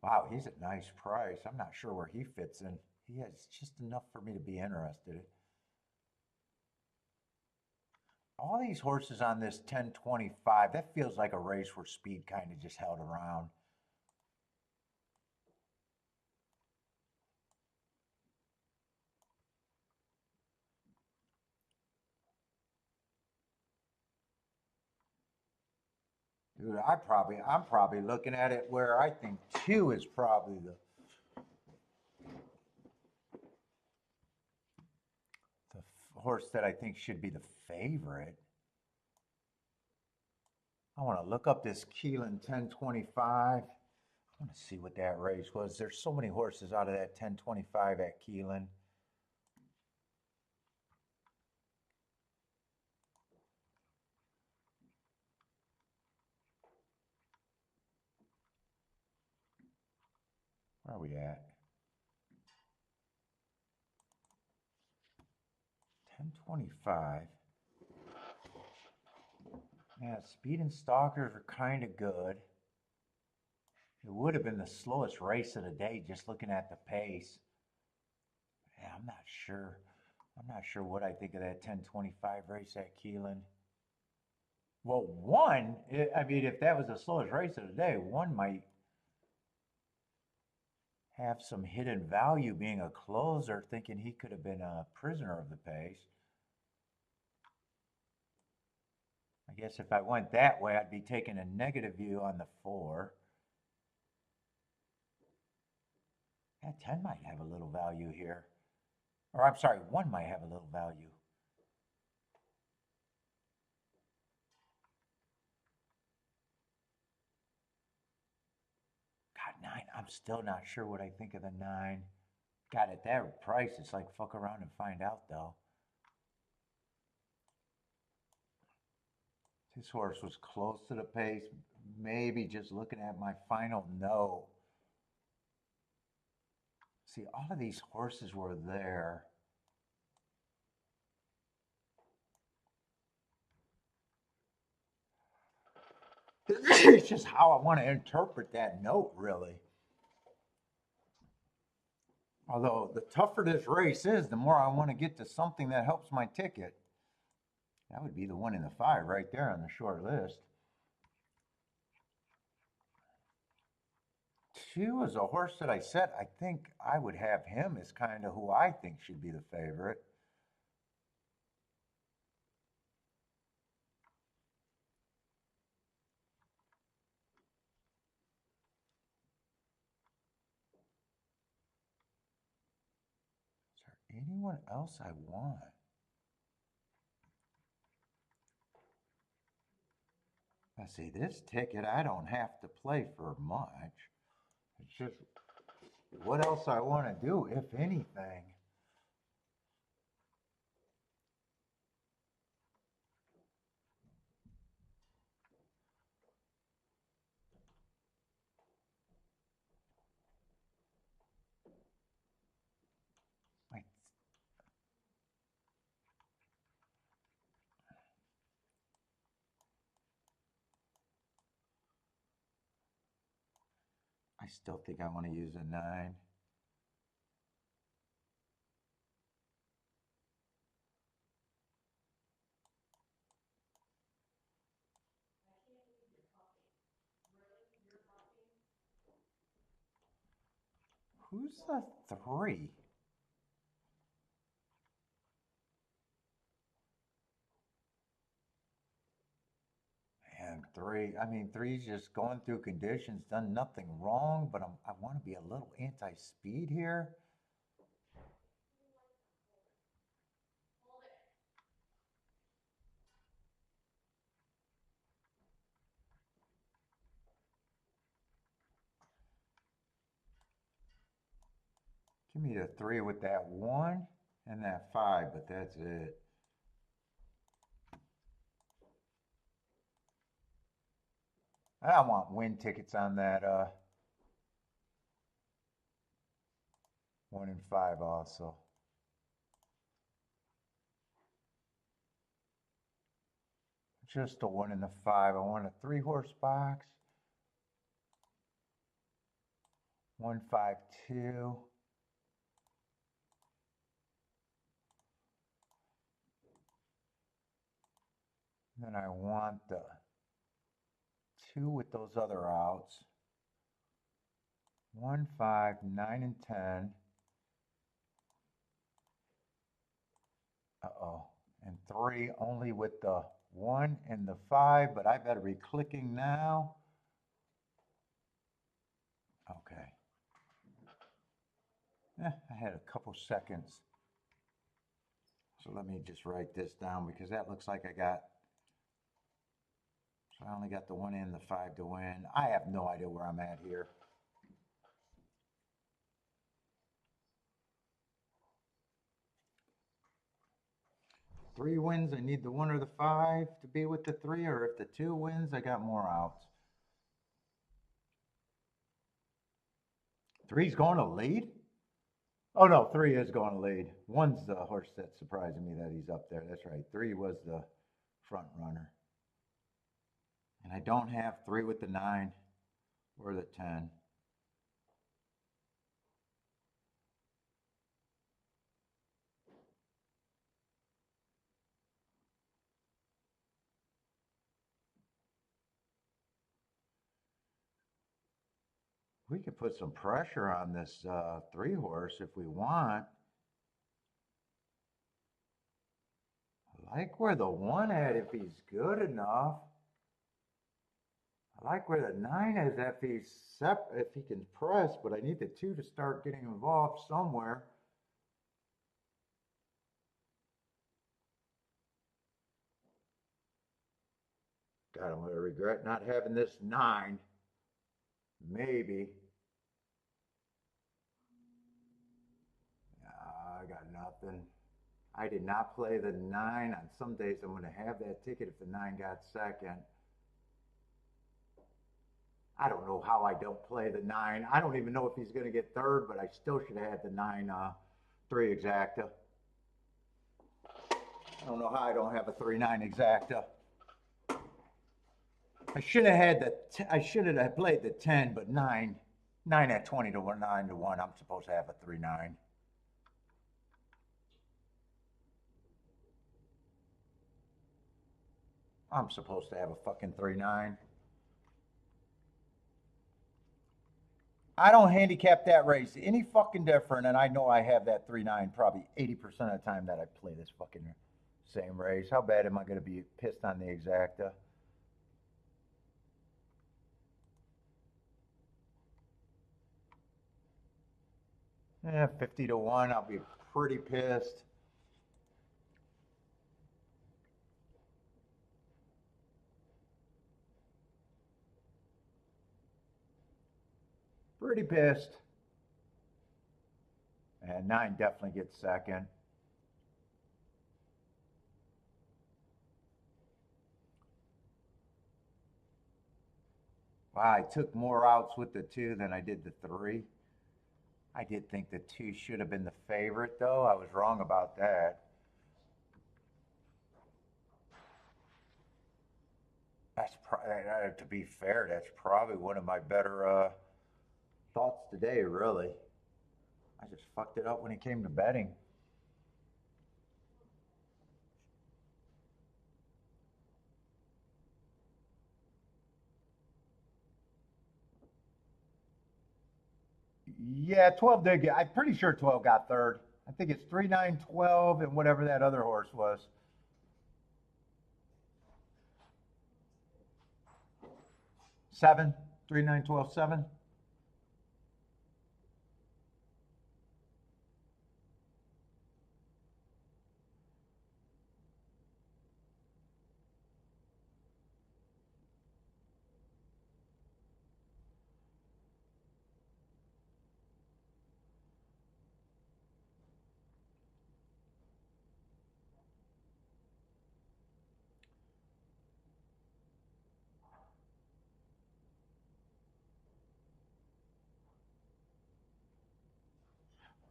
Wow, he's a nice price. I'm not sure where he fits in. He has just enough for me to be interested. All these horses on this 1025, that feels like a race where speed kind of just held around. Dude, I'm probably looking at it where I think 2 is probably the horse that I think should be the favorite. I want to look up this Keelan 1025. I want to see what that race was. There's so many horses out of that 1025 at Keelan. Where are we at? 1025. Yeah, speed and stalkers are kind of good. It would have been the slowest race of the day just looking at the pace. Yeah, I'm not sure. I'm not sure what I think of that 1025 race at Keelan. Well, 1, I mean, if that was the slowest race of the day, 1 might have some hidden value being a closer, thinking he could have been a prisoner of the pace. I guess if I went that way, I'd be taking a negative view on the 4. Yeah, 10 might have a little value here. Or I'm sorry, 1 might have a little value. God, 9, I'm still not sure what I think of the 9. God, at that price, it's like fuck around and find out, though. This horse was close to the pace. Maybe just looking at my final note. See, all of these horses were there. It's just how I want to interpret that note, really. Although the tougher this race is, the more I want to get to something that helps my ticket. That would be the 1 and the 5 right there on the short list. 2 is a horse that I said I think I would have him as kind of who I think should be the favorite. Is there anyone else I want? Let's see, this ticket I don't have to play for much. It's just what else I want to do, if anything. I still think I want to use a 9. Who's the 3? And 3, I mean, 3's just going through conditions, done nothing wrong, but I want to be a little anti-speed here. Give me the 3 with that 1 and that 5, but that's it. I want win tickets on that 1 and 5 also. Just the 1 and the 5. I want a 3-horse box. 1, 5, 2. Then I want the 2 with those other outs. 1, 5, 9, and 10. Uh-oh. And 3 only with the 1 and the 5, but I better be clicking now. Okay. I had a couple seconds. So let me just write this down because that looks like I got, so I only got the 1 and the 5 to win. I have no idea where I'm at here. Three wins, I need the 1 or the 5 to be with the 3, or if the 2 wins, I got more outs. 3's going to lead? Oh no, 3 is going to lead. 1's the horse that's surprising me that he's up there. That's right. 3 was the front runner. And I don't have 3 with the 9 or the 10. We could put some pressure on this 3-horse if we want. I like where the 1 at if he's good enough. I like where the 9 is if he can press, but I need the 2 to start getting involved somewhere. God, I'm going to regret not having this 9. Maybe. I got nothing. I did not play the 9. On some days, I'm going to have that ticket if the 9 got second. I don't know how I don't play the 9. I don't even know if he's going to get third, but I still should have had the 9-3 exacta. I don't know how I don't have a 3-9 exacta. I should have had the. I should have played the 10, but 9 at 20 to 1, 9 to 1. I'm supposed to have a 3-9. I'm supposed to have a fucking 3-9. I don't handicap that race any fucking different, and I know I have that 3-9 probably 80% of the time that I play this fucking same race. How bad am I going to be pissed on the exacta? Yeah, 50 to 1. I'll be pretty pissed. Pretty pissed. And 9 definitely gets second. Wow, I took more outs with the 2 than I did the 3. I did think the 2 should have been the favorite, though. I was wrong about that. That's to be fair, that's probably one of my better thoughts today, really. I just fucked it up when it came to betting. Yeah, 12 did get. I'm pretty sure 12 got third. I think it's 3, 9, 12, and whatever that other horse was. 7, 3, 9, 12, 7.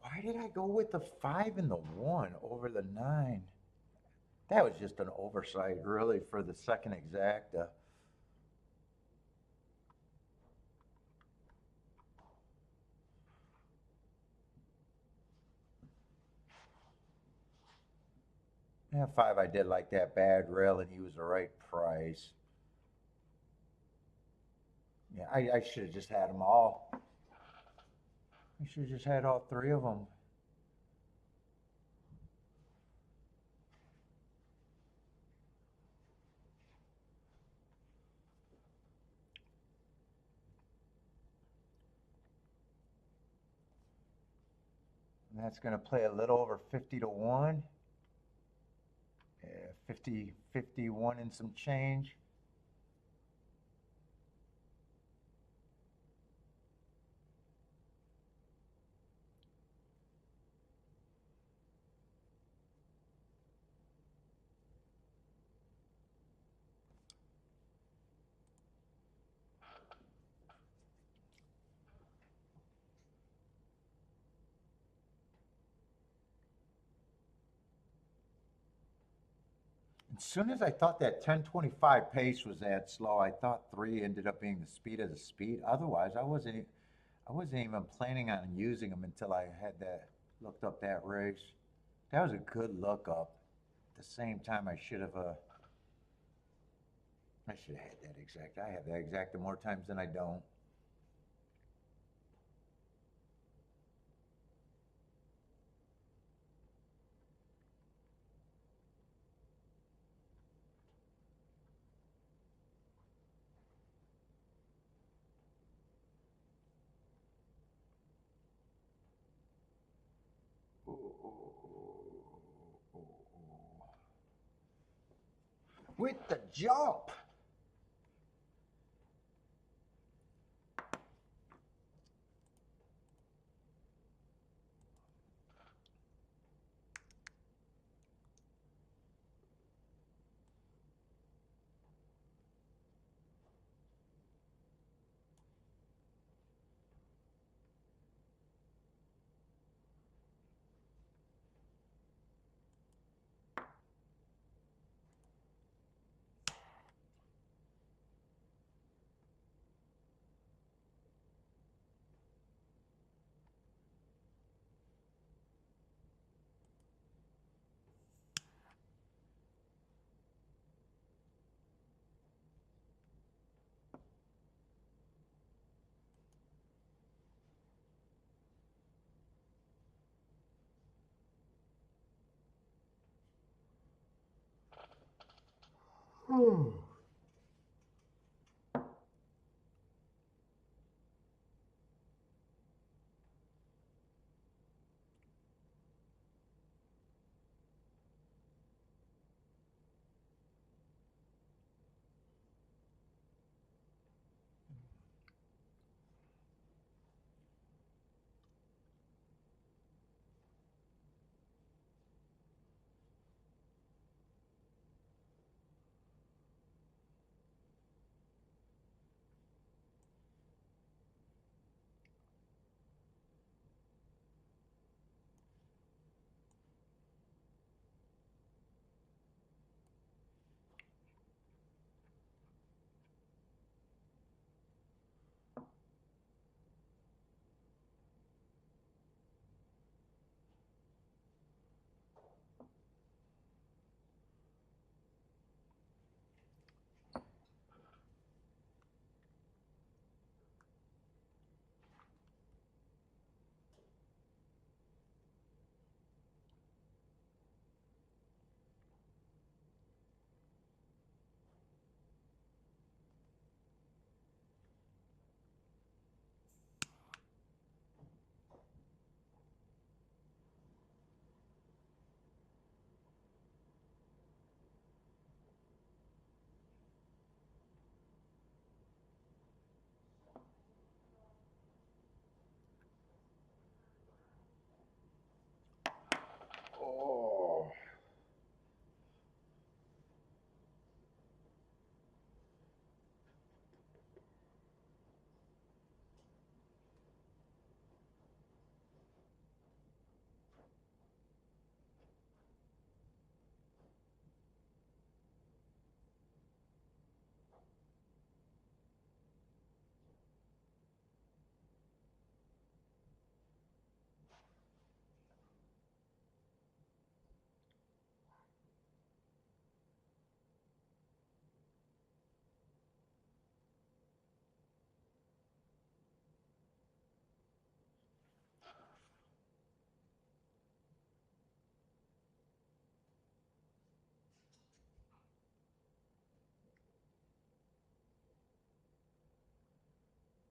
Why did I go with the 5 and the 1 over the 9? That was just an oversight, really, for the second exacta. Yeah, 5 I did like that bad rail, and he was the right price. Yeah, I should have just had them all. I should have just had all 3 of them. And that's going to play a little over 50 to 1. Yeah, 50, 51 and some change. As soon as I thought that 10:25 pace was that slow, I thought 3 ended up being the speed of the speed. Otherwise, I wasn't even planning on using them until I had that looked up that race. That was a good look up. At the same time, I should have had that exact. I have that exact more times than I don't. With the jump. Oh.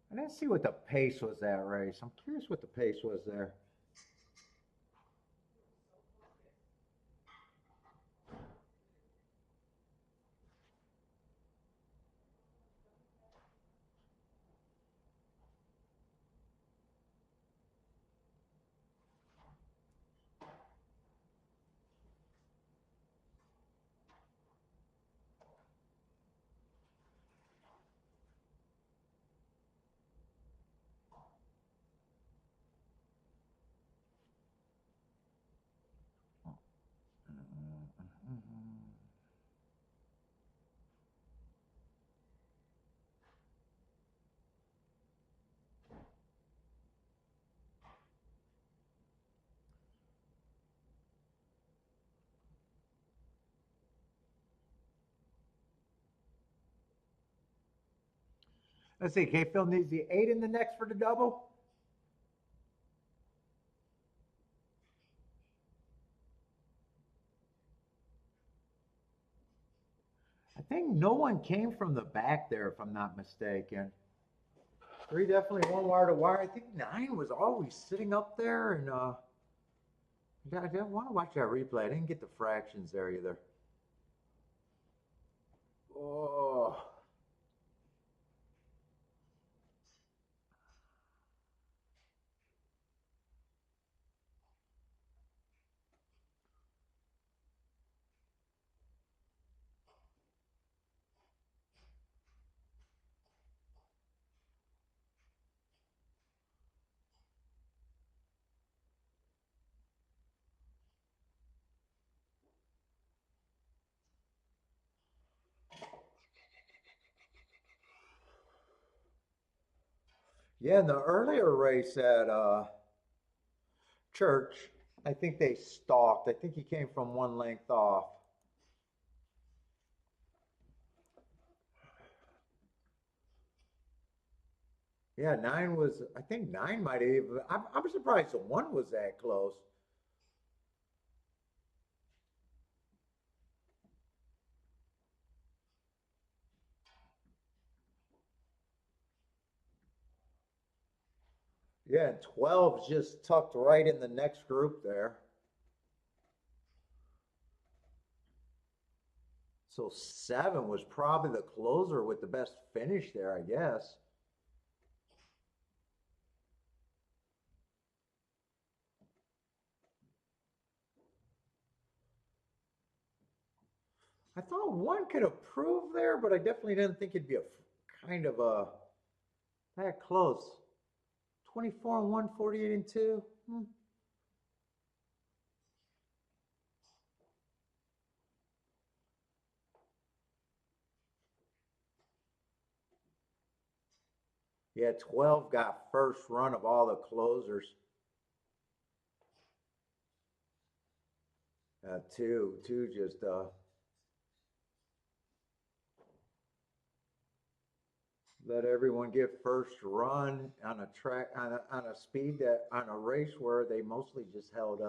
I didn't see what the pace was that race. I'm curious what the pace was there. Let's see. K Phil needs the 8 in the next for the double. I think no one came from the back there, if I'm not mistaken. 3 definitely one wire to wire. I think 9 was always sitting up there, and I didn't want to watch that replay. I didn't get the fractions there either. Oh. Yeah, in the earlier race at Church, I think they stalked. I think he came from one length off. Yeah, 9 was, I think 9 might have even, I'm surprised the 1 was that close. Yeah, and 12's just tucked right in the next group there. So 7 was probably the closer with the best finish there, I guess. I thought 1 could approve there, but I definitely didn't think it'd be a kind of a that close. 24 and 1, 48 and 2. Yeah, 12 got first run of all the closers. 2 just let everyone get first run on a track on a speed that on a race where they mostly just held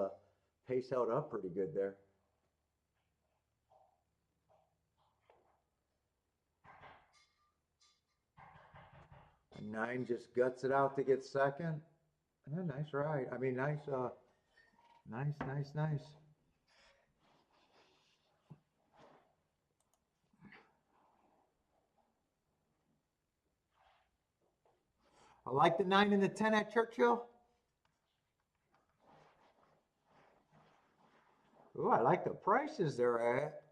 pace held up pretty good there. 9 just guts it out to get second. Nice ride. I mean, nice. I like the 9 and the 10 at Churchill. Oh, I like the prices they're at.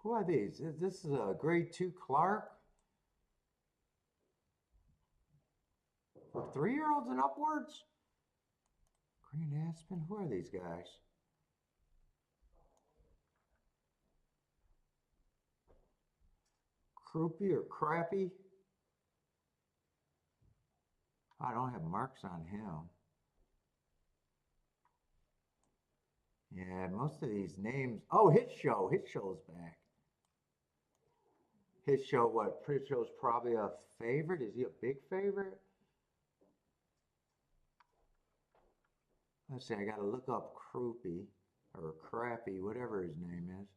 Who are these? This is a grade 2 Clark. For 3-year-olds and upwards? Green Aspen? Who are these guys? Croupy or Crappy? I don't have marks on him. Yeah, most of these names. Oh, Hit Show. Hit Show's back. Hit Show, what? Hit Show's probably a favorite. Is he a big favorite? Let's see, I gotta look up Croupy or Crappy, whatever his name is.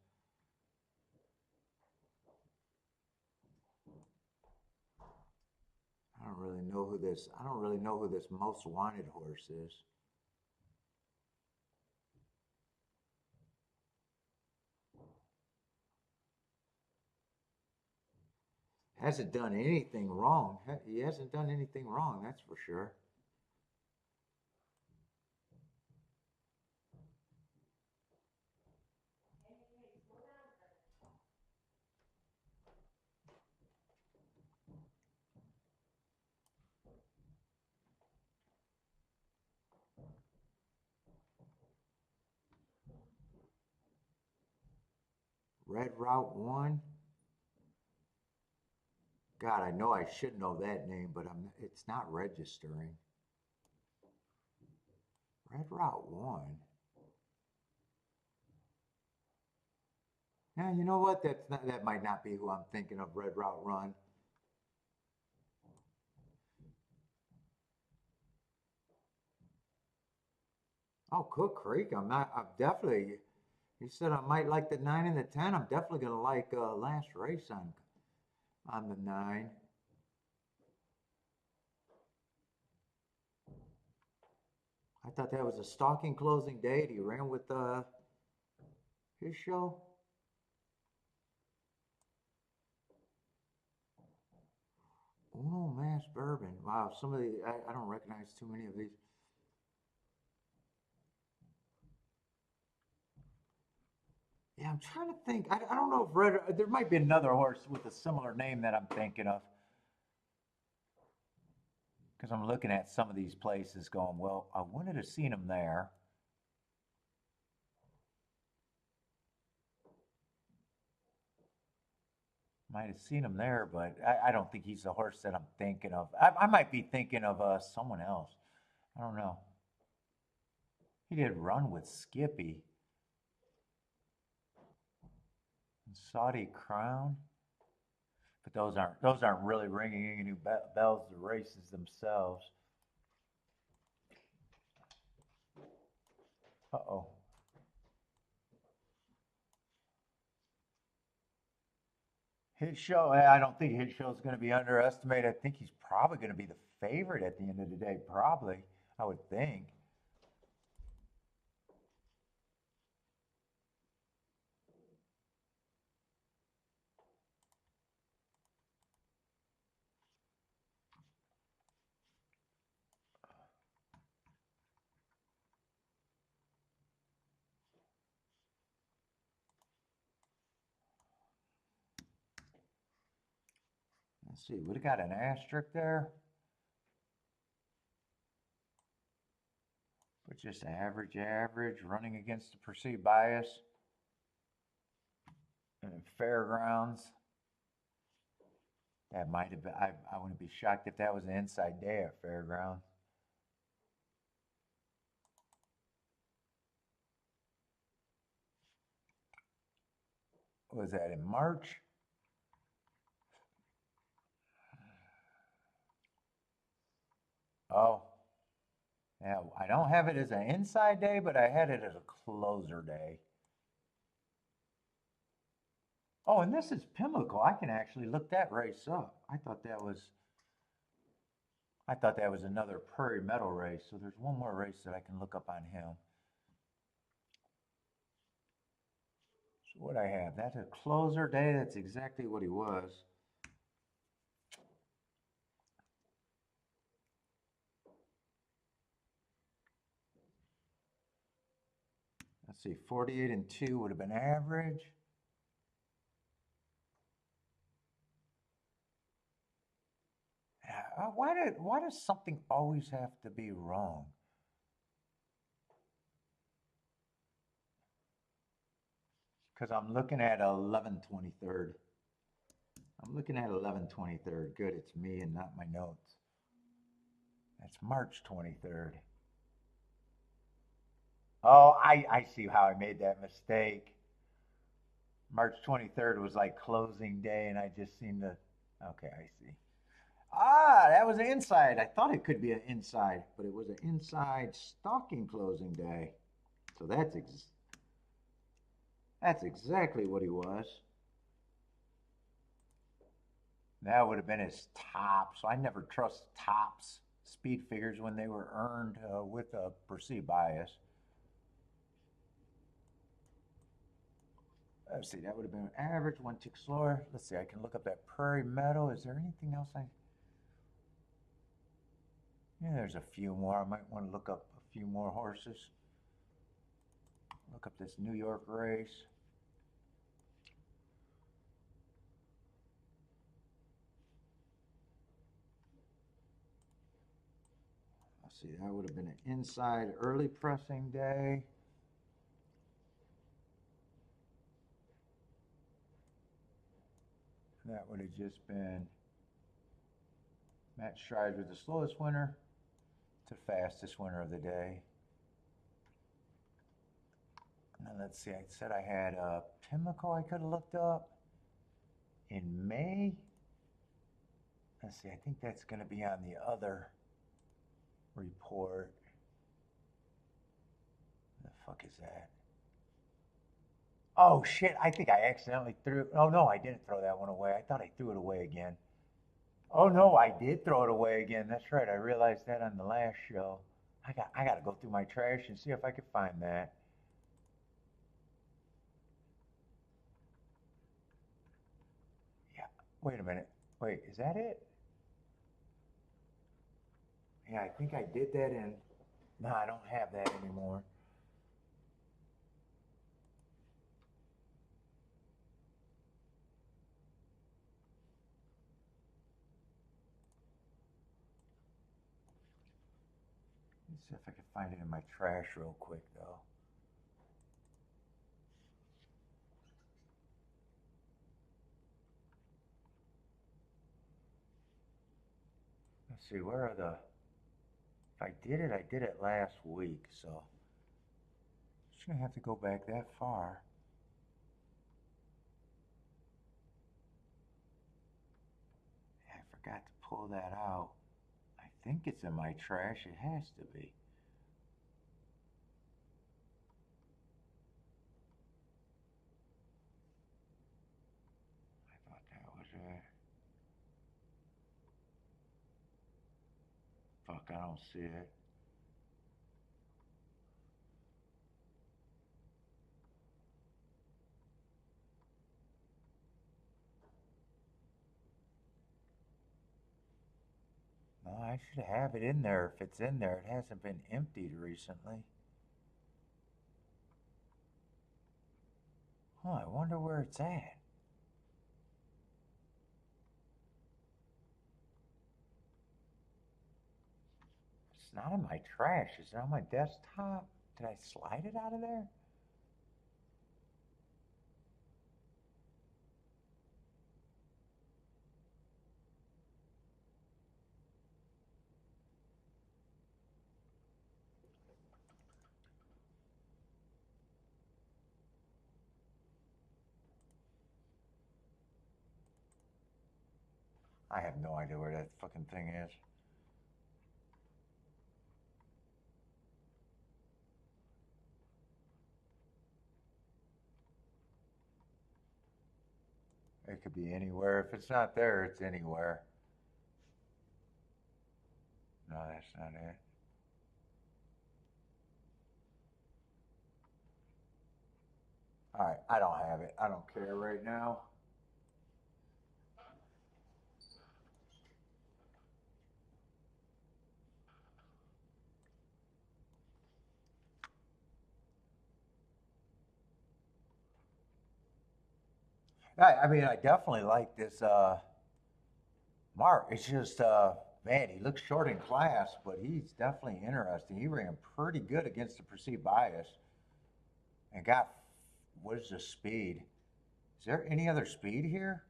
I don't really know who this most wanted horse is. Hasn't done anything wrong. He hasn't done anything wrong, that's for sure. Red Route 1. God, I know I should know that name, but it's not registering. Red Route 1. Yeah, you know what? That might not be who I'm thinking of, Red Route Run. Oh, Cook Creek. I'm definitely, you said I might like the 9 and the 10. I'm definitely going to like last race on the 9. I thought that was a stalking closing date. He ran with his show. Uno Mass Bourbon. Wow, some of the, I don't recognize too many of these. Yeah, I'm trying to think. I don't know if there might be another horse with a similar name that I'm thinking of. Because I'm looking at some of these places going, well, I wanted to seen him there. Might have seen him there, but I don't think he's the horse that I'm thinking of. I might be thinking of someone else. I don't know. He did run with Skippy. And Saudi Crown. But those aren't really ringing any bells, the races themselves. Uh-oh. His show, I don't think his show is going to be underestimated. I think he's probably going to be the favorite at the end of the day. Probably, I would think. Let's see, would have got an asterisk there, but just average, running against the perceived bias. And fairgrounds, that might have been, I wouldn't be shocked if that was an inside day at fairgrounds. Was that in March? Oh, yeah, I don't have it as an inside day, but I had it as a closer day. Oh, and this is Pimlico. I can actually look that race up. I thought that was another Prairie Meadow race. So there's one more race that I can look up on him. So what I have, that's a closer day. That's exactly what he was. Let's see, 48 and 2 would have been average. Why does something always have to be wrong? Because I'm looking at 11/23. I'm looking at 11/23. Good, it's me and not my notes. That's March 23rd. Oh, I see how I made that mistake. March 23rd was like closing day, and I just seen the. Okay, I see. Ah, that was an inside. I thought it could be an inside, but it was an inside stocking closing day. So that's exactly what he was. That would have been his top. So I never trust tops speed figures when they were earned with a perceived bias. Let's see, that would have been average, one tick slower. Let's see, I can look up that Prairie Meadow. Is there anything else Yeah, there's a few more. I might want to look up a few more horses. Look up this New York race. Let's see, that would have been an inside early pressing day. That would have just been Matt Strides with the slowest winner to fastest winner of the day. Now let's see, I said I had Pimlico I could have looked up in May. Let's see, I think that's going to be on the other report. The fuck is that? Oh shit, I think I accidentally threw. Oh no, I didn't throw that one away. I thought I threw it away again. Oh no, I did throw it away again. That's right. I realized that on the last show. I got to go through my trash and see if I can find that. Yeah. Wait a minute. Wait, is that it? Yeah, I think I did that in. No, I don't have that anymore. Let's see if I can find it in my trash real quick, though. Let's see, where are the. If I did it last week, so. Shouldn't have to go back that far. I forgot to pull that out. I think it's in my trash. It has to be. I thought that Fuck, I don't see it. No, I should have it in there if it's in there. It hasn't been emptied recently. Huh, I wonder where it's at. It's not in my trash. Is it on my desktop? Did I slide it out of there? I have no idea where that fucking thing is. It could be anywhere. If it's not there, it's anywhere. No, that's not it. All right, I don't have it. I don't care right now. I mean, I definitely like this Mark. It's just, man, he looks short in class, but he's definitely interesting. He ran pretty good against the perceived bias and got, what is the speed? Is there any other speed here?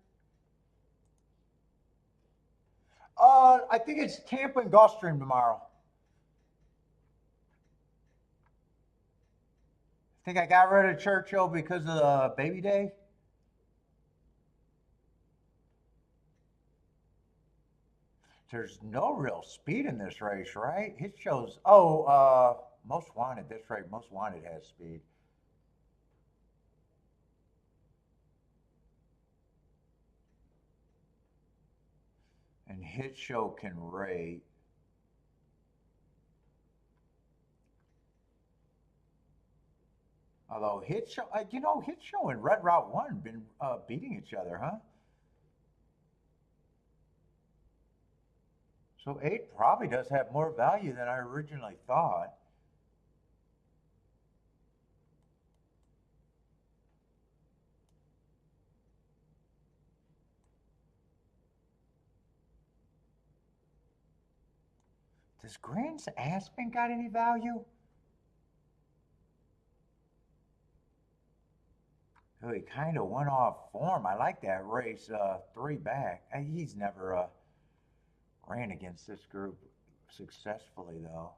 I think it's Tampa and Gulfstream tomorrow. I think I got rid of Churchill because of the baby day. There's no real speed in this race, right? It shows, most wanted. That's right. Most wanted has speed. And hit show can rate. Although hit show, hit show and Red Route One been beating each other, huh? So eight probably does have more value than I originally thought. Does Grant's Aspen got any value? Oh, he kind of went off form. I like that race, three back. He's never ran against this group successfully though.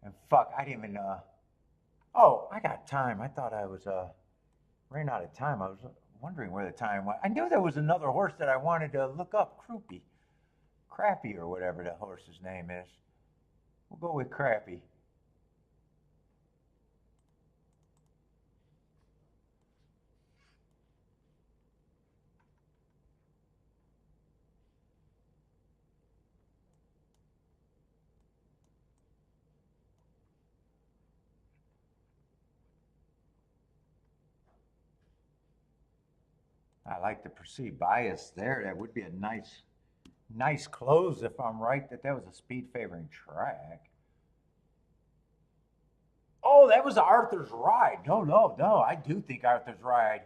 And fuck, I didn't even. Oh, I got time. I thought I was ran out of time. I was wondering where the time went. I knew there was another horse that I wanted to look up. Crappy, or whatever the horse's name is. We'll go with Crappy. I like the perceived bias there. That would be a nice close if I'm right that was a speed favoring track. Oh, that was Arthur's ride. No, no, no. I do think Arthur's ride.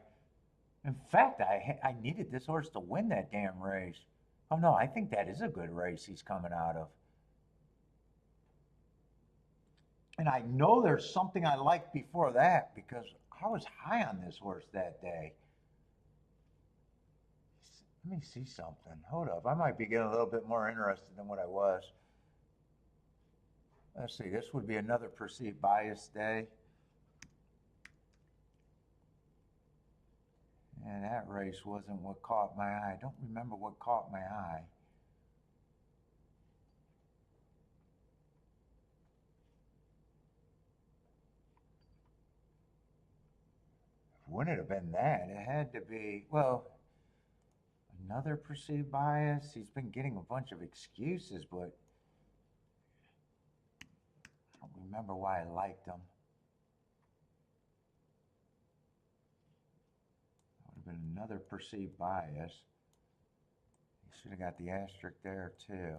In fact, I needed this horse to win that damn race. Oh no, I think that is a good race he's coming out of. And I know there's something I liked before that because I was high on this horse that day. Let me see something. Hold up. I might be getting a little bit more interested than what I was. Let's see. This would be another perceived bias day. And that race wasn't what caught my eye. I don't remember what caught my eye. Wouldn't it have been that? It had to be, well, Another perceived bias. He's been getting a bunch of excuses, but I don't remember why I liked him. That would have been another perceived bias. He should have got the asterisk there too.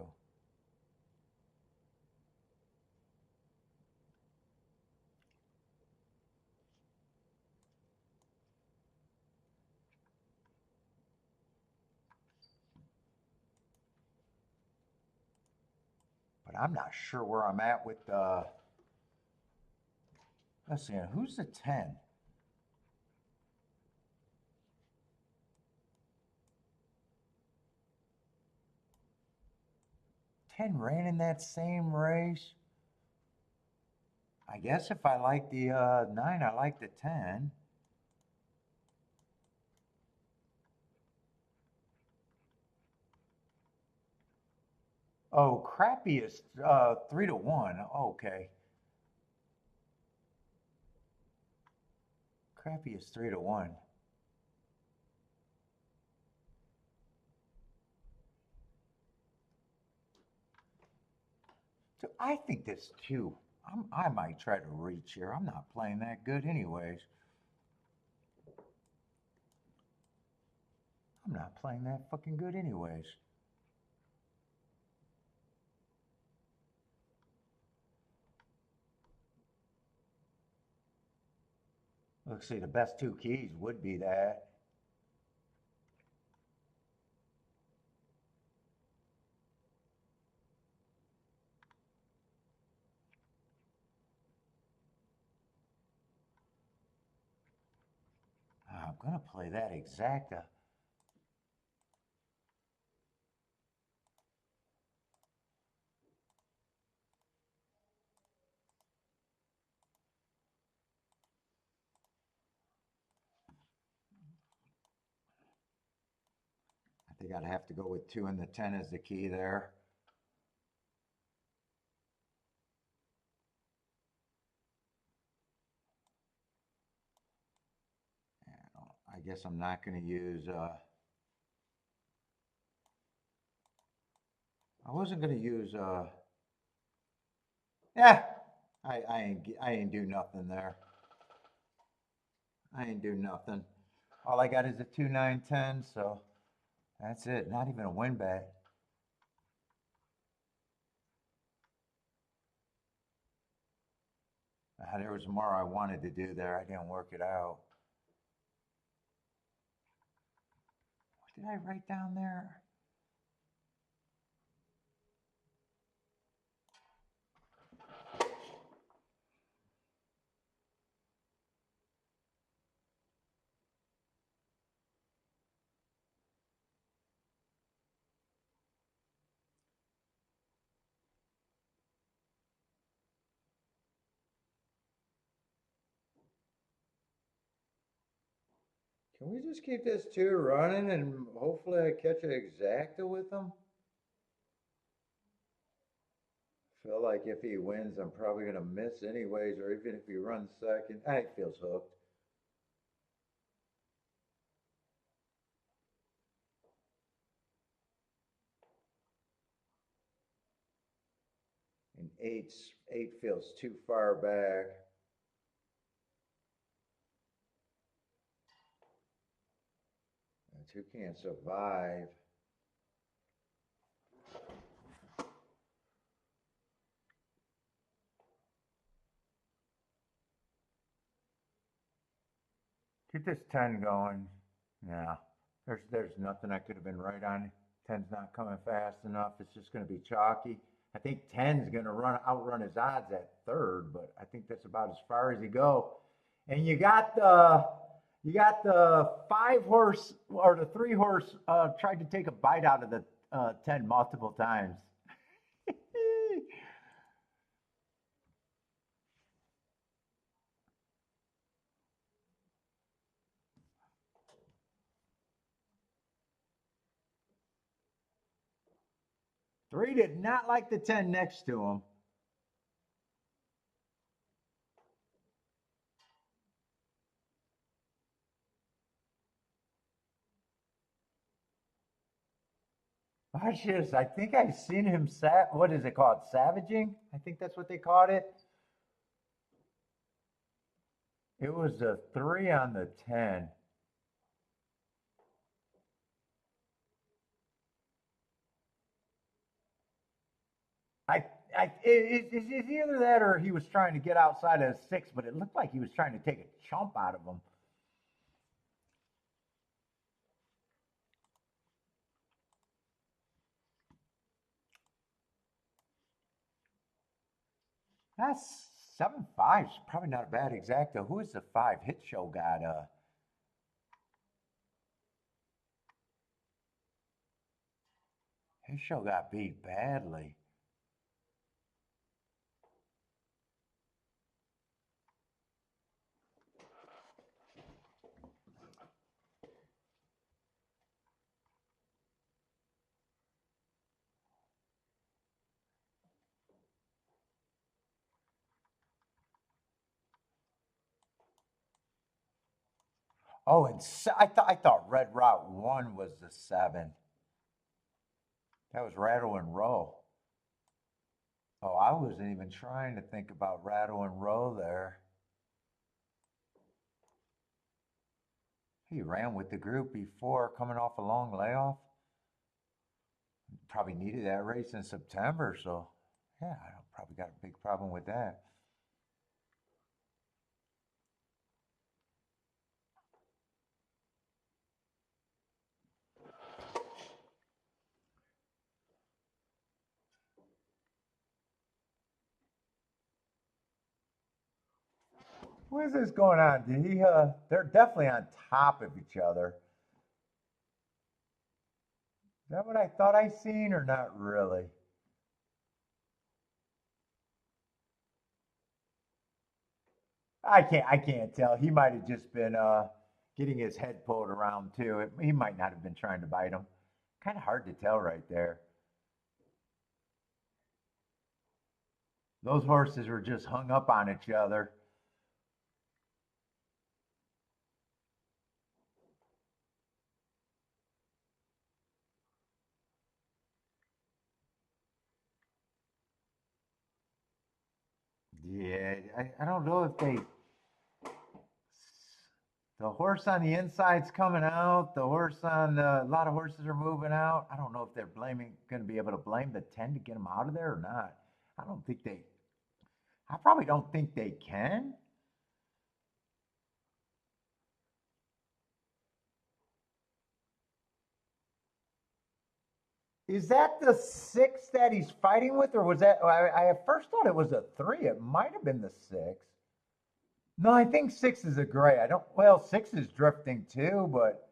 But I'm not sure where I'm at with let's see, who's the 10? Ten ran in that same race. I guess if I like the 9, I like the 10. Oh, crappy is 3 to 1. Okay. Crappy is 3 to 1. So I think this 2. I might try to reach here. I'm not playing that good anyways. I'm not playing that fucking good anyways. Let's see, the best 2 keys would be that. I'm going to play that exacta. I think I'd have to go with 2 and the 10 as the key there. I guess I'm not going to use. I wasn't going to use. Yeah, I ain't do nothing there. I ain't do nothing. All I got is a 2, 9, 10, so that's it. Not even a win bet. There was more I wanted to do there. I didn't work it out. What did I write down there? Can we just keep this 2 running and hopefully I catch an exacta with him? Feel like if he wins, I'm probably going to miss anyways, or even if he runs second. He feels hooked. And 8 feels too far back. And 2 can't survive. Keep this 10 going. Yeah. There's nothing I could have been right on. 10's not coming fast enough. It's just going to be chalky. I think 10's going to outrun his odds at third, but I think that's about as far as he go. And you got the 5 horse or the 3 horse tried to take a bite out of the 10 multiple times. 3 did not like the 10 next to him. Watch this. I think I've seen him what is it called? Savaging? I think that's what they called it. It was a 3 on the 10. I, it's either that or he was trying to get outside of 6, but it looked like he was trying to take a chump out of him. That's 7-5's probably not a bad exacta. Who is the 5 hit show got? His show got beat badly. Oh, and I thought Red Route 1 was the 7. That was Rattle and Roll. Oh, I wasn't even trying to think about Rattle and Roll there. He ran with the group before coming off a long layoff. Probably needed that race in September, so yeah, I probably got a big problem with that. What is this going on? Did he? They're definitely on top of each other. Is that what I thought I seen, or not really? I can't tell. He might have just been getting his head pulled around too. He might not have been trying to bite him. Kind of hard to tell right there. Those horses were just hung up on each other. Yeah, I don't know if they. The horse on the inside's coming out. The horse on a lot of horses are moving out. I don't know if they're going to be able to blame the 10 to get them out of there or not. I don't think they. I probably don't think they can. Is that the 6 that he's fighting with, or was that? I at first thought it was a 3. It might have been the 6. No, I think 6 is a gray. I don't. Well, 6 is drifting too, but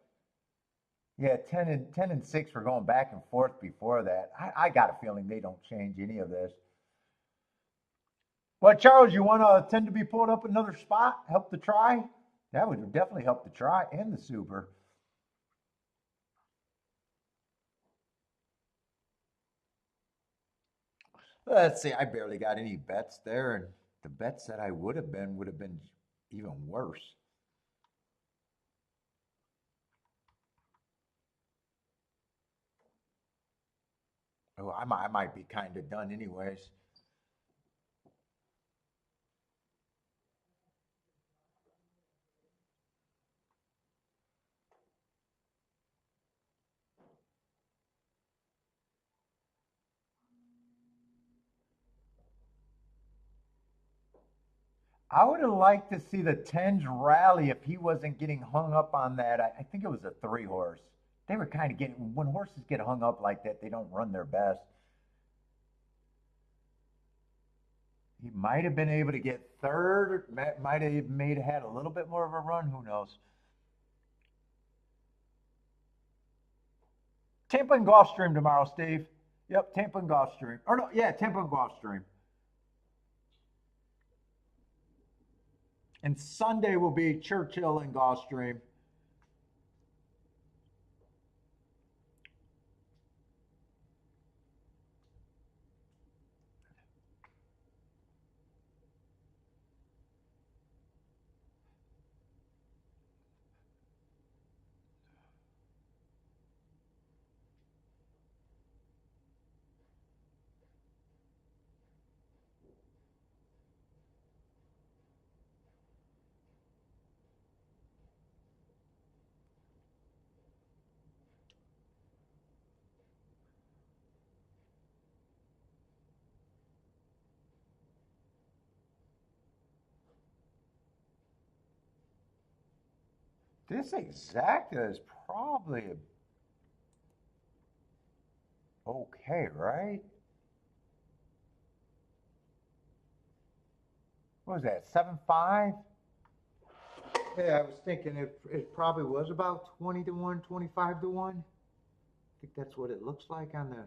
yeah, 10 and 6 were going back and forth before that. I got a feeling they don't change any of this. Well, Charles, you want 10 to be pulled up another spot? Help the try? That would definitely help the try and the super. Let's see. I barely got any bets there, and the bets that I would have been even worse. Oh, I might be kind of done anyways. I would have liked to see the tens rally if he wasn't getting hung up on that. I think it was a 3 horse. They were kind of getting, when horses get hung up like that, they don't run their best. He might have been able to get third, might have made had a little bit more of a run. Who knows? Tampa and Gulfstream tomorrow, Steve. Yep, Tampa and Gulfstream. Or no, yeah, Tampa and Gulfstream. And Sunday will be Churchill and Gulfstream. This exacta is probably okay, right? What was that, 7.5? Yeah, I was thinking it probably was about 20 to 1, 25 to 1. I think that's what it looks like on the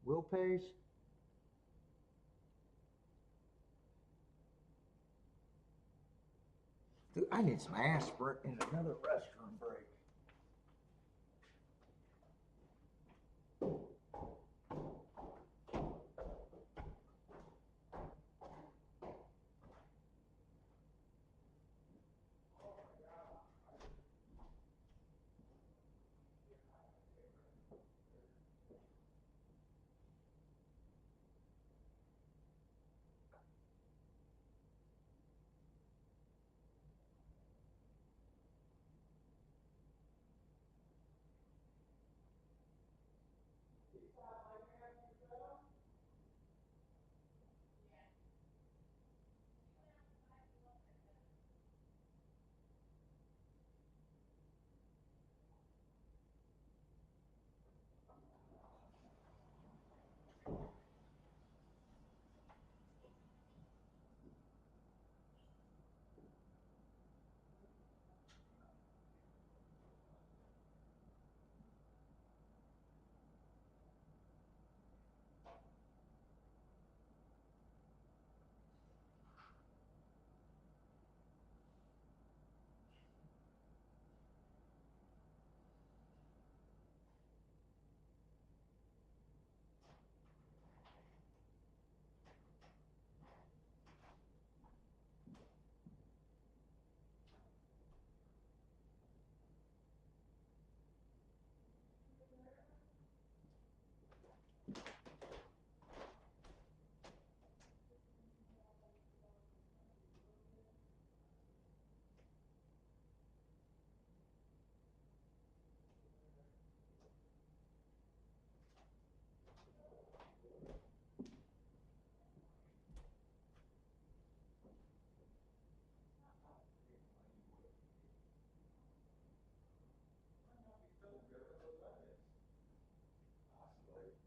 will pays. Dude, I need some aspirin and another restroom break.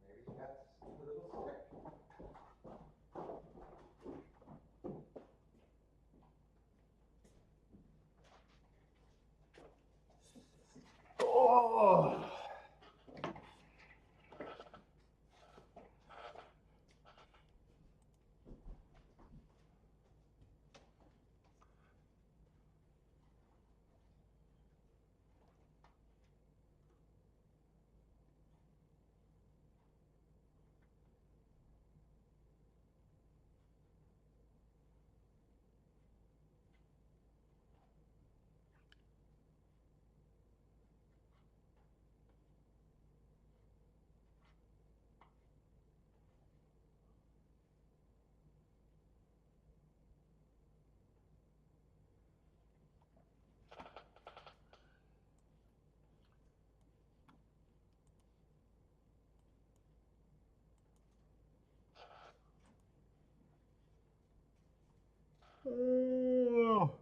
Maybe that's a little sick. Oh. Oh.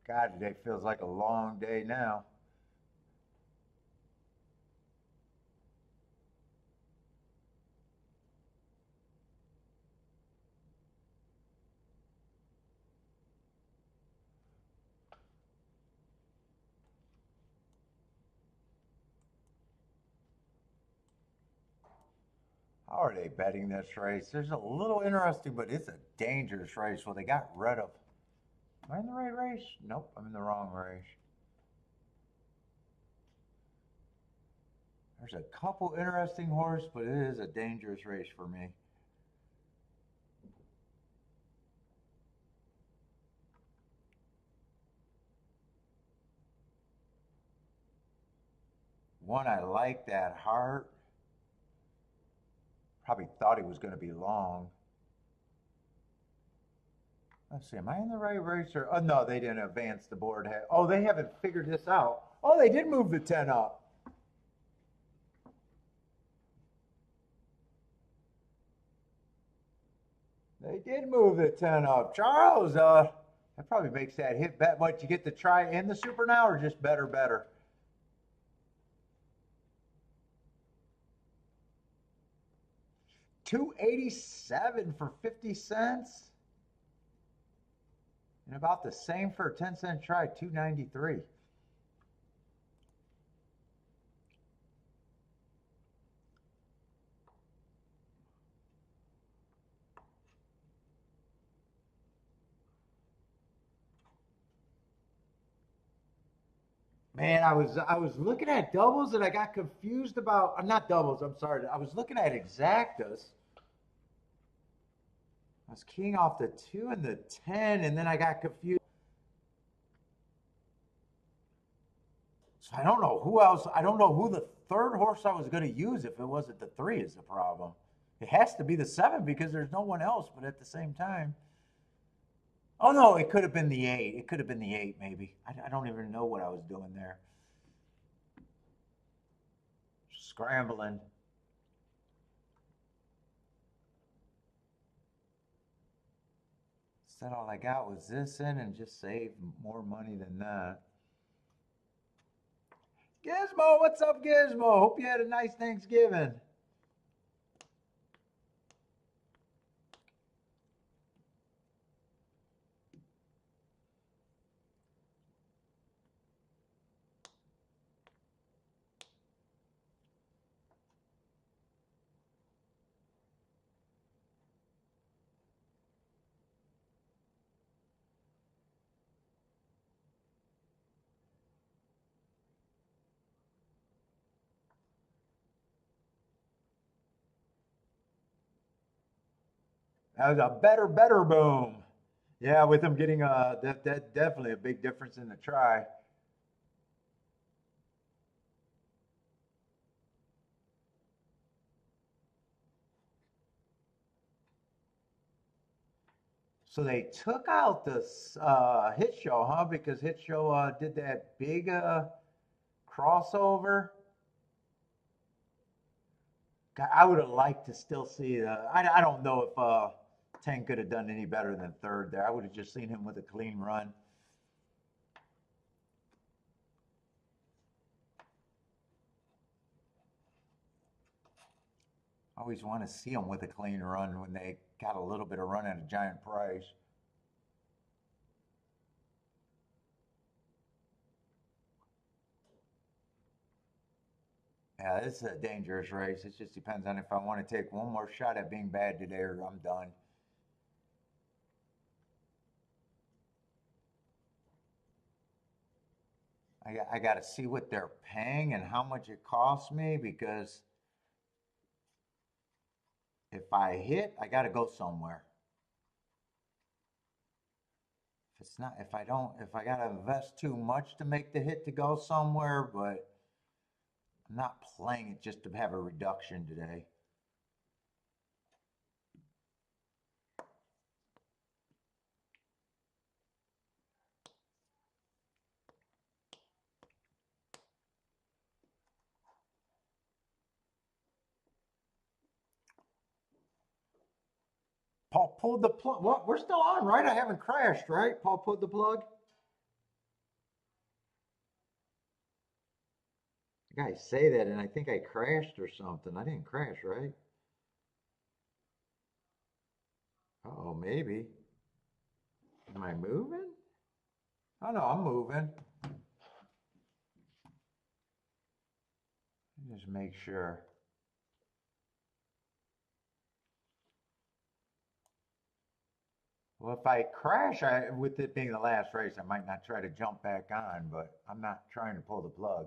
God, today feels like a long day now. How are they betting this race? There's a little interesting, but it's a dangerous race. Well, they got rid of. Am I in the right race? Nope, I'm in the wrong race. There's a couple interesting horse, but it is a dangerous race for me. One, I like that heart. Probably thought he was going to be long. Let's see, am I in the right race or? Oh, no, they didn't advance the board. Oh, they haven't figured this out. Oh, they did move the 10 up. They did move the 10 up. Charles, That probably makes that hit bet. What, you get to try in the super now or just better? 287 for 50 cents. And about the same for a 10-cent try, 293. Man, I was looking at doubles and I got confused about not doubles, I'm sorry. I was looking at exactas. I was keying off the 2 and the 10 and then I got confused. So I don't know who else. I don't know who the third horse I was going to use if it wasn't the 3 is the problem. It has to be the 7 because there's no one else, but at the same time. Oh no, it could have been the 8. It could have been the 8 maybe. I don't even know what I was doing there. Scrambling. Said all I got was this in and just saved more money than that. Gizmo, what's up, Gizmo? Hope you had a nice Thanksgiving. That was a better boom. Yeah, with them getting that definitely a big difference in the try. So they took out this hit show, huh? Because hit show did that big crossover. I would have liked to still see the. I don't know if Tank could have done any better than third there. I would have just seen him with a clean run. I always want to see them with a clean run when they got a little bit of run at a giant price. Yeah, this is a dangerous race. It just depends on if I want to take one more shot at being bad today or I'm done. I got to see what they're paying and how much it costs me because if I hit, I got to go somewhere. If it's not, if I don't, if I got to invest too much to make the hit to go somewhere, but I'm not playing it just to have a reduction today. Paul pulled the plug. What? We're still on, right? I haven't crashed, right? Paul pulled the plug. Guys say that, and I think I crashed or something. I didn't crash, right? Oh, maybe. Am I moving? Oh no, I'm moving. Just make sure. Well, if I crash, with it being the last race, I might not try to jump back on, but I'm not trying to pull the plug.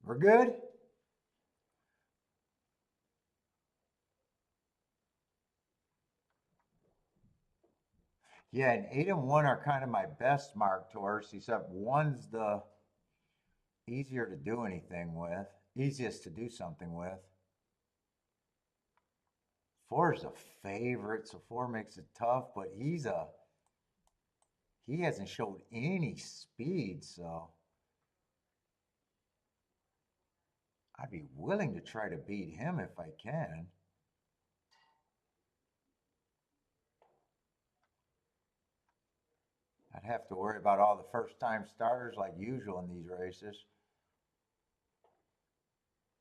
We're good? Yeah, and 8 and 1 are kind of my best marked horse, except one's the easier to do anything with, easiest to do something with. 4 is a favorite, so 4 makes it tough, but he hasn't showed any speed, so I'd be willing to try to beat him if I can. I'd have to worry about all the first time starters like usual in these races.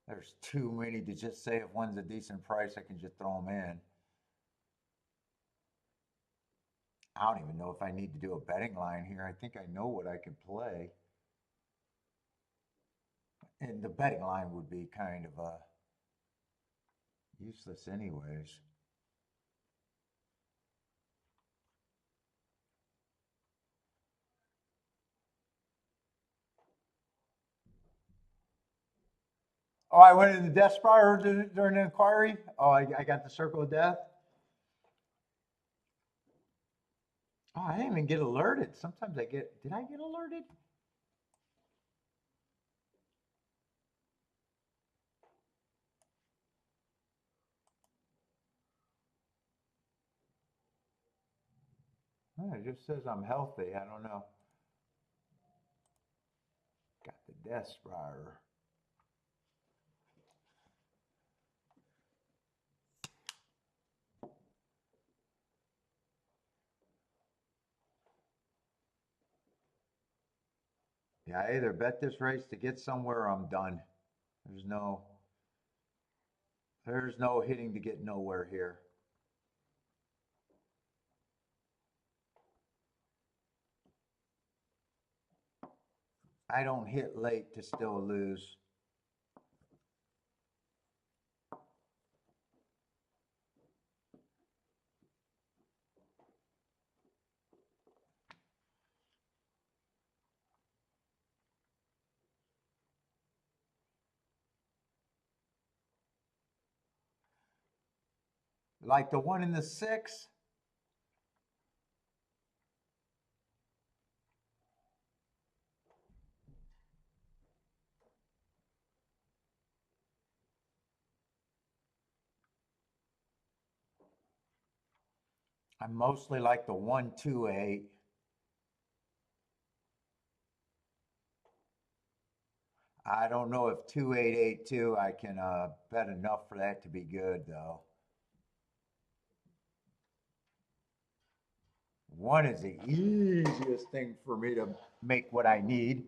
There's too many to just say if one's a decent price, I can just throw them in. I don't even know if I need to do a betting line here. I think I know what I can play. And the betting line would be kind of useless anyways. Oh, I went in the death spiral during the inquiry. Oh, I got the circle of death. Oh, I didn't even get alerted. Sometimes I get. Did I get alerted? Oh, it just says I'm healthy. I don't know. Got the death spiral. Yeah, I either bet this race to get somewhere or I'm done. There's no there's no hitting to get nowhere here. I don't hit late to still lose. Like the one in the six. I mostly like the 128. I don't know if 2882 I can bet enough for that to be good though. One is the easiest thing for me to make what I need.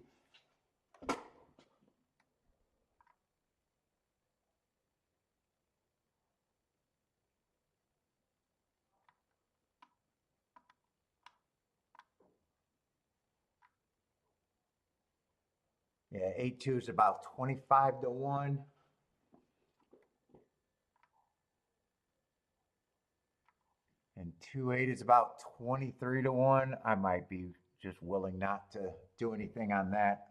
Yeah, 82 is about 25 to 1. And 28 is about 23 to 1. I might be just willing not to do anything on that.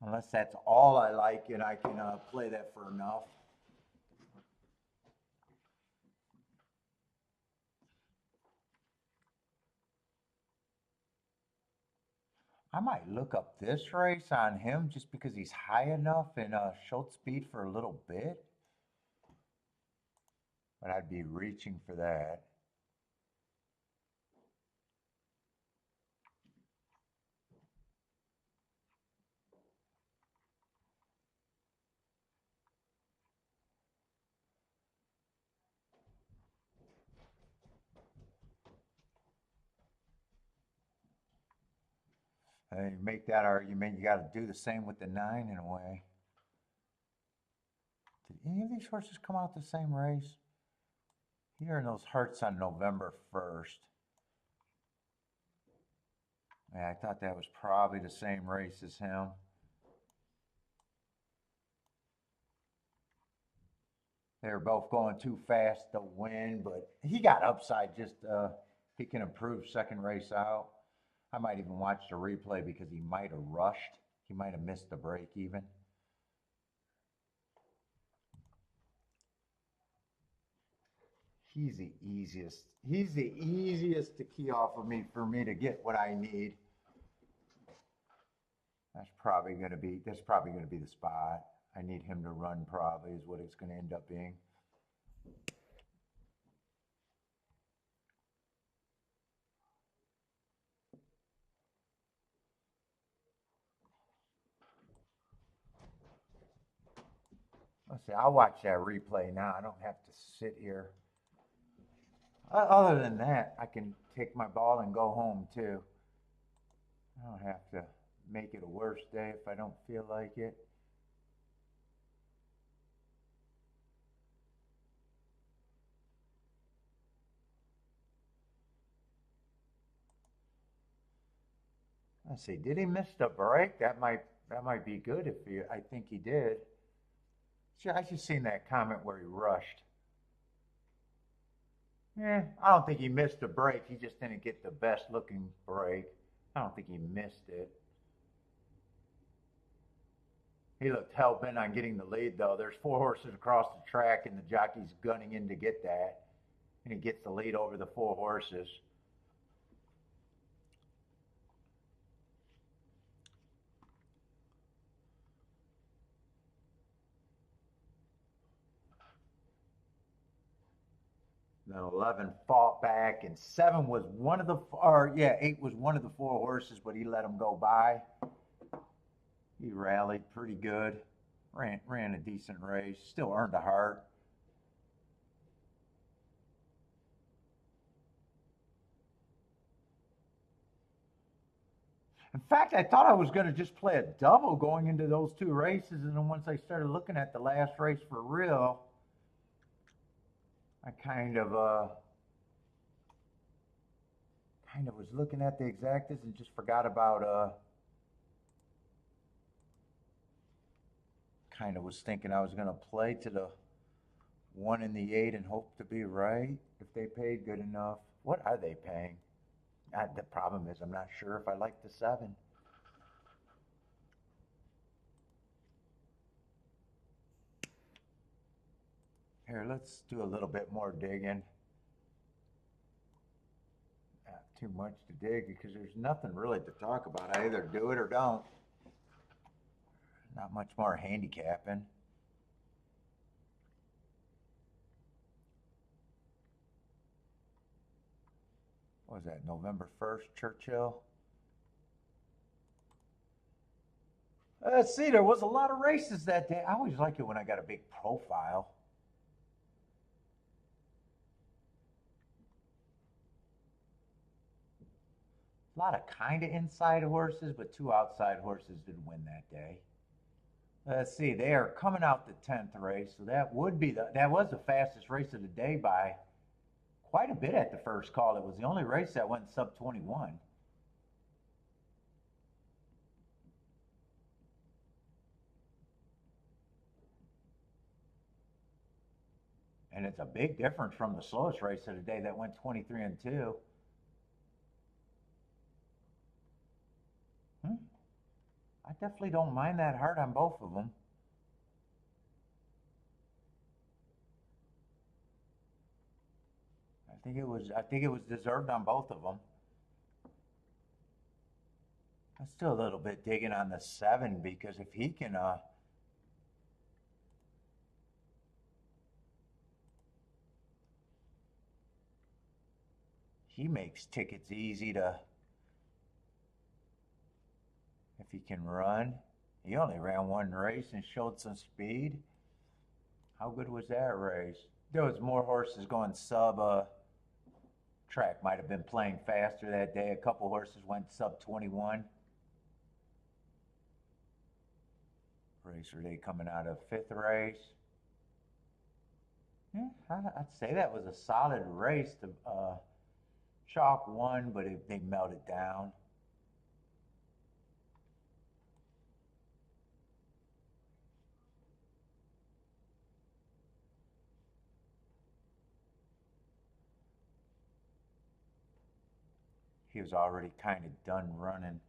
Unless that's all I like and I can play that for enough. I might look up this race on him just because he's high enough and showed speed for a little bit. But I'd be reaching for that. And you make that argument, you got to do the same with the 9 in a way. Did any of these horses come out the same race? Here in those Hearts on November 1st. Yeah, I thought that was probably the same race as him. They were both going too fast to win, but he got upside. Just he can improve second race out. I might even watch the replay because he might have rushed. He might have missed the break even. He's the easiest. He's the easiest to key off of me for me to get what I need. That's probably going to be. That's probably going to be the spot. I need him to run. Probably is what it's going to end up being. see, I'll watch that replay now. I don't have to sit here. Other than that, I can take my ball and go home too. I don't have to make it a worse day if I don't feel like it. Let's see, did he miss the break? That might be good if he, I think he did. See, I just seen that comment where he rushed. I don't think he missed a break. He just didn't get the best looking break. I don't think he missed it. He looked hell bent on getting the lead though. There's 4 horses across the track and the jockey's gunning in to get that. And he gets the lead over the 4 horses. Then 11 fought back, and 7 was one of the, or yeah, 8 was one of the 4 horses, but he let him go by. He rallied pretty good, ran a decent race, still earned a heart. In fact, I thought I was going to just play a double going into those 2 races, and then once I started looking at the last race for real, I kind of was looking at the exactas and just forgot about kind of was thinking I was going to play to the 1 and the 8 and hope to be right if they paid good enough. What are they paying? The problem is I'm not sure if I like the 7. Here, let's do a little bit more digging. Not too much to dig because there's nothing really to talk about. I either do it or don't. Not much more handicapping. What was that, November 1st, Churchill? Let's see, there was a lot of races that day. I always like it when I got a big profile. A lot of kind of inside horses, but 2 outside horses did win that day. Let's see, they are coming out the 10th race, so that would be that was the fastest race of the day by quite a bit at the first call. It was the only race that went sub 21. And it's a big difference from the slowest race of the day that went 23 and 2. I definitely don't mind that hard on both of them. I think it was deserved on both of them. I'm still a little bit digging on the 7 because if he can he makes tickets easy to, if he can run. He only ran 1 race and showed some speed. How good was that race? There was more horses going sub track might have been playing faster that day. A couple horses went sub 21. Racer day coming out of 5th race. Yeah, I'd say that was a solid race. The Chalk won, but they melted down. He was already kind of done running.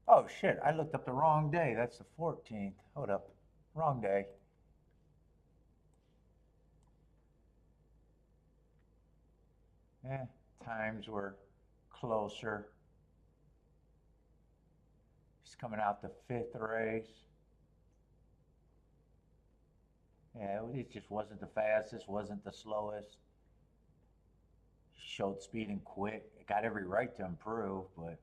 Oh shit, I looked up the wrong day. That's the 14th. Hold up. Wrong day. Times were closer. He's coming out the 5th race. Yeah, it just wasn't the fastest, wasn't the slowest. Showed speed and quick. It got every right to improve, but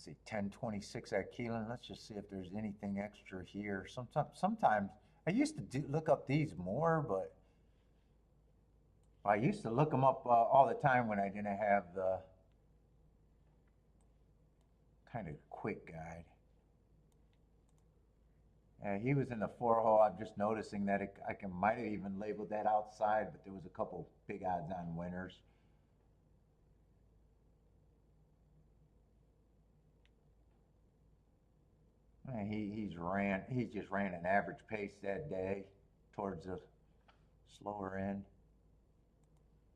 let's see, 1026 at Keelan. Let's just see if there's anything extra here. Sometimes I used to look up these more, but I used to look them up all the time when I didn't have the kind of quick guide. He was in the 4-hole. I'm just noticing that I might have even labeled that outside, but there was a couple big odds on winners. He just ran an average pace that day towards the slower end.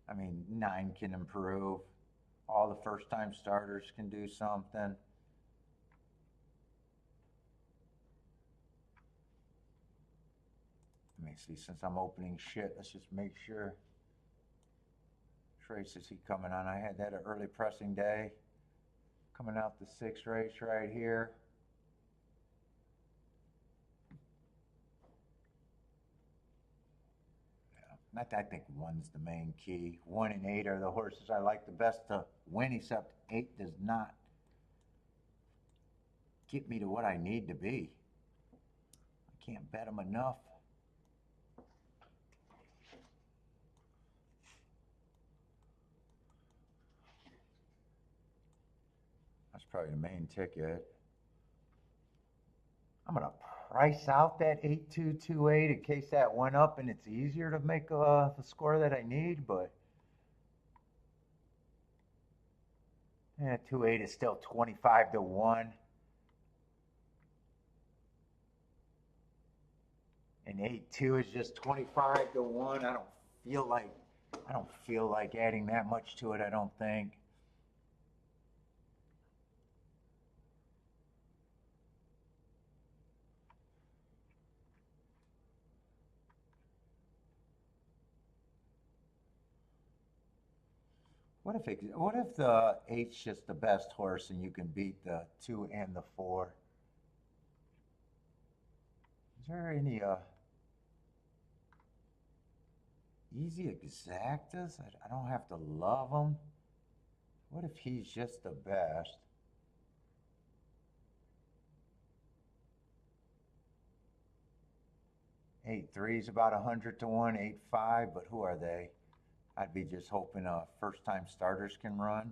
I mean, 9 can improve. All the first-time starters can do something. Let me see, since I'm opening shit, let's just make sure. Which race is he coming on? I had that an early pressing day. Coming out the 6th race right here. Yeah, I think 1's the main key. 1 and 8 are the horses I like the best to win, except 8 does not get me to what I need to be. I can't bet him enough. That's probably the main ticket. I'm going to price out that 8228 in case that went up and it's easier to make the score that I need, but yeah, 28 is still 25 to 1. And 8-2 is just 25 to 1. I don't feel like adding that much to it, I don't think. What if the 8's just the best horse and you can beat the 2 and the 4? Is there any easy exactas? I don't have to love them. What if he's just the best? 8-3 is about 100 to 1. 8-5, but who are they? I'd be just hoping first-time starters can run.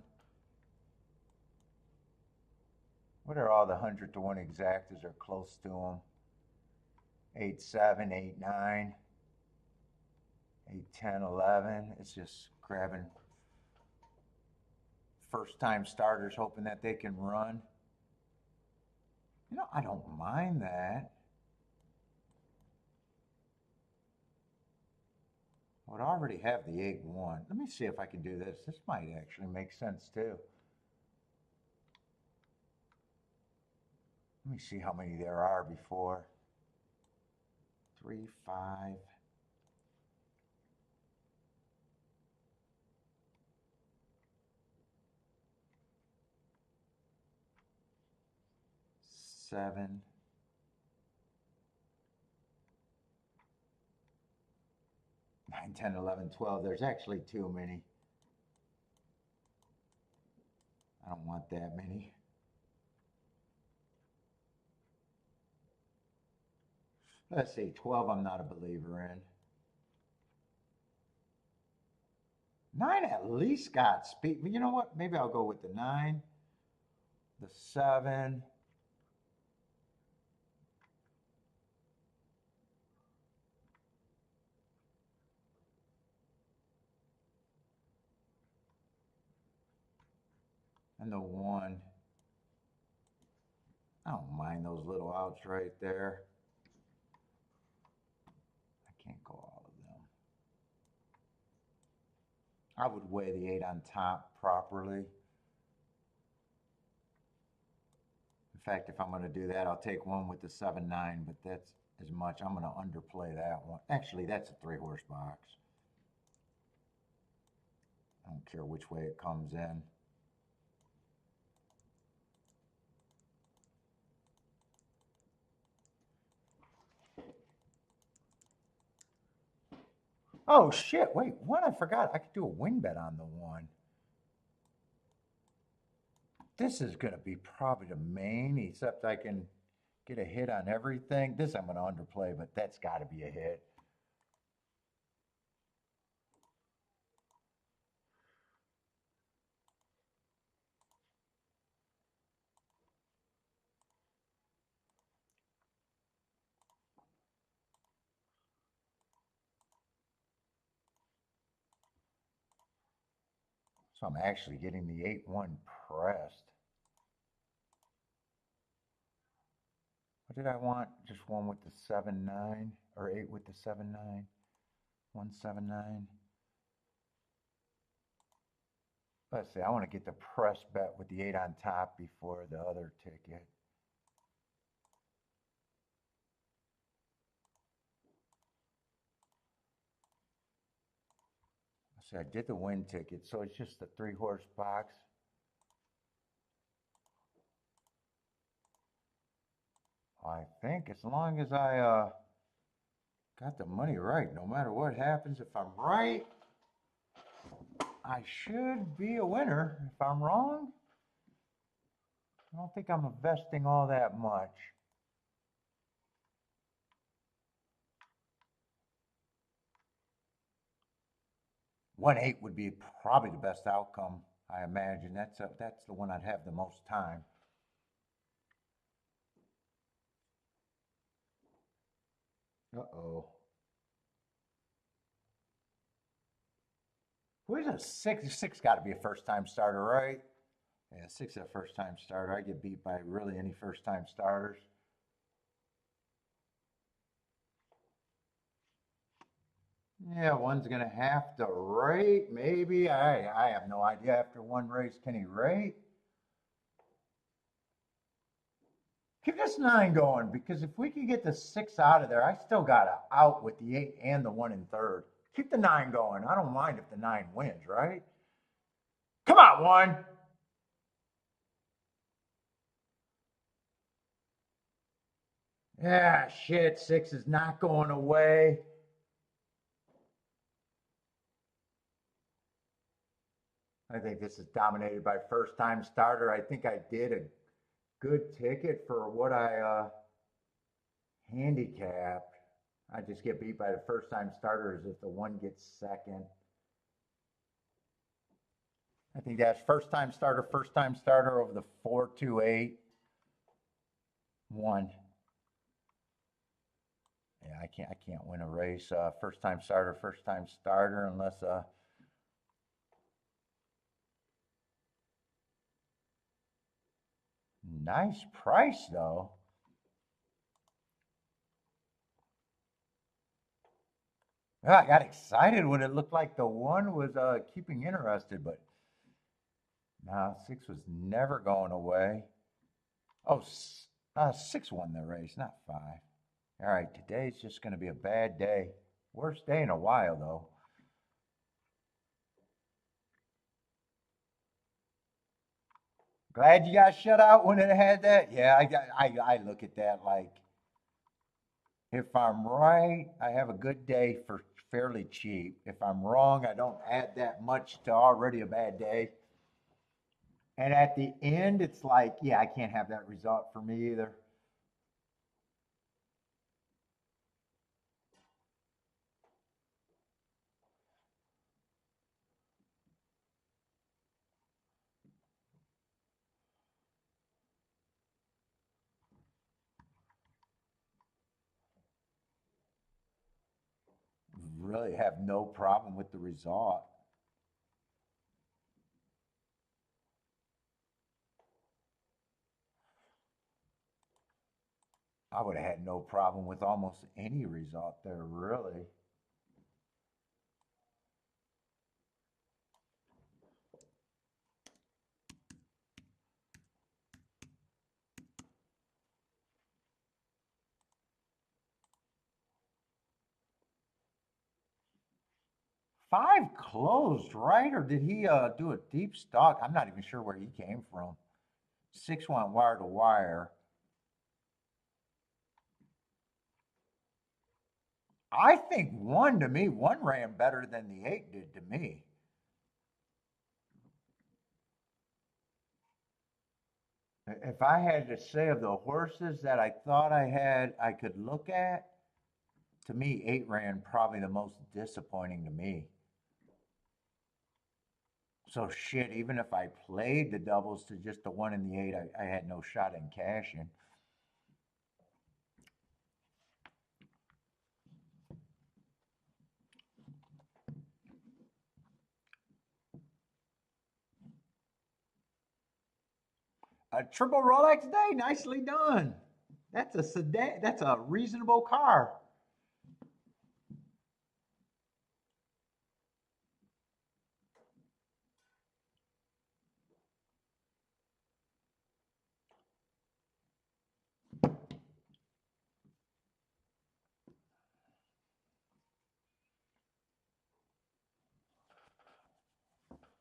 What are all the 100 to 1 exactas or close to them? 8-7, 8-9, 8-10, 11. It's just grabbing first-time starters, hoping that they can run. You know, I don't mind that. I would already have the 8-1. Let me see if I can do this. This might actually make sense too. Let me see how many there are before. 3, 5. Seven. 9, 10, 11, 12. There's actually too many. I don't want that many. Let's see, 12 I'm not a believer in. 9 at least got speed. You know what? Maybe I'll go with the 9, the 7. And the 1. I don't mind those little outs right there. I can't go all of them. I would weigh the 8 on top properly. In fact, if I'm going to do that, I'll take 1 with the 7-9, but that's as much. I'm going to underplay that one. Actually, that's a 3-horse box. I don't care which way it comes in. Oh shit, wait, what? I forgot. I could do a win bet on the 1. This is going to be probably the main, except I can get a hit on everything. This I'm going to underplay, but that's got to be a hit. So I'm actually getting the 8-1 pressed. What did I want? Just one with the 7-9 or 8 with the 7-9? 179. Let's see, I want to get the press bet with the 8 on top before the other ticket. Let's see, I did the win ticket, so it's just the 3-horse box. I think as long as I got the money right, no matter what happens, if I'm right, I should be a winner. If I'm wrong, I don't think I'm investing all that much. 1-8 would be probably the best outcome, I imagine. That's the one I'd have the most time. Uh-oh. Where's a 6? 6 got to be a first-time starter, right? Yeah, 6 is a first-time starter. I get beat by really any first-time starters. Yeah, one's going to have to rate, maybe. I have no idea. After one race, can he rate? Keep this 9 going, because if we can get the 6 out of there, I still got to out with the 8 and the 1 in third. Keep the 9 going. I don't mind if the 9 wins, right? Come on, 1. Yeah, shit, 6 is not going away. I think this is dominated by first-time starter. I think I did a good ticket for what I handicapped. I just get beat by the first-time starters if the 1 gets second. I think that's first-time starter over the 4-2-8. 1. Yeah, I can't win a race. First-time starter, unless nice price though. Well, I got excited when it looked like the 1 was keeping interested, but no, 6 was never going away. Oh, 6 won the race, not 5. All right, today's just going to be a bad day. Worst day in a while, though. Glad you got shut out when it had that. Yeah, I look at that like, if I'm right, I have a good day for fairly cheap. If I'm wrong, I don't add that much to already a bad day. And at the end, it's like, yeah, I can't have that result for me either. Really have no problem with the result. I would have had no problem with almost any result there, really. Five closed, right? Or did he do a deep stock? I'm not even sure where he came from. 6 went wire to wire. I think 1 to me, 1 ran better than the 8 did to me. If I had to say of the horses that I thought I had, I could look at, to me, 8 ran probably the most disappointing to me. So shit, even if I played the doubles to just the 1 and the 8, I had no shot in cashing. A triple Rolex day, nicely done. That's a sedan. That's a reasonable car.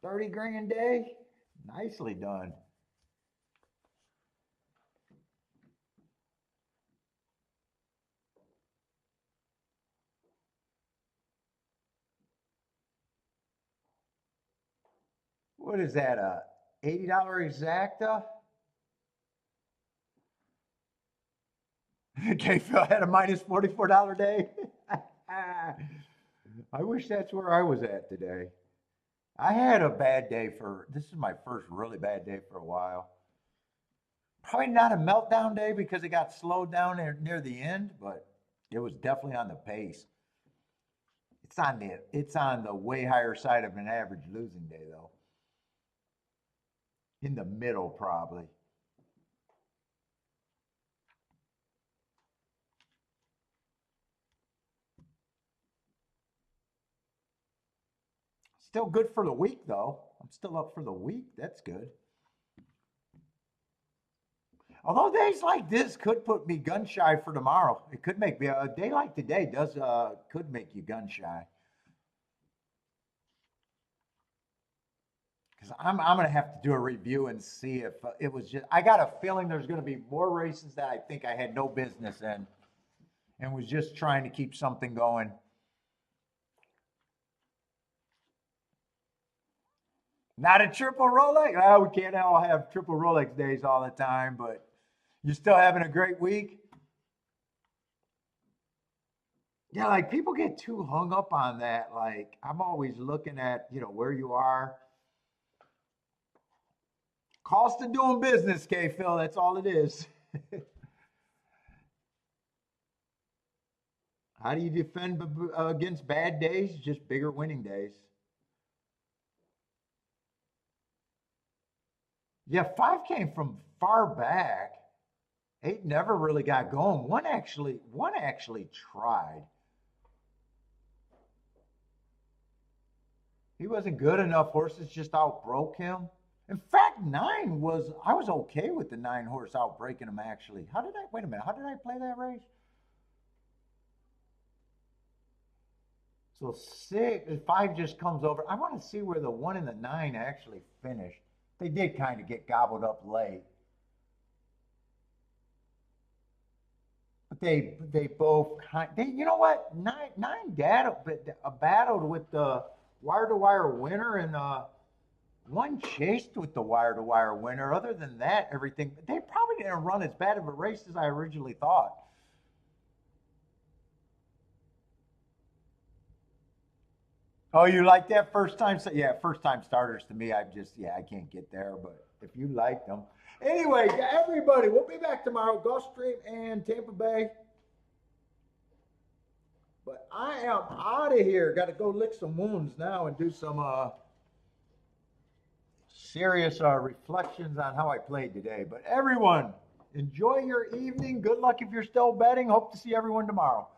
$30 grand day, nicely done. What is that? A $80 exacta? Okay, Phil had a minus $44 day. I wish that's where I was at today. I had a bad day for this is my first really bad day for a while. Probably not a meltdown day because it got slowed down near the end, but it was definitely on the pace. It's on the way higher side of an average losing day though. In the middle probably. Still good for the week though. I'm still up for the week. That's good. Although days like this could put me gun shy for tomorrow. It could make me a day like today does could make you gun shy. Because I'm gonna have to do a review and see if it was just. I got a feeling there's gonna be more races that I think I had no business in, and was just trying to keep something going. Not a triple Rolex. Oh, we can't all have triple Rolex days all the time, but you still having a great week. Yeah, like people get too hung up on that. Like I'm always looking at, where you are. Cost of doing business, K Phil. That's all it is. How do you defend against bad days? Just bigger winning days. Yeah, 5 came from far back. 8 never really got going. One actually tried. He wasn't good enough. Horses just outbroke him. In fact, 9 was I was okay with the 9 horse outbreaking him actually. How did I wait a minute? How did I play that race? So 5 just comes over. I want to see where the 1 and the 9 actually finished. They did kind of get gobbled up late. But they both you know what, nine battled with the wire to wire winner, and 1 chased with the wire to wire winner. Other than that, everything they probably didn't run as bad of a race as I originally thought. Oh, you like that first time? So yeah, first time starters to me, I can't get there. But if you like them, anyway, everybody, we'll be back tomorrow. Gulfstream and Tampa Bay. But I am out of here. Got to go lick some wounds now and do some serious reflections on how I played today. But everyone, enjoy your evening. Good luck if you're still betting. Hope to see everyone tomorrow.